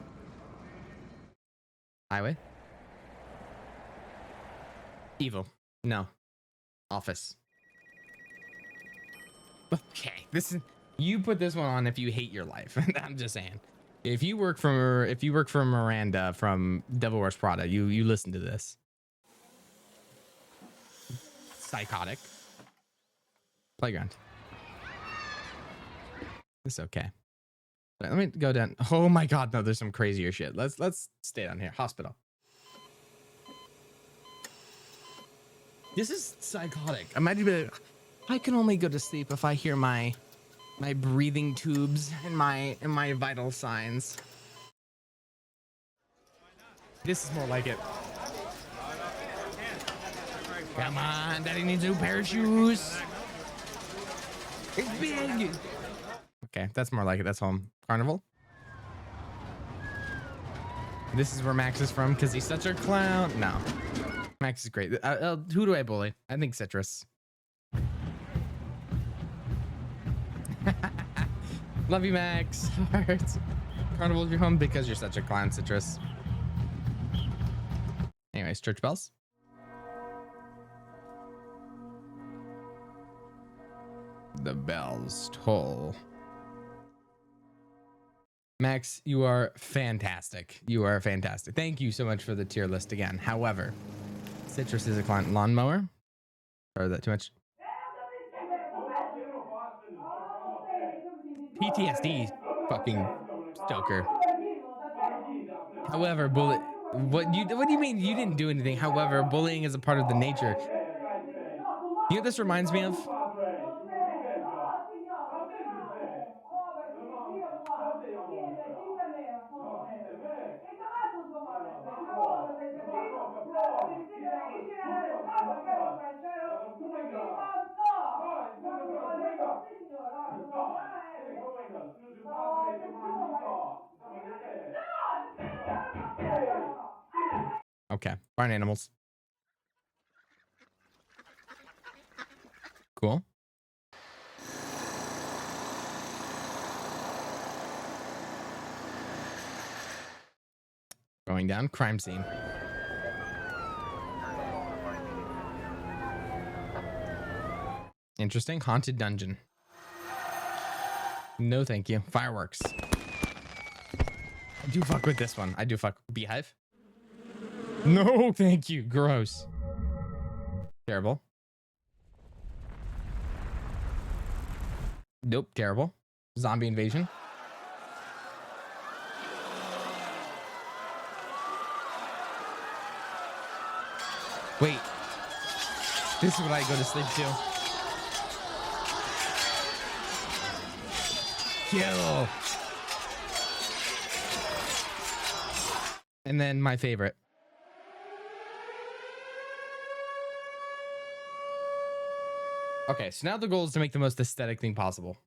S1: Highway. Evil. No. Office. Okay. This is, you put this one on if you hate your life. I'm just saying. If you work for Miranda from Devil Wears Prada, you listen to this. Psychotic. Playground. It's okay. Right, let me go down. Oh my god, no, there's some crazier shit. Let's stay down here. Hospital. This is psychotic. Imagine I can only go to sleep if I hear my breathing tubes and my vital signs. This is more like it. Come on, Daddy needs a new pair of shoes. It's big. Okay, that's more like it. That's home. Carnival. This is where Max is from because he's such a clown. No, Max is great. Who do I bully? I think Citrus. Love you, Max. Hearts. Carnival's your home because you're such a clown, Citrus. Anyways, church bells. The bells toll. Max, you are fantastic. You are fantastic. Thank you so much for the tier list again. However, Citrus is a client lawnmower. Or is that too much? PTSD, fucking Stoker. However, what do you mean you didn't do anything? However, bullying is a part of the nature. You know what this reminds me of? Okay, barn animals. Cool. Going down, crime scene. Interesting. Haunted dungeon. No, thank you. Fireworks. I do fuck with this one. I do fuck. Beehive. No, thank you. Gross. Terrible. Nope. Terrible. Zombie invasion. Wait. This is what I go to sleep to. Kill. And then my favorite. Okay, so now the goal is to make the most aesthetic thing possible.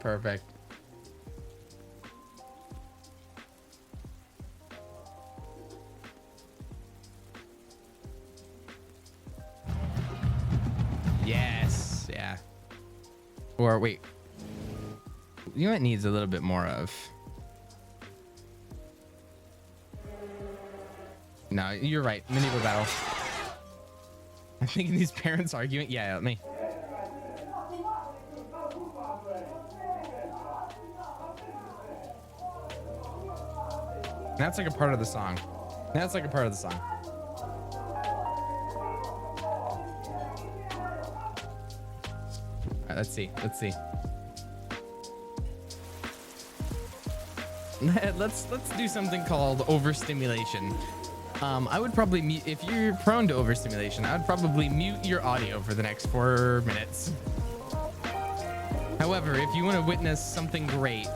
S1: Perfect. Yes. Yeah. Or wait. You know what needs a little bit more of? No, you're right. Medieval battle. I'm thinking these parents arguing. Yeah, let me. That's like a part of the song. That's like a part of the song. All right, let's see. Let's see. let's do something called overstimulation. I would probably mute, if you're prone to overstimulation, I would probably mute your audio for the next 4 minutes. However, if you want to witness something great,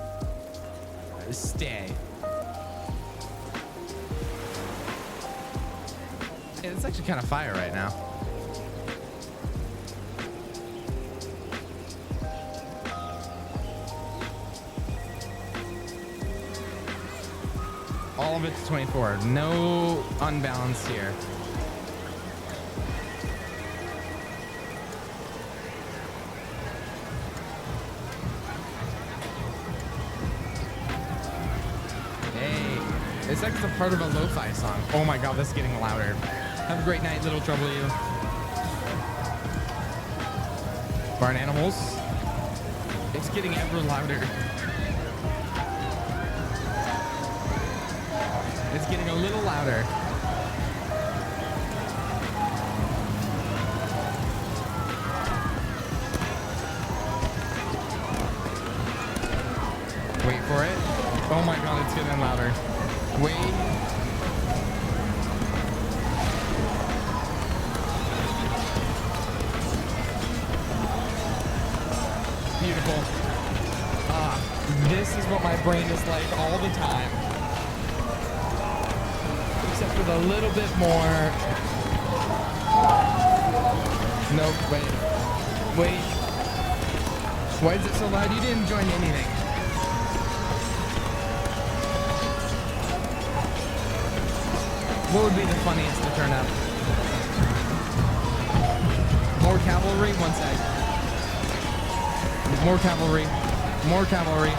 S1: stay. Yeah, it's actually kind of fire right now. All of it's 24. No unbalance here. Hey, it's like it's a part of a lo-fi song. Oh my god, this is getting louder. Have a great night, little trouble you. Barn animals. It's getting ever louder. It's getting a little louder. Wait for it. Oh my god, it's getting louder. Wait. Beautiful. This is what my brain is like all the time. Except with a little bit more. Nope, wait. Wait. Why is it so loud? You didn't join anything. What would be the funniest to turn up? More cavalry? One sec. More cavalry. More cavalry.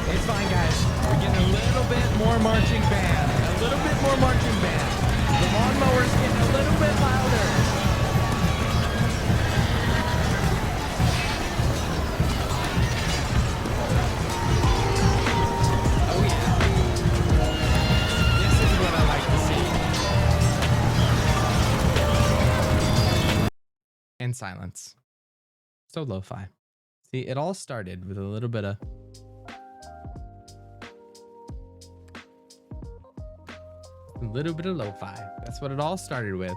S1: It's fine, guys. We're getting a little bit more marching band. A little bit more marching band. The lawnmower's getting a little bit louder. And silence. So lo-fi. See, it all started with a little bit of lo-fi. That's what it all started with.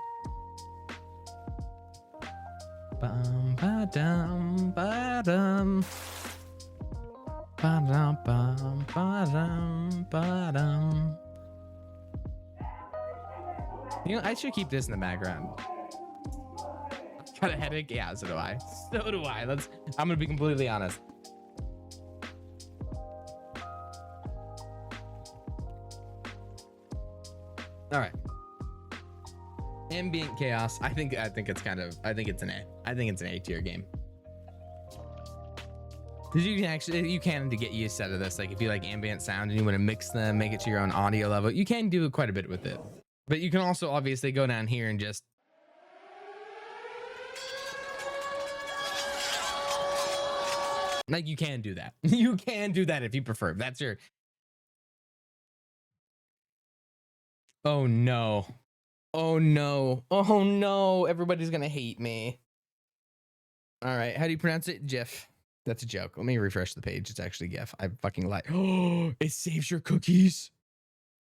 S1: Bum ba-dum ba-dum. Ba-dum bum ba-dum ba-dum. You know, I should keep this in the background. Got a headache? Yeah, so do I. So do I. I'm gonna be completely honest. All right. Ambient chaos. I think it's an A. I think it's an A tier game. Because you can get used to this. Like if you like ambient sound and you want to mix them, make it to your own audio level, you can do quite a bit with it. But you can also obviously go down here and just like you can do that. You can do that if you prefer. That's your. Oh no. Oh no. Oh no. Everybody's gonna hate me. All right. How do you pronounce it? GIF. That's a joke. Let me refresh the page. It's actually GIF. I fucking lied. Oh, it saves your cookies.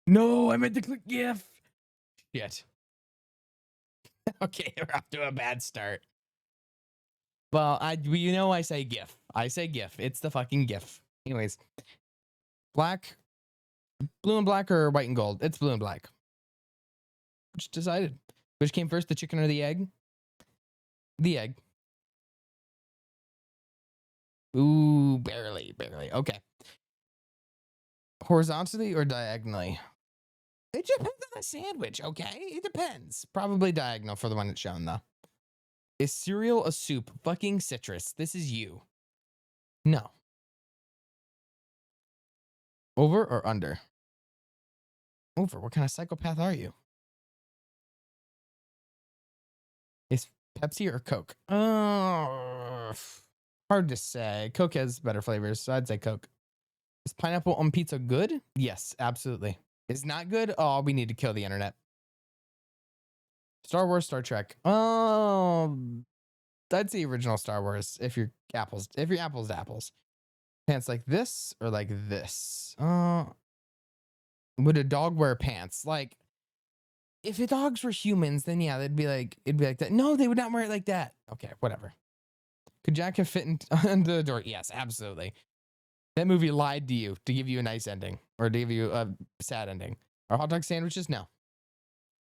S1: No, I meant to click GIF. Shit. Okay, we're off to a bad start. Well, I say GIF. I say GIF. It's the fucking GIF. Anyways, black Blue and black or white and gold? It's blue and black. Just decided. Which came first, the chicken or the egg? The egg. Ooh, barely. Okay. Horizontally or diagonally? It depends on the sandwich, okay? It depends. Probably diagonal for the one that's shown, though. Is cereal a soup? Fucking citrus. This is you. No. Over or under? Over. What kind of psychopath are you? Is Pepsi or Coke? Oh, hard to say. Coke has better flavors, so I'd say Coke. Is pineapple on pizza good? Yes, absolutely. Is not good? Oh, we need to kill the internet. Star Wars, Star Trek. I'd say original Star Wars if you're apples to apples. Pants like this or like this? Would a dog wear pants? Like, if the dogs were humans, then yeah, it'd be like that. No, they would not wear it like that. Okay, whatever. Could Jack have fit into the door? Yes, absolutely. That movie lied to you to give you a nice ending or to give you a sad ending. Are hot dog sandwiches? No.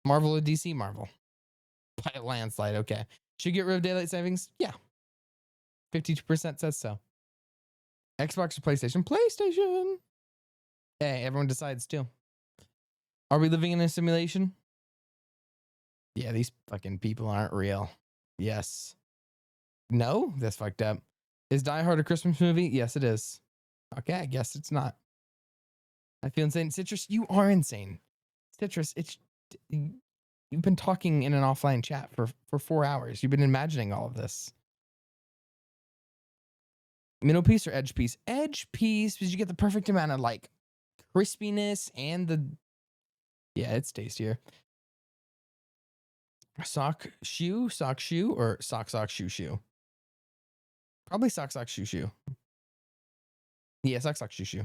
S1: Marvel or DC? Marvel. By a landslide. Okay. Should get rid of daylight savings? Yeah. 52% says so. Xbox or PlayStation? PlayStation. Hey, everyone decides too. Are we living in a simulation? Yeah, these fucking people aren't real. Yes. No? That's fucked up. Is Die Hard a Christmas movie? Yes, it is. Okay, I guess it's not. I feel insane. Citrus, you are insane. Citrus, you've been talking in an offline chat for 4 hours. You've been imagining all of this. Middle piece or edge piece? Edge piece, because you get the perfect amount of like crispiness and the... Yeah, it's tastier. Sock, shoe, or sock, shoe. Probably sock, shoe. Yeah, sock, shoe.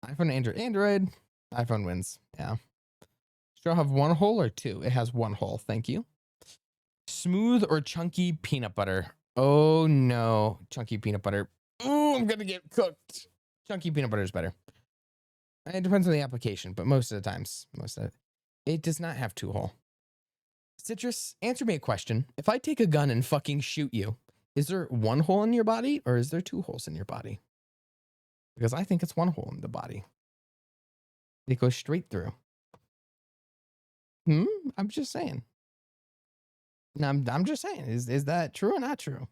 S1: iPhone, Android. iPhone wins. Yeah. Should I have one hole or two? It has one hole. Thank you. Smooth or chunky peanut butter? Oh no, chunky peanut butter. Oh, I'm gonna get cooked. Chunky peanut butter is better. It depends on the application, but most of the times, it does not have two hole. Citrus, answer me a question. If I take a gun and fucking shoot you, is there one hole in your body or is there two holes in your body? Because I think it's one hole in the body. It goes straight through. I'm just saying. I'm just saying. Is that true or not true?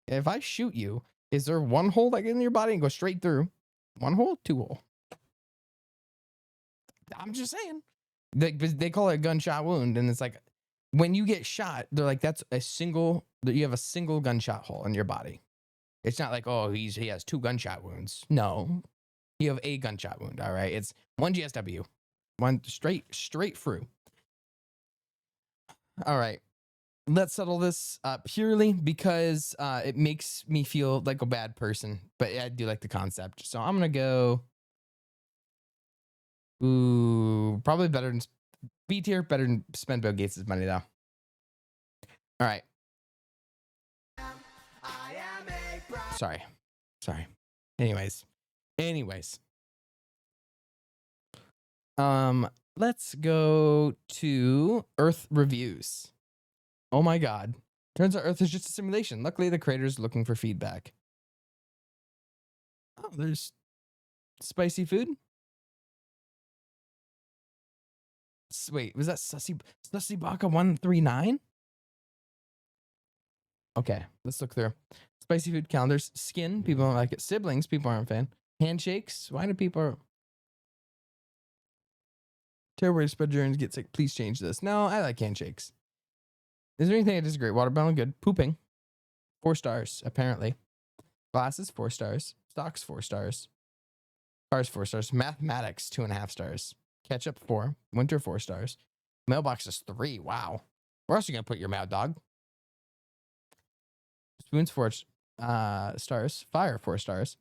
S1: If I shoot you, is there one hole that gets in your body and goes straight through? One hole, two hole. I'm just saying. They call it a gunshot wound, and it's like when you get shot, they're like you have a single gunshot hole in your body. It's not like, oh, he has two gunshot wounds. No, you have a gunshot wound. All right, it's one GSW, one straight through. All right, let's settle this purely because it makes me feel like a bad person, but I do like the concept. So I'm gonna go. Ooh, probably better than B tier, better than spend Bill Gates' money though. All right. Sorry. Anyways. Let's go to Earth reviews. Oh my God. Turns out Earth is just a simulation. Luckily, the creator's looking for feedback. Oh, there's spicy food. Wait, was that Sussy Baka 139? Okay, let's look through. Spicy food calendars. Skin, people don't like it. Siblings, people aren't a fan. Handshakes, why do people... Terrible Spudgerins get sick. Please change this. No, I like handshakes. Is there anything I disagree? Watermelon, good. Pooping, 4 stars, apparently. Glasses, 4 stars. Stocks, 4 stars. Cars, 4 stars. Mathematics, 2.5 stars. Ketchup, 4. Winter, 4 stars. Mailbox is 3. Wow. Where else are you going to put your mad dog? Spoons, 4 stars. Fire, 4 stars.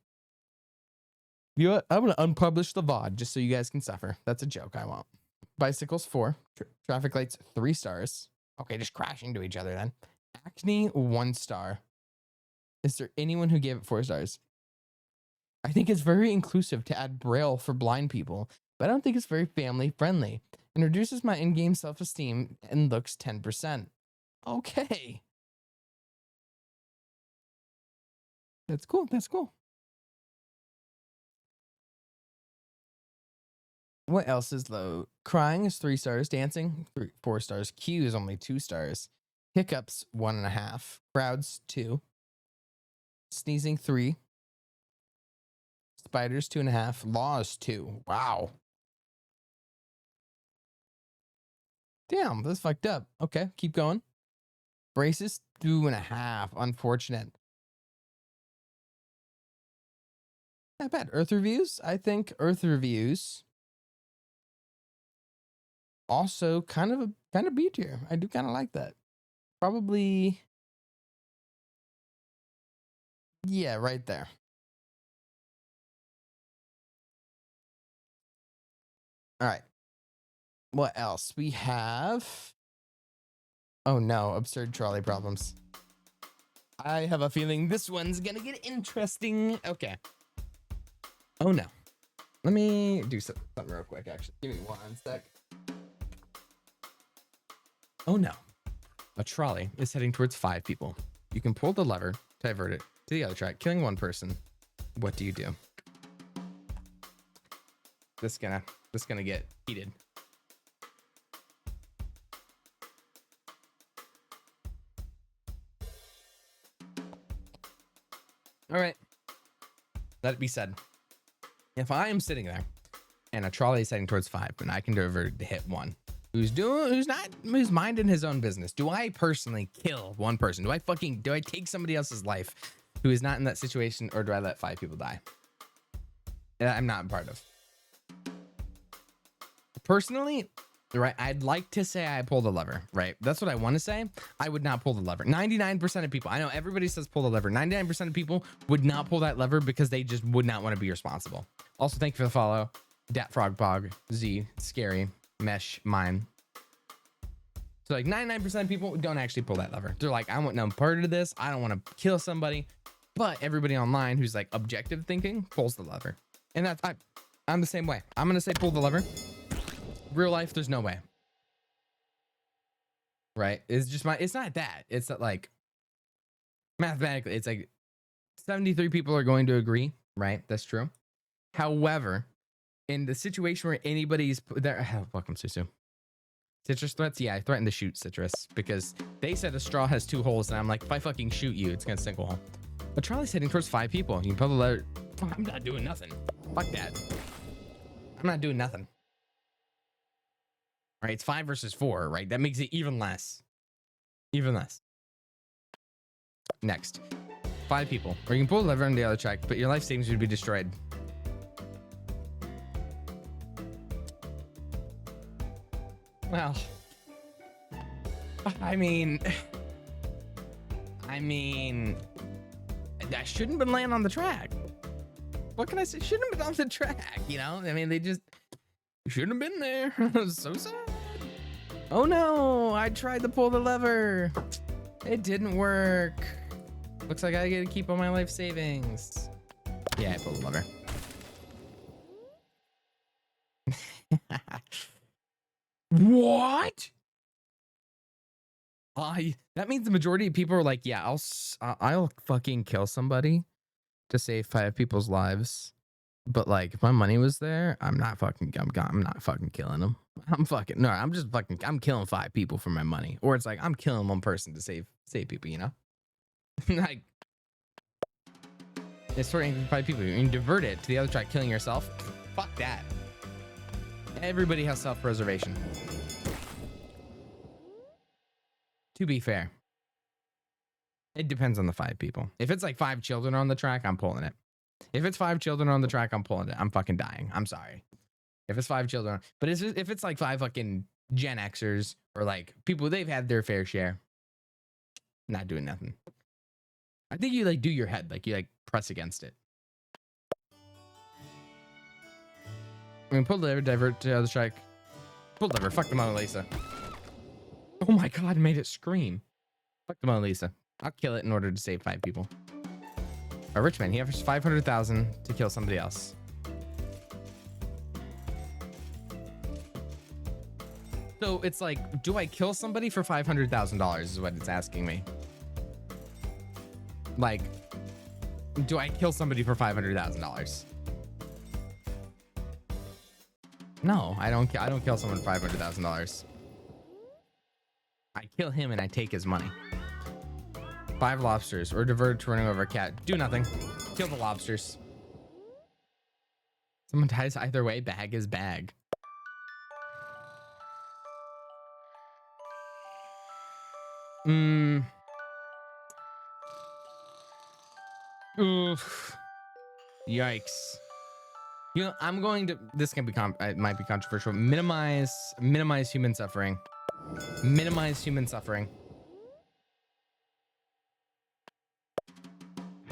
S1: You know what? I'm going to unpublish the VOD just so you guys can suffer. That's a joke I won't. Bicycles, 4. Traffic lights, 3 stars. Okay, just crash into each other then. Acne, 1 star. Is there anyone who gave it 4 stars? I think it's very inclusive to add Braille for blind people, but I don't think it's very family friendly. It reduces my in-game self-esteem and looks 10%. Okay. That's cool. That's cool. What else is low? Crying is 3 stars. Dancing, 4 stars. Q is only 2 stars. Hiccups, 1.5. Crowds, 2. Sneezing, 3. Spiders, 2.5. Laws, 2. Wow. Damn, that's fucked up. Okay, keep going. Braces, 2.5. Unfortunate. Not bad. Earth reviews. I think Earth reviews also kind of B tier. I do kind of like that. Probably, yeah, right there. All right. What else? We have, oh no, absurd trolley problems. I have a feeling this one's gonna get interesting. Okay. Oh no. Let me do something real quick, actually. Give me 1 sec. Oh no. A trolley is heading towards 5 people. You can pull the lever to divert it to the other track, killing 1 person. What do you do? This gonna get heated. All right. Let it be said. If I am sitting there and a trolley is heading towards 5 and I can divert it to hit 1, who's minding his own business, do I personally kill 1 person? Do I take somebody else's life who is not in that situation, or do I let 5 people die? That I'm not a part of. Personally, right, I'd like to say I pull the lever, right? That's what I want to say. I would not pull the lever. 99% of people, I know everybody says pull the lever. 99% of people would not pull that lever because they just would not want to be responsible. Also, thank you for the follow. Dat Frog Pog, Z, Scary, Mesh, Mine. So like 99% of people don't actually pull that lever. They're like, I want no part of this. I don't want to kill somebody. But everybody online who's like objective thinking pulls the lever. And that's, I'm the same way. I'm going to say pull the lever. Real life, there's no way. Right? It's not that. It's that, like, mathematically, it's like 73 people are going to agree, right? That's true. However, in the situation where anybody's there, welcome, Susu. Citrus threats? Yeah, I threatened to shoot Citrus because they said a straw has 2 holes, and I'm like, if I fucking shoot you, it's gonna sink a hole. But Trolley's heading towards 5 people. You can pull the lever. I'm not doing nothing. Fuck that. I'm not doing nothing. Right, it's 5 versus 4, right? That makes it even less. Even less. Next. 5 people. Or you can pull the lever on the other track, but your life savings would be destroyed. Well, I mean, that shouldn't have been laying on the track. What can I say? Shouldn't have been on the track, you know? I mean, they just shouldn't have been there. So sad. Oh no, I tried to pull the lever. It didn't work. Looks like I get to keep all my life savings. Yeah, I pulled the lever. What? That means the majority of people are like, yeah, I'll fucking kill somebody to save 5 people's lives. But like, if my money was there, I'm not fucking killing them. I'm killing 5 people for my money. Or it's like, I'm killing 1 person to save people, you know? Like, it's for 5 people. You can divert it to the other track, killing yourself. Fuck that. Everybody has self-preservation. To be fair, it depends on the 5 people. If it's like 5 children on the track, I'm pulling it. If it's 5 children on the track, I'm pulling it. I'm fucking dying. I'm sorry. If it's 5 children, but if it's like 5 fucking Gen Xers or like people, they've had their fair share. Not doing nothing. I think you like do your head, like you like press against it. I mean, pull the lever, divert to the other track. Pull the lever, fuck the Mona Lisa. Oh my god, made it scream. Fuck the Mona Lisa. I'll kill it in order to save 5 people. A rich man. He offers 500,000 to kill somebody else. So it's like, do I kill somebody for $500,000 is what it's asking me. Like, do I kill somebody for $500,000? No, I don't kill someone for $500,000. I kill him and I take his money. 5 lobsters or divert to running over a cat. Do nothing. Kill the lobsters. Someone dies either way. Bag is bag. Oof. Yikes. You know, I'm going to, this can be, it might be controversial. Minimize human suffering. Minimize human suffering.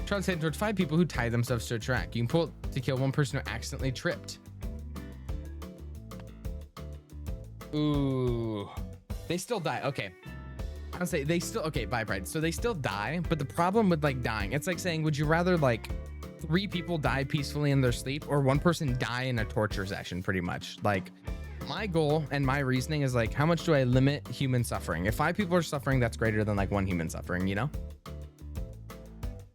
S1: Trolley's heading towards 5 people who tie themselves to a track. You can pull it to kill 1 person who accidentally tripped. Ooh. They still die. Okay. I'll say they still, okay, bye, Pride. So they still die, but the problem with like dying, it's like saying, would you rather like 3 people die peacefully in their sleep or 1 person die in a torture session, pretty much? Like, my goal and my reasoning is like, how much do I limit human suffering? If 5 people are suffering, that's greater than like 1 human suffering, you know?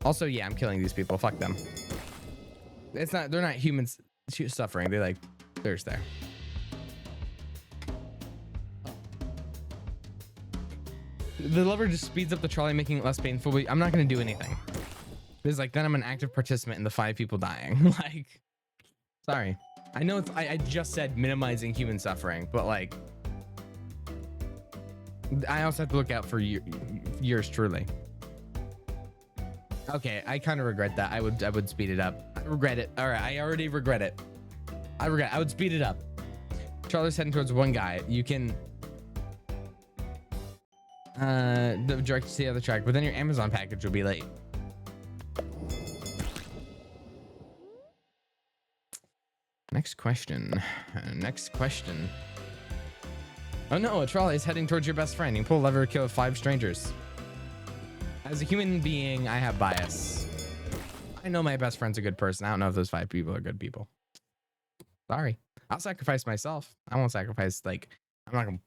S1: Also, yeah, I'm killing these people. Fuck them. It's not, they're not humans suffering. They're like, they're just there. The lever just speeds up the trolley, making it less painful, but I'm not going to do anything. It's like, then I'm an active participant in the 5 people dying. Like, sorry. I know it's, I just said minimizing human suffering, but like, I also have to look out for yours truly. Okay, I kind of regret that. I would speed it up. I regret it. All right, I already regret it. I would speed it up. Trolley's heading towards 1 guy. You can direct to the other track, but then your Amazon package will be late. Next question. Next question. Oh no, a trolley is heading towards your best friend. You can pull a lever to kill 5 strangers. As a human being, I have bias. I know my best friend's a good person. I don't know if those 5 people are good people. Sorry. I'll sacrifice myself. I won't sacrifice, like, I'm not gonna,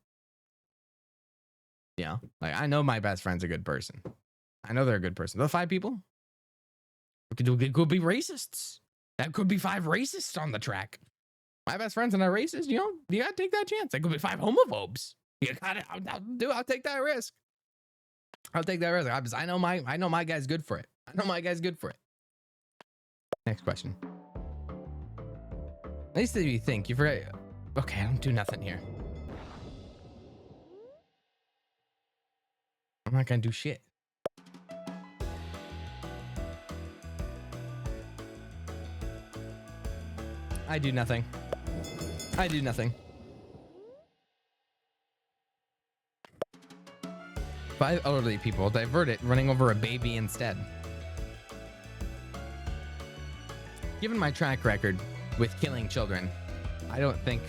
S1: yeah, like, I know my best friend's a good person. I know they're a good person. The 5 people, it could be racists. That could be 5 racists on the track. My best friends are not racist. You know, you gotta take that chance. There could be 5 homophobes. You gotta, I'll take that risk. I'll take that risk. I know my guy's good for it. I know my guy's good for it. Next question. At least that you think. You forgot. Okay, I don't do nothing here. I'm not gonna do shit. I do nothing. I do nothing. 5 elderly people divert it, running over a baby instead. Given my track record with killing children, I don't think...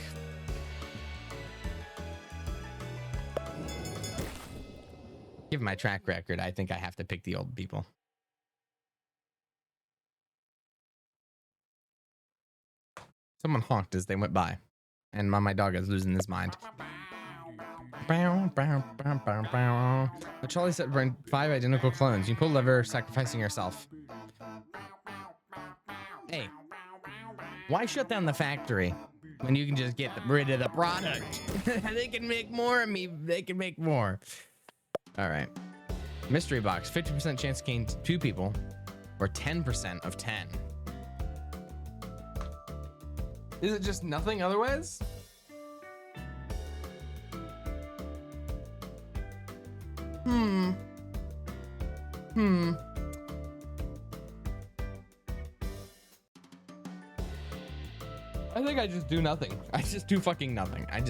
S1: Given my track record, I think I have to pick the old people. Someone honked as they went by, and my dog is losing his mind. The trolley set bring 5 identical clones. You pull the lever, sacrificing yourself. Hey, why shut down the factory when you can just get rid of the product? They can make more of me. They can make more. All right. Mystery box. 50% chance to gain 2 people, or 10% of 10. Is it just nothing otherwise? I think I just do nothing. I just do fucking nothing. I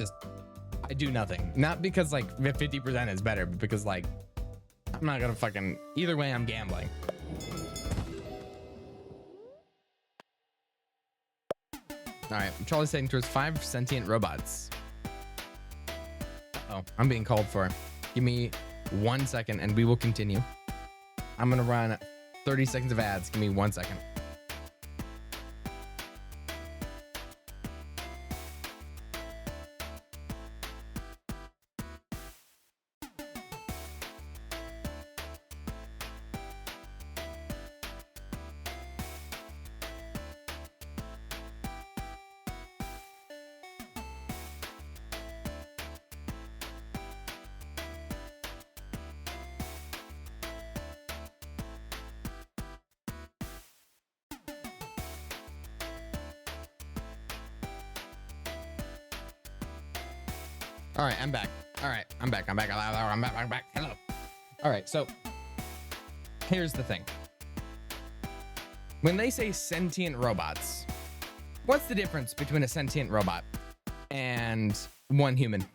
S1: do nothing. Not because like 50% is better, but because like I'm not gonna fucking, either way I'm gambling. All right, Trolley's heading towards 5 sentient robots. Oh, I'm being called for. Give me 1 second and we will continue. I'm gonna run 30 seconds of ads. Give me 1 second. All right, I'm back. All right, I'm back. Hello. All right, so here's the thing. When they say sentient robots, what's the difference between a sentient robot and one human?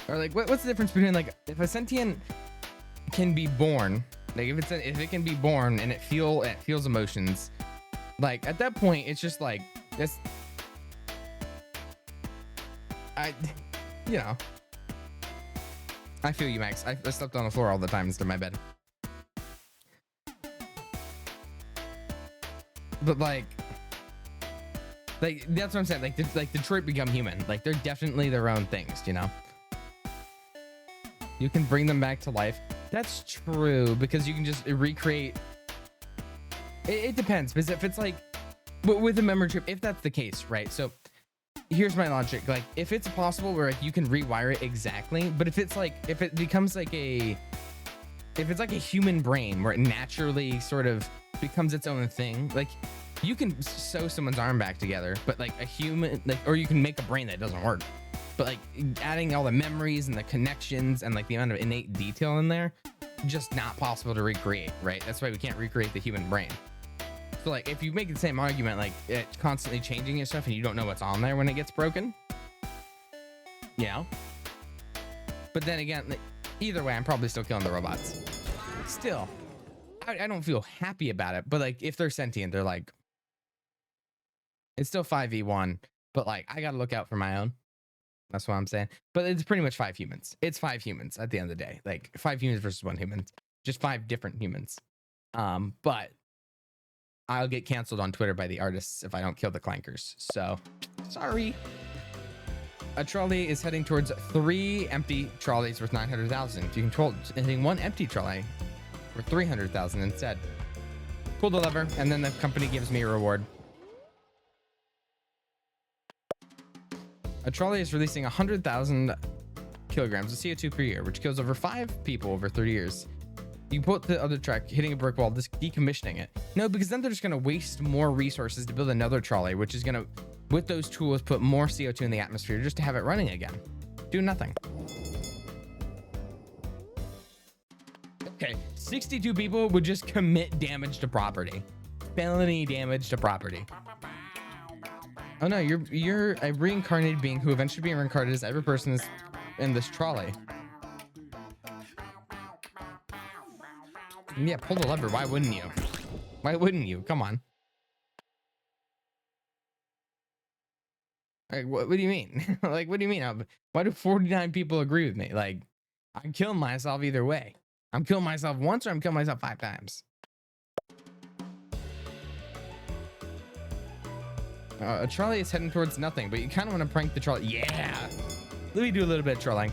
S1: Or like, what's the difference between like if a sentient can be born, like if it can be born and it feels emotions, like at that point it's just like this. You know, I feel you, Max. I slept on the floor all the time instead of my bed. But like that's what I'm saying. Like Detroit become human. Like they're definitely their own things, you know. You can bring them back to life. That's true because you can just recreate. It depends because if it's like with a memory chip, if that's the case, right? So. Here's my logic. Like, if it's possible where like you can rewire it exactly, but if it becomes like if it's like a human brain where it naturally sort of becomes its own thing, like you can sew someone's arm back together, but like a human, like, or you can make a brain that doesn't work, but like adding all the memories and the connections and like the amount of innate detail in there, just not possible to recreate, right? That's why we can't recreate the human brain. So like if you make the same argument, like it's constantly changing and stuff and you don't know what's on there when it gets broken, you know. But then again, like, either way, I'm probably still killing the robots. Still, I don't feel happy about it, but like if they're sentient, they're like, it's still 5v1, but like I gotta look out for my own. That's what I'm saying. But it's pretty much 5 humans. It's 5 humans at the end of the day. Like 5 humans versus 1 human. Just 5 different humans. But I'll get canceled on Twitter by the artists if I don't kill the clankers. So, sorry. A trolley is heading towards 3 empty trolleys worth 900,000. If you control hitting 1 empty trolley for 300,000 instead. Pull the lever, and then the company gives me a reward. A trolley is releasing 100,000 kilograms of CO2 per year, which kills over 5 people over 30 years. You put the other truck hitting a brick wall, just decommissioning it. No, because then they're just going to waste more resources to build another trolley, which is going to, with those tools, put more CO2 in the atmosphere just to have it running again. Do nothing. Okay, 62 people would just commit damage to property. Felony damage to property. Oh no, you're a reincarnated being who eventually being reincarnated as every person is in this trolley. Yeah, pull the lever. Why wouldn't you? Why wouldn't you? Come on. Like, what do you mean? Like, what do you mean? Why do 49 people agree with me? Like, I'm killing myself either way. I'm killing myself once or I'm killing myself 5 times. A trolley is heading towards nothing, but you kind of want to prank the trolley. Yeah. Let me do a little bit of trolling.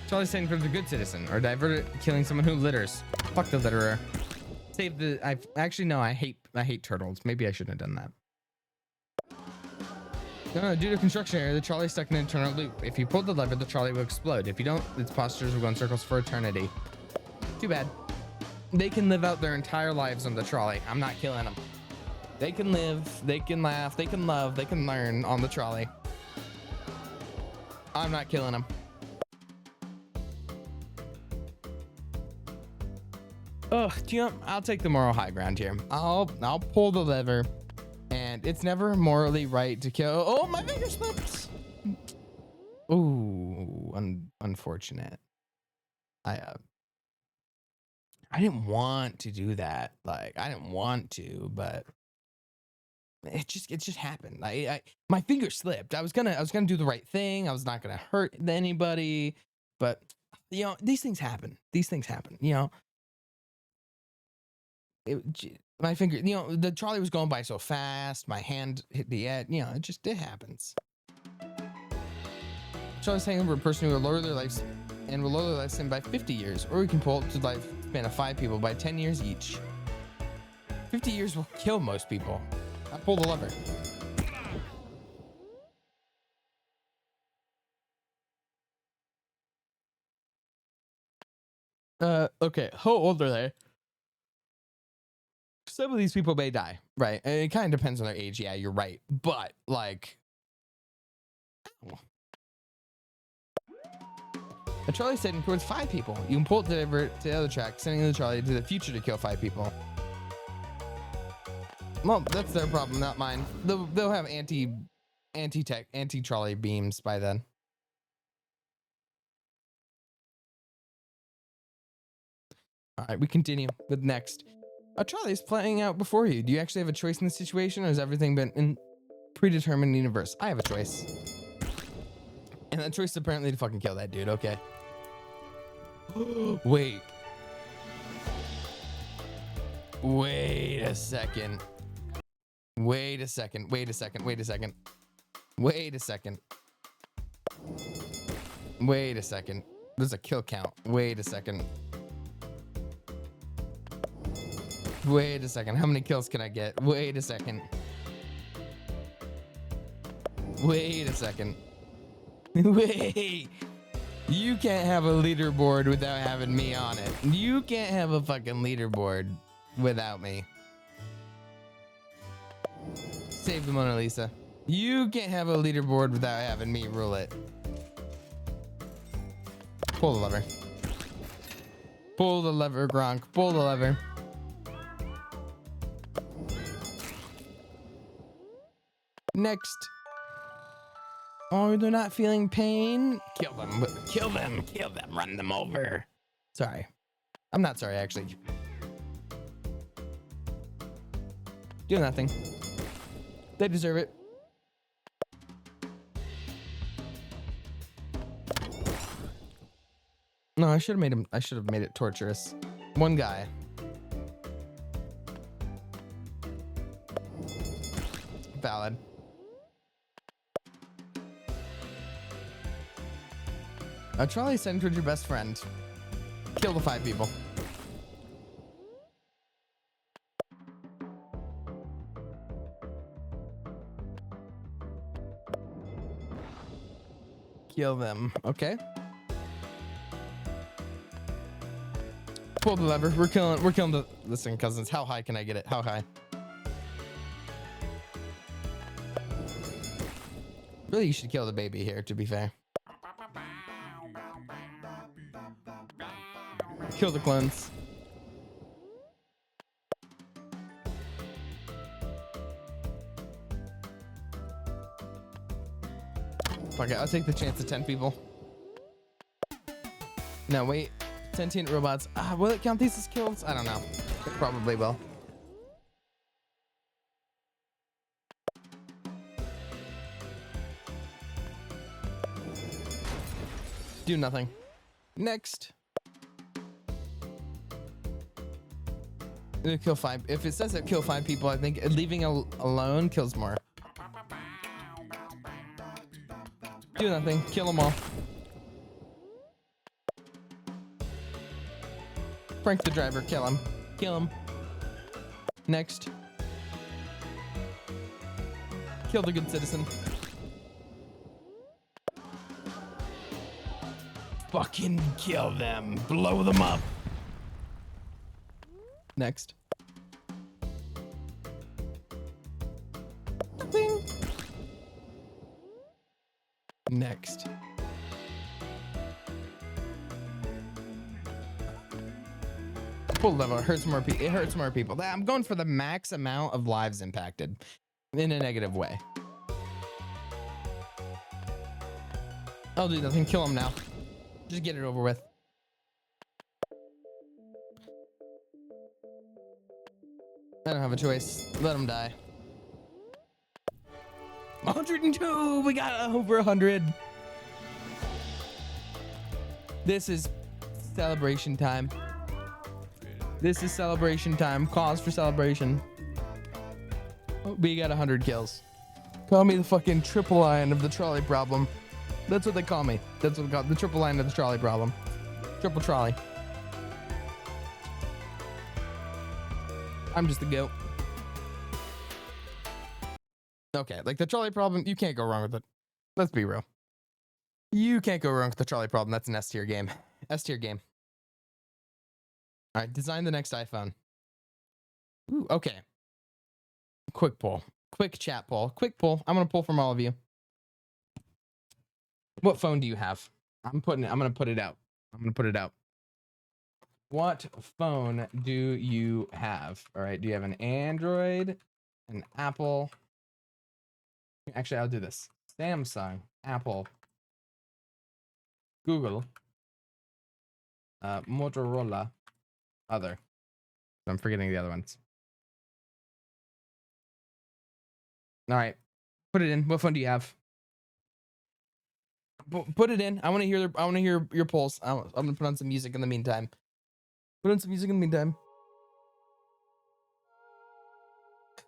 S1: Trolley's heading towards a good citizen, or divert it, killing someone who litters. Fuck the litterer. Save the. I hate turtles. Maybe I shouldn't have done that. No, due to construction error, the trolley's stuck in an internal loop. If you pull the lever, the trolley will explode. If you don't, its postures will go in circles for eternity. Too bad. They can live out their entire lives on the trolley. I'm not killing them. They can live, they can laugh, they can love, they can learn on the trolley. I'm not killing them. Oh, do you know, I'll take the moral high ground here. I'll pull the lever, and it's never morally right to kill. Oh, my finger slipped. Ooh, unfortunate. I didn't want to do that. Like, I didn't want to, but it just happened. My finger slipped. I was gonna do the right thing. I was not gonna hurt anybody, but you know, these things happen. You know, my finger, you know, the trolley was going by so fast. My hand hit the edge. You know, it happens. Trolley's hanging over a person who will lower their lives and will lower their lifespan by 50 years, or we can pull it to the lifespan of 5 people by 10 years each. 50 years will kill most people. I pull the lever. Okay, how old are they? Some of these people may die, right? And it kind of depends on their age. Yeah, you're right. But, like... A trolley setting towards 5 people. You can pull it to the other track, sending the trolley to the future to kill 5 people. Well, that's their problem, not mine. They'll have anti-trolley beams by then. All right, we continue with next. A trolley is playing out before you. Do you actually have a choice in this situation, or has everything been in predetermined universe? I have a choice. And that choice is apparently to fucking kill that dude. Okay. Wait. Wait a second. Wait a second. Wait a second. Wait a second. Wait a second. Wait a second. There's a kill count. Wait a second. Wait a second. How many kills can I get? Wait a second. Wait a second. Wait. You can't have a leaderboard without having me on it. You can't have a fucking leaderboard without me. Save the Mona Lisa. You can't have a leaderboard without having me rule it. Pull the lever. Pull the lever, Gronk. Pull the lever. Next. Oh, they're not feeling pain? Kill them. Kill them. Kill them. Run them over. Sorry. I'm not sorry, actually. Do nothing. They deserve it. No, I should have made it torturous. One guy. Valid. A trolley sent towards your best friend. Kill the 5 people. Kill them. Okay. Pull the lever. We're killing the listen, cousins. How high can I get it? How high? Really, you should kill the baby here, to be fair. Kill the clones. Fuck it, I'll take the chance of 10 people. No, wait. Sentient robots. Will it count these as kills? I don't know. It probably will. Do nothing. Next. Kill 5. If it says it kill 5 people, I think leaving alone kills more. Do nothing. Kill them all. Prank the driver. Kill him. Kill him. Next. Kill the good citizen. Fucking kill them. Blow them up. Next. Bing. Next. Pull the lever. It hurts more people. It hurts more people. I'm going for the max amount of lives impacted in a negative way. I'll do nothing. Kill him now. Just get it over with. I don't have a choice. Let him die. 102. We got over 100. This is celebration time. This is celebration time. Cause for celebration. We got 100 kills. Call me the fucking triple line of the trolley problem. That's what they call me. That's what they call the triple line of the trolley problem. Triple trolley. I'm just the goat. Okay, like the trolley problem, you can't go wrong with it. Let's be real. You can't go wrong with the trolley problem. That's an S tier game. S tier game. All right, design the next iPhone. Ooh, okay. Quick poll. Quick chat poll. Quick poll. I'm gonna pull from all of you. What phone do you have? I'm gonna put it out. I'm gonna put it out. What phone do you have? All right. Do you have an Android, an Apple? Actually, I'll do this. Samsung, Apple, Google, Motorola, other. I'm forgetting the other ones. All right. Put it in. What phone do you have? Put it in. I want to hear your polls. I'm gonna put on some music in the meantime. Put on some music in the meantime.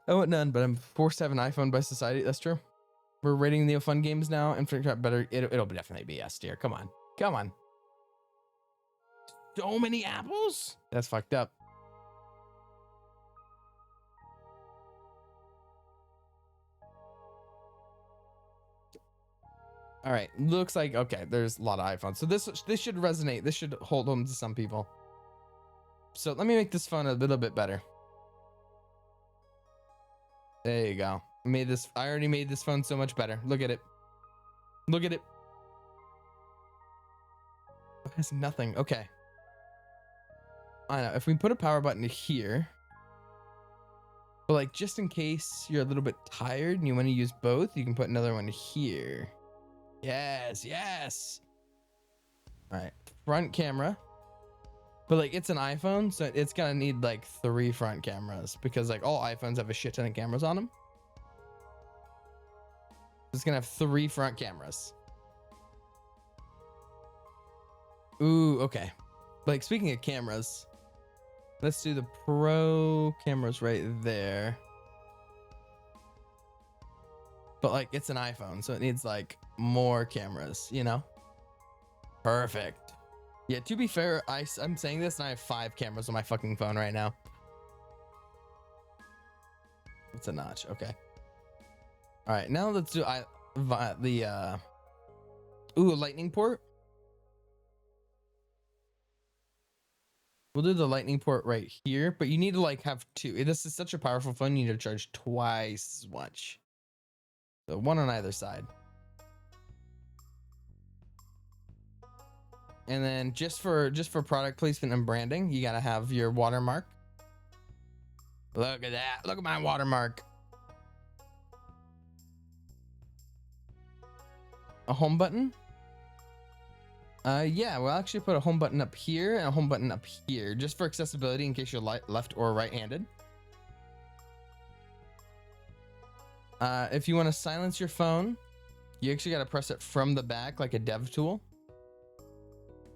S1: I want none, but I'm forced to have an iPhone by society. That's true. We're rating Neal.Fun games now and figure out better. It'll definitely be S tier. Come on. Come on. So many apples? That's fucked up. All right. Looks like, okay, there's a lot of iPhones. So this should resonate. This should hold on to some people. So let me make this phone a little bit better. There you go. I already made this phone so much better. Look at it. Look at it. It has nothing. Okay. I know. If we put a power button here, but like just in case you're a little bit tired and you want to use both, you can put another one here. Yes, yes. All right. Front camera. But like it's an iPhone, so it's gonna need like 3 front cameras because like all iPhones have a shit ton of cameras on them. It's gonna have 3 front cameras. Ooh, okay. Like speaking of cameras, let's do the pro cameras right there. But like it's an iPhone, so it needs like more cameras, you know? Perfect. Yeah, to be fair, I'm saying this and I have 5 cameras on my fucking phone right now. It's a notch. Okay. All right, now let's do the lightning port. We'll do the lightning port right here, but you need to like have 2. This is such a powerful phone, you need to charge twice as much. So 1 on either side. And then just for product placement and branding, you gotta have your watermark. Look at that. Look at my watermark. A home button? Yeah, we'll actually put a home button up here and a home button up here, just for accessibility in case you're left or right-handed. If you want to silence your phone, you actually gotta press it from the back like a dev tool.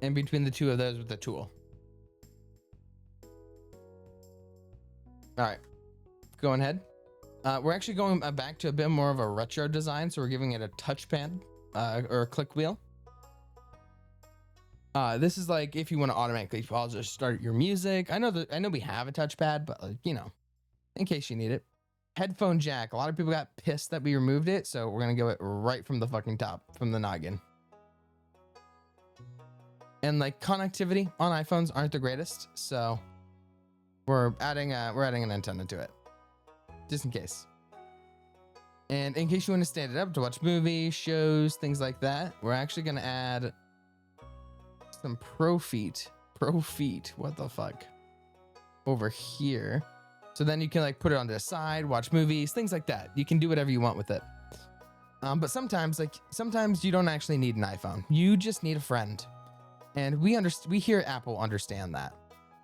S1: In between the 2 of those with the tool. All right, going ahead. We're actually going back to a bit more of a retro design, so we're giving it a touchpad or a click wheel. This is like if you want to automatically pause or start your music. I know we have a touchpad, but like, you know, in case you need it. Headphone jack. A lot of people got pissed that we removed it, so we're gonna go it right from the fucking top, from the noggin. And like connectivity on iPhones aren't the greatest, so we're adding an antenna to it, just in case. And in case you want to stand it up to watch movies, shows, things like that, we're actually gonna add some pro feet. What the fuck? Over here, so then you can like put it on the side, watch movies, things like that. You can do whatever you want with it. But sometimes you don't actually need an iPhone. You just need a friend. And we here at Apple understand that.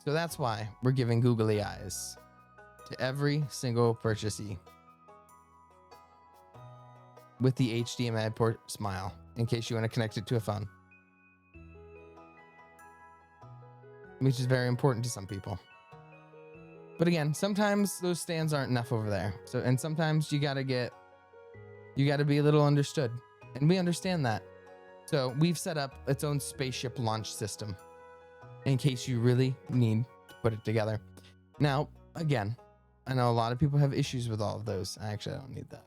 S1: So that's why we're giving googly eyes to every single purchasee with the HDMI port smile, in case you want to connect it to a phone. Which is very important to some people. But again, sometimes those stands aren't enough over there. So, and sometimes you gotta be a little understood, and we understand that. So we've set up its own spaceship launch system in case you really need to put it together. Now, again, I know a lot of people have issues with all of those. Actually, I don't need that.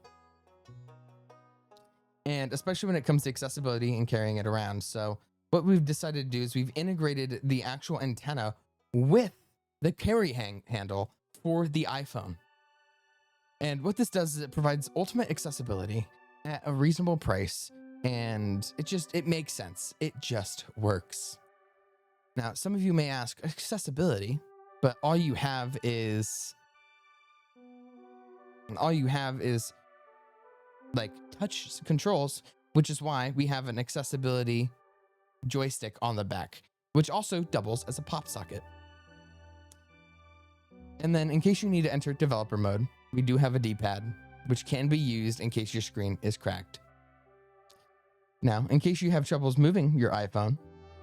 S1: And especially when it comes to accessibility and carrying it around. So what we've decided to do is we've integrated the actual antenna with the carry handle for the iPhone. And what this does is it provides ultimate accessibility at a reasonable price, and it makes sense. It just works. Now, some of you may ask, accessibility, but all you have is like touch controls, which is why we have an accessibility joystick on the back, which also doubles as a pop socket. And then in case you need to enter developer mode, we do have a D-pad, which can be used in case your screen is cracked. Now, in case you have troubles moving your iPhone,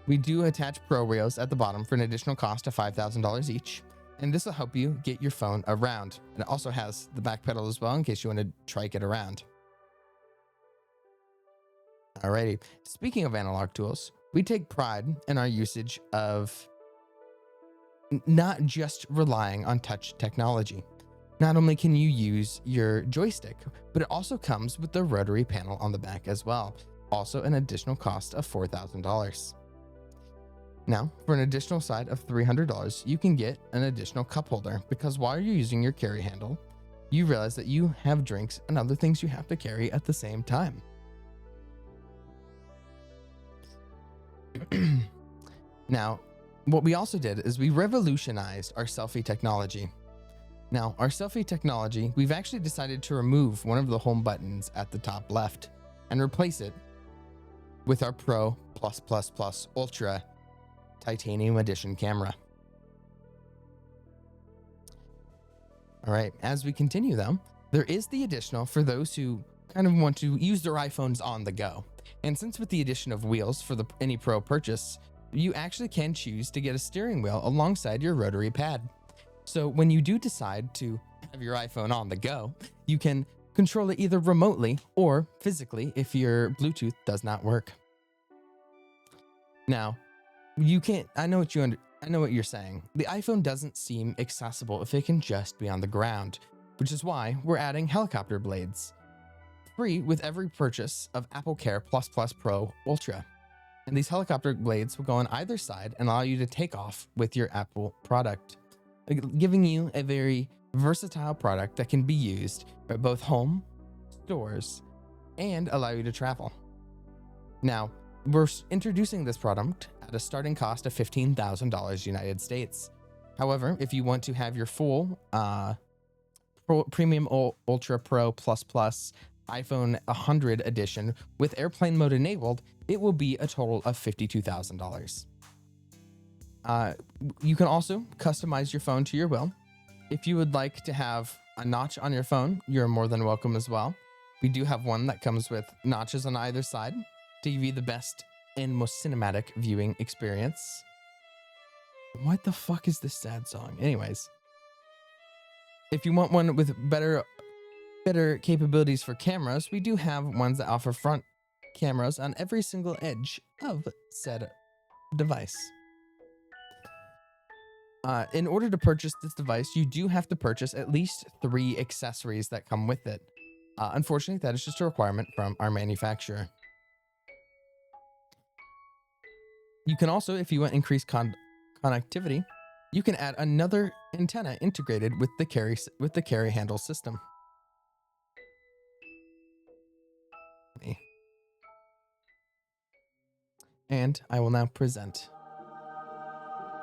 S1: we do attach Pro rails at the bottom for an additional cost of $5,000 each. And this will help you get your phone around. And it also has the back pedal as well in case you want to trike it around. Alrighty, speaking of analog tools, we take pride in our usage of not just relying on touch technology. Not only can you use your joystick, but it also comes with the rotary panel on the back as well. Also an additional cost of $4,000. Now, for an additional side of $300, you can get an additional cup holder because while you're using your carry handle, you realize that you have drinks and other things you have to carry at the same time. Now, what we also did is we revolutionized our selfie technology. Now, our selfie technology, we've actually decided to remove one of the home buttons at the top left and replace it with our Pro +++ Ultra Titanium Edition camera. All right, as we continue though, there is the additional for those who kind of want to use their iPhones on the go. And since with the addition of wheels for any Pro purchase, you actually can choose to get a steering wheel alongside your rotary pad. So when you do decide to have your iPhone on the go, you can control it either remotely or physically if your Bluetooth does not work. Now, you can't, I know what you're saying. The iPhone doesn't seem accessible if it can just be on the ground, which is why we're adding helicopter blades. Free with every purchase of AppleCare ++ Pro Ultra. And these helicopter blades will go on either side and allow you to take off with your Apple product, giving you a very versatile product that can be used by both home, stores, and allow you to travel. Now, we're introducing this product at a starting cost of $15,000 United States. However, if you want to have your full Premium Ultra Pro ++ iPhone 100 edition with airplane mode enabled, it will be a total of $52,000. You can also customize your phone to your will. If you would like to have a notch on your phone, you're more than welcome as well. We do have one that comes with notches on either side to give you the best and most cinematic viewing experience. What the fuck is this sad song? Anyways, if you want one with better capabilities for cameras, we do have ones that offer front cameras on every single edge of said device. In order to purchase this device, you do have to purchase at least 3 accessories that come with it. Unfortunately, that is just a requirement from our manufacturer. You can also, if you want increased connectivity, you can add another antenna integrated with the carry handle system. And I will now present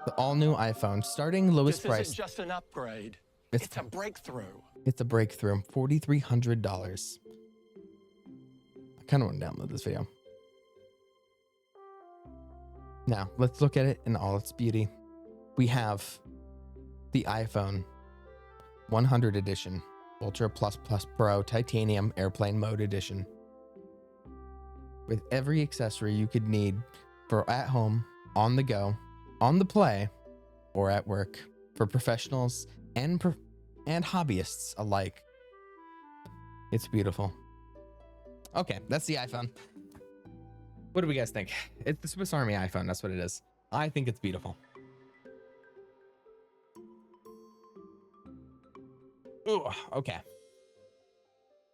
S1: the all-new iPhone, starting lowest price.
S12: This isn't just an upgrade. It's a breakthrough.
S1: It's a breakthrough. $4,300. I kind of want to download this video. Now, let's look at it in all its beauty. We have the iPhone 100 edition, Ultra ++ Pro Titanium Airplane Mode edition, with every accessory you could need for at home, on the go, on the play, or at work, for professionals and hobbyists alike. It's beautiful. Okay, that's the iPhone. What do we guys think? It's the Swiss Army iPhone. That's what it is. I think it's beautiful. Ooh, okay.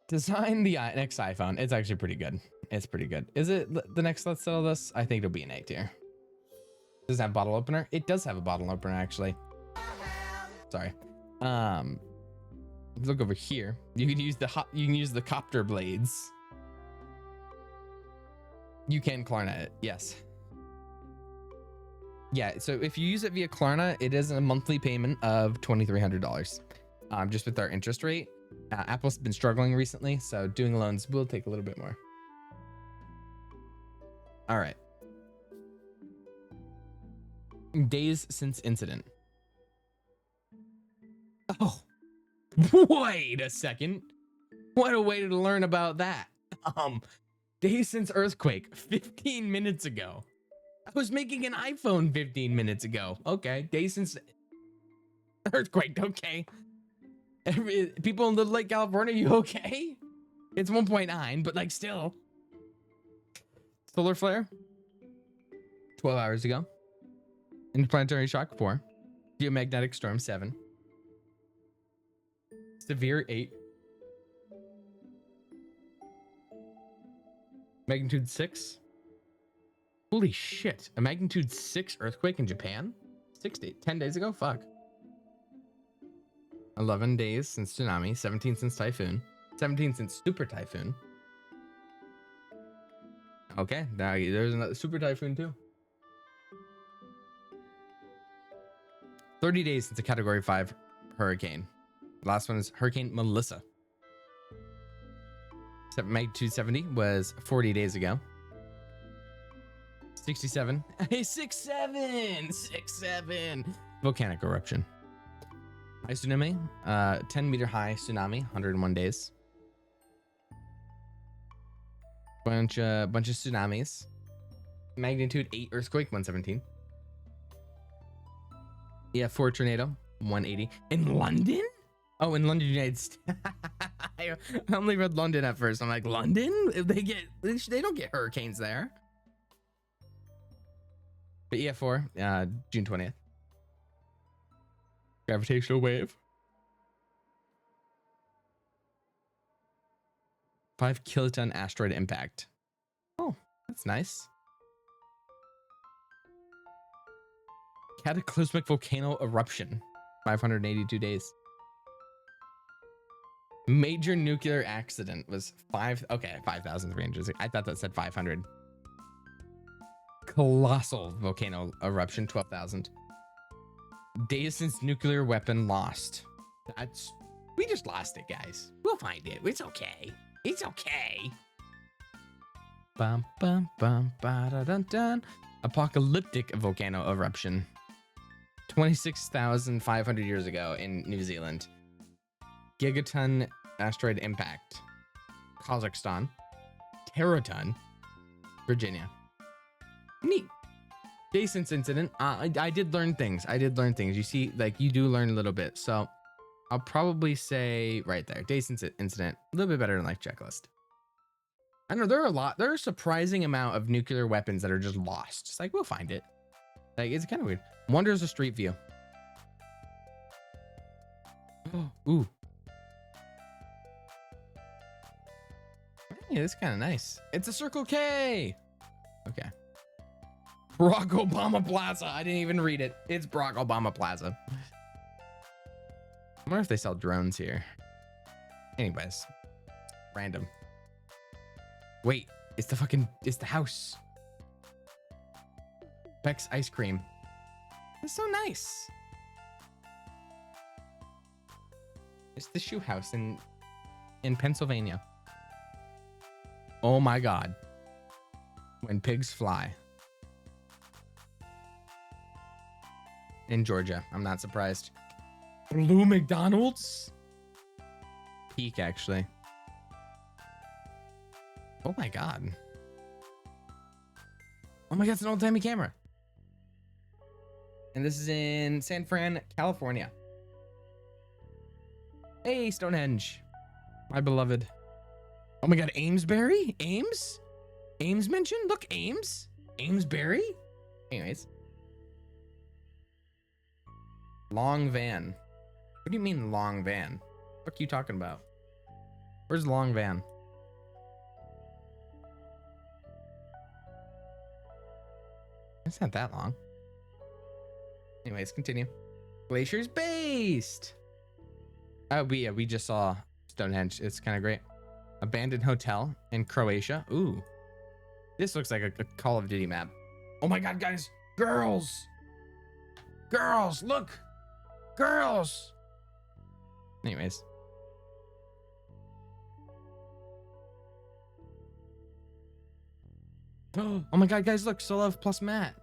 S1: Design the next iPhone. It's actually pretty good. It's pretty good. Is it the next Let's Sell This? I think it'll be an A tier. Does it have a bottle opener? It does have a bottle opener, actually. Sorry. Look over here. You can use the copter blades. You can Klarna it, yes. Yeah, so if you use it via Klarna, it is a monthly payment of $2,300. Just with our interest rate. Apple's been struggling recently, so doing loans will take a little bit more. All right. Days since incident. Oh, wait a second. What a way to learn about that. Days since earthquake, 15 minutes ago. I was making an iPhone 15 minutes ago. Okay, days since earthquake, okay. People in Little Lake, California, you okay? It's 1.9, but like still. Solar flare, 12 hours ago. Interplanetary shock 4. Geomagnetic storm 7. Severe 8. Magnitude 6. Holy shit. A magnitude 6 earthquake in Japan? 10 days ago? Fuck. 11 days since tsunami. 17 since typhoon. 17 since super typhoon. Okay, now there's another super typhoon too. 30 days since a category 5 hurricane. The last one is Hurricane Melissa. Magnitude 70 was 40 days ago. 67. Hey, 6.7. Volcanic eruption. High tsunami. 10-meter high tsunami. 101 days. Bunch of tsunamis. Magnitude 8 earthquake. 117. Yeah, 4 tornado. 180. In London? Oh, in London, United States. I only read London at first. I'm like, London? They don't get hurricanes there. But yeah, 4, June 20th. Gravitational wave. 5 kiloton asteroid impact. Oh, that's nice. Cataclysmic volcano eruption. 582 days. Major nuclear accident was 5,300. I thought that said 500. Colossal volcano eruption, 12,000. Days since nuclear weapon lost. We just lost it, guys. We'll find it. It's okay. It's okay. Bum bum bum ba da dun dun. Apocalyptic volcano eruption. 26,500 years ago in New Zealand. Gigaton asteroid impact. Kazakhstan. Teraton. Virginia. Neat. Day since incident. I did learn things. You see, like, you do learn a little bit. So I'll probably say right there. Day since incident. A little bit better than life checklist. I know there are a surprising amount of nuclear weapons that are just lost. It's like, we'll find it. Like, it's kind of weird. Wonders of Street View. Ooh. Yeah, it's kind of nice. It's a Circle K. Okay. Barack Obama Plaza. I didn't even read it. It's Barack Obama Plaza. I wonder if they sell drones here. Anyways. Random. Wait, it's the house. Beck's ice cream. It's so nice. It's the shoe house in Pennsylvania. Oh my God. When pigs fly. In Georgia. I'm not surprised. Blue McDonald's? Peak, actually. Oh my God. Oh my God, it's an old-timey camera. And this is in San Fran, California. Hey, Stonehenge. My beloved. Oh my god, Amesbury? Ames? Ames mentioned? Look, Ames? Amesbury? Anyways. Long van. What do you mean long van? What are you talking about? Where's long van? It's not that long. Anyways, continue. Glacier's based. Oh, we just saw Stonehenge. It's kind of great. Abandoned hotel in Croatia. Ooh. This looks like a Call of Duty map. Oh my god, guys. Girls. Girls, look. Girls. Anyways. Oh my god, guys, look. Solove plus Matt.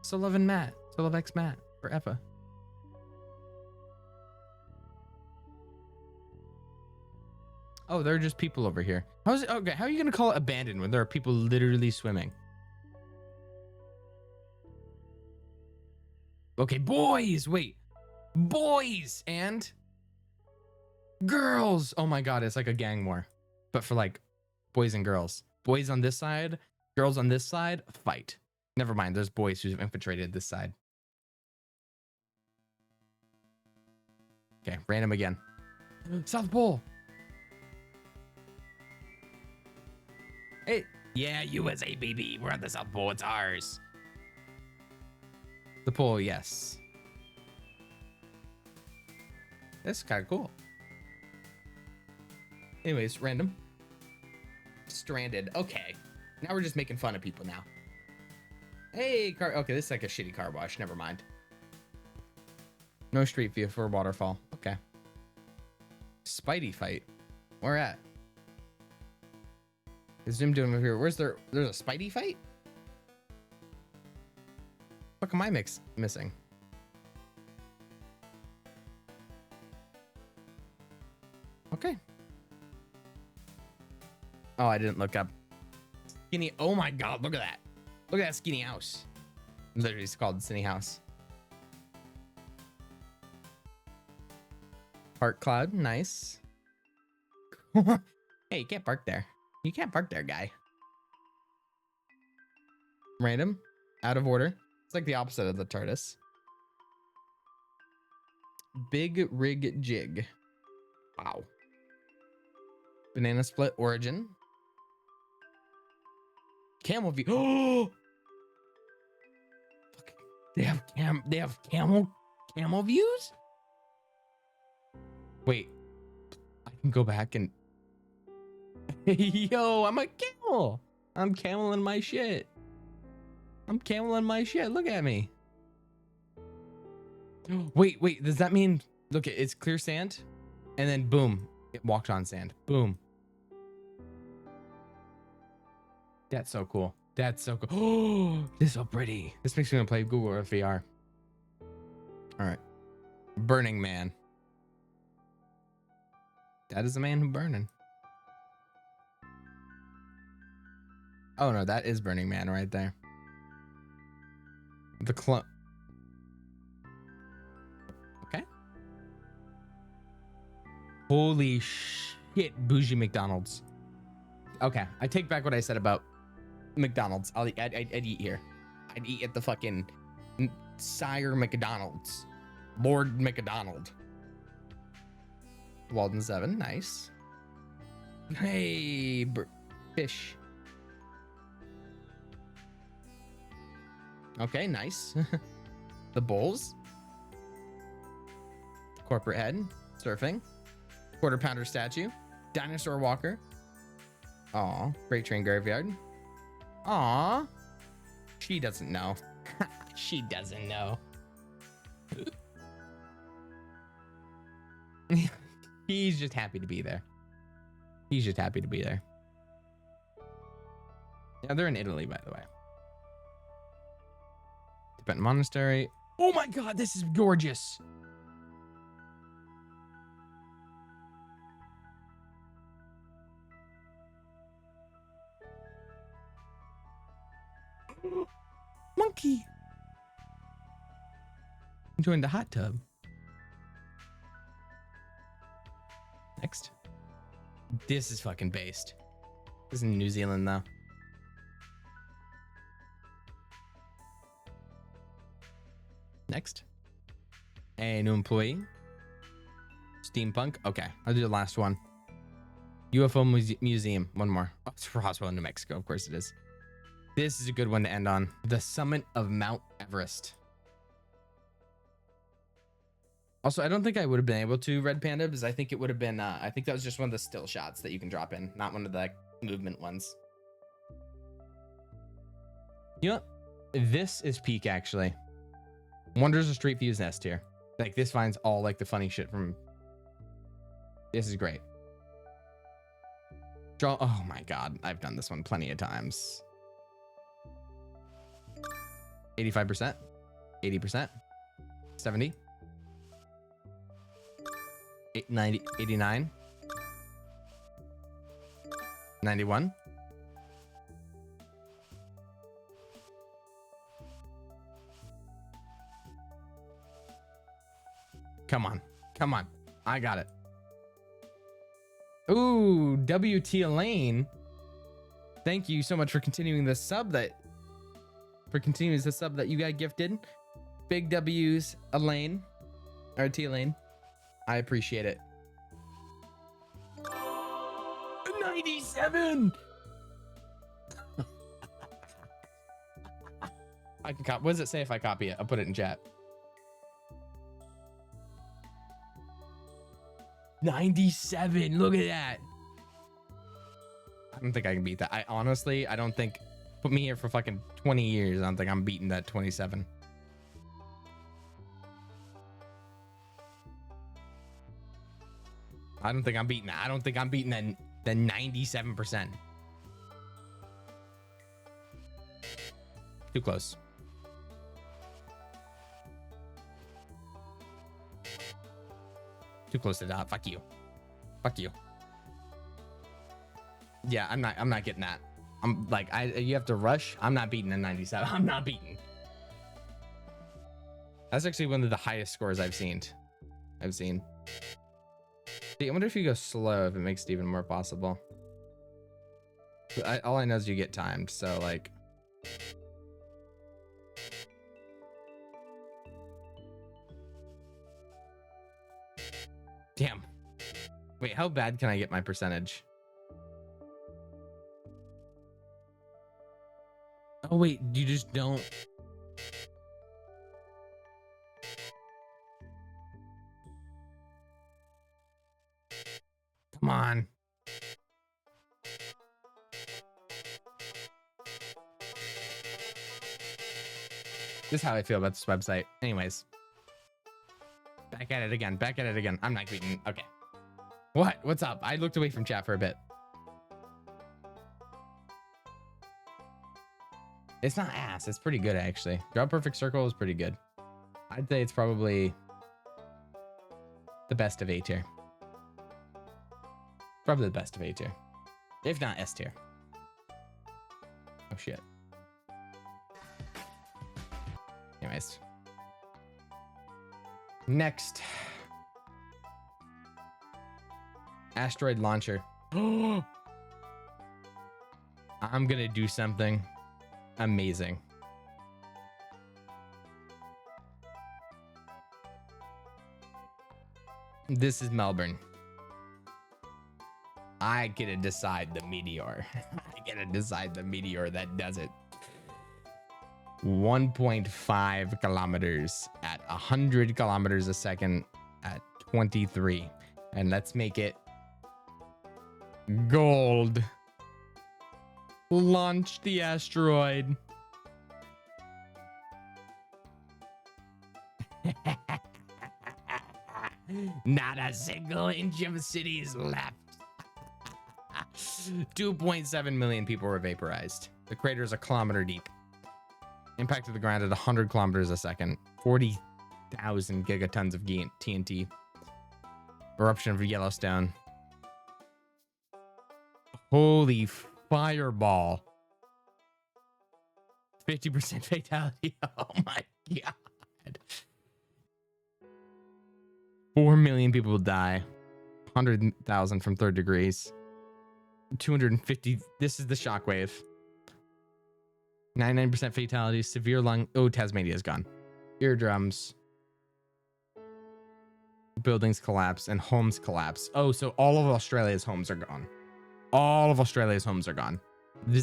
S1: Solove and Matt. Solove X Matt for Effa. Oh, there are just people over here. How's it? Okay, how are you gonna call it abandoned when there are people literally swimming? Okay, boys. Wait, boys and girls. Oh my god, it's like a gang war, but for like boys and girls. Boys on this side, girls on this side. Fight. Never mind. There's boys who've infiltrated this side. Okay, random again. South Pole. Hey, yeah, USA, baby. We're at the South Pole. It's ours. The pole, yes. That's kind of cool. Anyways, random. Stranded. Okay. Now we're just making fun of people now. Hey, car. Okay, this is like a shitty car wash. Never mind. No street view for a waterfall. Okay. Spidey fight. Where at? Is Zoom doing over here? There's a Spidey fight? What am I missing? Okay. Oh, I didn't look up. Skinny. Oh my god, look at that. Look at that skinny house. Literally, it's called Skinny House. Park cloud, nice. Hey, you can't park there. You can't park there, guy. Random, out of order. It's like the opposite of the TARDIS. Big rig jig. Wow. Banana split origin. Camel view. Oh, they have camel views. Wait, I can go back and yo, I'm a camel. I'm cameling my shit. I'm cameling my shit. Look at me. Wait, does that mean, look, it's clear sand and then boom, it walked on sand. Boom. That's so cool. That's so cool. Oh, this is so pretty. This makes me want to play Google Earth VR. All right. Burning Man. That is the man who burning. Oh no, that is Burning Man right there. The clone. Okay. Holy shit, bougie McDonald's. Okay, I take back what I said about McDonald's. I'd eat here. I'd eat at the fucking Sire McDonald's. Lord McDonald. Walden 7, nice. Hey, fish. Okay, nice. The Bulls. Corporate head. Surfing. Quarter pounder statue. Dinosaur walker. Aw, Freight train graveyard. Aw. She doesn't know. She doesn't know. He's just happy to be there. He's just happy to be there. Yeah, they're in Italy, by the way. Tibetan monastery. Oh my god, this is gorgeous. Monkey. Enjoying the hot tub. This is fucking based. This is in New Zealand though. Next. A new employee. Steampunk. Okay, I'll do the last one. UFO Museum. One more. Oh, it's for Roswell, New Mexico. Of course it is. This is a good one to end on. The summit of Mount Everest. Also, I don't think I would have been able to Red Panda because I think it would have been, I think that was just one of the still shots that you can drop in, not one of the like, movement ones. You know what? This is peak actually. Wonders of Street View's S tier. Like this finds all like the funny shit from. This is great. Oh my god, I've done this one plenty of times. 85%, 80%, 70, 90, 89, 91. Come on, come on, I got it. Ooh, WT Elaine. Thank you so much for continuing the sub that you got gifted. Big W's Elaine. Or T Elaine. I appreciate it. 97. I can copy. What does it say if I copy it? I'll put it in chat. 97. Look at that. I don't think I can beat that. I honestly, I don't think. Put me here for fucking 20 years. I don't think I'm beating that 27. I don't think I'm beating that. I don't think I'm beating that. The 97%. Too close. Too close to the dot. Fuck you. Fuck you. Yeah, I'm not getting that. I'm like, you have to rush. I'm not beating a 97. I'm not beating. That's actually one of the highest scores I've seen. See, I wonder if you go slow, if it makes it even more possible. All I know is you get timed, so like. Damn. Wait, how bad can I get my percentage? Oh wait, you just don't. Come on. This is how I feel about this website. Anyways. Back at it again. Back at it again. I'm not beating. Okay. What? What's up? I looked away from chat for a bit. It's not ass. It's pretty good, actually. Draw Perfect Circle is pretty good. I'd say it's probably the best of A tier. Probably the best of A tier. If not S tier. Oh, shit. Anyways. Next. Asteroid launcher. I'm gonna do something amazing. This is Melbourne. I get to decide the meteor. I get to decide the meteor that does it. 1.5 kilometers at 100 kilometers a second at 23. And let's make it gold. Launch the asteroid. Not a single inch of city is left. 2.7 million people were vaporized. The crater is a kilometer deep. Impact of the ground at 100 kilometers a second. 40,000 gigatons of TNT. Eruption of Yellowstone. Holy fireball. 50% fatality. Oh my god. 4 million people will die. 100,000 from third degrees. 250. This is the shockwave. 99% fatalities. Severe lung. Oh, Tasmania's gone. Eardrums. Buildings collapse and homes collapse. Oh, so all of Australia's homes are gone. All of Australia's homes are gone.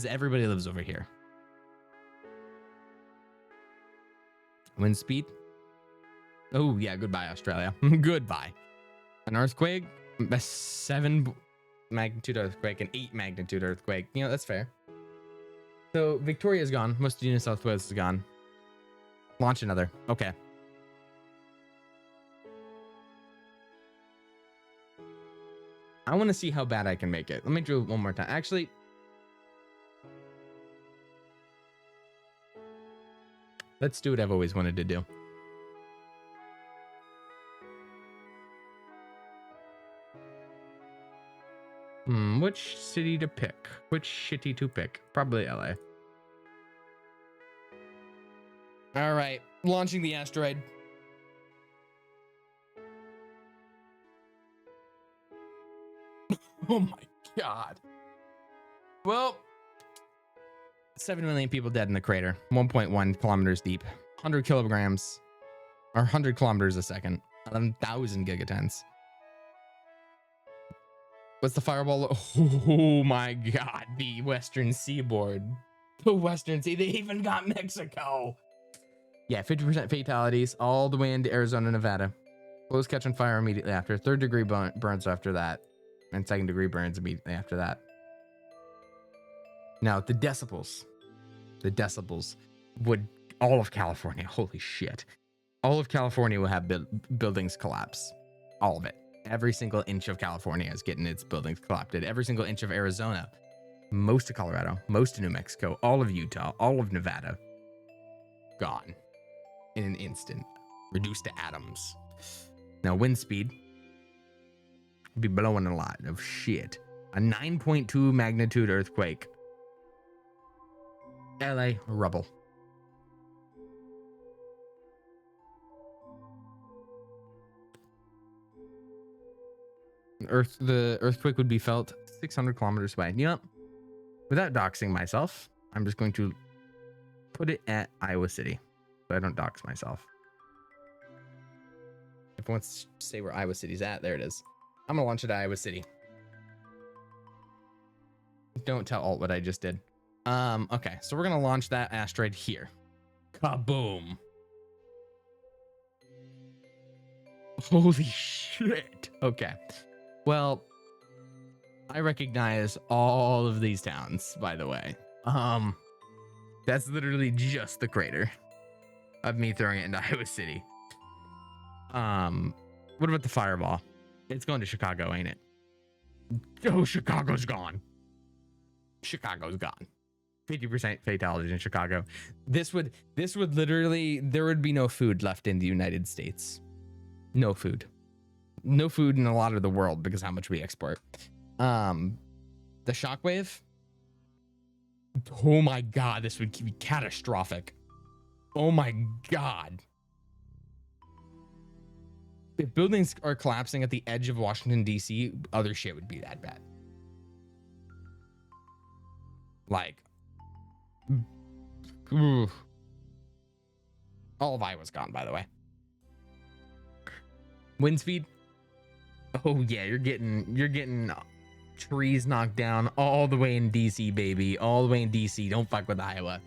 S1: Everybody lives over here. Wind speed. Oh, yeah. Goodbye, Australia. Goodbye. An earthquake. A 7 magnitude earthquake. An 8 magnitude earthquake. You know, that's fair. So Victoria's gone. Most of New South Wales is gone. Launch another. Okay. I want to see how bad I can make it. Let me do it one more time. Actually, let's do what I've always wanted to do. Which city to pick? Which shitty to pick? Probably LA. All right, launching the asteroid. Oh my god. Well, 7 million people dead in the crater. 1.1 kilometers deep. 100 kilograms. Or 100 kilometers a second. 11,000 gigatons. What's the fireball? Oh my god. The western seaboard. The western sea. They even got Mexico. Yeah, 50% fatalities all the way into Arizona, Nevada. Clothes catch on fire immediately after. Third degree burns after that. And second degree burns immediately after that. Now, the decibels. The decibels would... All of California. Holy shit. All of California will have buildings collapse. All of it. Every single inch of California is getting its buildings collapsed. Every single inch of Arizona. Most of Colorado. Most of New Mexico. All of Utah. All of Nevada. Gone. In an instant. Reduced to atoms. Now, wind speed. Be blowing a lot of shit. A 9.2 magnitude earthquake. LA, rubble. The earthquake would be felt 600 kilometers away. You know, without doxing myself, I'm just going to put it at Iowa City, so I don't dox myself. If it wants to say where Iowa City's at, there it is. I'm gonna launch it at Iowa City. Don't tell Alt what I just did. Okay, so we're gonna launch that asteroid here. Kaboom. Holy shit. Okay. Well, I recognize all of these towns, by the way. That's literally just the crater of me throwing it into Iowa City. What about the fireball? It's going to Chicago, ain't it? Oh, Chicago's gone. Chicago's gone. 50% fatalities in Chicago. This would literally, there would be no food left in the United States. No food. No food in a lot of the world because how much we export. The shockwave. Oh my god, this would be catastrophic. Oh my god. If buildings are collapsing at the edge of Washington, D.C., other shit would be that bad. Like, ooh. All of Iowa's gone, by the way. Wind speed. Oh yeah, you're getting trees knocked down all the way in DC, baby. All the way in DC. Don't fuck with Iowa.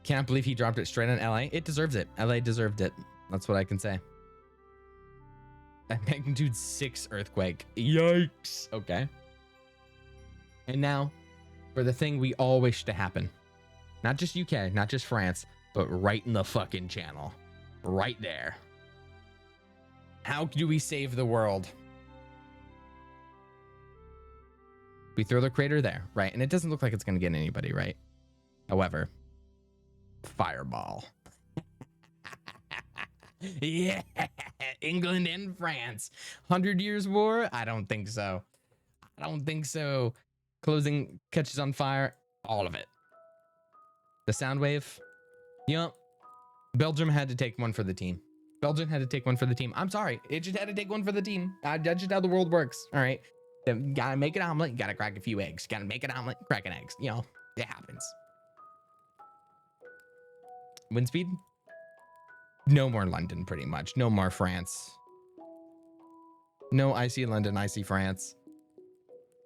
S1: Can't believe he dropped it straight on LA. It deserves it. LA deserved it. That's what I can say. A magnitude 6 earthquake. Yikes. Okay. And now for the thing we all wish to happen. Not just UK, not just France, but right in the fucking channel. Right there. How do we save the world? We throw the crater there, right? And it doesn't look like it's going to get anybody, right? However, fireball. Yeah, England and France. 100 Years War? I don't think so. I don't think so. Closing catches on fire. All of it. The sound wave. Yup. Belgium had to take one for the team. Belgium had to take one for the team. I'm sorry. It just had to take one for the team. That's just how the world works. All right. You gotta make an omelet. You gotta crack a few eggs. Gotta make an omelet, crack an eggs. You know, it happens. Wind speed? No more London, pretty much. No more France. No icy London, icy France.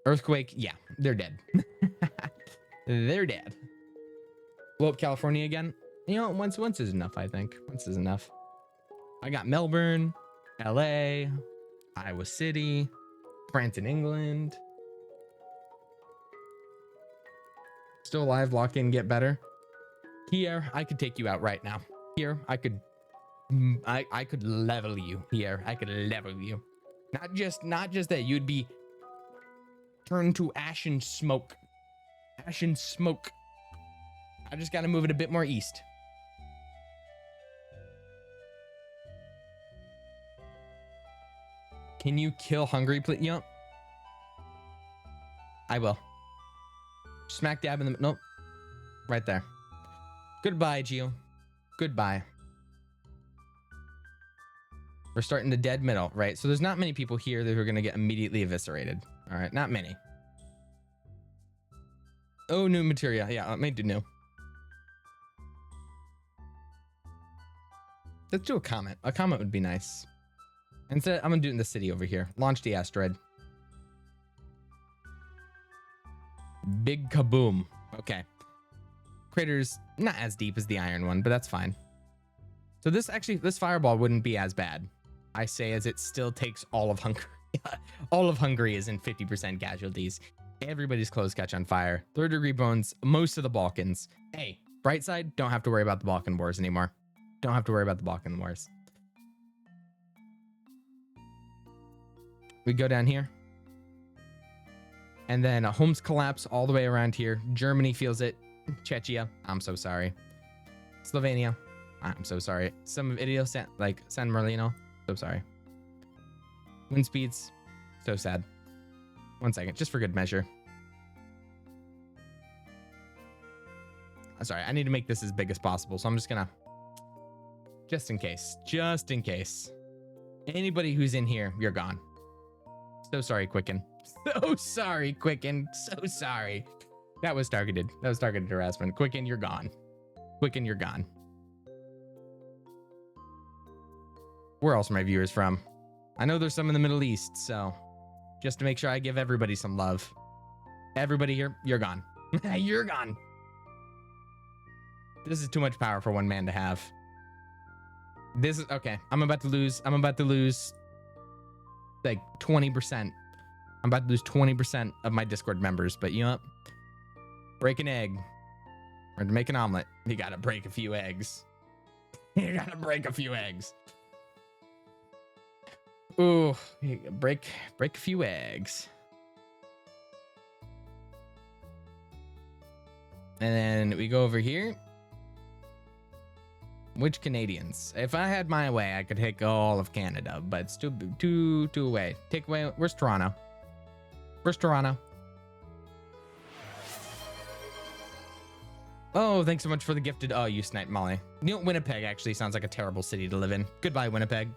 S1: Earthquake, yeah, they're dead. They're dead. Blow up California again. You know, once is enough, I think. Once is enough. I got Melbourne, LA, Iowa City, France and England. Still alive, lock in, get better. Here, I could take you out right now. Here, I could level you. Here, I could level you. Not just that, you'd be turned to ash and smoke. Ash and smoke. I just gotta move it a bit more east. Can you kill Hungary, please? Yep. I will. Smack dab in the... Nope. Right there. Goodbye, Gio. Goodbye. We're starting the dead middle, right? So there's not many people here that are going to get immediately eviscerated. All right, not many. Oh, new material. Yeah, let me do new. Let's do a comment. A comment would be nice. Instead, I'm going to do it in the city over here. Launch the asteroid. Big kaboom. Okay. Crater's not as deep as the iron one, but that's fine. So this fireball wouldn't be as bad, I say, as it still takes all of Hungary. All of Hungary is in 50% casualties. Everybody's clothes catch on fire. Third degree bones, most of the Balkans. Hey, bright side, don't have to worry about the Balkan Wars anymore. Don't have to worry about the Balkan Wars. We go down here. And then homes collapse all the way around here. Germany feels it. Czechia, I'm so sorry. Slovenia, I'm so sorry. Some of Italy, like San Marino, so sorry. Wind speeds, so sad. 1 second, just for good measure. I'm sorry, I need to make this as big as possible, so I'm just gonna, just in case. Anybody who's in here, you're gone. So sorry, Quicken. So sorry, Quicken. So sorry. That was targeted. That was targeted harassment. Quicken, you're gone. Quicken, you're gone. Where else are my viewers from? I know there's some in the Middle East, so just to make sure I give everybody some love. Everybody here, you're gone. You're gone. This is too much power for one man to have. This is okay. I'm about to lose like 20%. I'm about to lose 20% of my Discord members, but you know what? Break an egg. Or to make an omelet, you gotta break a few eggs. You gotta break a few eggs. Ooh, break a few eggs. And then we go over here. Which Canadians? If I had my way, I could take all of Canada, but it's too away. Take away. Where's Toronto? Where's Toronto? Oh, thanks so much for the gifted. Oh, you sniped Molly. You know, Winnipeg actually sounds like a terrible city to live in. Goodbye, Winnipeg.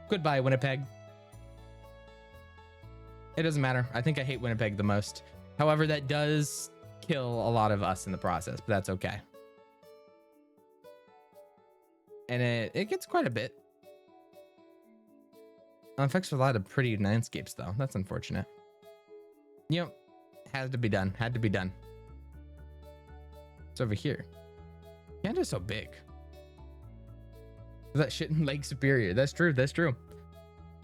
S1: Goodbye, Winnipeg. It doesn't matter. I think I hate Winnipeg the most. However, that does kill a lot of us in the process, but that's okay. And it gets quite a bit. Affects a lot of pretty landscapes, though. That's unfortunate. You know, had to be done. Had to be done. It's over here. Canada's so big. That shit in Lake Superior. That's true. That's true.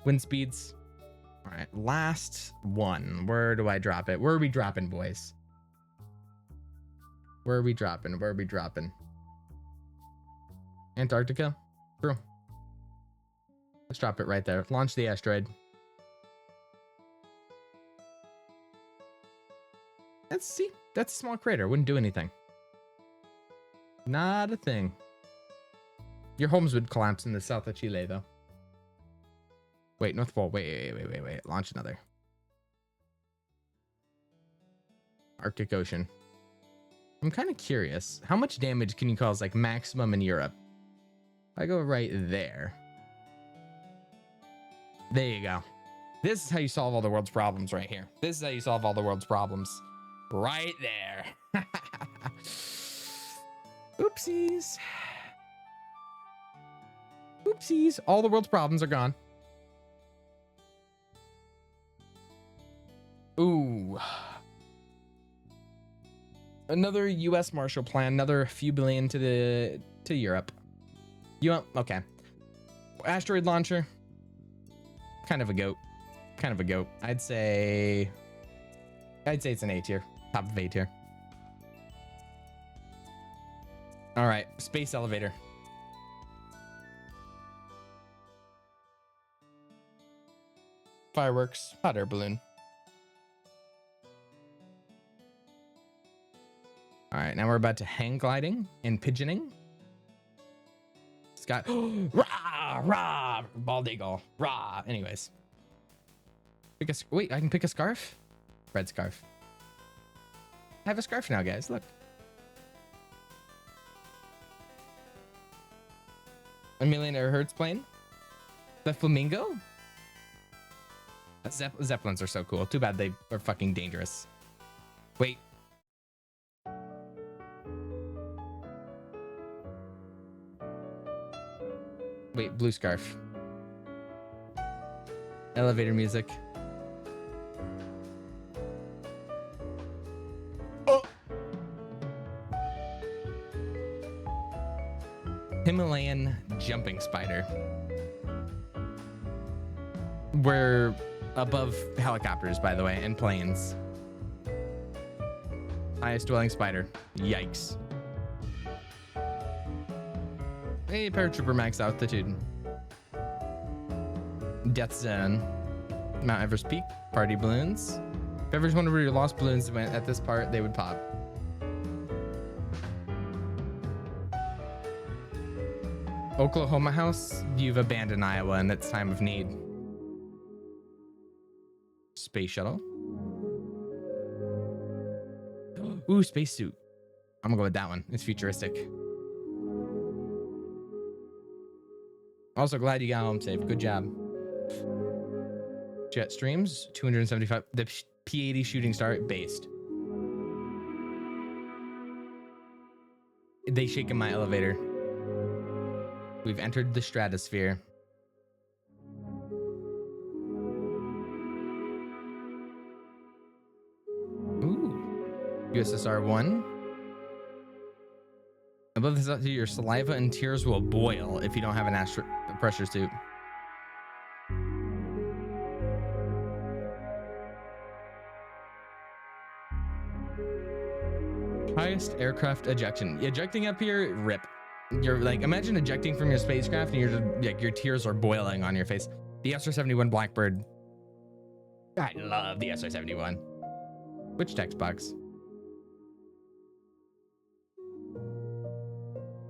S1: Wind speeds. All right. Last one. Where do I drop it? Where are we dropping, boys? Where are we dropping? Where are we dropping? Antarctica? True. Let's drop it right there. Launch the asteroid. That's a small crater. Wouldn't do anything. Not a thing. Your homes would collapse in the south of Chile, though. Wait, North Pole. Wait. Launch another. Arctic Ocean. I'm kind of curious. How much damage can you cause like maximum in Europe? I go right there. There you go. This is how you solve all the world's problems right here. This is how you solve all the world's problems. Right there. Oopsies. Oopsies. All the world's problems are gone. Ooh. Another US Marshall Plan, another few billion to Europe. Okay. Asteroid launcher. Kind of a goat. Kind of a goat. I'd say it's an A tier. Top of A tier. All right, space elevator. Fireworks, hot air balloon. All right, now we're about to hang gliding and pigeoning. Scott, rah, rah, bald eagle, rah. Anyways, wait, I can pick a scarf. Red scarf. I have a scarf now, guys. Look. A millionaire Hertz plane. The flamingo. Zeppelins are so cool. Too bad they are fucking dangerous. Wait. Wait, blue scarf. Elevator music. Oh! Himalayan jumping spider. We're above helicopters, by the way, and planes. Highest dwelling spider. Yikes. Hey, paratrooper max altitude. Death zone. Mount Everest peak. Party balloons. If ever wondered where your lost balloons went at this part, they would pop. Oklahoma house. You've abandoned Iowa in its time of need. Space shuttle. Ooh, spacesuit. I'm gonna go with that one. It's futuristic. Also, glad you got home safe. Good job. Jet streams, 275. The P-80 shooting star based. They shake in my elevator. We've entered the stratosphere. Ooh. USSR-1. Above this, your saliva and tears will boil if you don't have an pressure suit. Highest aircraft ejection. Ejecting up here, rip. You're like, imagine ejecting from your spacecraft and you're just like, your tears are boiling on your face. The SR-71 Blackbird. I love the SR-71. Which text box?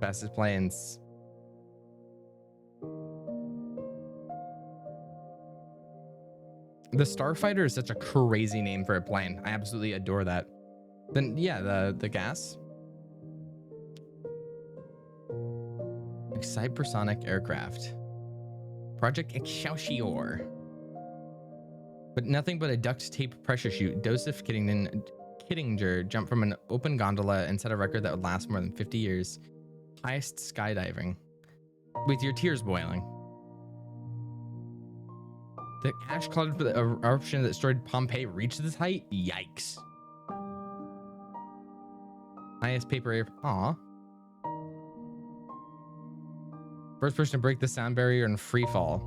S1: Fastest planes. The Starfighter is such a crazy name for a plane. I absolutely adore that. Then yeah, the gas. Hypersonic aircraft. Project Excelsior. But nothing but a duct tape pressure chute. Joseph Kittinger jumped from an open gondola and set a record that would last more than 50 years. Highest skydiving. With your tears boiling. The ash cloud for the eruption that destroyed Pompeii reached this height? Yikes. Highest paper air. Aw. First person to break the sound barrier in free fall.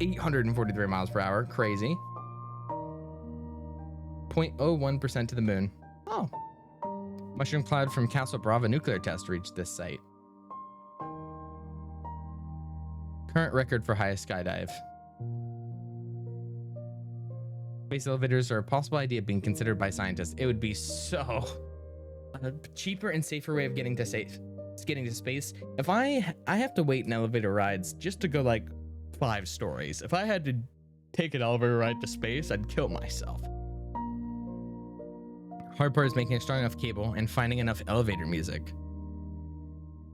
S1: 843 miles per hour. Crazy. 0.01% to the moon. Oh. Mushroom cloud from Castle Brava nuclear test reached this site. Current record for highest skydive. Space elevators are a possible idea being considered by scientists. It would be so a cheaper and safer way of getting to space. If I have to wait in elevator rides just to go like 5 stories. If I had to take an elevator ride to space, I'd kill myself. Hard part is making a strong enough cable and finding enough elevator music.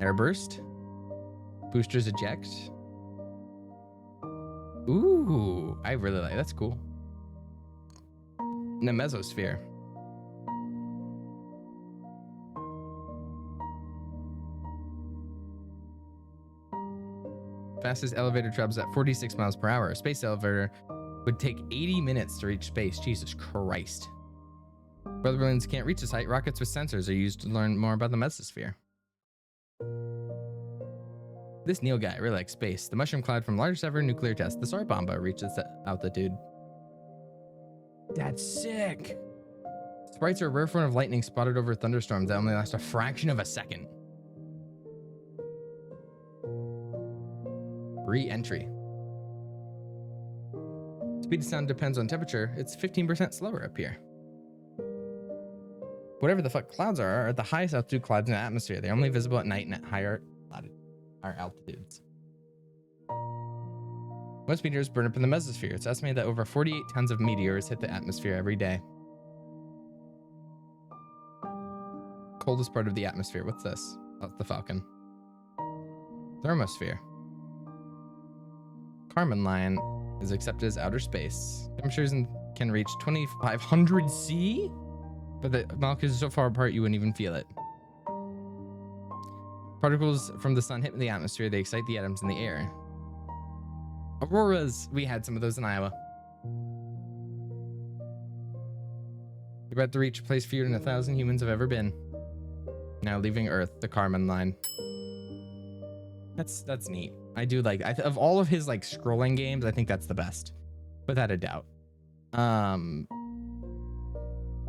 S1: Airburst. Boosters eject. Ooh, I really like, that's cool. The mesosphere. Fastest elevator travels at 46 miles per hour. A space elevator would take 80 minutes to reach space. Jesus Christ. Weather balloons can't reach this height. Rockets with sensors are used to learn more about the mesosphere. This Neal guy really likes space. The mushroom cloud from largest ever nuclear test. The SAR bomba reaches the altitude. That's sick. Sprites are a rare form of lightning spotted over thunderstorms that only last a fraction of a second. Re-entry. Speed of sound depends on temperature. It's 15% slower up here. Whatever the fuck clouds are the highest altitude clouds in the atmosphere. They're only visible at night and at higher altitudes. Most meteors burn up in the mesosphere. It's estimated that over 48 tons of meteors hit the atmosphere every day. Coldest part of the atmosphere. What's this? That's the Falcon. Thermosphere. Kármán line is accepted as outer space. Temperatures can reach 2500 C, but the molecules are so far apart you wouldn't even feel it. Particles from the sun hit the atmosphere. They excite the atoms in the air. Auroras. We had some of those in Iowa. You're about to reach a place fewer than 1,000 humans have ever been. Now leaving Earth, the Kármán line. That's neat. I do like, of all of his like scrolling games, I think that's the best, without a doubt.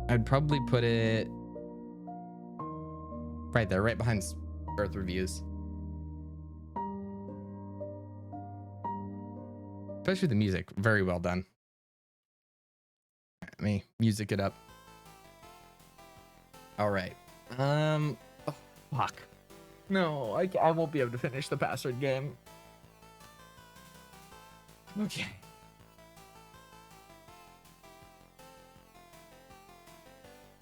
S1: I'd probably put it right there, right behind Earth Reviews. Especially the music, very well done. Let me music it up. All right. Oh, fuck. No, I won't be able to finish the password game. Okay.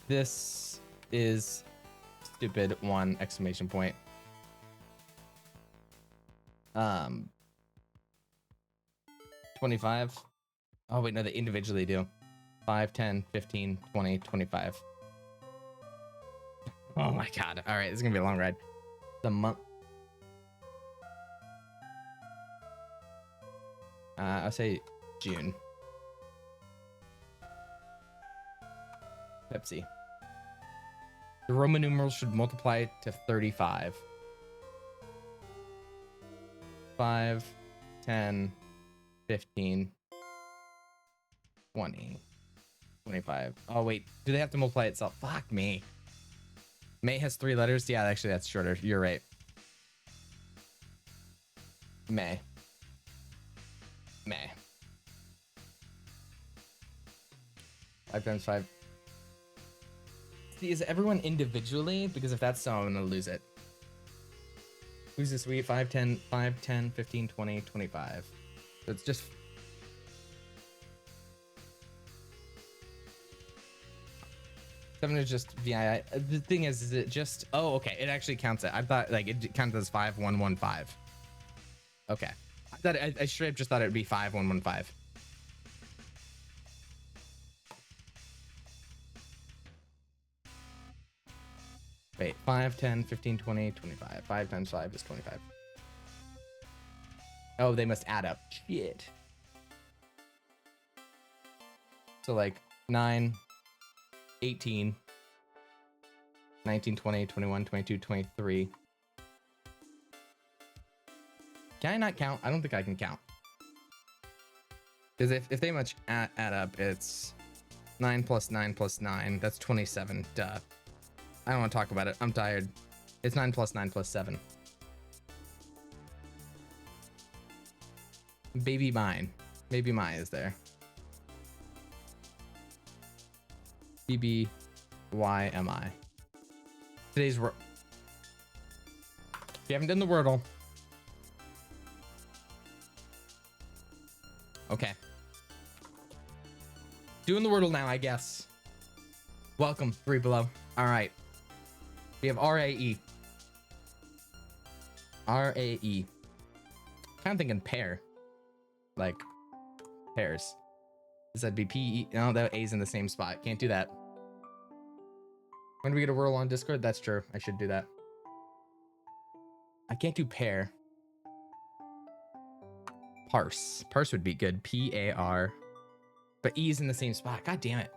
S1: This is stupid 1 exclamation point. 25. Oh wait, no, they individually do. 5, 10, 15, 20, 25. Oh my god. All right, this is gonna be a long ride. The month. I'll say June. Pepsi. The Roman numerals should multiply to 35. 5, 10, 15, 20, 25. Oh wait, do they have to multiply itself? Fuck me. May has 3 letters. Yeah, actually that's shorter. You're right. May. 5 times 5. See, is everyone individually? Because if that's so, I'm gonna lose it. Who's this week? 5, 10, 15, 20, 25. So it's just... Seven is just VII. The thing is it just... Oh, okay. It actually counts it. I thought like it counted as 5115. Okay. I thought I straight up just thought it'd be 5115. Wait, 5, 10, 15, 20, 25. 5 times 5 is 25. Oh, they must add up. Shit. So like 9, 18, 19, 20, 21, 22, 23. Can I not count? I don't think I can count. Because if they much add up, it's 9 plus 9 plus 9. That's 27. Duh. I don't want to talk about it. I'm tired. It's 9 plus 9 plus 7. Baby mine. Baby mine is there. BBYMI. Today's If you haven't done the Wordle. Okay. Doing the Wordle now, I guess. Welcome, Three Below. All right. We have RAE. RAE. Kind of thinking pair. Like pairs. Does that be PE? No, that A's in the same spot. Can't do that. When do we get a whirl on Discord? That's true. I should do that. I can't do pair. Parse. Parse would be good. P-A-R. But E's in the same spot. God damn it.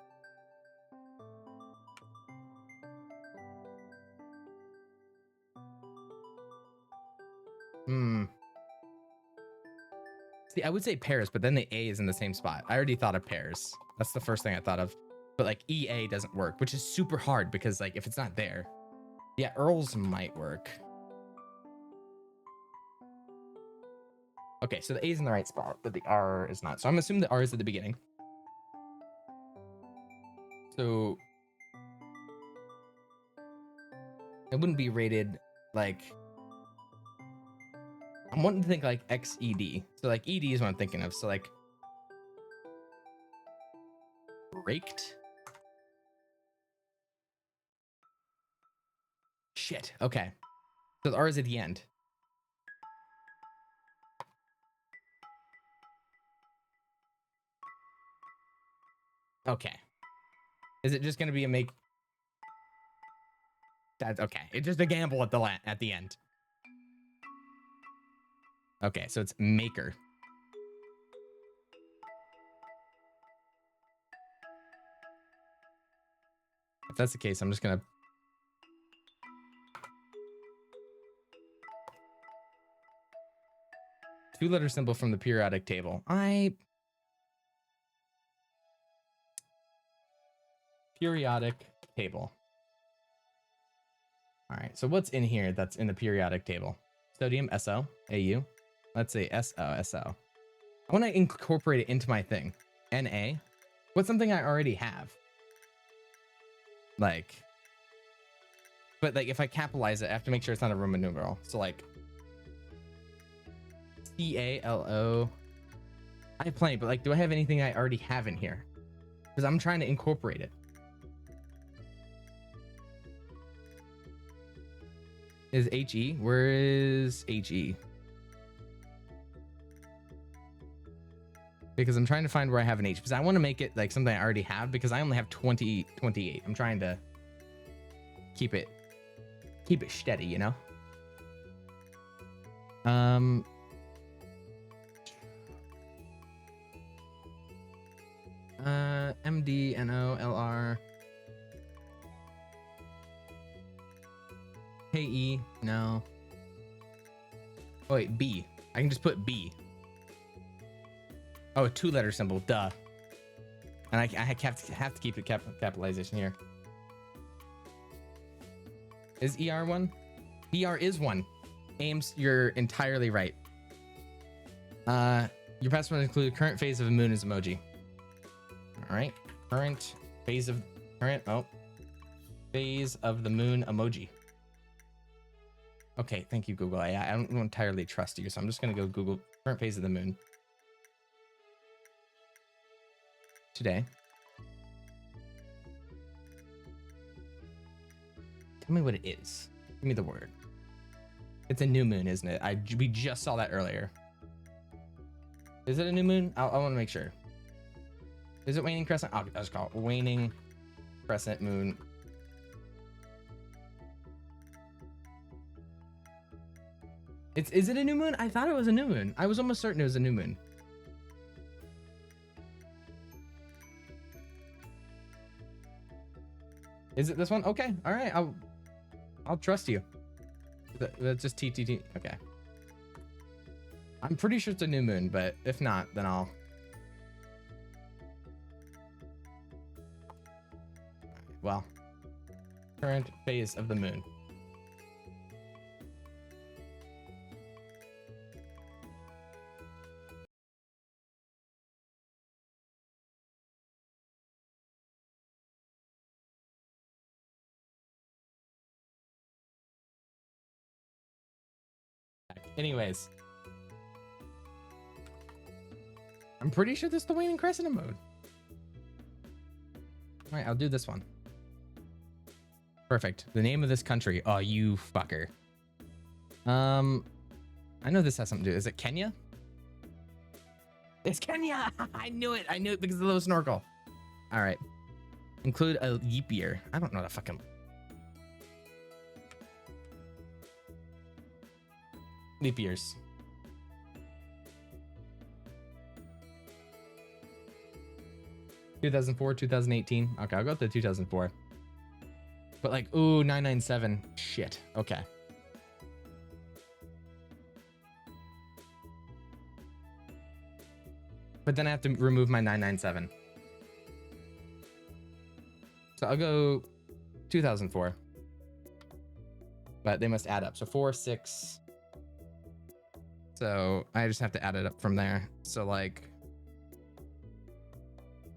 S1: See, I would say pairs, but then the A is in the same spot. I already thought of pairs. That's the first thing I thought of. But like EA doesn't work, which is super hard because like if it's not there. Yeah, Earls might work. Okay, so the A is in the right spot, but the R is not. So I'm assuming the R is at the beginning. So it wouldn't be rated like, I'm wanting to think like XED. So like ED is what I'm thinking of. So like raked. Shit. Okay. So the R is at the end. Okay. Is it just going to be a make? That's okay. It's just a gamble at the end. Okay, so it's maker. If that's the case, I'm just gonna two-letter symbol from the periodic table. Periodic table. All right, so what's in here that's in the periodic table? Sodium, SO, AU. Let's say SO, SO. I want to incorporate it into my thing. NA. What's something I already have? Like, but like if I capitalize it, I have to make sure it's not a Roman numeral. So like CALO. I have plenty, but like, do I have anything I already have in here? Because I'm trying to incorporate it. Is HE? Where is HE? Because I'm trying to find where I have an H, because I want to make it like something I already have, because I only have 28. I'm trying to keep it steady, you know? MD, NO, LR. KE, no. Oh wait, B. I can just put B. Oh, a two-letter symbol, duh. And I have to keep the capitalization here. Is ER one? ER is one. Ames, you're entirely right. Your password include current phase of the moon is emoji. All right, phase of the moon emoji. Okay, thank you, Google. I don't entirely trust you, so I'm just gonna go Google current phase of the moon. Today. Tell me what it is. Give me the word. It's a new moon, isn't it? We just saw that earlier. Is it a new moon? I want to make sure. Is it waning crescent? I'll just call it waning crescent moon. Is it a new moon? I thought it was a new moon. I was almost certain it was a new moon. Is it this one? Okay. All right. I'll trust you. That's just TTT. Okay. I'm pretty sure it's a new moon, but if not, then I'll. Well, current phase of the moon. Anyways, I'm pretty sure this is the waning crescent mode. All right, I'll do this one. Perfect. The name of this country. Oh, you fucker. I know this has something to do. Is it Kenya? It's Kenya. I knew it. I knew it because of the little snorkel. All right. Include a leap year. I don't know the fucking leap years. (2004, 2018). Okay, I'll go with the 2004. But like, ooh, 997. Shit. Okay. But then I have to remove my 997. So I'll go 2004. But they must add up. So 4, 6. So I just have to add it up from there. So like,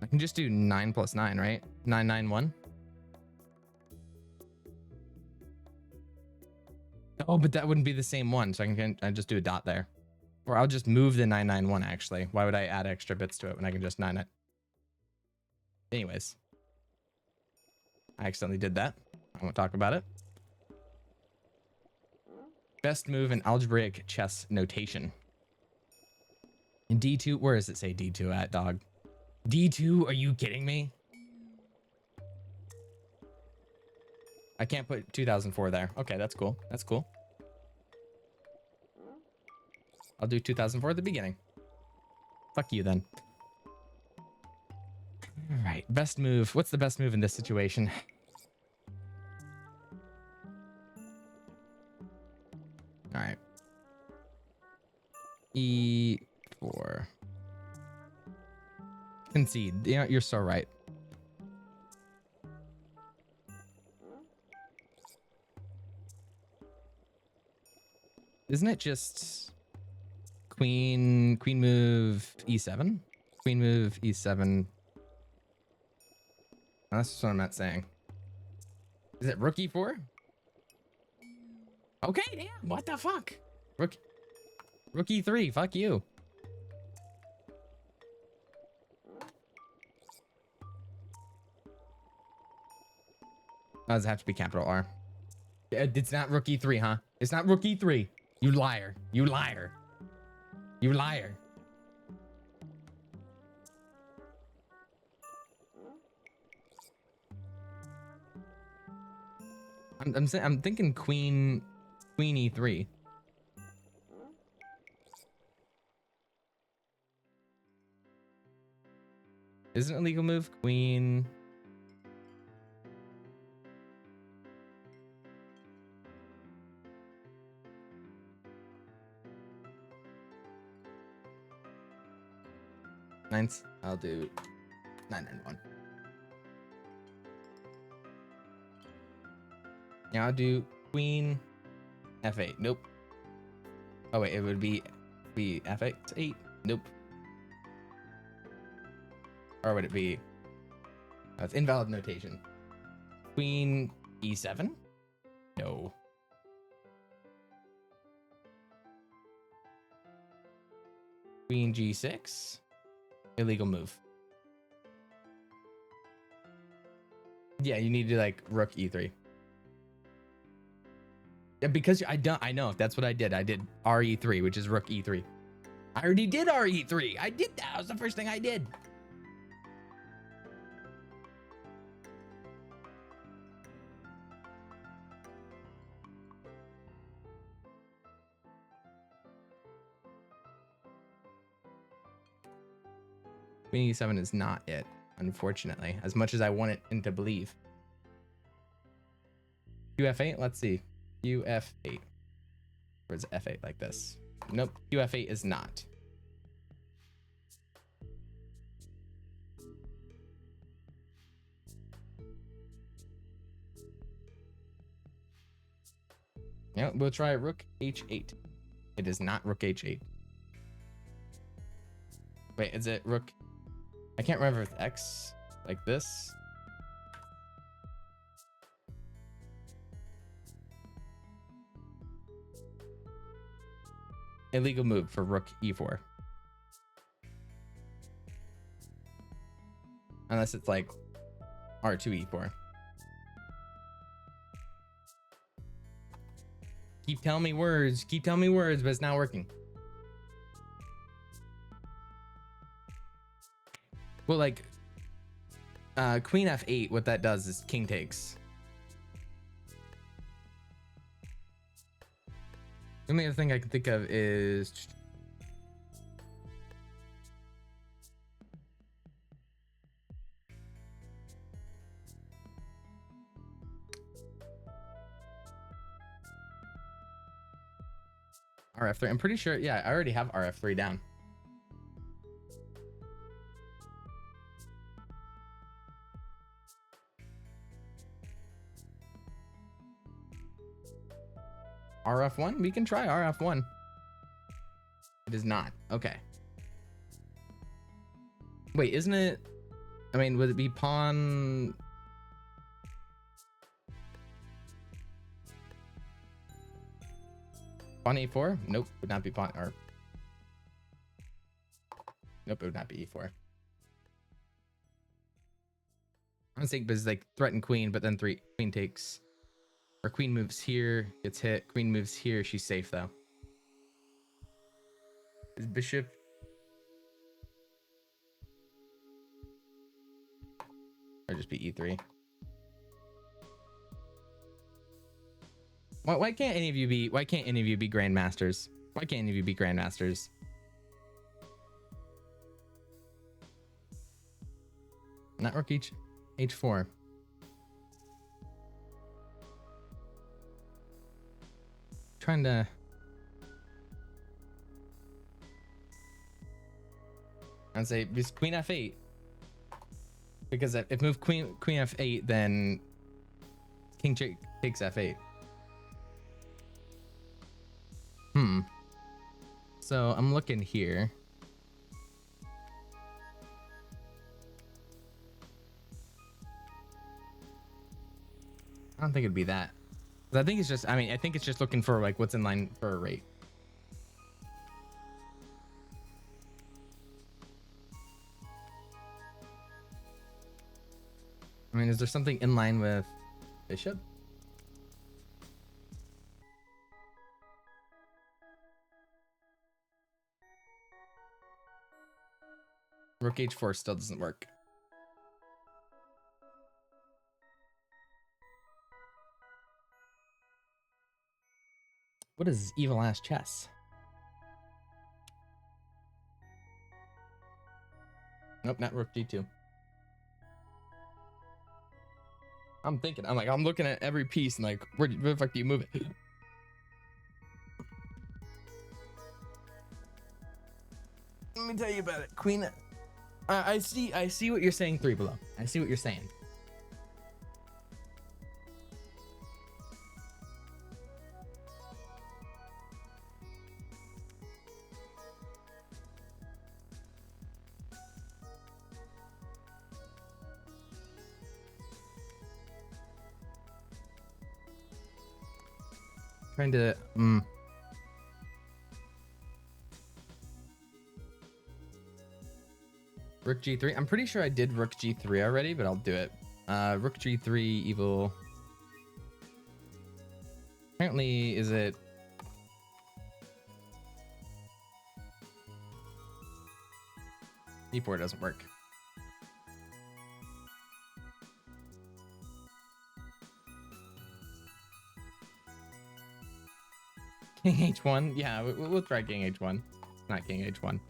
S1: I can just do 9 plus 9, right? 991. Oh, but that wouldn't be the same one. So I just do a dot there. Or I'll just move the 991 actually. Why would I add extra bits to it when I can just 9 it? Anyways. I accidentally did that. I won't talk about it. Best move in algebraic chess notation. In D2, where does it say D2 at, dog? D2, are you kidding me? I can't put 2004 there. Okay, that's cool. That's cool. I'll do 2004 at the beginning. Fuck you then. All right, best move. What's the best move in this situation? All right. E4. Concede. Yeah, you're so right. Isn't it just queen move E7? Queen move E7. That's what I'm not saying. Is it rook E4? Okay, damn. What the fuck? Rook E3. Fuck you. Does it have to be capital R? It's not rook E3, huh? It's not rook E3. You liar. You liar. You liar. I'm thinking queen E3. Isn't it a legal move? Queen. Nines. I'll do 991. Yeah, I'll do queen F8. Nope. Oh wait, it would be F8 8. Nope. Or would it be? Oh, it's invalid notation. Queen E7. No. Queen G6. Illegal move. Yeah, you need to like rook E3. Yeah, because I know that's what I did. I did RE3, which is rook E3. I already did RE3. I did that. That was the first thing I did. Queen E7 is not it, unfortunately, as much as I want it to believe. QF8, let's see. QF8. Or is F8 like this? Nope, QF8 is not. Yeah, we'll try rook H8. It is not rook H8. Wait, is it rook? I can't remember if X like this. Illegal move for rook E4. Unless it's like R2 E4. Keep telling me words. Keep telling me words, but it's not working. Well, like, Queen F8, what that does is king takes. The only other thing I can think of is RF3. I'm pretty sure, yeah, I already have RF3 down. RF1? We can try RF1. It is not. Okay. Wait, isn't it? I mean, would it be pawn? Pawn A4? Nope, would not be pawn. Or nope, it would not be E4. I'm saying because like threaten queen, but then queen takes. Or queen moves here, gets hit. Queen moves here, she's safe though. Is bishop? Or just be E3. Why can't any of you be? Why can't any of you be grandmasters? Why can't any of you be grandmasters? Not rook H4. Trying to. I'd say just queen F8. Because if move queen F8, then king takes F8. So I'm looking here. I don't think it'd be that. I think it's just, I mean, I think it's just looking for like what's in line for a rate. I mean, is there something in line with bishop? Rook H4 still doesn't work. What is evil ass chess? Nope, not rook G2. I'm thinking, I'm looking at every piece and like, where the fuck do you move it? Let me tell you about it. Queen. I see what you're saying, 3 below. I see what you're saying. Trying to Rook G3. I'm pretty sure I did Rook G3 already, but I'll do it. Rook G3 evil. Apparently, is it? E4 doesn't work. King H1? Yeah, we'll try King H1. Not King H1.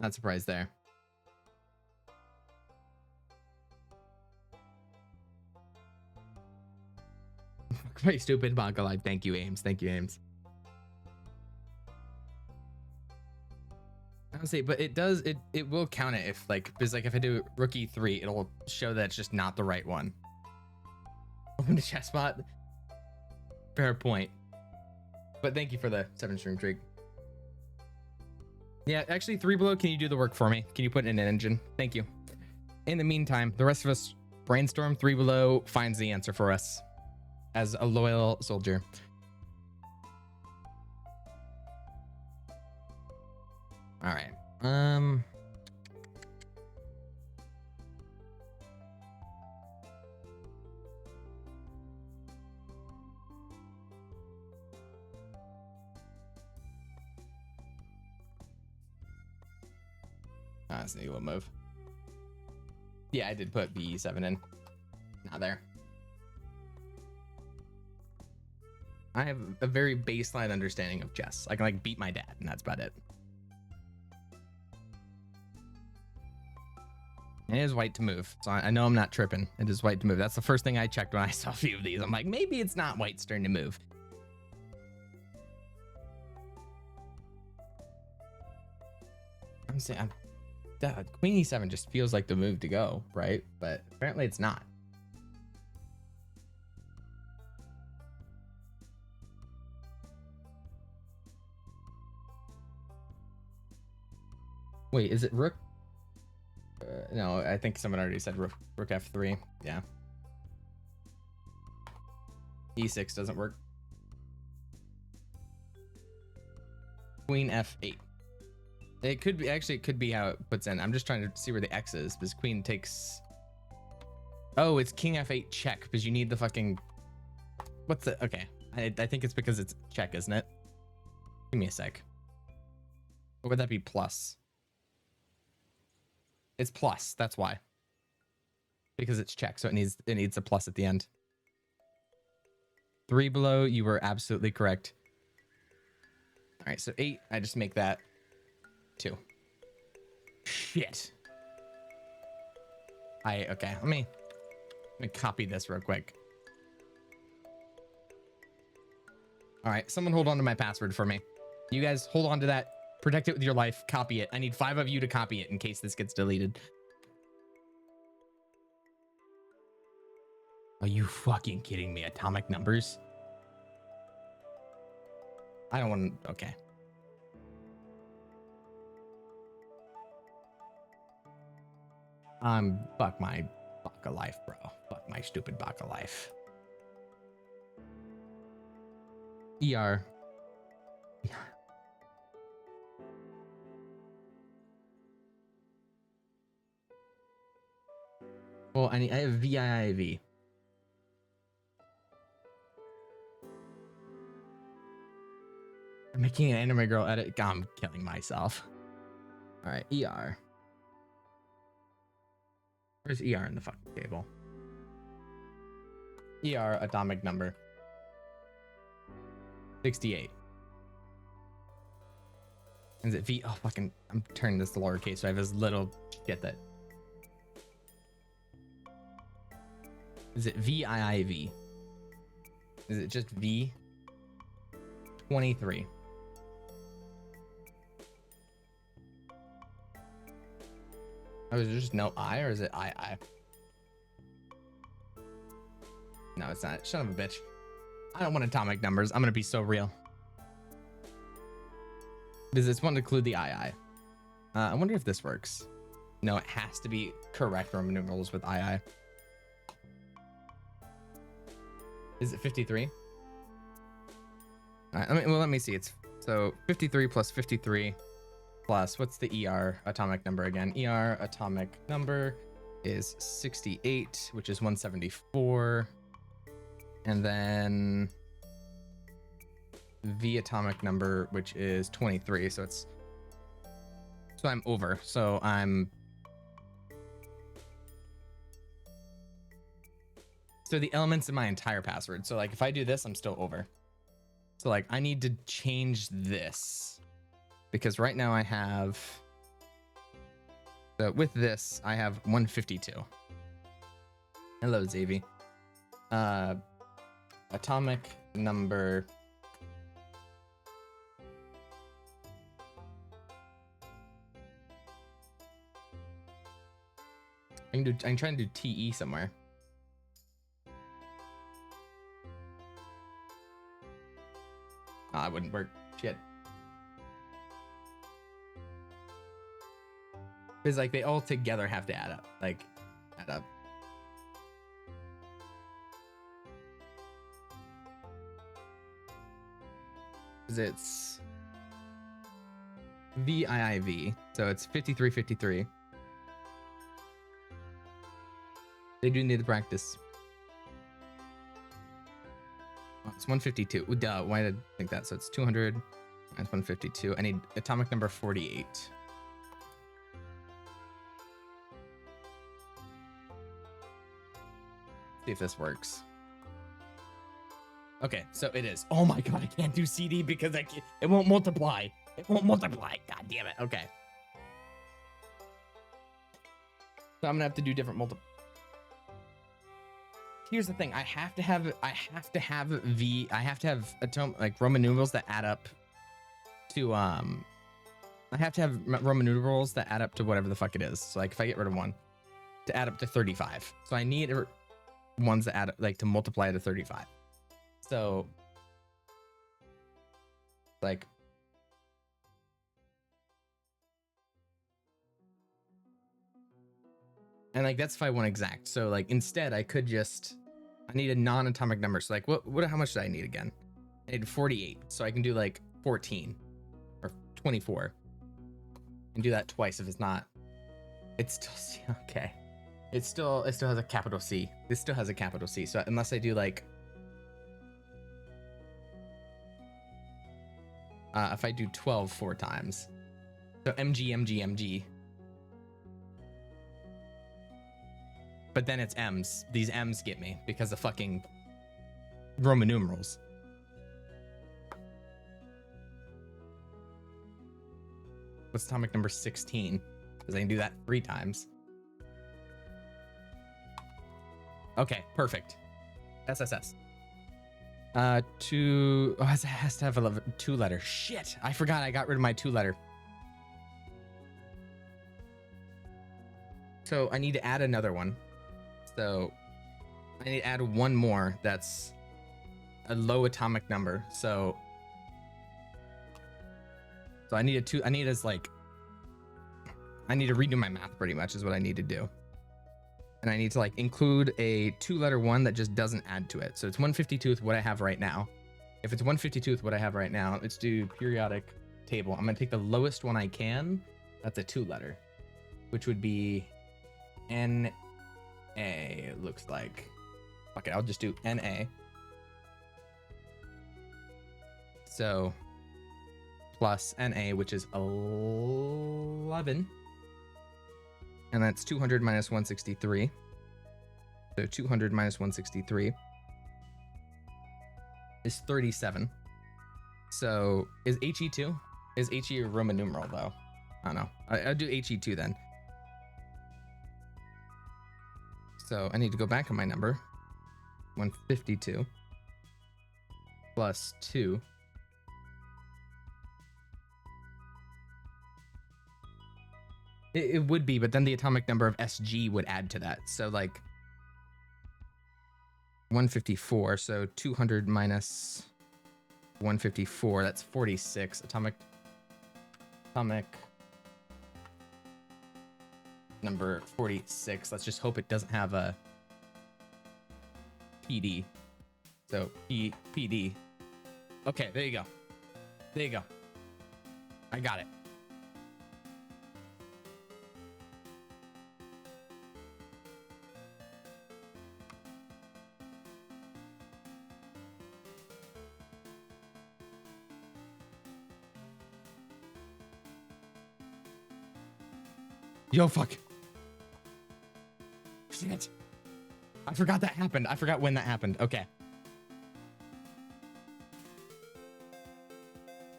S1: Not surprised there. Very stupid, Bonka Live. Thank you, Ames. Thank you, Ames. I would say, but it does, it will count it if like, because like if I do Rook E3, it'll show that it's just not the right one. Open the chess spot. Fair point. But thank you for the 7-stream treat. Yeah, actually, 3 below, can you do the work for me? Can you put in an engine? Thank you. In the meantime, the rest of us brainstorm. 3 below finds the answer for us as a loyal soldier. All right. That's an ego move. Yeah, I did put BE7 in. Not there. I have a very baseline understanding of chess. I can like beat my dad, and that's about it. It is white to move, so I know I'm not tripping. It is white to move. That's the first thing I checked when I saw a few of these. I'm like, maybe it's not white's turn to move. I'm saying, Queen E7 just feels like the move to go, right? But apparently it's not. Wait, is it rook? No, I think someone already said rook F3. Yeah. E6 doesn't work. Queen F8. It could be, actually, it could be how it puts in. I'm just trying to see where the X is, because queen takes... Oh, it's king F8 check, because you need the fucking... What's the... Okay. I think it's because it's check, isn't it? Give me a sec. Or would that be plus? It's plus, that's why. Because it's check, so it needs a plus at the end. 3 below, you were absolutely correct. All right, so 8, I just make that 2. Shit. Okay, let me copy this real quick. All right, someone hold on to my password for me. You guys hold on to that. Protect it with your life. Copy it. I need 5 of you to copy it in case this gets deleted. Are you fucking kidding me? Atomic numbers? I don't want to... Okay. Fuck my Baka life, bro. Fuck my stupid Baka life. ER. Well, I have VIIV. I'm making an anime girl edit. God, I'm killing myself. All right, ER. Where's ER in the fucking table? ER atomic number. 68. Is it V? Oh, fucking, I'm turning this to lowercase, so I have this little shit that... Is it VIIV? Is it just V? 23. Oh, is there just no I, or is it I? No, it's not. Son of a bitch. I don't want atomic numbers. I'm gonna be so real. Does this one include the II? I wonder if this works. No, it has to be correct Roman numerals with II. Is it 53? All right, let me see. It's so 53 plus 53 plus, what's the ER atomic number again? ER atomic number is 68, which is 174. And then V atomic number, which is 23. So I'm over. So the elements in my entire password. So like if I do this, I'm still over. So like I need to change this because right now I have, so with this, I have 152. Hello, Xavi. Atomic number. I can try and do TE somewhere. Oh, it wouldn't work. Shit. Because like they all together have to add up. Like, add up. Because it's VIIV. So it's 53, 53. They do need to practice. Oh, it's 152. Duh, why did I think that? So it's 200 minus 152. I need atomic number 48. See if this works. Okay, so it is. Oh my god, I can't do CD because it won't multiply. It won't multiply. God damn it. Okay. So I'm gonna have to do different Here's the thing. I have to have like Roman numerals that add up to I have to have Roman numerals that add up to whatever the fuck it is. So like if I get rid of one, to add up to 35. So I need ones that add like to multiply to 35. So like and like that's if I want exact. So like instead I could just I need a non-atomic number. So like how much do I need again? I need 48. So I can do like 14 or 24 and do that twice if it's not. It's still okay. It still has a capital C. This still has a capital C. So unless I do like if I do 12 4 times. So MG. But then it's M's. These M's get me because of fucking Roman numerals. What's atomic number 16? Because I can do that 3 times. Okay, perfect. SSS. It has to have a 2-letter. Shit, I forgot I got rid of my 2-letter. So I need to add another one. So I need to add one more that's a low atomic number. So I need to redo my math pretty much is what I need to do. And I need to like include a 2-letter one that just doesn't add to it. So it's 152 with what I have right now. If it's 152 with what I have right now, let's do periodic table. I'm gonna take the lowest one I can. That's a 2-letter, which would be NA, it looks like. Okay, I'll just do NA. So plus NA, which is 11. And that's 200 minus 163. So 200 minus 163 is 37. So is HE 2? Is HE a Roman numeral though? I don't know. I'll do HE 2 then. So I need to go back on my number. 152 plus 2. It would be, but then the atomic number of SG would add to that. So like 154. So 200 minus 154. That's 46. Atomic number 46. Let's just hope it doesn't have a PD. So PD. Okay, there you go. There you go. I got it. Yo, fuck. Shit. I forgot that happened. I forgot when that happened. Okay.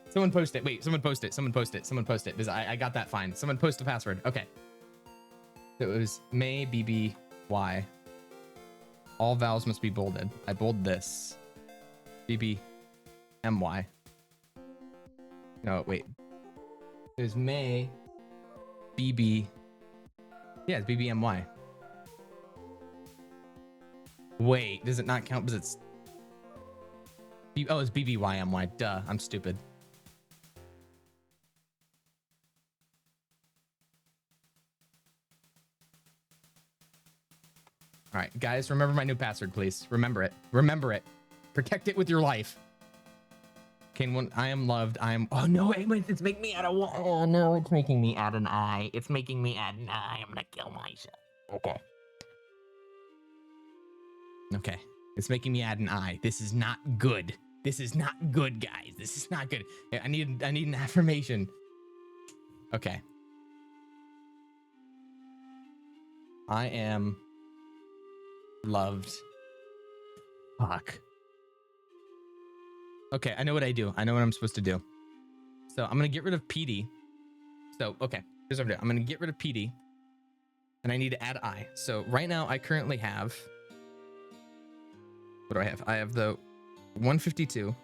S1: Someone post it. Wait, someone post it. Someone post it. Someone post it. Because I got that fine. Someone post the password. Okay. So it was May BBY. All vowels must be bolded. I bold this. BBMY. No, wait. It was May BB. Yeah, it's BBMY. Wait, does it not count because it's... Oh, it's BBYMY. Duh, I'm stupid. All right, guys, remember my new password, please. Remember it. Remember it. Protect it with your life. Okay, when I am loved, I am... Oh, no, it's making me add a... Oh, no, it's making me add an I. It's making me add an I. I'm gonna kill myself. Okay. Okay. It's making me add an I. This is not good. This is not good, guys. This is not good. I need an affirmation. Okay. I am loved Fuck. Okay, I know what I do. I know what I'm supposed to do. So I'm gonna get rid of PD. So okay, here's what I'm doing. I'm gonna get rid of PD, and I need to add I. So right now I currently have. What do I have? I have the 152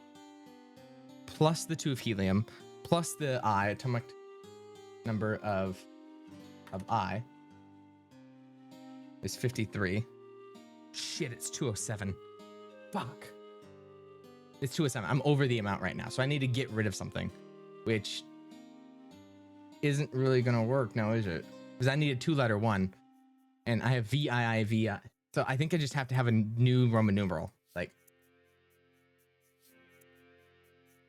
S1: plus the 2 of helium plus the I, atomic number of I is 53. Shit, it's 207. Fuck. It's 207. I'm over the amount right now, so I need to get rid of something, which isn't really gonna work now, is it? Because I need a 2-letter one, and I have VII. So I think I just have to have a new Roman numeral, like,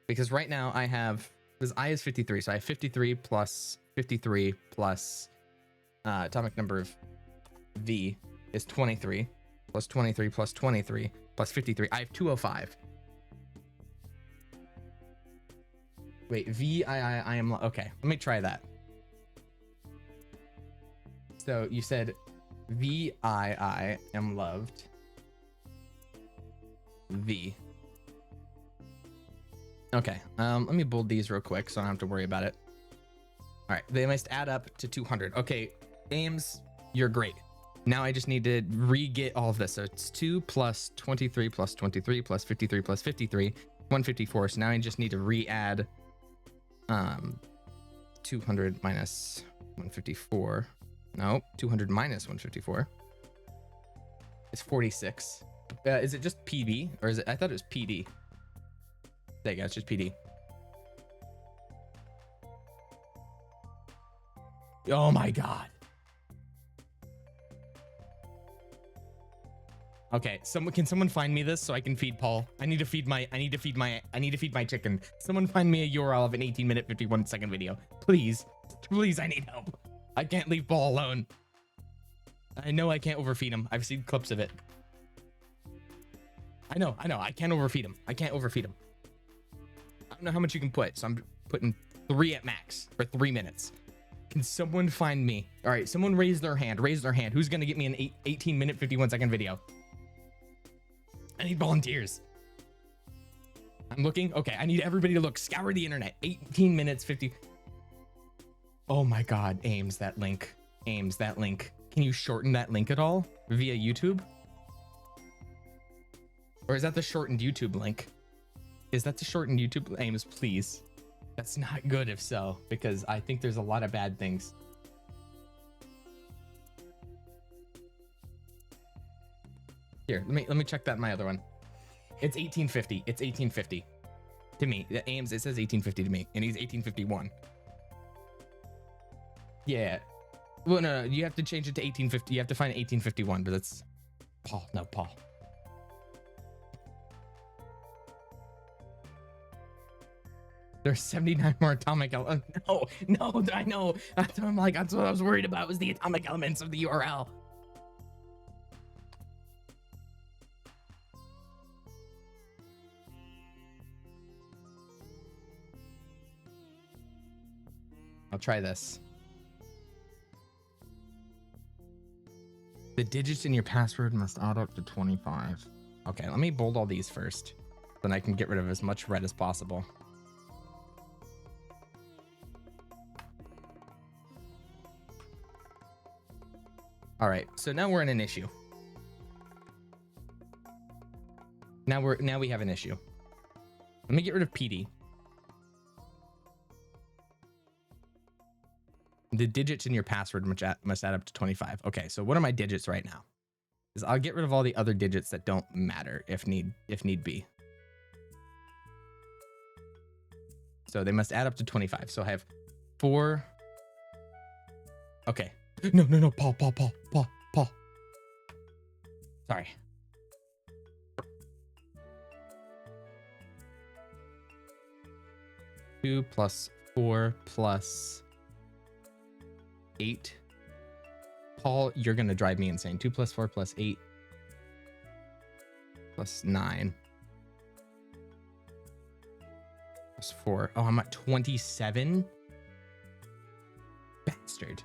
S1: because right now I have, because I is 53, so I have 53 plus 53 plus atomic number of V is 23 plus 23 plus 23 plus 53. I have 205. Wait, VII, I am, okay, let me try that. So you said VII am loved. V. Okay, let me bold these real quick so I don't have to worry about it. All right, they must add up to 200. Okay, Ames, you're great. Now I just need to re-get all of this. So it's 2 plus 23 plus 23 plus 53 plus 53, 154. So now I just need to re-add 200 minus 154. No, 200 minus 154 is 46. Is it just PB or is it? I thought it was PD. There you go. It's just PD. Oh my god. Okay, can someone find me this so I can feed Paul? I need to feed my chicken. Someone find me a URL of an 18-minute 51-second video. Please. Please, I need help. I can't leave Paul alone. I know I can't overfeed him. I've seen clips of it. I know. I can't overfeed him. I don't know how much you can put, so I'm putting 3 at max for 3 minutes. Can someone find me? All right, someone raise their hand. Who's gonna get me an 18-minute 51-second video? I need volunteers. I'm looking. Okay, I need everybody to look. Scour the internet. 18 minutes 50. Oh my god, Ames, that link. Can you shorten that link at all via YouTube? Or is that the shortened YouTube link? Is that the shortened YouTube? Ames, please. That's not good if so, because I think there's a lot of bad things. Here, let me check that in my other one. It's 1850. It's 1850 to me. Ames, it says 1850 to me, and he's 1851. Yeah. Well, no, you have to change it to 1850. You have to find 1851, but that's Paul. No, Paul. There's 79 more atomic elements. No, I know. That's what I was worried about, was the atomic elements of the URL. I'll try this. The digits in your password must add up to 25. Okay, let me bold all these first. Then I can get rid of as much red as possible. All right, so now we're in an issue. Now we have an issue. Let me get rid of PD. The digits in your password must add up to 25. Okay, so what are my digits right now? Is I'll get rid of all the other digits that don't matter if need be. So they must add up to 25. So I have 4. Okay. No, Paul. Sorry. Two plus 4 plus 8. Paul, you're gonna drive me insane. 2 plus 4 plus 8 plus 9 plus 4. Oh, I'm at 27. Bastard.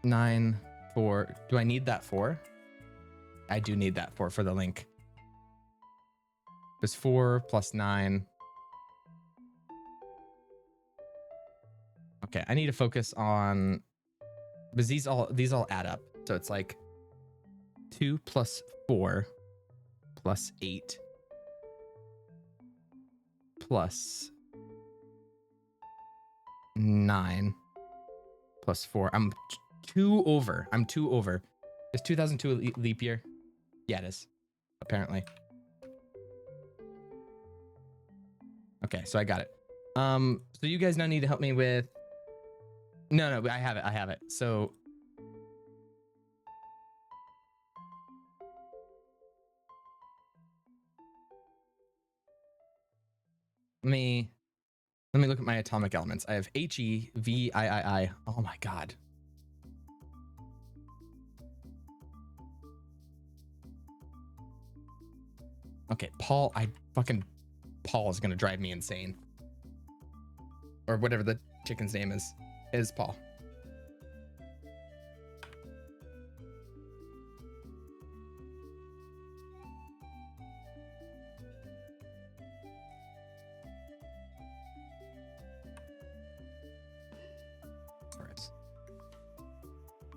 S1: Nine for, do I need that for? I do need that for the link. It's 4 plus 9. Okay, I need to focus on, because these all add up. So it's like 2 plus 4 plus 8 plus 9 plus 4. I'm 2 over. I'm 2 over. Is 2002 a leap year? Yeah, it is. Apparently. Okay, so I got it. So you guys now need to help me with. No, I have it. I have it. So. Let me look at my atomic elements. I have He, V, I. Oh my god. Okay, Paul, Paul is gonna drive me insane. Or whatever the chicken's name is Paul.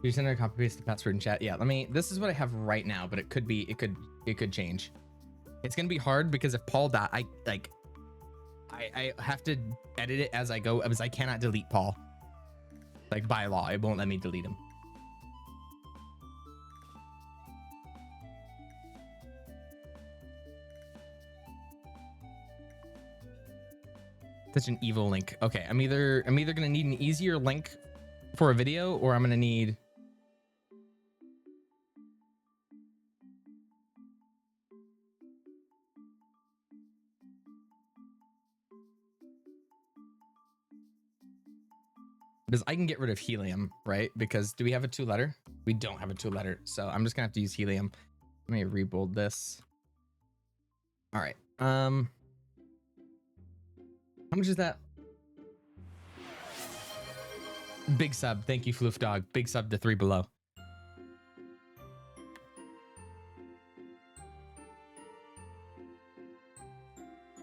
S1: You send a copy paste the password in chat. Yeah, this is what I have right now, but it could change. It's gonna be hard because if Paul died, I have to edit it as I go, because I cannot delete Paul. Like by law, it won't let me delete him. Such an evil link. Okay, I'm either gonna need an easier link for a video, or I'm gonna need. Because I can get rid of helium, right? Because do we have a 2-letter? We don't have a 2-letter, so I'm just gonna have to use helium. Let me rebold this. All right. How much is that? Big sub. Thank you, Floof Dog. Big sub to 3 below.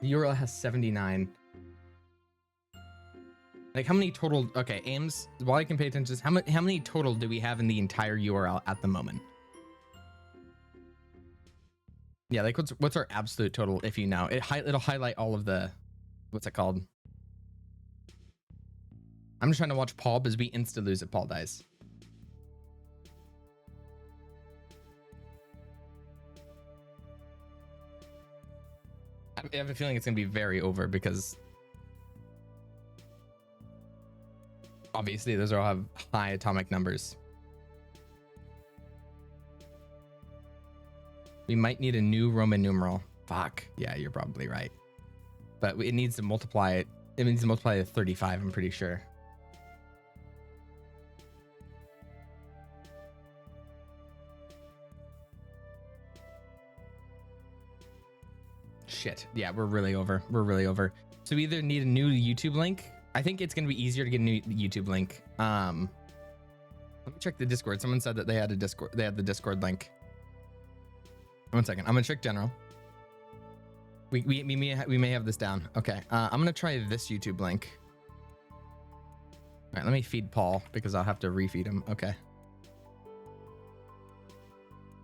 S1: The URL has 79. Like how many total? Okay, Ames. While I can pay attention, how many total do we have in the entire URL at the moment? Yeah, like what's our absolute total? If you know, it'll highlight all of the, what's it called? I'm just trying to watch Paul because we insta lose if Paul dies. I have a feeling it's gonna be very over because. Obviously, those all have high atomic numbers. We might need a new Roman numeral. Fuck. Yeah, you're probably right. But it needs to multiply it. It needs to multiply to 35, I'm pretty sure. Shit. Yeah, we're really over. We're really over. So we either need a new YouTube link. I think it's going to be easier to get a new YouTube link. Let me check the Discord. Someone said that they had a Discord. They had the Discord link. 1 second. I'm going to check general. We may have this down. Okay. I'm going to try this YouTube link. All right. Let me feed Paul because I'll have to refeed him. Okay.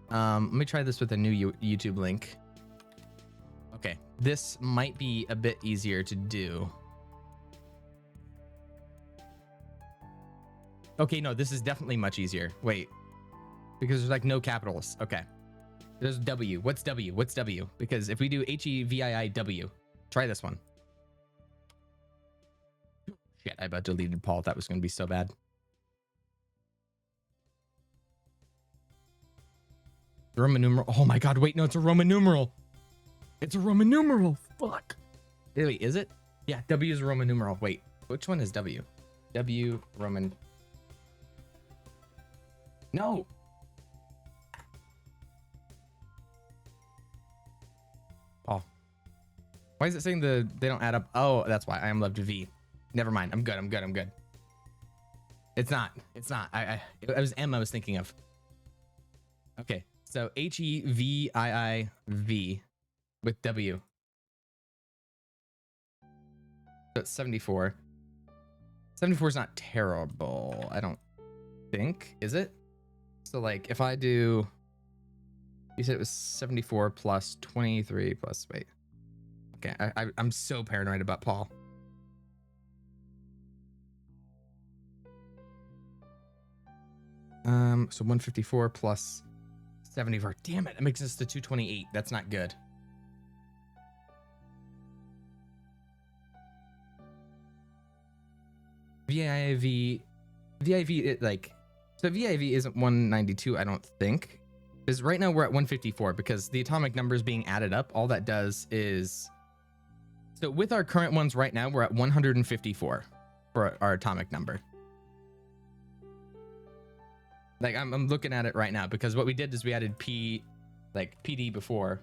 S1: Let me try this with a new YouTube link. Okay. This might be a bit easier to do. Okay, no, this is definitely much easier. Wait, because there's like no capitals. Okay, there's W. What's W? What's W? Because if we do HEVIIW, try this one. Shit, I about deleted Paul. That was going to be so bad. Roman numeral. Oh my God, wait, no, it's a Roman numeral. It's a Roman numeral. Fuck. Wait, is it? Yeah, W is a Roman numeral. Wait, which one is W? W, Roman. No. Oh. Why is it saying they don't add up? Oh, that's why. I am loved V. Never mind. I'm good. It's not. It's not. It was M I was thinking of. Okay, so HEVIIV with W. So it's 74. 74 is not terrible, I don't think, is it? So like if I do, you said it was 74 plus 23 plus, wait. Okay, I'm so paranoid about Paul. So 154 plus 74. Damn it, that makes us to 228. That's not good. VIV, it like, so VIV isn't 192, I don't think. Because right now we're at 154 because the atomic numbers being added up, all that does is, so with our current ones right now, we're at 154 for our atomic number. Like I'm looking at it right now because what we did is we added PD before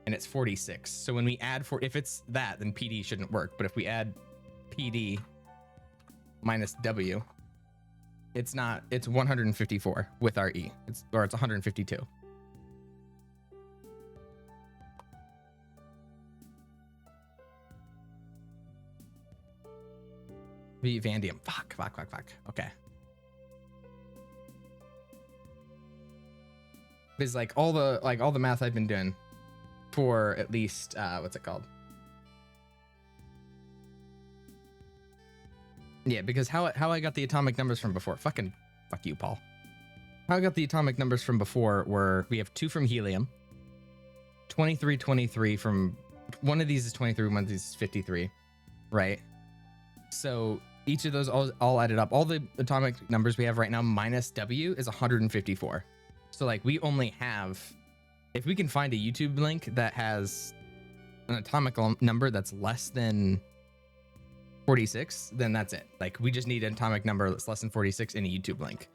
S1: and it's 46. So when we add if it's that, then PD shouldn't work. But if we add PD minus W, it's 154 with our E. It's 152. Vandium. Fuck. Okay. Because like all the math I've been doing for at least what's it called? Yeah, because how I got the atomic numbers from before. Fuck you, Paul. How I got the atomic numbers from before were we have 2 from helium, 23 from one of these is 23, one of these is 53, right? So each of those all added up. All the atomic numbers we have right now minus W is 154. So like we only have, if we can find a YouTube link that has an atomic number that's less than 46, then that's it. Like we just need an atomic number that's less than 46 in a YouTube link.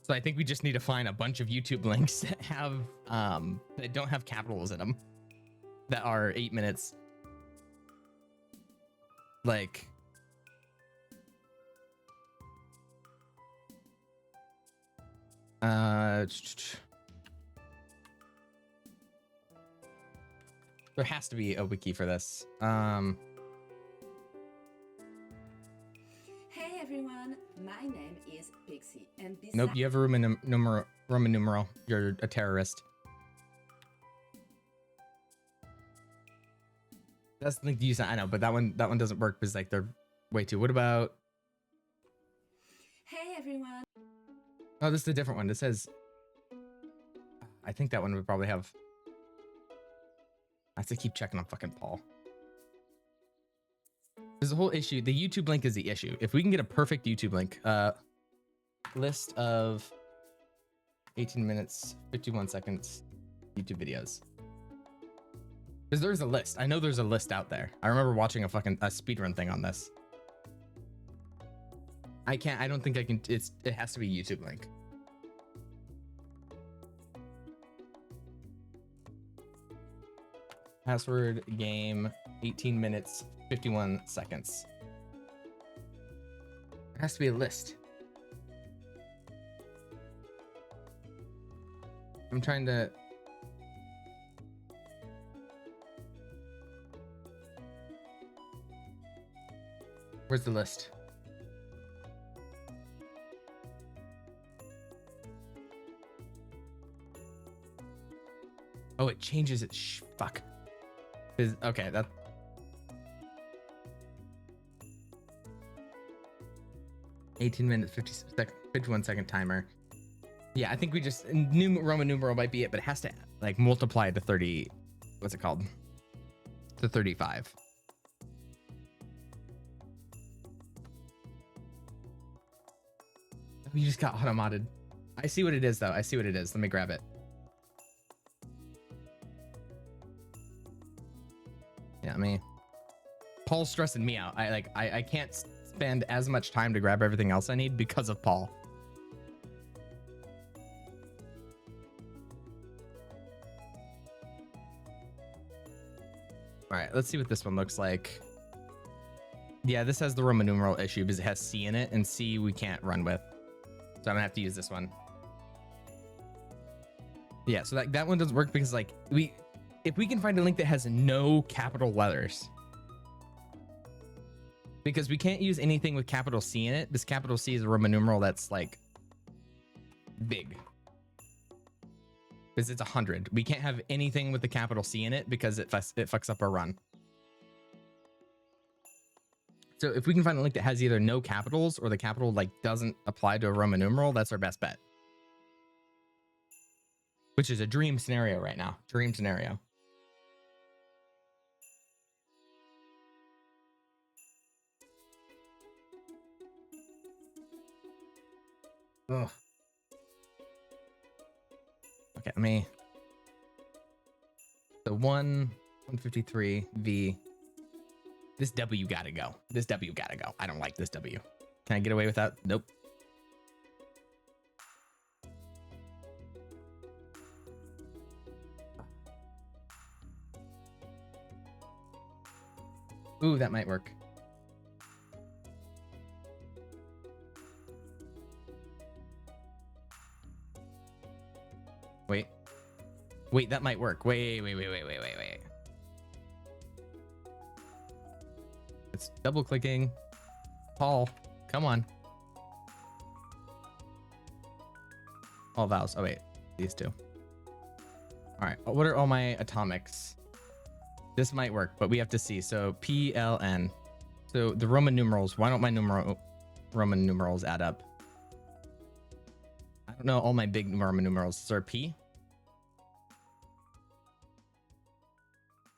S1: So I think we just need to find a bunch of YouTube links that have that don't have capitals in them, that are 8 minutes. Like there has to be a wiki for this.
S13: Hey everyone, my name is Pixie, and
S1: Nope, you have a Roman numeral. You're a terrorist. That's the thing to use. I know, but that one doesn't work because like they're way too. What about?
S13: Hey everyone.
S1: Oh, this is a different one. This says. I think that one would probably have. I have to keep checking on fucking Paul. There's a whole issue. The YouTube link is the issue. If we can get a perfect YouTube link, list of 18 minutes, 51 seconds YouTube videos. Because there's a list. I know there's a list out there. I remember watching a speedrun thing on this. I don't think I can. It has to be a YouTube link. Password game 18 minutes 51 seconds. There has to be a list. I'm trying to. Where's the list? Oh, it changes it. Fuck. Okay, that. $18 minutes 51 second timer. Yeah, I think we just Roman numeral might be it, but it has to like multiply to 30. What's it called? To 35. We just got auto-modded. I see what it is though. I see what it is. Let me grab it. Yeah, Paul's stressing me out. I can't spend as much time to grab everything else I need because of Paul. All right, let's see what this one looks like. Yeah, this has the Roman numeral issue because it has C in it, and C we can't run with. So I'm gonna have to use this one. Yeah, so that one doesn't work because like if we can find a link that has no capital letters, because we can't use anything with capital C in it. This capital C is a Roman numeral that's like big. Because it's 100. We can't have anything with the capital C in it because it fucks up our run. So if we can find a link that has either no capitals or the capital like doesn't apply to a Roman numeral, that's our best bet. Which is a dream scenario right now. Dream scenario. Ugh. Okay, let me. So 153 V. This W gotta go. This W gotta go. I don't like this W. Can I get away with that? Nope. Ooh, that might work. Wait, that might work. Wait. It's double clicking. Paul, come on. All vowels. Oh wait, these two. All right, what are all my atomics? This might work, but we have to see. So PLN. So the Roman numerals, why don't my Roman numerals add up? I don't know all my big Roman numerals. So P?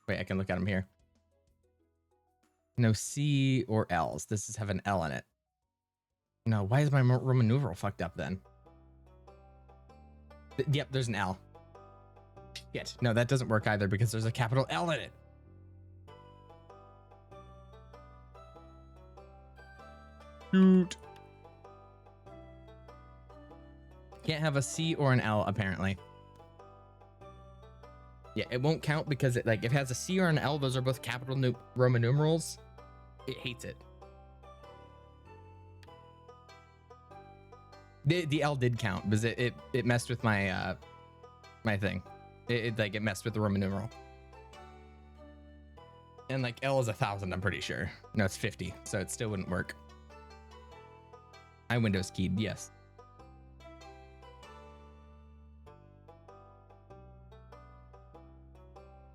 S1: Wait, I can look at them here. No C or L's. This is have an L in it. No, why is my Roman numeral fucked up then? Yep, there's an L. Shit. No, that doesn't work either because there's a capital L in it. Shoot. Can't have a C or an L apparently. Yeah, it won't count because it like if it has a C or an L, those are both capital Roman numerals. It hates it. The L did count because it messed with my my thing. It messed with the Roman numeral. And like L is 1,000, I'm pretty sure. No, it's 50, so it still wouldn't work. I Windows keyed, yes.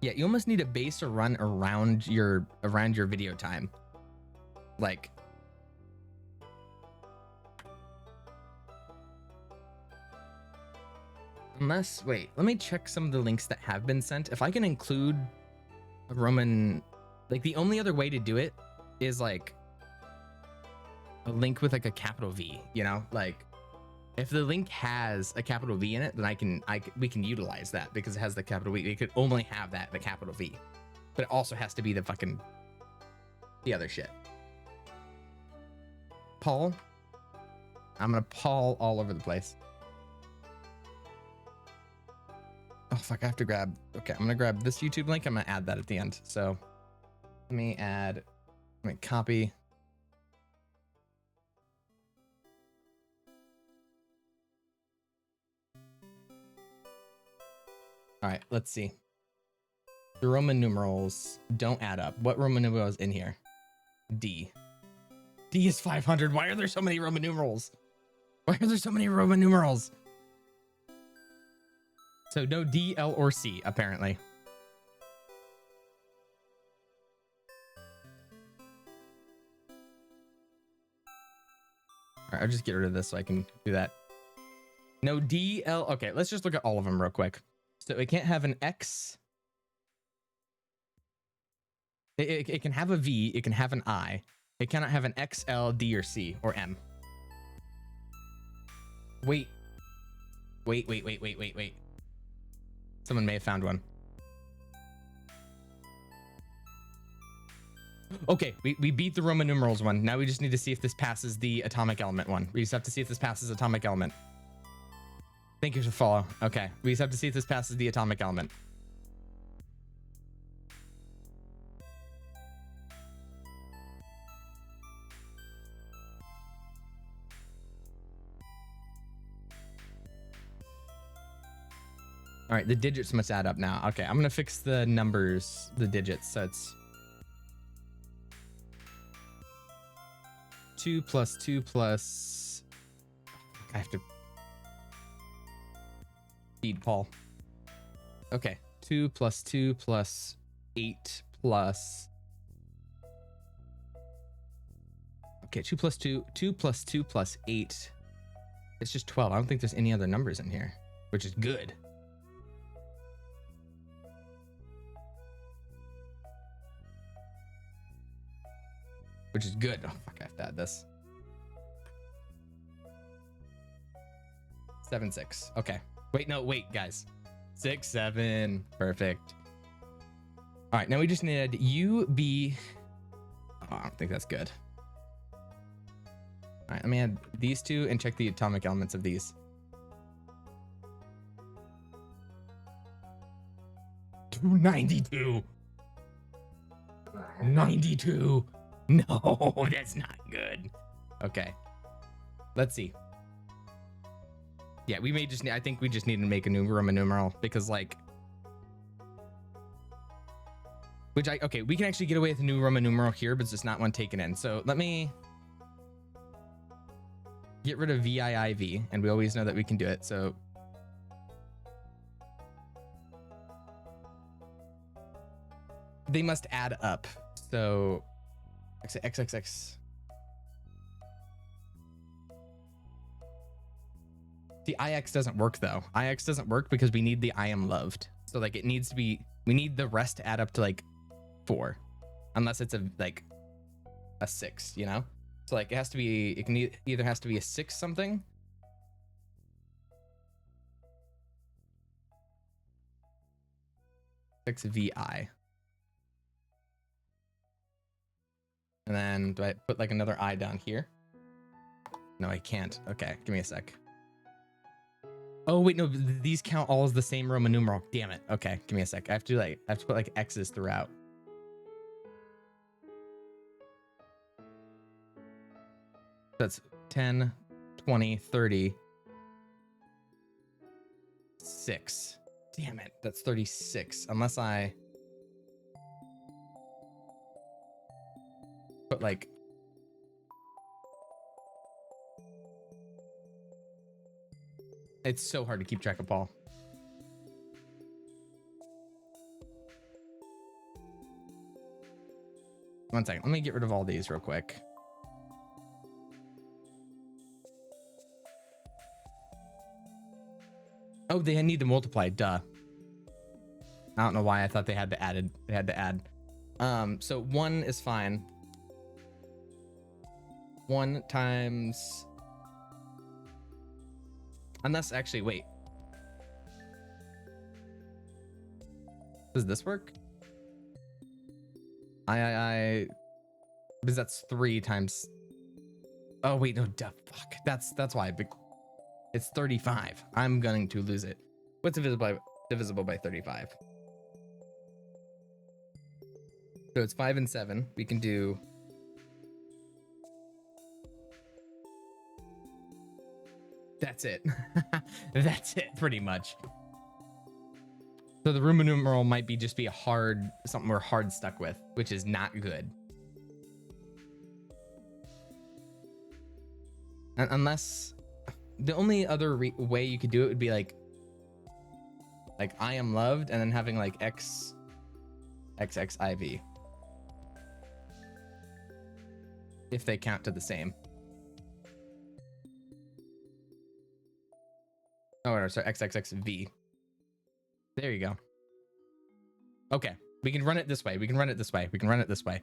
S1: Yeah, you almost need a base to run around your video time. Like unless wait, let me check some of the links that have been sent. If I can include a Roman, like the only other way to do it is like a link with like a capital V, you know? Like if the link has a capital V in it, then we can utilize that because it has the capital V. We could only have that, the capital V. But it also has to be the other shit. Paul. I'm gonna Paul all over the place. Oh fuck, I have to grab, okay, I'm gonna grab this YouTube link. I'm gonna add that at the end. So let me copy. All right, let's see. The Roman numerals don't add up. What Roman numeral is in here? D. D is 500. Why are there so many Roman numerals? Why are there so many Roman numerals? So no D, L, or C, apparently. All right, I'll just get rid of this so I can do that. No D, L. Okay, let's just look at all of them real quick. So it can't have an X. It can have a V. It can have an I. It cannot have an X, L, D, or C, or M. Wait. Someone may have found one. Okay, we beat the Roman numerals one. Now we just need to see if this passes the atomic element one. We just have to see if this passes atomic element. Thank you for the follow. Okay, we just have to see if this passes the atomic element. All right, the digits must add up now. Okay, I'm gonna fix the numbers, the digits. So it's 2 plus 2 plus. I have to feed Paul. Okay, 2 plus 2 plus 8 plus. Okay, 2 plus 2, 2 plus 2 plus 8. It's just 12. I don't think there's any other numbers in here, which is good. Which is good. Oh, fuck, I have to add this. 7, 6. Okay. Wait, no, wait, guys. 6, 7. Perfect. All right, now we just need to add U, B. Oh, I don't think that's good. All right, let me add these two and check the atomic elements of these. 292. 92. No, that's not good. Okay. Let's see. Yeah, we may just need, I think we just need to make a new Roman numeral because like, okay, we can actually get away with a new Roman numeral here, but it's just not one taken in. So let me get rid of VIIV, and we always know that we can do it. So they must add up. So XXX. See, IX doesn't work though. IX doesn't work because we need the I am loved. So like it needs to be, we need the rest to add up to like 4, unless it's like a 6, you know? So like it has to be, it can either has to be a 6 something. VI. And then do I put like another I down here? No, I can't. Okay, give me a sec. Oh wait, no, these count all as the same Roman numeral. Damn it. Okay, give me a sec. I have to put like X's throughout. That's 10, 20, 30. 6. Damn it. That's 36. Unless I put like it's so hard to keep track of Paul. One second. Let me get rid of all these real quick. Oh, they need to multiply. Duh. I don't know why I thought they had to add. So 1 is fine. 1 times. Unless actually, wait. Does this work? Because that's 3 times. Oh wait, no, duh, fuck. That's why. It's 35. I'm going to lose it. What's divisible by 35? So it's 5 and 7. We can do. That's it. That's it, pretty much. So the Roman numeral might be just be something we're hard stuck with, which is not good. Unless the only other way you could do it would be like I am loved and then having like XXIV. If they count to the same. Oh, no, sorry, XXXV. There you go. Okay, we can run it this way. We can run it this way. We can run it this way.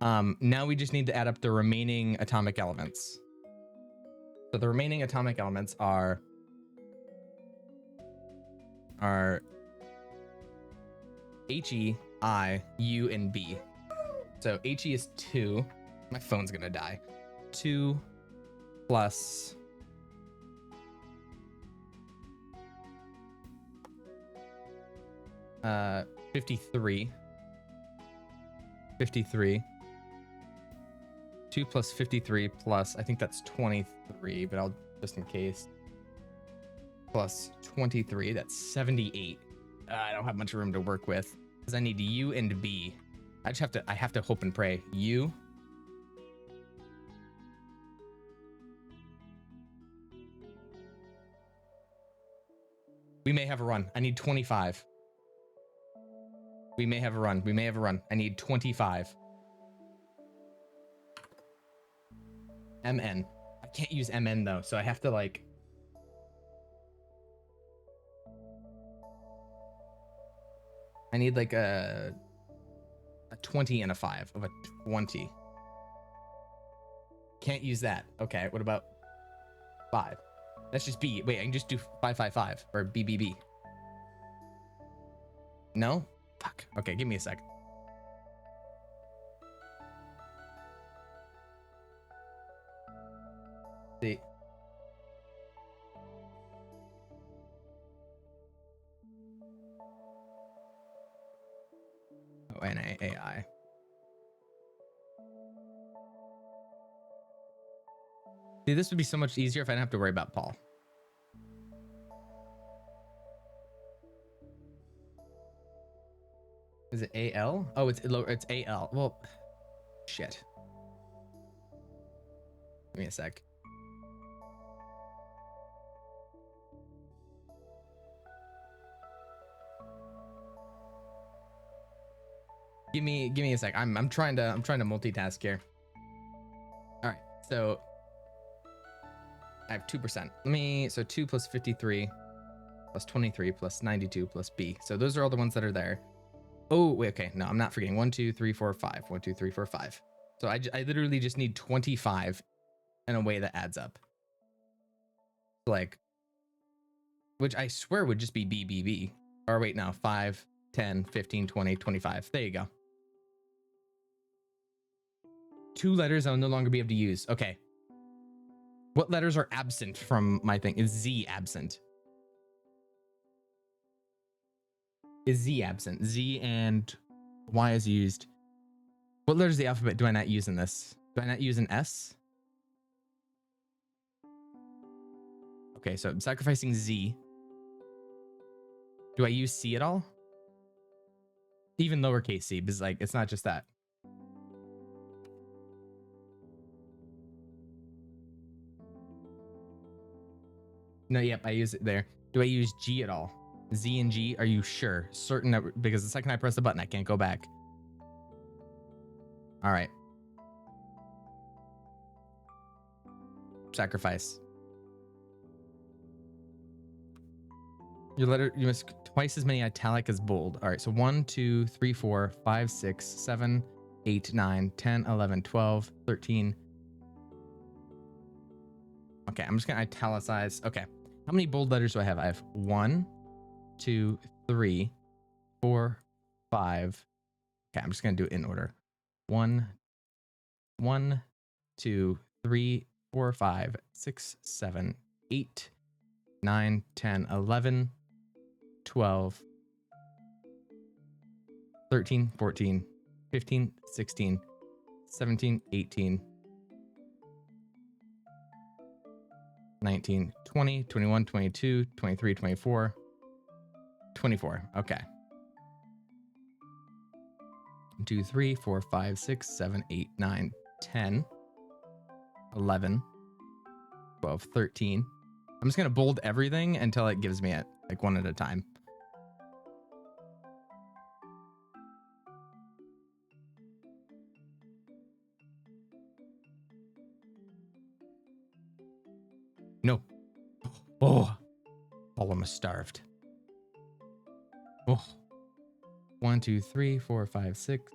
S1: Now we just need to add up the remaining atomic elements. So the remaining atomic elements are HE, I, U, and B. So HE is 2. My phone's gonna die. 2 plus 53. 2 plus 53 plus, I think that's 23, but I'll just in case. Plus 23, that's 78. I don't have much room to work with because I need U and B. I have to hope and pray. U. We may have a run. I need 25. We may have a run. We may have a run. I need 25. MN. I can't use MN though, so I have to like. I need like a 20 and a 5 of a 20. Can't use that. Okay, what about 5? That's just B. Wait, I can just do 555 or BBB. No? Fuck. Okay, give me a sec. See. Oh, NAAI. See, this would be so much easier if I didn't have to worry about Paul. Is it AL? Oh, it's AL. Well, shit. Give me a sec. Give me a sec. I'm trying to multitask here. All right, so I have 2%. So 2 plus 53 plus 23 plus 92 plus B. So those are all the ones that are there. Oh, wait, okay. No, I'm not forgetting. 1, 2, 3, 4, 5. 1, 2, 3, 4, 5. So I literally just need 25 in a way that adds up. Like, which I swear would just be BBB. Or wait, no, 5, 10, 15, 20, 25. There you go. 2 letters I'll no longer be able to use. Okay. What letters are absent from my thing? Is Z absent? Is Z absent? Z and Y is used. What letters of the alphabet do I not use in this? Do I not use an S? Okay, so I'm sacrificing Z. Do I use C at all? Even lowercase c, because like it's not just that. No, yep, I use it there. Do I use G at all? Z and G, are you sure? Certain that, because the second I press the button, I can't go back. All right. Sacrifice. Your letter, you must twice as many italic as bold. All right, so 1, 2, 3, 4, 5, 6, 7, 8, 9, 10, 11, 12, 13. Okay, I'm just gonna italicize. Okay, how many bold letters do I have? I have 1, 2, 3, 4, 5. Okay, I'm just gonna do it in order. 1, 2, 3, 4, 5, 6, 7, 8, 9, 10, 11, 12, 13, 14, 15, 16, 17, 18, 19, 20, 21, 22, 23, 24, 24. Okay. 1, 2, 3, 4, 5, 6, 7, 8, 9, 10, 11, 12, 13. I'm just going to bold everything until it gives me it, like one at a time. No. Oh, I'm almost starved. Oh. 1, 2, 3, 4, 5, 6.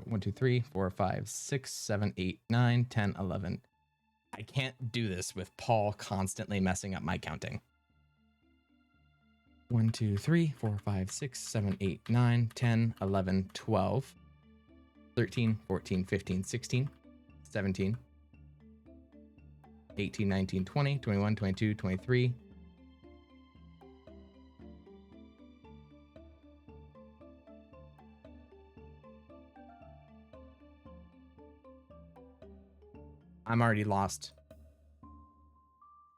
S1: 1, 2, 3, 4, 5, 6, 7, 8, 9, 10, 11. I can't do this with Paul constantly messing up my counting. 1, 2, 3, 4, 5, 6, 7, 8, 9, 10, 11, 12, 13, 14, 15, 16, 17, 18, 19, 20, 21, 22, 23. I'm already lost.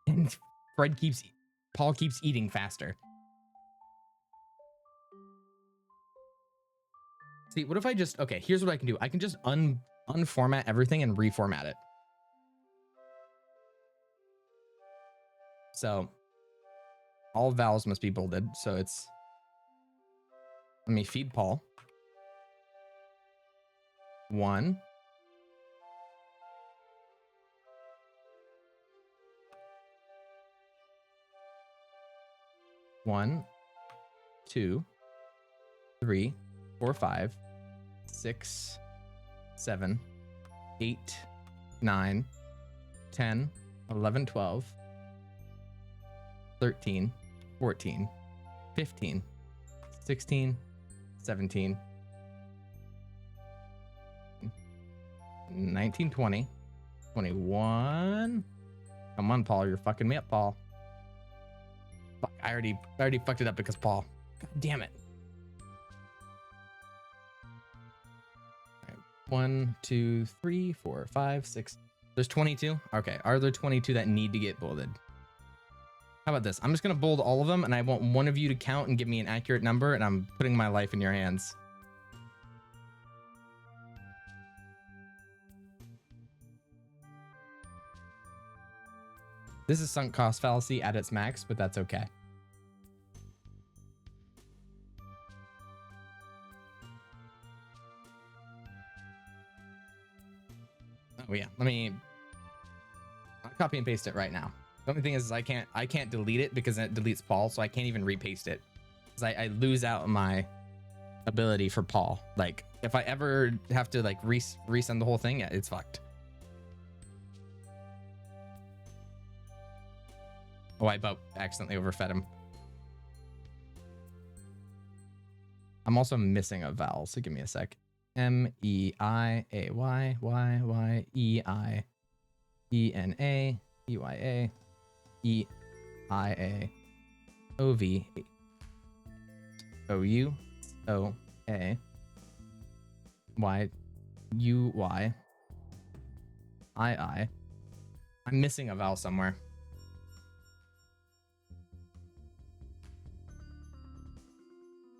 S1: And Paul keeps eating faster. See, what if I just, okay, here's what I can do. I can just unformat everything and reformat it. So all vowels must be bolded. So it's, let me feed Paul. 1. 1, 2, 3, 4, 5, 6, 7, 8, 9, 10, 11, 12, 13, 14, 15, 16, 17, 19, 20, 21. Come on, Paul. You're fucking me up, Paul. Fuck, I already fucked it up because Paul. God damn it. All right. 1, 2, 3, 4, 5, 6. There's 22. Okay. Are there 22 that need to get bolded? How about this? I'm just going to bold all of them, and I want one of you to count and give me an accurate number, and I'm putting my life in your hands. This is sunk cost fallacy at its max, but that's okay. Oh yeah, I'll copy and paste it right now. The only thing is I can't delete it because it deletes Paul, so I can't even repaste it. Because I lose out my ability for Paul. Like if I ever have to like resend the whole thing, yeah, it's fucked. Oh, I about accidentally overfed him. I'm also missing a vowel, so give me a sec. MEIAYYEIAOVOUYI. I'm missing a vowel somewhere.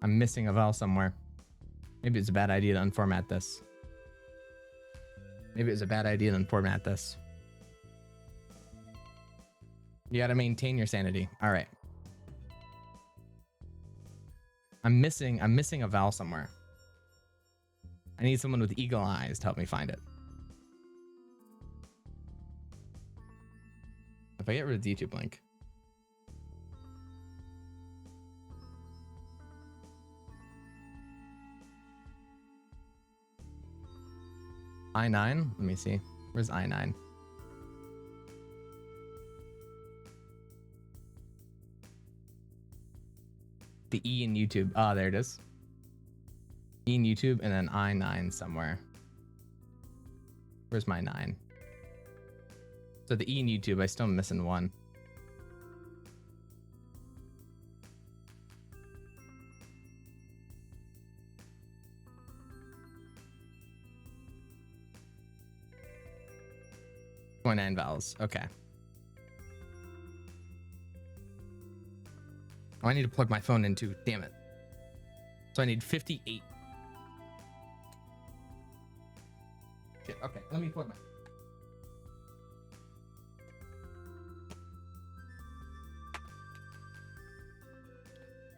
S1: I'm missing a vowel somewhere. Maybe it's a bad idea to unformat this. Maybe it's a bad idea to unformat this. You gotta maintain your sanity. All right. I'm missing a vowel somewhere. I need someone with eagle eyes to help me find it. If I get rid of the YouTube link. I9, let me see. Where's I9? The E in YouTube. Ah, there it is. E in YouTube and then I9 somewhere. Where's my 9? So the E in YouTube, I still am missing one. .9 vowels. Okay. Oh, I need to plug my phone in too. Damn it. So I need 58. Shit. Okay. Let me plug my.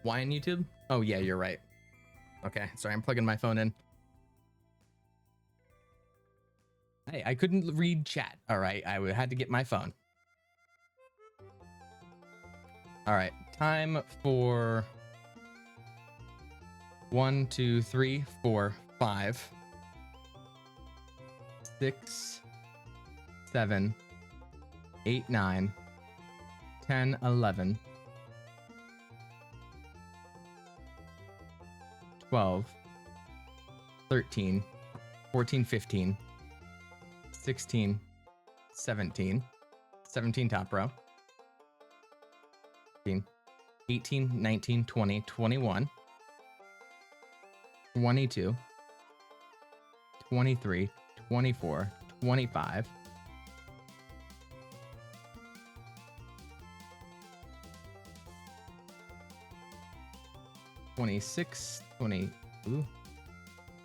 S1: Why on YouTube? Oh yeah, you're right. Okay. Sorry, I'm plugging my phone in. Hey, I couldn't read chat. All right, I had to get my phone. All right, time for 1, 2, 3, 4, 5, 6, 7, 8, 9, 10, 11, 12, 13, 14, 15, 16, 17, 17 top row, 18, 19, 20, 21, 22, 23, 24, 25, 26, 20, ooh,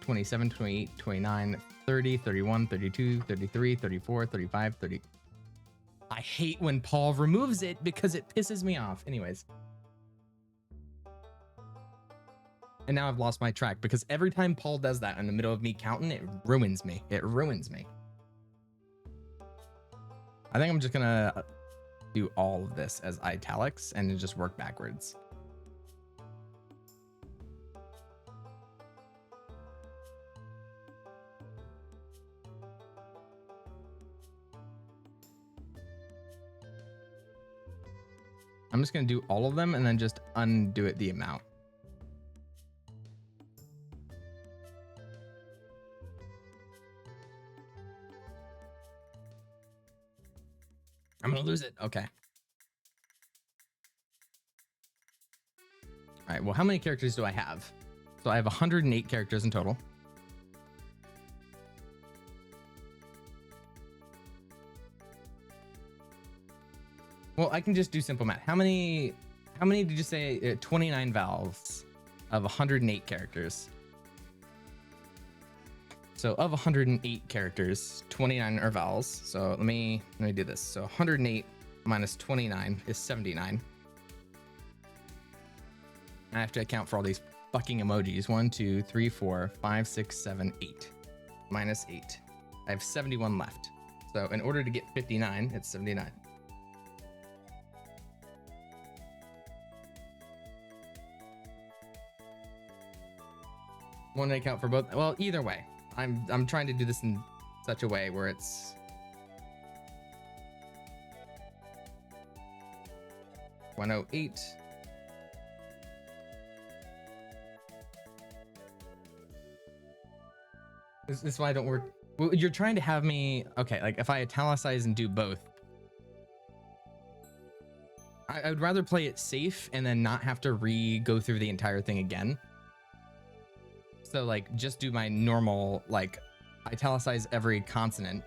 S1: 27, 28, 29, 30, 31, 32, 33, 34, 35, 30. I hate when Paul removes it because it pisses me off. Anyways. And now I've lost my track because every time Paul does that in the middle of me counting, it ruins me. It ruins me. I think I'm just gonna do all of this as italics and then just work backwards. I'm just gonna do all of them and then just undo it the amount. I'm gonna lose it. Okay. All right. Well, how many characters do I have? So I have 108 characters in total. Well, I can just do simple math. How many did you say? 29 valves of 108 characters. So of 108 characters, 29 are vowels. So let me do this. So 108 minus 29 is 79. I have to account for all these fucking emojis. 1, 2, 3, 4, 5, 6, 7, 8. Minus 8. I have 71 left. So in order to get 59, it's 79. Want to account for both? Well, either way. I'm trying to do this in such a way where it's 108. This is why I don't work. Well, you're trying to have me, okay, like if I italicize and do both, I would rather play it safe and then not have to go through the entire thing again. So like just do my normal, like italicize every consonant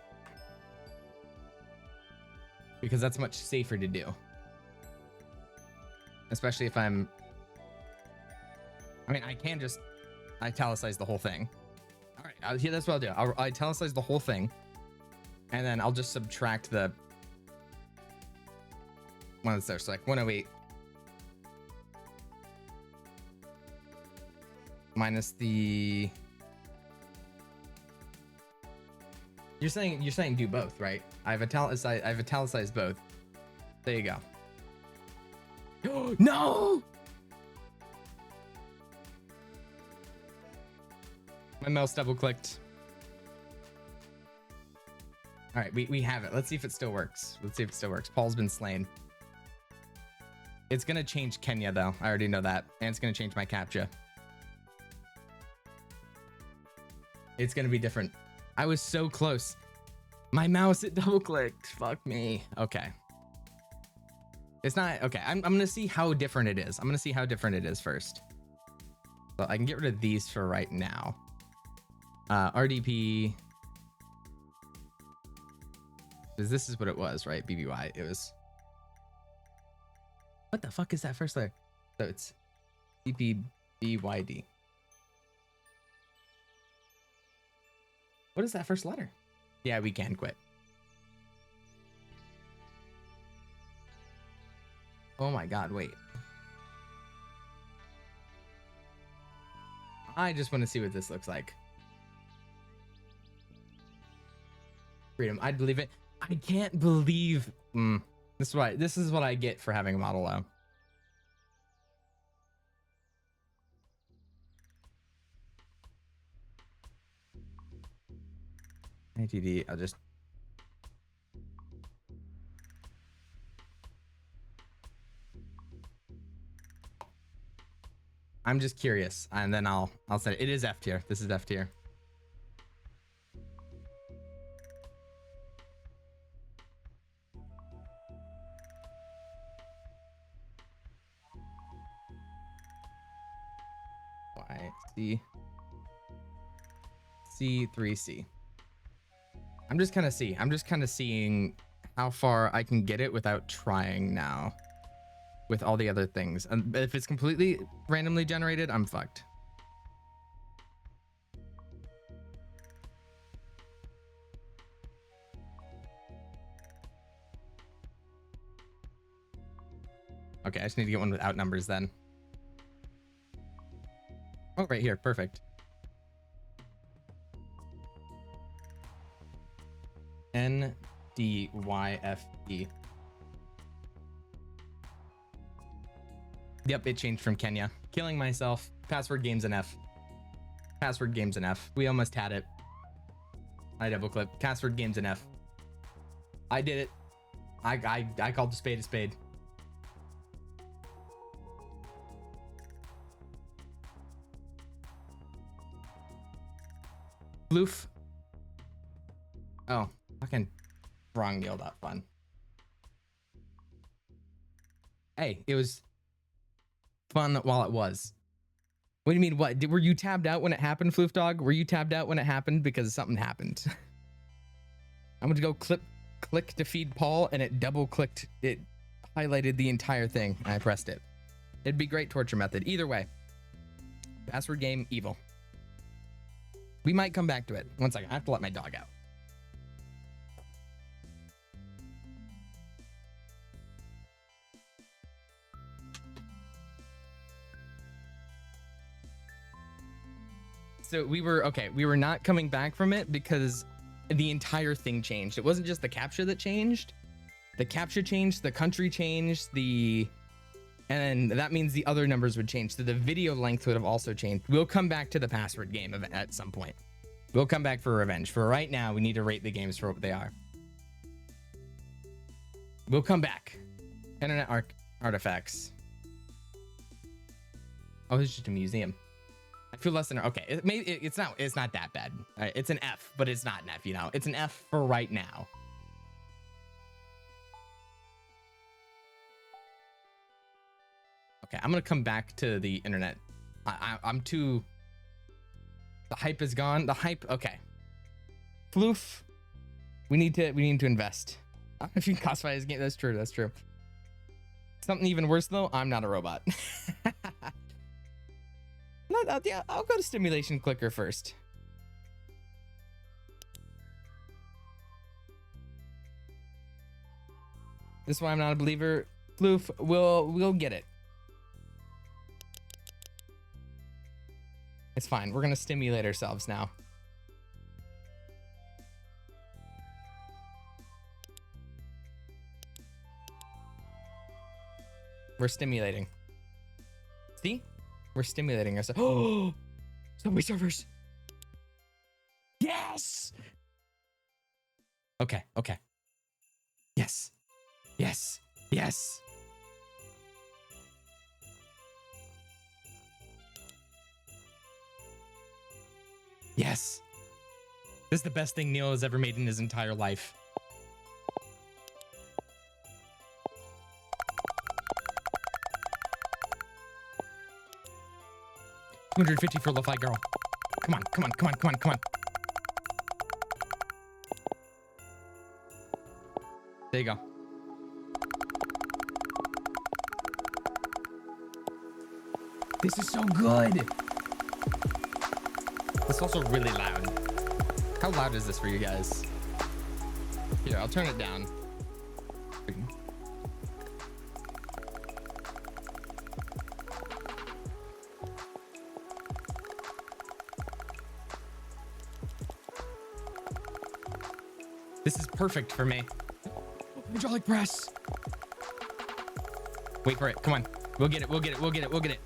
S1: because that's much safer to do. Especially if I can just italicize the whole thing. All right, yeah, that's what I'll do. I'll italicize the whole thing and then I'll just subtract the one that's there. So like 108 minus the. You're saying do both, right? I've italicized both. There you go. No! My mouse double clicked. All right, we have it. Let's see if it still works. Paul's been slain. It's gonna change Kenya though. I already know that, and it's gonna change my CAPTCHA. It's gonna be different. I was so close. My mouse, it double clicked. Fuck me. Okay. It's not, okay. I'm gonna see how different it is. I'm gonna see how different it is first. So I can get rid of these for right now. RDP. Because this is what it was, right? BBY. It was. What the fuck is that first letter? So it's BBYD. What is that first letter? Yeah, we can quit. Oh my god, wait. I just want to see what this looks like. Freedom, I believe it. I can't believe. This is what I get for having a model low. ATD, I'll just. I'm just curious, and then I'll say it is F tier. This is F tier. Y C C3C. I'm just kind of seeing how far I can get it without trying now with all the other things. And if it's completely randomly generated, I'm fucked. Okay, I just need to get one without numbers then. Oh, right here. Perfect. NDYFE. Yep, it changed from Kenya. Killing myself. Password games and F. Password games and F. We almost had it. I double clip. Password games and F. I did it. I called the spade a spade. Bloof. Oh, fucking wrong Neal.Fun. Hey, it was fun while it was. What do you mean? What? Were you tabbed out when it happened, Floof Dog? Were you tabbed out when it happened because something happened? I'm going to go click to feed Paul, and it double clicked. It highlighted the entire thing. And I pressed it. It'd be great torture method. Either way. Password game, evil. We might come back to it. One second. I have to let my dog out. So we were not coming back from it because the entire thing changed. It wasn't just the captcha that changed. The captcha changed, the country changed, and that means the other numbers would change. So the video length would have also changed. We'll come back to the password game at some point. We'll come back for revenge. For right now, we need to rate the games for what they are. We'll come back. Internet artifacts. Oh, it's just a museum. I feel less than okay. It's not that bad. All right, it's an F, but it's not an F. You know, it's an F for right now. Okay, I'm gonna come back to the internet. I'm too. The hype is gone. The hype. Okay. Floof. We need to invest. I don't know if you can classify this game. That's true. That's true. Something even worse though. I'm not a robot. Yeah, I'll go to stimulation clicker first. This is why I'm not a believer. Floof, we'll get it. It's fine. We're gonna stimulate ourselves now. We're stimulating. See? We're stimulating ourselves. Oh, subway servers. Yes. Okay. Okay. Yes. Yes. Yes. Yes. This is the best thing Neal has ever made in his entire life. $250 for Lo-Fi Girl. Come on, come on, come on, come on, come on. There you go. This is so good. It's also really loud. How loud is this for you guys? Here, I'll turn it down. This is perfect for me. Hydraulic press. Wait for it. Come on. We'll get it. We'll get it. We'll get it. We'll get it.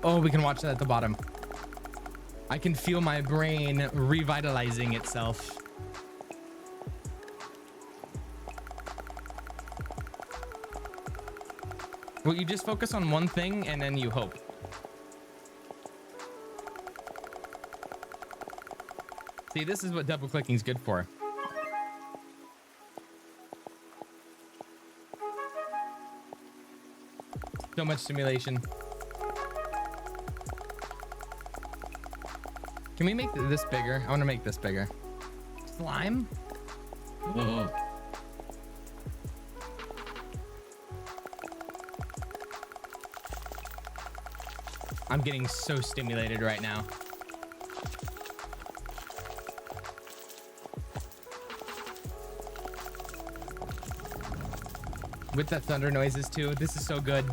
S1: Oh, we can watch that at the bottom. I can feel my brain revitalizing itself. Well, you just focus on one thing and then you hope. See, this is what double clicking is good for. So much stimulation. Can we make this bigger? I want to make this bigger. Slime? Oh. I'm getting so stimulated right now. With the thunder noises too. This is so good.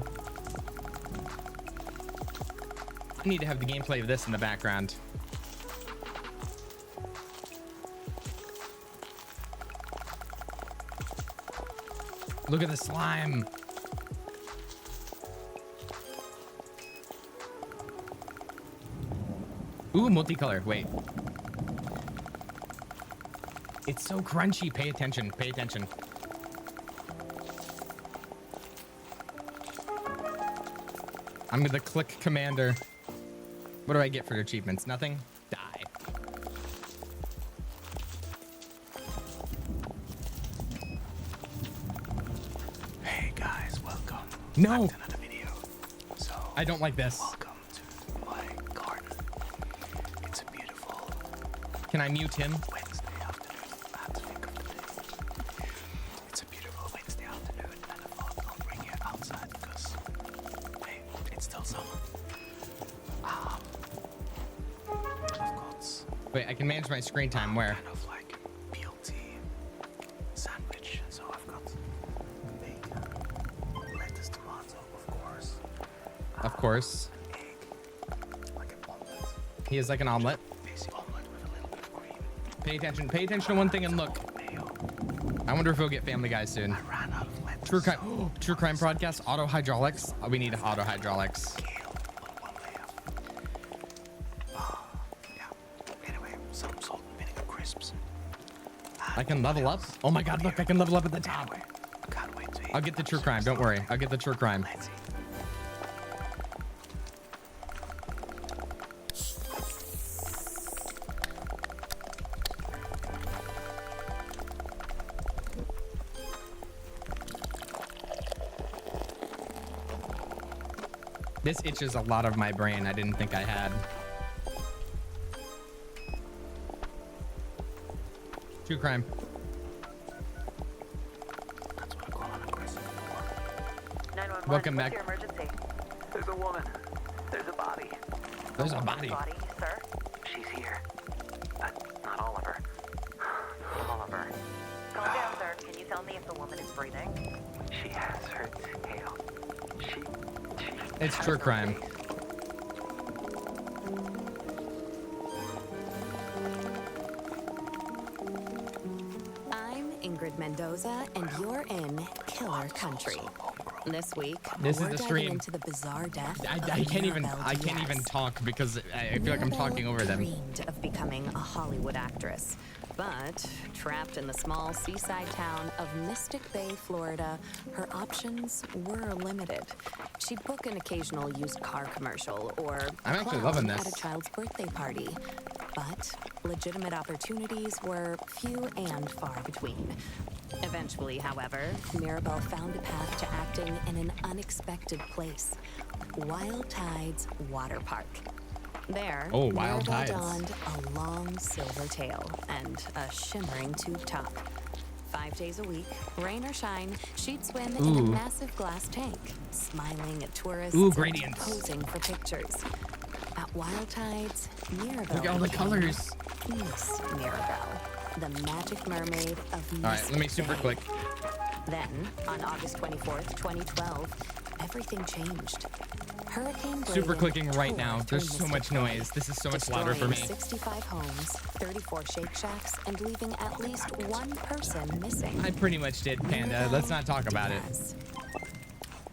S1: I need to have the gameplay of this in the background. Look at the slime. Ooh, multicolor. Wait. It's so crunchy. Pay attention. Pay attention. I'm the click commander. What do I get for achievements? Nothing? Die.
S14: Hey guys, welcome.
S1: No.
S14: Back to another video. So
S1: I don't like this.
S14: Welcome to my garden. It's a beautiful.
S1: Can I mute him?
S14: Wednesday afternoon. I have to think of the day. It's a beautiful Wednesday afternoon, and I thought I'll bring you outside because, hey, it's still summer. I've got.
S1: Wait, I can manage my screen time. Where?
S14: Kind of like BLT sandwich. So I've got bacon, lettuce, tomato, of course.
S1: Of course.
S14: An egg, like an omelet.
S1: He is like an omelet.
S14: Basic omelet with a little bit of cream.
S1: Pay attention. Pay attention to one thing and look. I wonder if we'll get Family Guy soon.
S14: I ran out of lettuce.
S1: True crime. True crime podcast. Auto hydraulics. Oh, we need auto hydraulics.
S14: Some salt and vinegar crisps.
S1: I can level up. Oh my god, look, I can level up at the top.
S14: Can't wait to eat.
S1: I'll get the true crime. Don't worry. I'll get the true crime.
S14: Let's eat.
S1: This itches a lot of my brain I didn't think I had. True crime.
S14: That's what I call an aggressive war.
S15: 911.
S1: Welcome
S15: What's
S1: back.
S15: your emergency?
S16: There's a woman. There's a body.
S1: There's a body.
S15: Body, sir?
S16: She's here. But not all of her. All of her.
S15: Calm down, sir. Can you tell me if the woman is breathing?
S16: She has her tail. She
S1: It's
S16: has
S1: true
S16: her
S1: crime.
S16: face.
S17: I'm Ingrid Mendoza, and you're in Killer Country. This week,
S1: This is
S17: we're
S1: the
S17: diving
S1: stream.
S17: into the bizarre death
S1: I
S17: of
S1: can't even.
S17: Mirabelle
S1: I can't even
S17: Diaz.
S1: talk because I feel like I'm talking over them.
S17: Dreamed of becoming a Hollywood actress, but trapped in the small seaside town of Mystic Bay, Florida, her options were limited. She'd book an occasional used car commercial or
S1: I'm actually
S17: clown
S1: loving
S17: at
S1: this.
S17: a child's birthday party, but legitimate opportunities were few and far between. Eventually, however, Mirabelle found a path to acting in an unexpected place: Wild Tides Water Park. There,
S1: Oh, Wild
S17: Mirabelle
S1: Tides.
S17: donned a long silver tail and a shimmering tube top. 5 days a week, rain or shine, she'd swim in a
S1: Ooh.
S17: massive glass tank, smiling at tourists
S1: Ooh,
S17: and
S1: gradients.
S17: posing for pictures. At Wild Tides, Mirabelle
S1: Look at all the
S17: became
S1: colors.
S17: Miss Mirabelle, the magic mermaid of
S1: All right, let me super
S17: Bay.
S1: click.
S17: Then, on August 24th, 2012, everything changed. Hurricane
S1: Super
S17: Braden
S1: clicking right now.
S17: tore
S1: There's
S17: through
S1: so much
S17: Mystic Bay,
S1: noise. This is so much louder for me.
S17: destroying 65 homes, 34 Shake Shacks, and leaving at least one person missing.
S1: I pretty much did, Panda. Let's not talk about it.
S17: Diaz.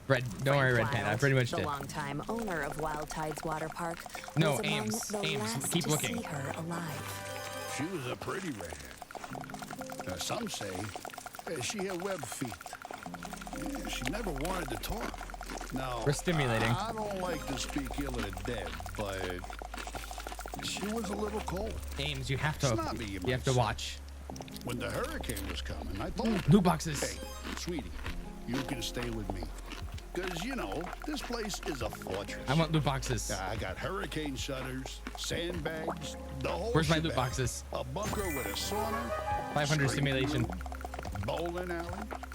S1: Red, don't worry, Red
S17: Frank
S1: Panda. I
S17: Wild,
S1: pretty much
S17: the
S1: did.
S17: longtime owner of Wild Tides Water Park,
S1: No,
S17: was among
S1: Ames,
S17: the
S1: Ames,
S17: last
S1: keep
S17: to
S1: looking.
S17: see her alive.
S18: She was a pretty redhead. Some say she had web feet. She never wanted to talk. Now,
S1: We're stimulating.
S18: I don't like to speak ill of the dead, but she was a little cold.
S1: Ames, you have to.
S18: Snobby, you
S1: You
S18: might
S1: have to
S18: say.
S1: watch.
S18: When the hurricane was coming, I told her,
S1: Loot boxes.
S18: hey, sweetie, you can stay with me. Because, you know, this place is a fortress.
S1: I want loot boxes.
S18: I got hurricane shutters, sandbags, the whole
S1: Where's my loot
S18: shebang.
S1: boxes?
S18: A bunker with a sauna.
S1: 500
S18: straight
S1: stimulation.
S18: pool, bowling alley.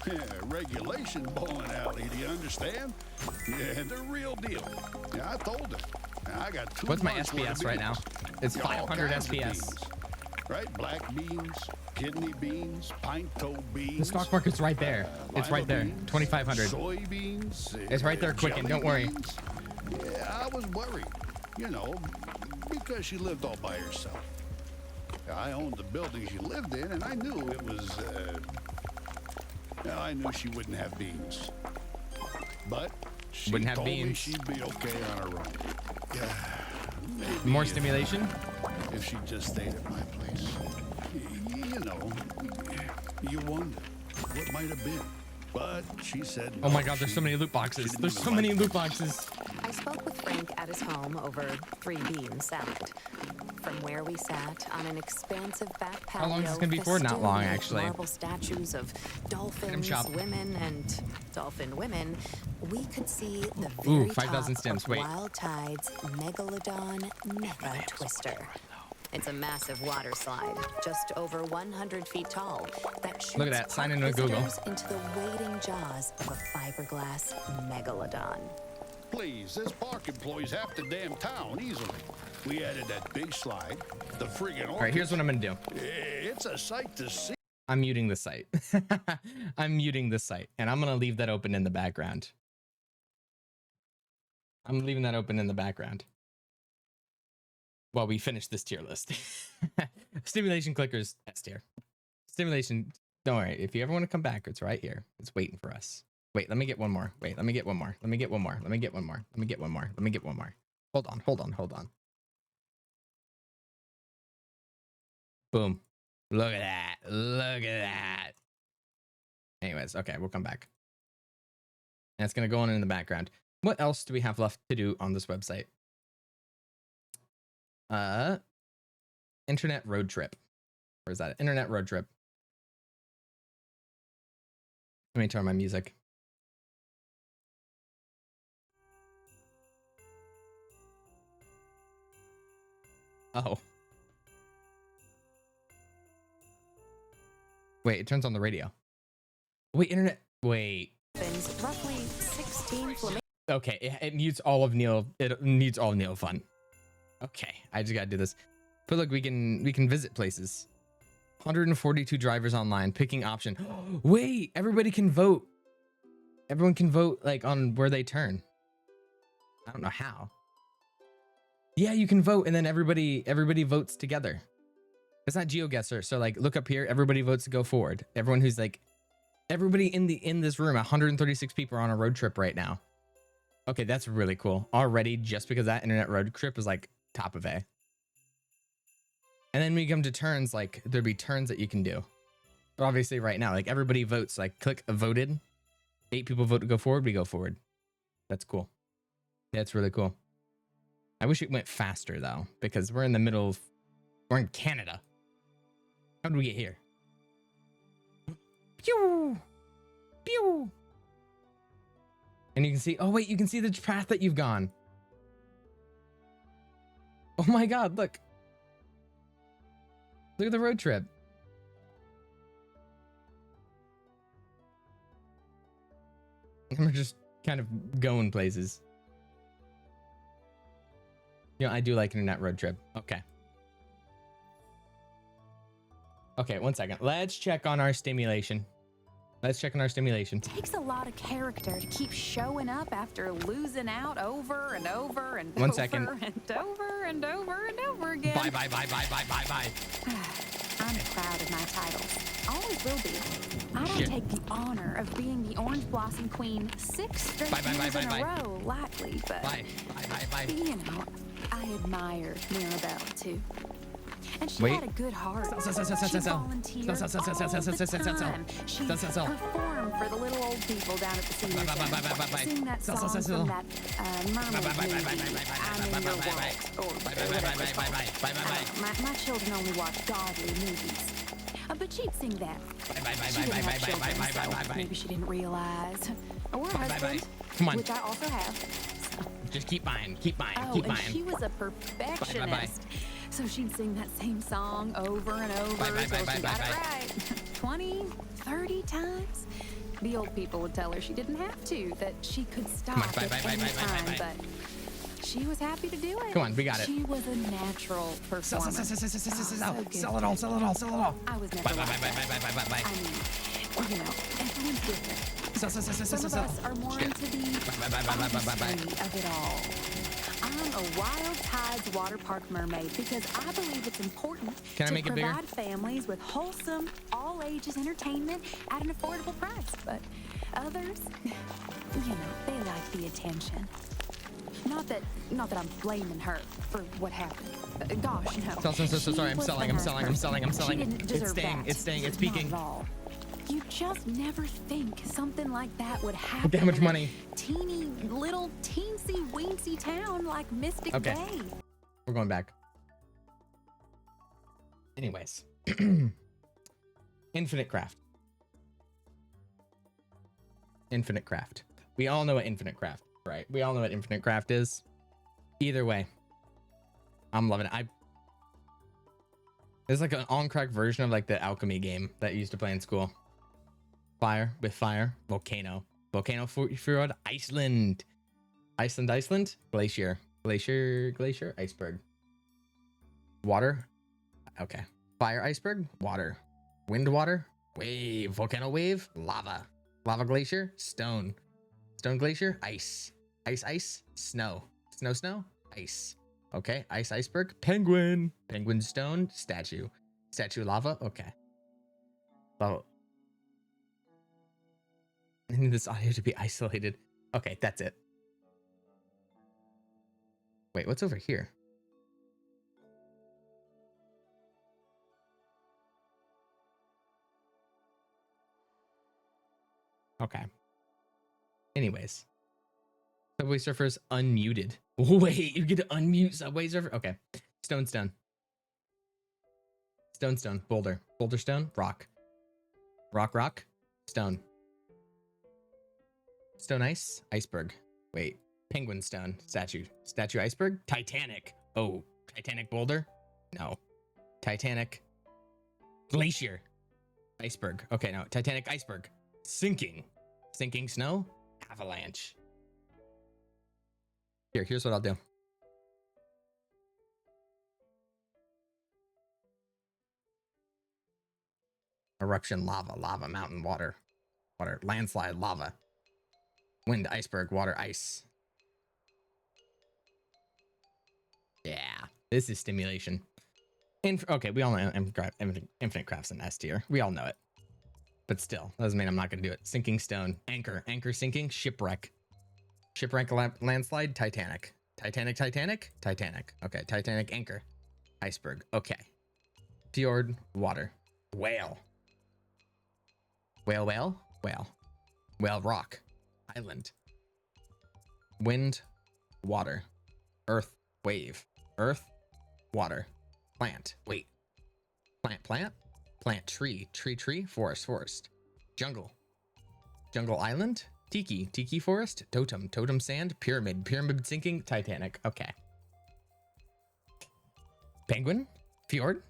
S18: Yeah, regulation bowling alley, do you understand? Yeah, the real deal. Yeah, I told her. Now, I got 2
S1: What's my
S18: months worth of
S1: SPS right now?
S18: beans.
S1: It's
S18: Yeah, all
S1: 500
S18: kinds of
S1: SPS.
S18: beans. right? Black beans, kidney beans, pinto beans.
S1: The stock market's right there. It's right there. 2,500.
S18: Soybeans.
S1: It's right there, Quicken. Don't worry.
S18: Yeah, I was worried, you know, because she lived all by herself. I owned the building she lived in, and I knew it was, I knew she wouldn't have beans. But she
S1: Wouldn't have
S18: told me
S1: beans.
S18: she'd be okay on her own. Yeah, maybe
S1: More stimulation?
S18: If she just stayed at my place. You know, you wonder what might have been. But she said no.
S1: Oh my god, there's so many loot boxes. There's so many loot boxes.
S17: I spoke with Frank at his home over 3 bean salad. From where we sat on an expansive back patio,
S1: How long is this gonna be for? Not long, actually.
S17: Marble statues of dolphins, women, and dolphin women. We could see the very
S1: 5,000
S17: top
S1: stems.
S17: of
S1: Wait.
S17: Wild Tide's Megalodon Mecha Twister. It's a massive water slide, just over 100 feet tall, that shoots
S1: Look at that. Sign in with Google.
S17: visitors into the waiting jaws of a fiberglass megalodon.
S18: Please, this park employees half the damn town easily. We added that big slide, the friggin'
S1: All right, here's what I'm gonna do.
S18: It's a sight to see.
S1: I'm muting the site. I'm muting the site, and I'm gonna leave that open in the background. I'm leaving that open in the background while we finish this tier list. Stimulation clickers, S tier. Stimulation, don't worry. If you ever want to come back, it's right here. It's waiting for us. Wait, let me get one more. Wait, let me get one more. Let me get one more. Let me get one more. Let me get one more. Let me get one more. Hold on, hold on, hold on. Boom. Look at that. Look at that. Anyways, okay, we'll come back. And it's going to go on in the background. What else do we have left to do on this website? Internet road trip. Where's that? Internet road trip. Let me turn my music. Oh. Wait, it turns on the radio. Wait, internet. Wait.
S17: Roughly 16 flamingos.
S1: Okay, it mutes all of Neal. It needs all Neal.Fun. Okay, I just gotta do this. But look, we can visit places. 142 drivers online, picking option. Wait, everybody can vote. Everyone can vote like on where they turn. I don't know how. Yeah, you can vote, and then everybody votes together. It's not GeoGuessr, so like look up here. Everybody votes to go forward. Everyone who's like, everybody in this room. 136 people are on a road trip right now. Okay, that's really cool. Already, just because that internet road trip is like top of A. And then when you come to turns, like there'd be turns that you can do. But obviously right now, like everybody votes, like click a voted. 8 people vote to go forward, we go forward. That's cool. Yeah, it's really cool. I wish it went faster though, because we're in the middle of, we're in Canada. How did we get here? Pew! Pew! And you can see, oh wait, you can see the path that you've gone. Oh my God, look. Look at the road trip. And we're just kind of going places. You know, I do like internet road trip. Okay. Okay, 1 second. Let's check on our stimulation. Let's check on our stimulation.
S19: Takes a lot of character to keep showing up after losing out over and over and
S1: 1 second.
S19: over and over and over and over again.
S1: Bye, bye, bye, bye, bye, bye, bye.
S19: I'm proud of my titles. Always will be. I don't
S1: Shit.
S19: take the honor of being the Orange Blossom Queen 6 straight
S1: Bye, bye,
S19: years
S1: bye,
S19: in
S1: bye,
S19: a
S1: bye.
S19: row lightly, but
S1: Bye, bye, bye, bye.
S19: you know, I admire Mirabelle too. And she
S1: Wait.
S19: had a good heart.
S1: Sell.
S19: She volunteered all the time. She performed for the little old people down at the senior center. Sing that song from that mermaid movie, I'm in your world, or whatever it's called. My children only watch godly movies. But she'd sing that. She didn't have children, so maybe she didn't realize. Or her husband,
S1: Come on.
S19: which I also have.
S1: Just keep buying, keep buying,
S19: Oh,
S1: keep
S19: and
S1: buying.
S19: she was a perfectionist.
S1: Bye.
S19: So she'd sing that same song over and over until she got it right 20, 30 times. The old people would tell her she didn't have to, that she could stop at any time, but she was happy to do it.
S1: Come on, we got it.
S19: She was a natural performer.
S1: Sell it all, sell it all, sell it all.
S19: I was never
S1: Bye.
S19: I mean, you know, everyone's different. Some of us are more into the artistry of it all. I'm a Wild Tides water park mermaid because I believe it's important
S1: to
S19: provide families with wholesome, all-ages entertainment at an affordable price. But others, you know, they like the attention. Not that I'm blaming her for what happened. Gosh, no.
S1: Sorry, I'm selling.
S19: She didn't deserve
S1: It's staying, it's peaking.
S19: Not at all. You just never think something like that would happen.
S1: How much money?
S19: Teeny little teensy weensy town like Mystic Bay.
S1: We're going back. Anyways. Infinite Craft. Infinite Craft. We all know what Infinite Craft, right? We all know what Infinite Craft is. Either way, I'm loving it. It's like an on-crack version of like the alchemy game that you used to play in school. Fire with fire. Volcano fjord. Iceland. Glacier. Iceberg. Water. Okay. Fire, iceberg. Water. Wind, water. Wave. Volcano wave. Lava glacier. Stone glacier. Ice. Snow. Ice. Okay. Iceberg. Penguin stone. Statue lava. Okay. So I need this audio to be isolated. Okay, that's it. Wait, what's over here? Okay. Anyways. Subway Surfers unmuted. Wait, you get to unmute Subway Surfer? Okay. Stone. Boulder. Boulder stone. Rock. Stone. Stone ice. Iceberg. Wait. Penguin stone. Statue iceberg. Titanic. Oh. Titanic boulder? No. Titanic. Glacier. Iceberg. Okay, no. Titanic iceberg. Sinking snow. Avalanche. Here's what I'll do. Eruption, lava, mountain, water, landslide, lava, wind, iceberg, water, ice. Yeah, this is stimulation. Okay, we all know Infinite Craft's an S tier. We all know it. But still, doesn't mean I'm not going to do it. Sinking stone, anchor sinking, shipwreck, landslide, Titanic. Okay, Titanic, anchor, iceberg. Okay, fjord, water, whale, rock, island, wind, water, earth, wave, water, plant, tree, forest, jungle, island, tiki forest, totem sand, pyramid sinking, Titanic. Okay. Penguin fjord,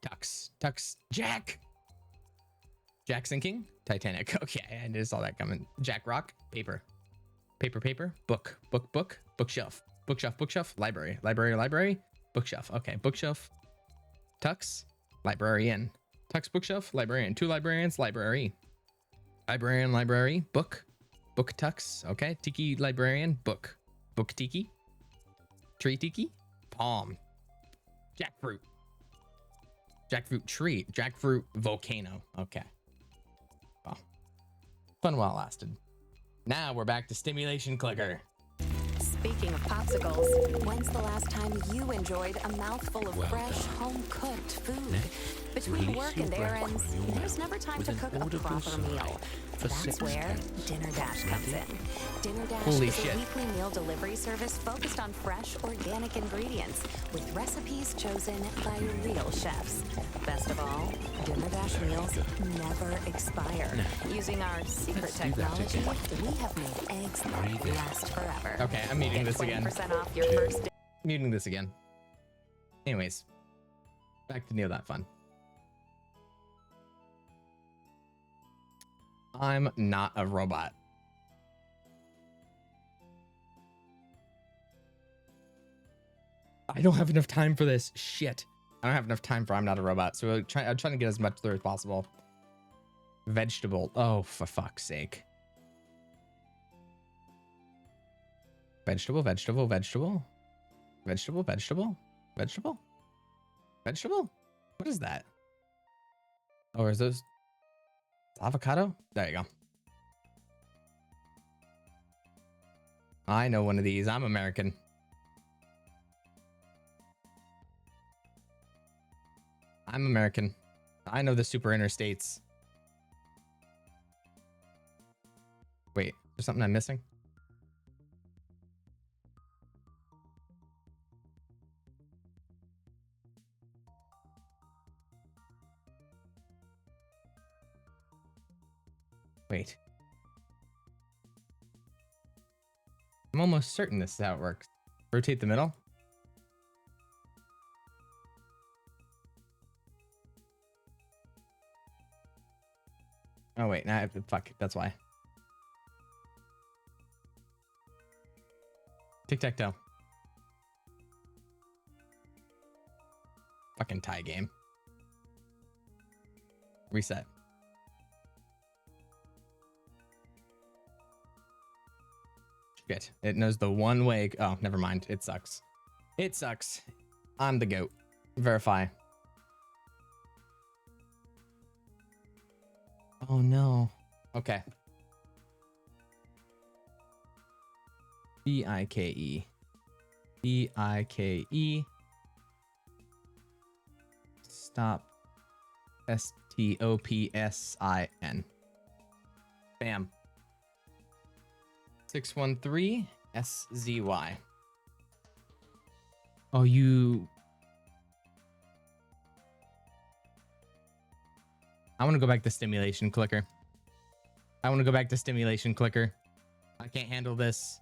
S1: ducks, Jack sinking, Titanic. Okay, I just saw that coming. Jack rock, paper, book, bookshelf, library, bookshelf. Okay, bookshelf, tux, librarian, tux, bookshelf, librarian, two librarians, library, book tux. Okay, tiki librarian, book tiki, tree tiki, palm, jackfruit tree, jackfruit volcano. Okay. Well, fun while it lasted. Now we're back to stimulation clicker.
S17: Speaking of popsicles, when's the last time you enjoyed a mouthful of fresh, home-cooked food? Between work and errands, there's never time to cook a proper meal. That's where Dinner Dash comes in. Dinner Dash is a weekly meal delivery service focused on fresh, organic ingredients with recipes chosen by real chefs. Best of all, Dinner Dash meals never expire. Using our secret technology, we have made eggs that last forever.
S1: Okay, I'm muting this again.
S17: 20% off your first.
S1: Muting this again. Anyways, back to Neal.Fun. I'm not a robot. I don't have enough time for this. Shit. I don't have enough time for I'm Not a Robot. So I'm trying to get as much through as possible. Vegetable. Oh, for fuck's sake. Vegetable, vegetable, vegetable. Vegetable, vegetable, vegetable. Vegetable? What is that? Oh, is those avocado? There you go. I know one of these. I'm American. I'm American. I know the super interstates. Wait, there's something I'm missing? Wait. I'm almost certain this is how it works. Rotate the middle. Oh wait, now I have to fuck. That's why. Tic-tac-toe. Fucking tie game. Reset. Shit. It knows the one way. Oh, never mind. It sucks. It sucks. I'm the goat. Verify. Oh no. Okay. B-I-K-E. B-I-K-E. Stop. S-T-O-P-S-I-N. Bam. 613 SZY. Oh, you. I want to go back to stimulation clicker. I want to go back to stimulation clicker. I can't handle this.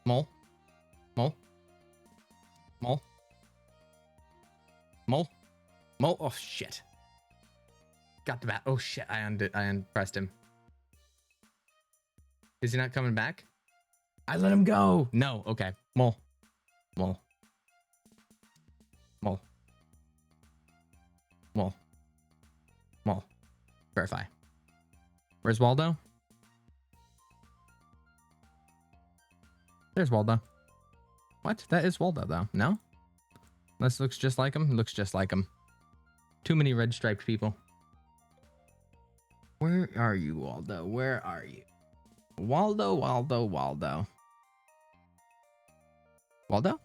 S1: Mole. Mole. Mole. Mole. Mole. Oh, shit. Got the bat. Oh, shit. I unpressed him. Is he not coming back? I let him go. No. Okay. Mole. Mole. Mole. Mole. Mole. Verify. Where's Waldo? There's Waldo. What? That is Waldo, though. No? This looks just like him. Looks just like him. Too many red striped people. Where are you, Waldo? Where are you? Waldo, Waldo, Waldo. Waldo?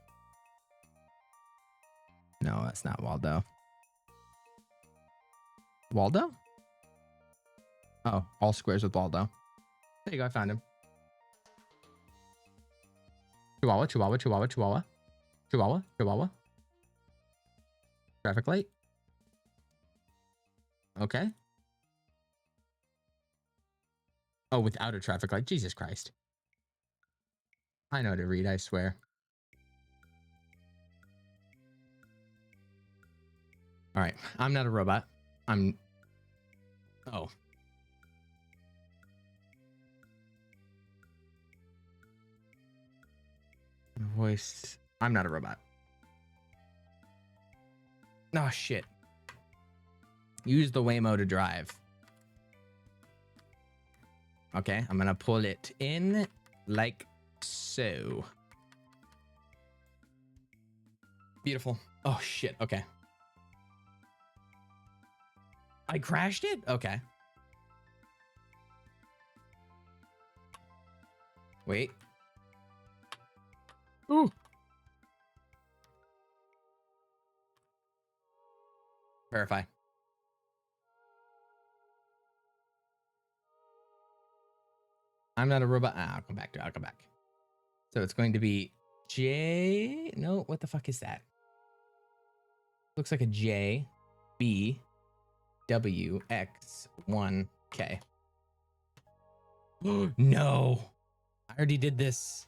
S1: No, that's not Waldo. Waldo? Oh, all squares with Waldo. There you go, I found him. Chihuahua, Chihuahua, Chihuahua, Chihuahua. Chihuahua, Chihuahua. Traffic light. Okay. Oh, without a traffic light. Jesus Christ. I know how to read, I swear. All right. I'm not a robot. I'm... Oh. Voice. I'm not a robot. Oh, shit. Use the Waymo to drive. Okay, I'm gonna pull it in like so. Beautiful. Oh, shit. Okay. I crashed it? Okay. Wait. Ooh. Verify. I'm not a robot. Ah, I'll come back to it. I'll come back. So it's going to be J. No, what the fuck is that? Looks like a J, B, W, X, 1, K. No. I already did this.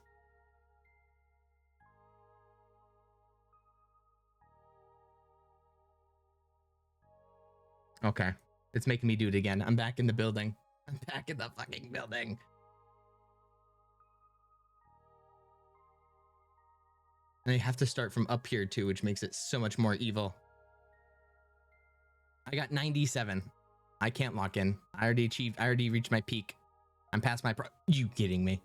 S1: Okay. It's making me do it again. I'm back in the building. I'm back in the fucking building. And you have to start from up here too, which makes it so much more evil. I got 97. I can't lock in. I already reached my peak. I'm past my You kidding me?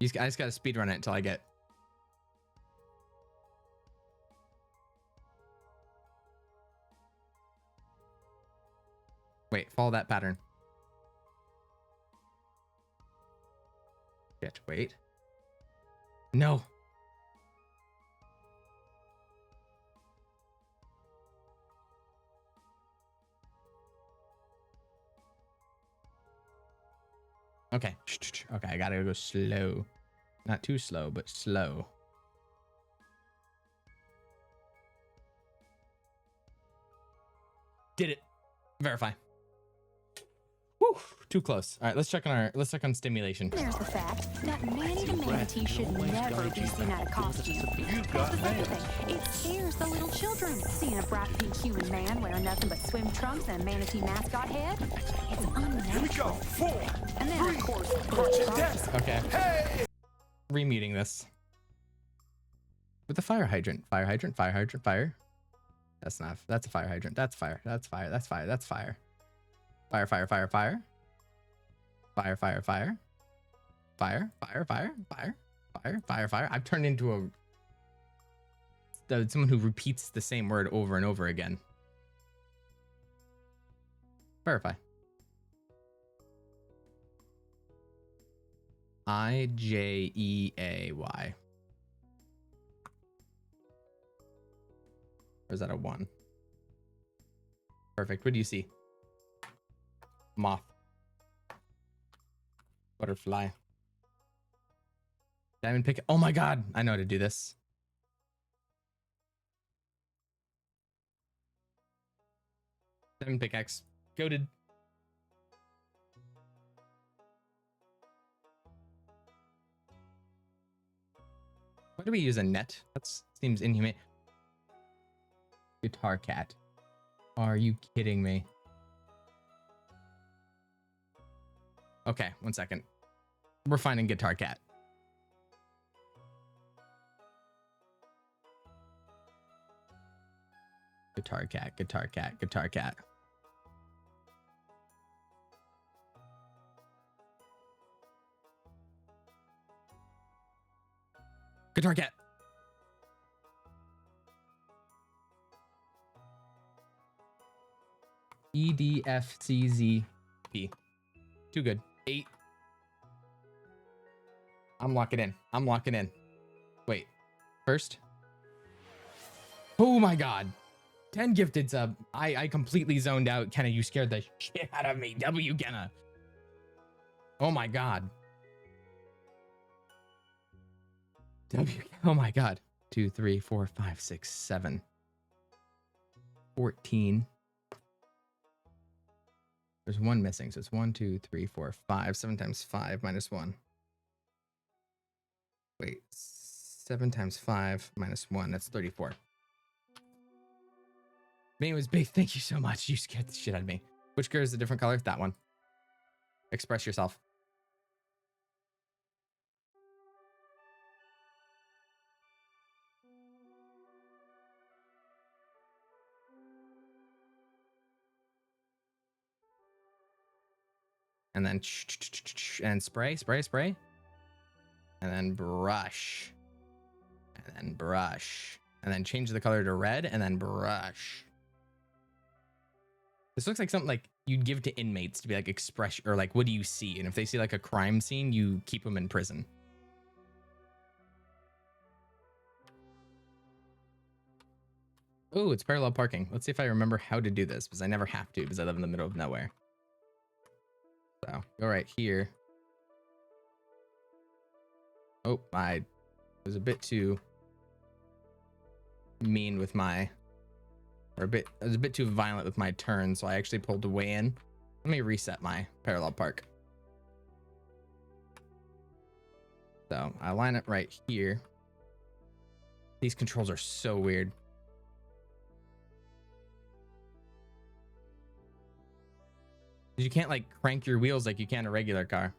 S1: I just gotta speedrun it until I get. Wait, follow that pattern. Shit, wait. No. Okay. Okay, I gotta go slow. Not too slow, but slow. Did it. Verify. Whew, too close. All right, let's check on stimulation.
S19: There's the fact that Manny the Manatee should never be seen out of costume. That's the second thing. It scares the little children. Seeing a bright pink human man wearing nothing but swim trunks and a manatee mascot head, it's unnatural. Here we go. 4, and then, 3, of course,
S1: okay. Hey! Remuting this. With the fire hydrant. Fire hydrant, fire hydrant, fire. That's not, that's a fire hydrant. That's fire. That's fire. That's fire. That's fire. Fire, fire, fire, fire. Fire, fire, fire. Fire, fire, fire, fire, fire, fire, fire. I've turned into someone who repeats the same word over and over again. Verify. IJEAY. Or is that a 1? Perfect. What do you see? Moth. Butterfly. Diamond pick. Oh my god, I know how to do this. Diamond pickaxe. Goated. Why do we use a net? That seems inhumane. Guitar cat. Are you kidding me? Okay, 1 second. We're finding guitar cat. Guitar cat, guitar cat, guitar cat. Guitar cat. EDFCZP. Too good. 8. I'm locking in. I'm locking in. Wait. First. Oh my god. 10 gifted sub. I completely zoned out. Kenna, you scared the shit out of me. W, Kenna. Oh my god. W. Oh my god. 2, 3, 4, 5, 6, 7. 14. There's 1 missing, so it's 1, 2, 3, 4, 5. 7 times 5 minus 1. Wait, 7 times 5 minus 1. That's 34. Me was big. Thank you so much. You scared the shit out of me. Which girl is a different color? That one. Express yourself. And then and spray, spray, spray. And then brush. And then brush. And then change the color to red and then brush. This looks like something like you'd give to inmates to be like express or like what do you see? And if they see like a crime scene, you keep them in prison. Oh, it's parallel parking. Let's see if I remember how to do this because I never have to because I live in the middle of nowhere. So go right here. Oh, I was a bit too mean with my, I was a bit too violent with my turn, so I actually pulled way in. Let me reset my parallel park. So I line it right here. These controls are so weird. You can't like crank your wheels like you can a regular car.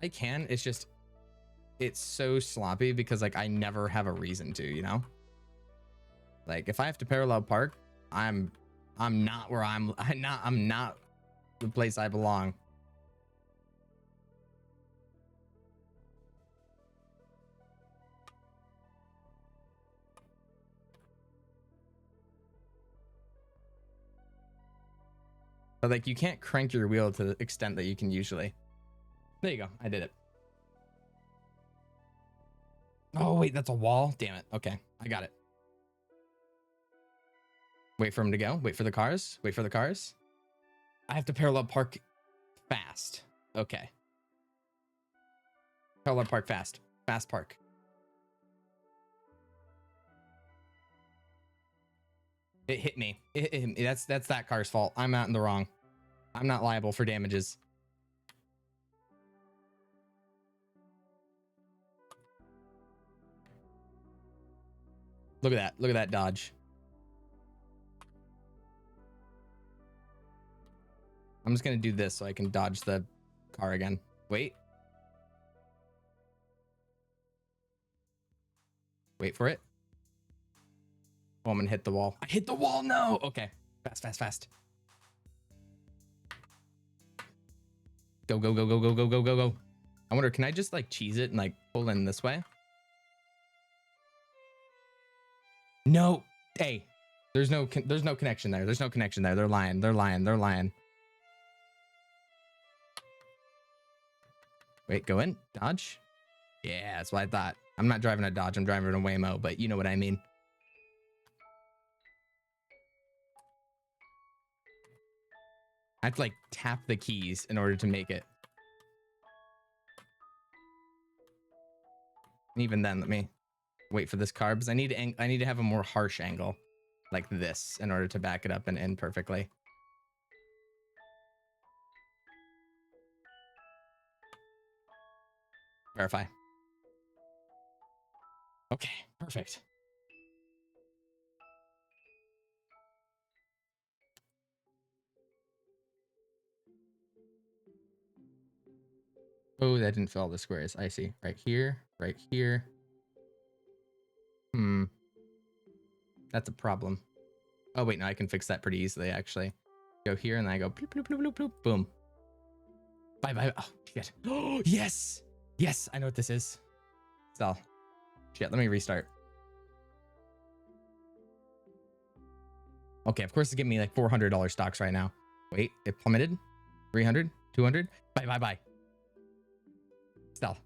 S1: I can, it's just, it's so sloppy because like I never have a reason to, you know? Like if I have to parallel park, I'm not where I'm not the place I belong. But like you can't crank your wheel to the extent that you can usually. There you go. I did it. Oh wait, that's a wall. Damn it. Okay, I got it. Wait for him to go. Wait for the cars. Wait for the cars. I have to parallel park fast. Okay. Parallel park fast. Fast park. It hit me. It hit me. That's that car's fault. I'm not in the wrong. I'm not liable for damages. Look at that. Look at that dodge. I'm just going to do this so I can dodge the car again. Wait. Wait for it. Oh, I'm going to hit the wall. I hit the wall. No. Okay. Fast, fast, fast. Go, go, go, go, go, go, go, go, go. I wonder, can I just like cheese it and like pull in this way? No. Hey, there's no connection there. There's no connection there. They're lying. They're lying. They're lying. Wait, go in. Dodge. Yeah, that's what I thought. I'm not driving a Dodge. I'm driving a Waymo, but you know what I mean. I have to like tap the keys in order to make it. And even then, let me wait for this car because I need to have a more harsh angle like this in order to back it up and end perfectly. Verify. Okay, perfect. Oh, that didn't fill all the squares. I see. Right here, right here. That's a problem. Oh, wait, no, I can fix that pretty easily, actually. Go here, and then I go bloop, bloop, bloop, bloop, bloop, boom. Bye, bye. Oh, shit. Oh, yes! Yes, I know what this is. So, shit, let me restart. Okay, of course it's giving me like $400 stocks right now. Wait, it plummeted. 300, 200. Bye, bye, bye. Sell.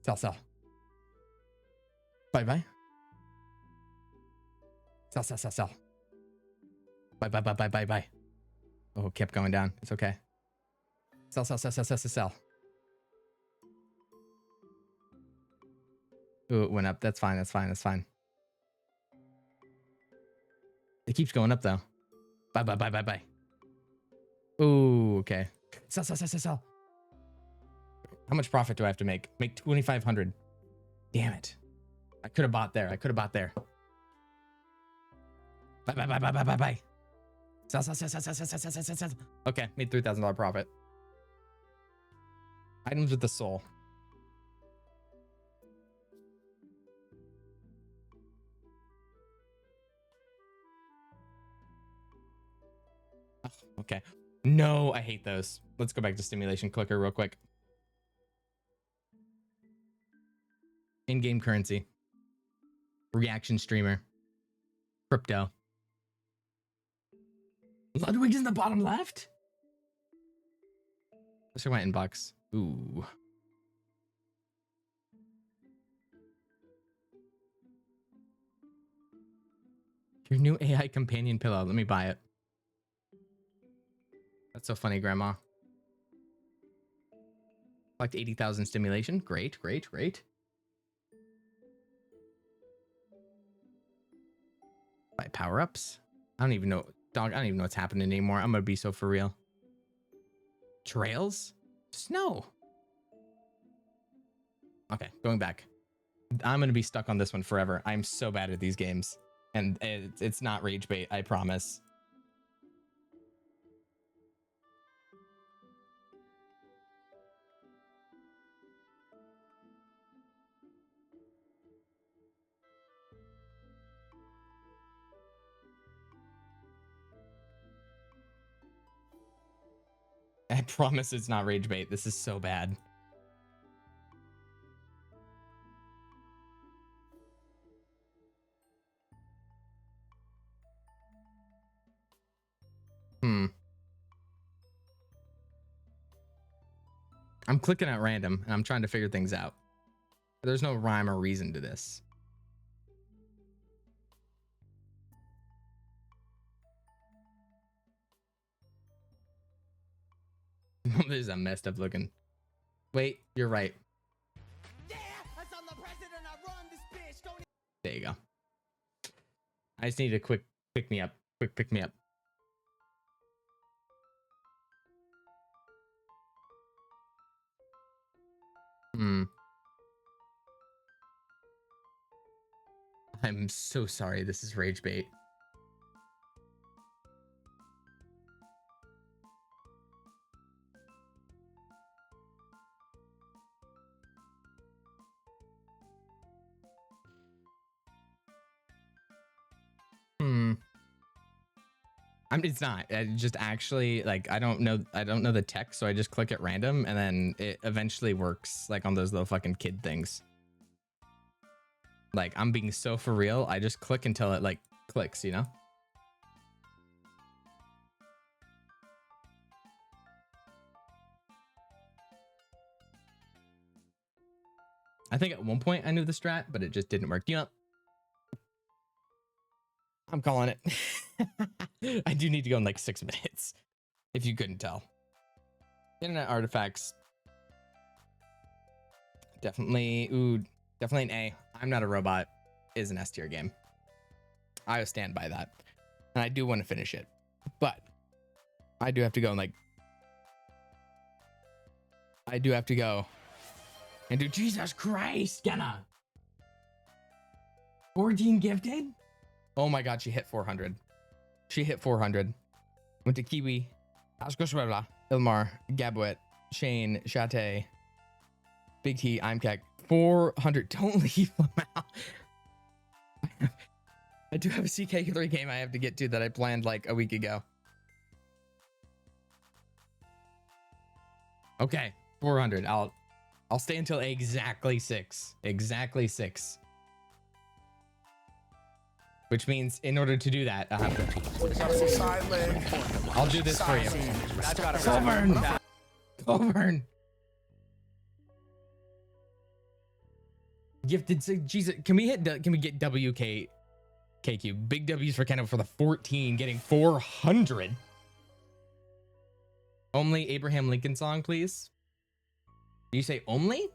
S1: Sell, sell. Bye, bye. Sell, sell, sell, sell. Bye, bye, bye, bye, bye, bye. Oh, it kept going down. It's okay. Sell, sell, sell, sell, sell, sell, sell. Ooh, it went up. That's fine. That's fine. That's fine. It keeps going up though. Bye, bye, bye, bye, bye. Ooh, okay. Sell, sell, sell, sell, sell. How much profit do I have to make? Make 2,500. Damn it. I could have bought there. I could have bought there. Bye, bye, bye, bye, bye, bye, bye. Sell, sell, sell, sell, sell, sell, sell, sell, sell, sell. Okay, made $3,000 profit. Items with the soul. Oh, okay. No, I hate those. Let's go back to stimulation clicker real quick. In-game currency. Reaction streamer. Crypto. Ludwig's in the bottom left? Let's check my inbox. Ooh. Your new AI companion pillow. Let me buy it. That's so funny, Grandma. Collect 80,000 stimulation. Great, great, great. Buy power-ups. I don't even know. Dog, I don't even know what's happening anymore. I'm gonna be so for real. Trails? Snow. Okay, going back. I'm gonna be stuck on this one forever. I'm so bad at these games, and it's not rage bait. I promise. I promise it's not rage bait. This is so bad. I'm clicking at random and I'm trying to figure things out. There's no rhyme or reason to this. This is a messed up looking. Wait, you're right. There you go. I just need a quick pick me up. Quick pick me up. I'm so sorry. This is rage bait. It's not. I just actually like I don't know the text, so I just click at random and then it eventually works like on those little fucking kid things. Like I'm being so for real. I just click until it like clicks, you know? I think at one point I knew the strat, but it just didn't work. You know, I'm calling it. I do need to go in like 6 minutes, if you couldn't tell. Internet artifacts. Definitely, definitely an A. I'm Not a Robot is an S tier game. I stand by that. And I do want to finish it. But I do have to go and like... I do have to go and do Jesus Christ, Genna. 14 gifted? Oh my god, she hit 400. She hit 400. Went to Kiwi, Asco Ilmar, Gabuet, Shane, Chate, Big T, Imkek. 400. Don't leave them out. I do have a CK3 game I have to get to that I planned like a week ago. Okay, 400. I'll stay until exactly 6. Exactly 6. Which means in order to do that, I'll have to... I'll do this for you. Colburn! Colburn! Gifted, Jesus, can we get WKQ? Big W's for Kenneth for the 14, getting 400. Only Abraham Lincoln song, please. Do you say only?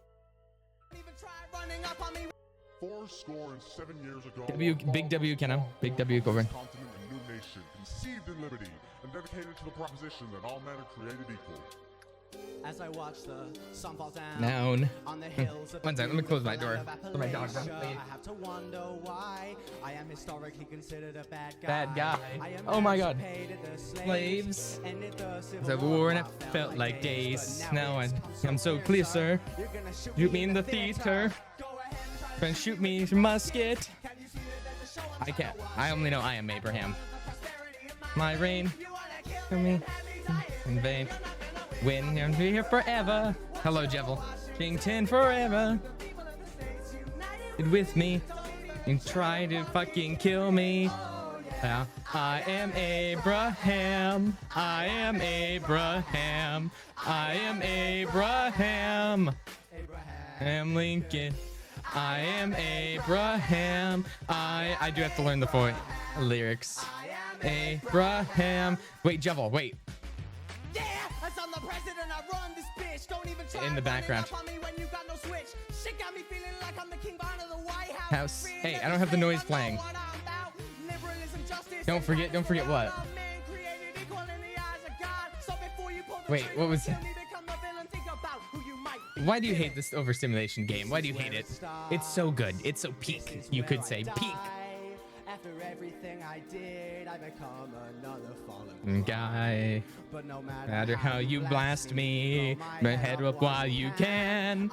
S7: 407 years ago,
S1: Big W, Kenna. Big W, Colburn.
S7: Continent and new nation, conceived in liberty and dedicated to the proposition that all men are created equal.
S8: As I watch the sun fall down on the hills of
S1: One second, let me close my door for my dog.
S8: I have to wonder why I am historically considered a bad guy.
S1: Bad guy. Oh my god. Slaves. The war and it felt like days. Now I'm so clear, sir. Shoot me in the theater. Friend, shoot me with your musket. I can't. I only know I am Abraham. My reign. For me. In vain. When you're here forever. Hello, Jevil. Being 10 forever. With me. And try to fucking kill me. Yeah. I am Abraham. I am Abraham. I am Abraham. Abraham Lincoln. I am Abraham. I do have to learn the lyrics. Abraham. Wait, Jevil, wait. In the background. House. Hey, I don't have the noise playing. Don't forget what? Wait, what was it? Why do you hate this overstimulation game? Why do you hate it? It's so good. It's so peak. You could say peak.
S8: After everything I did, I become another fallen
S1: guy.
S8: But no
S1: matter how you blast me, my head up while you can.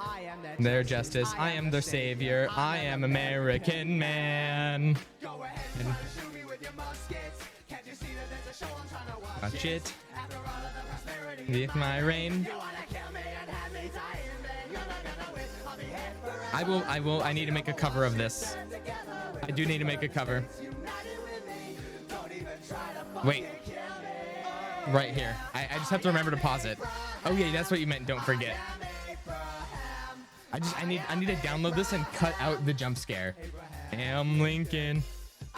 S1: Their justice, I am their savior. I am American man. Watch it. With my rain. I need to make a cover of this. I do need to make a cover. Wait. Right here. I just have to remember to pause it. Oh yeah, that's what you meant. Don't forget. I need to download this and cut out the jump scare. I am Lincoln.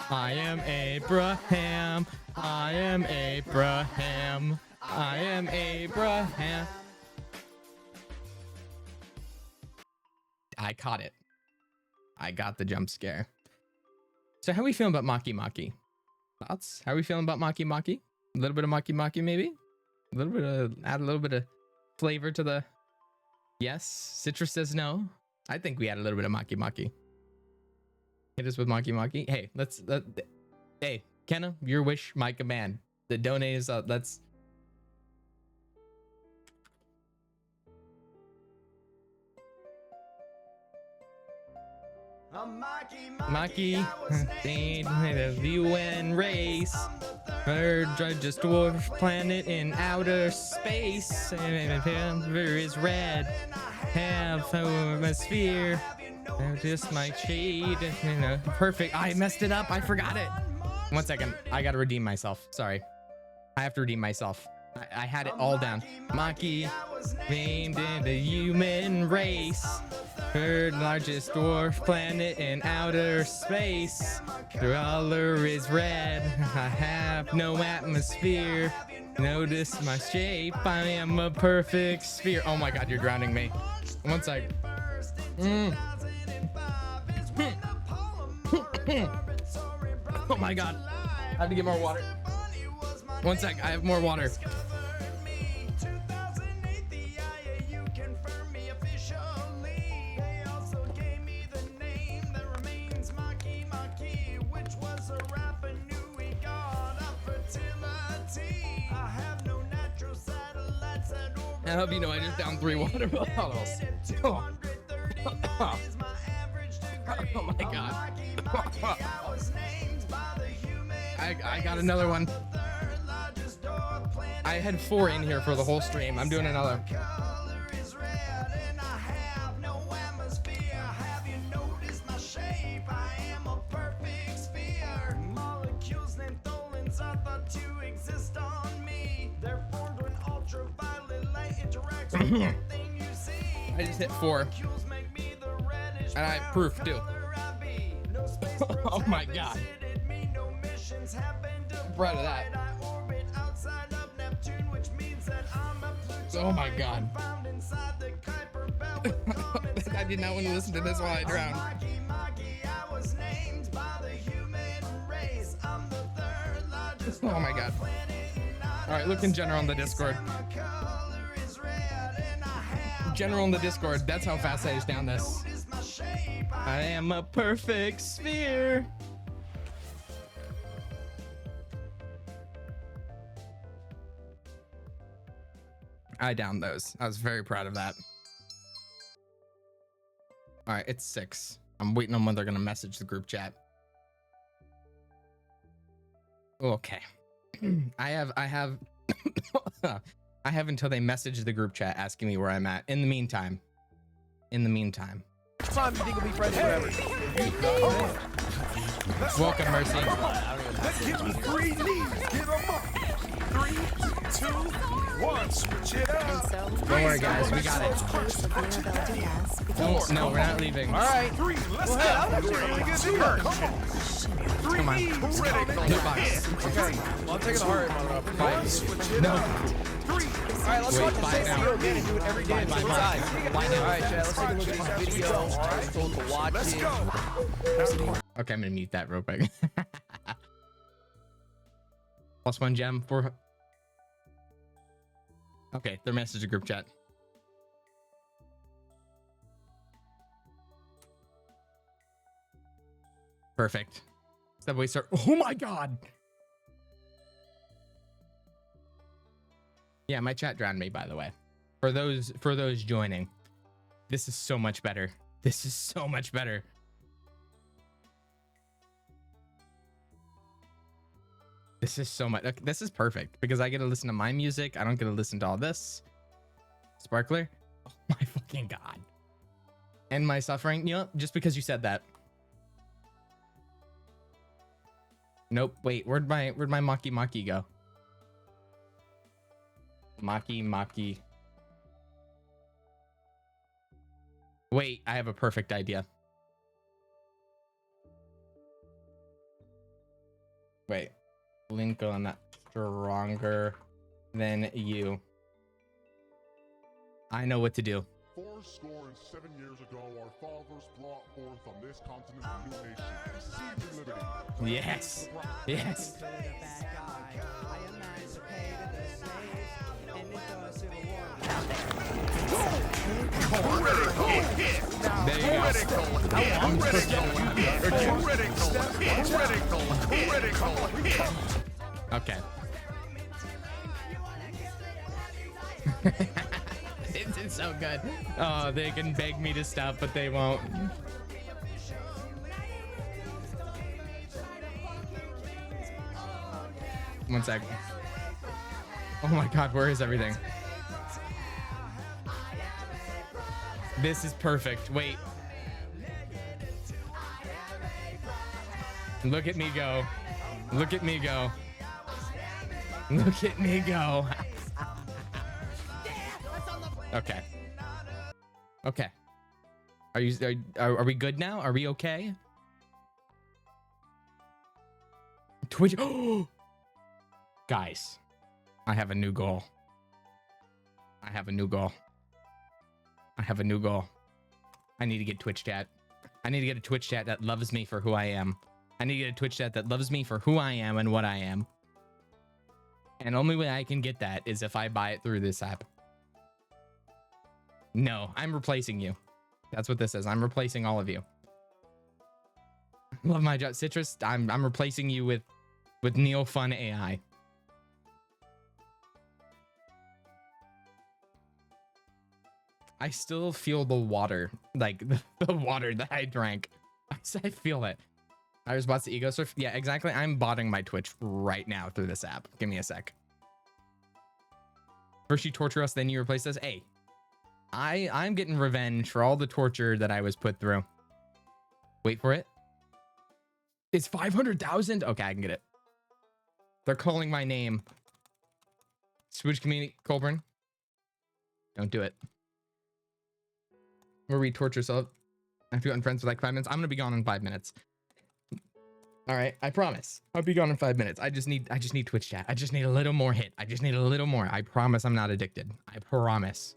S1: I am Abraham. I am Abraham. I am Abraham. I caught it. I got the jump scare. So how are we feeling about MakeMake? Thoughts? How are we feeling about MakeMake? A little bit of MakeMake maybe? A little bit of, add a little bit of flavor to the... Yes. Citrus says no. I think we add a little bit of MakeMake. Hit us with MakeMake. Hey, hey, Kenna, your wish, my command. The donate is let's... Maki, the UN race, largest dwarf planet in outer space. There is red, half atmosphere. Just my shade, perfect. I messed it up. I forgot it. 1 second. I gotta redeem myself. Sorry. I have to redeem myself. I had it all down. Maki, named in the human race. Third largest dwarf planet in outer space. The color is red. I have no atmosphere. Notice my shape. I am a perfect sphere. Oh my god, you're grounding me. 1 sec. Oh my god. I have to get more water. 1 sec. I have more water. I hope you know I just downed 3 water bottles. Oh, oh my god. I got another one. I had 4 in here for the whole stream. I'm doing another. I just hit 4. And I have proof too. Oh my god. I'm proud of that. Oh my god. I did not want to listen to this while I drowned. Oh my god. Alright, look in general on the Discord. General in the Discord, that's how fast I just down this. I am a perfect sphere. I downed those. I was very proud of that. All right, it's 6. I'm waiting on when they're gonna message the group chat. Okay. I have I have until they message the group chat asking me where I'm at. In the meantime.
S20: Time you think will be friends forever.
S1: Welcome, Mercy.
S20: Let's give them 3 knees. Get them up. 3, 2, 1. Switch it up.
S1: Don't worry, guys. We got it. No, we're not leaving.
S20: All right. 3. Let's go. Come on. 3 knees.
S1: Hitbox.
S20: Okay. Well, I'm taking the hard one off.
S1: 5. No.
S20: 3. All right, let's watch the same video again and do it every day until it's live. All right, Chad, let's take a look at this video. Let's go.
S1: Okay, I'm gonna mute that real quick. +1 gem for... Okay, their message group chat. Perfect. Subway Surf. Oh my god. Yeah, my chat drowned me, by the way. For those joining, this is so much better. This is so much better. This is so much. This is perfect because I get to listen to my music. I don't get to listen to all this. Sparkler. Oh my fucking god. End my suffering. You know, just because you said that. Nope. Wait. Where'd my Maki Maki go? Maki Maki. Wait, I have a perfect idea. Wait. Lincoln stronger than you. I know what to do.
S7: 407 years ago, our fathers brought forth on this continent a new nation, conceived in liberty.
S1: Yes. Yes. Okay. It's so good. Oh, they can beg me to stop, but they won't. One sec. Oh my god, where is everything? This is perfect. Wait. Look at me go. Look at me go. Look at me go. Okay. Okay. Are we good now? Are we okay? Twitch. Guys, I have a new goal. I have a new goal. I have a new goal. I need to get Twitch chat. I need to get a Twitch chat that loves me for who I am. I need to get a Twitch chat that loves me for who I am and what I am. And only way I can get that is if I buy it through this app. No, I'm replacing you. That's what this is. I'm replacing all of you. Love my job. Citrus, I'm replacing you with Neal.Fun AI. I still feel the water, like the water that I drank. I feel it. I was bots the ego surf. Yeah, exactly. I'm botting my Twitch right now through this app. Give me a sec. First you torture us, then you replace us. Hey, I'm getting revenge for all the torture that I was put through. Wait for it. It's 500,000. Okay, I can get it. They're calling my name. Switch community, Colburn. Don't do it. Where we torture yourself. After you gotten friends for like 5 minutes, I'm gonna be gone in 5 minutes. All right, I promise. I'll be gone in 5 minutes. I just need Twitch chat. I just need a little more hit. I just need a little more. I promise I'm not addicted. I promise.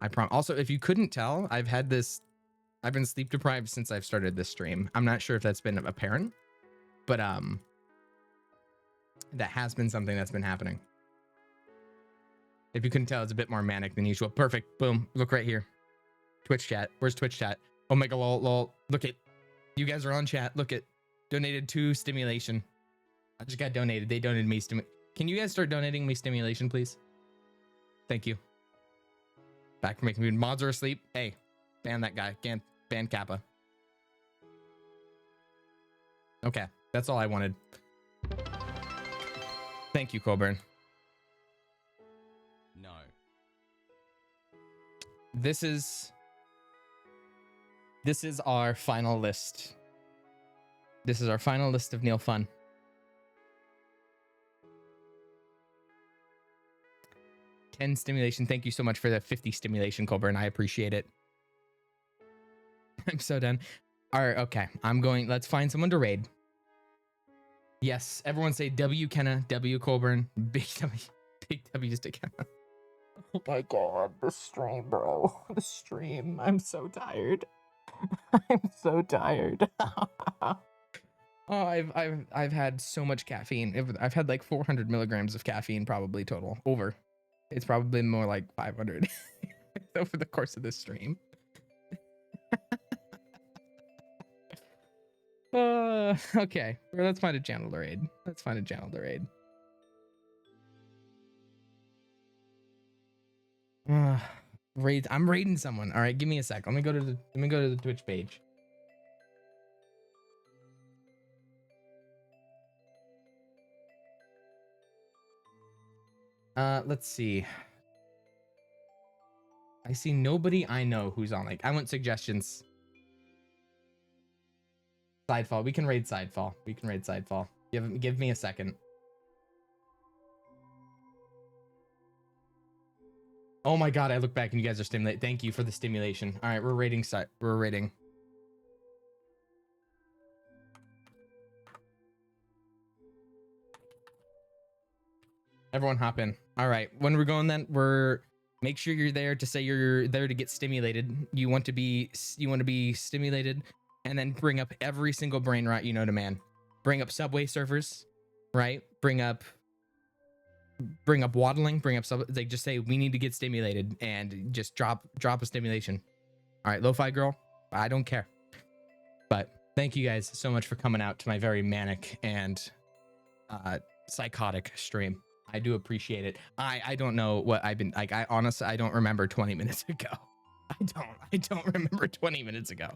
S1: I promise. Also, if you couldn't tell, I've been sleep deprived since I've started this stream. I'm not sure if that's been apparent, but that has been something that's been happening. If you couldn't tell, it's a bit more manic than usual. Perfect. Boom. Look right here. Twitch chat. Where's Twitch chat? Omega lol. Look at, you guys are on chat. Look at, donated to Stimulation. I just got donated. They donated me Can you guys start donating me Stimulation, please? Thank you. Back for making mods are asleep. Hey, ban that guy. Ban Kappa. Okay, that's all I wanted. Thank you, Colburn.
S2: No.
S1: This is our final list. This is our final list of Neal.Fun. Stimulation. Thank you so much for the 50 stimulation, Colburn. I appreciate it. I'm so done. All right, okay. Let's find someone to raid. Yes, everyone say W Kenna, W Colburn, big W to Kenna. Oh my god, the stream, bro. The stream. I'm so tired. I'm so tired. Oh, I've had so much caffeine. I've had like 400 milligrams of caffeine probably total. Over. It's probably more like 500 over the course of this stream. Okay. Well, let's find a channel to raid. Let's find a channel to raid. Raid. I'm raiding someone. All right, give me a sec. Let me go to the Twitch page. Let's see. I see nobody I know who's on. Like, I want suggestions. Sidefall. We can raid Sidefall. We can raid Sidefall. Give me a second. Oh my god, I look back and you guys are stimulated. Thank you for the stimulation. All right, we're raiding. We're raiding. Everyone hop in. All right, when we're going then, make sure you're there to say you're there to get stimulated. You want to be stimulated, and then bring up every single brain rot you know to man. Bring up Subway Surfers, right? Bring up waddling. Bring up like just say we need to get stimulated and just drop a stimulation. All right, Lo-Fi Girl, I don't care. But thank you guys so much for coming out to my very manic and psychotic stream. I do appreciate it. I don't know what I've been like. I honestly, I don't remember 20 minutes ago. I don't remember 20 minutes ago.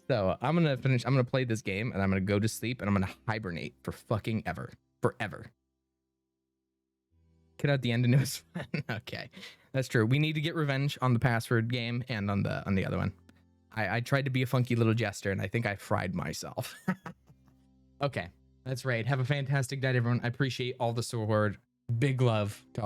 S1: So I'm gonna finish. I'm gonna play this game and I'm gonna go to sleep and I'm gonna hibernate for fucking forever. Get out the end of news. Okay, that's true. We need to get revenge on the password game and on the other one. I tried to be a funky little jester and I think I fried myself. Okay, that's right. Have a fantastic night, everyone. I appreciate all the support. Big love to all.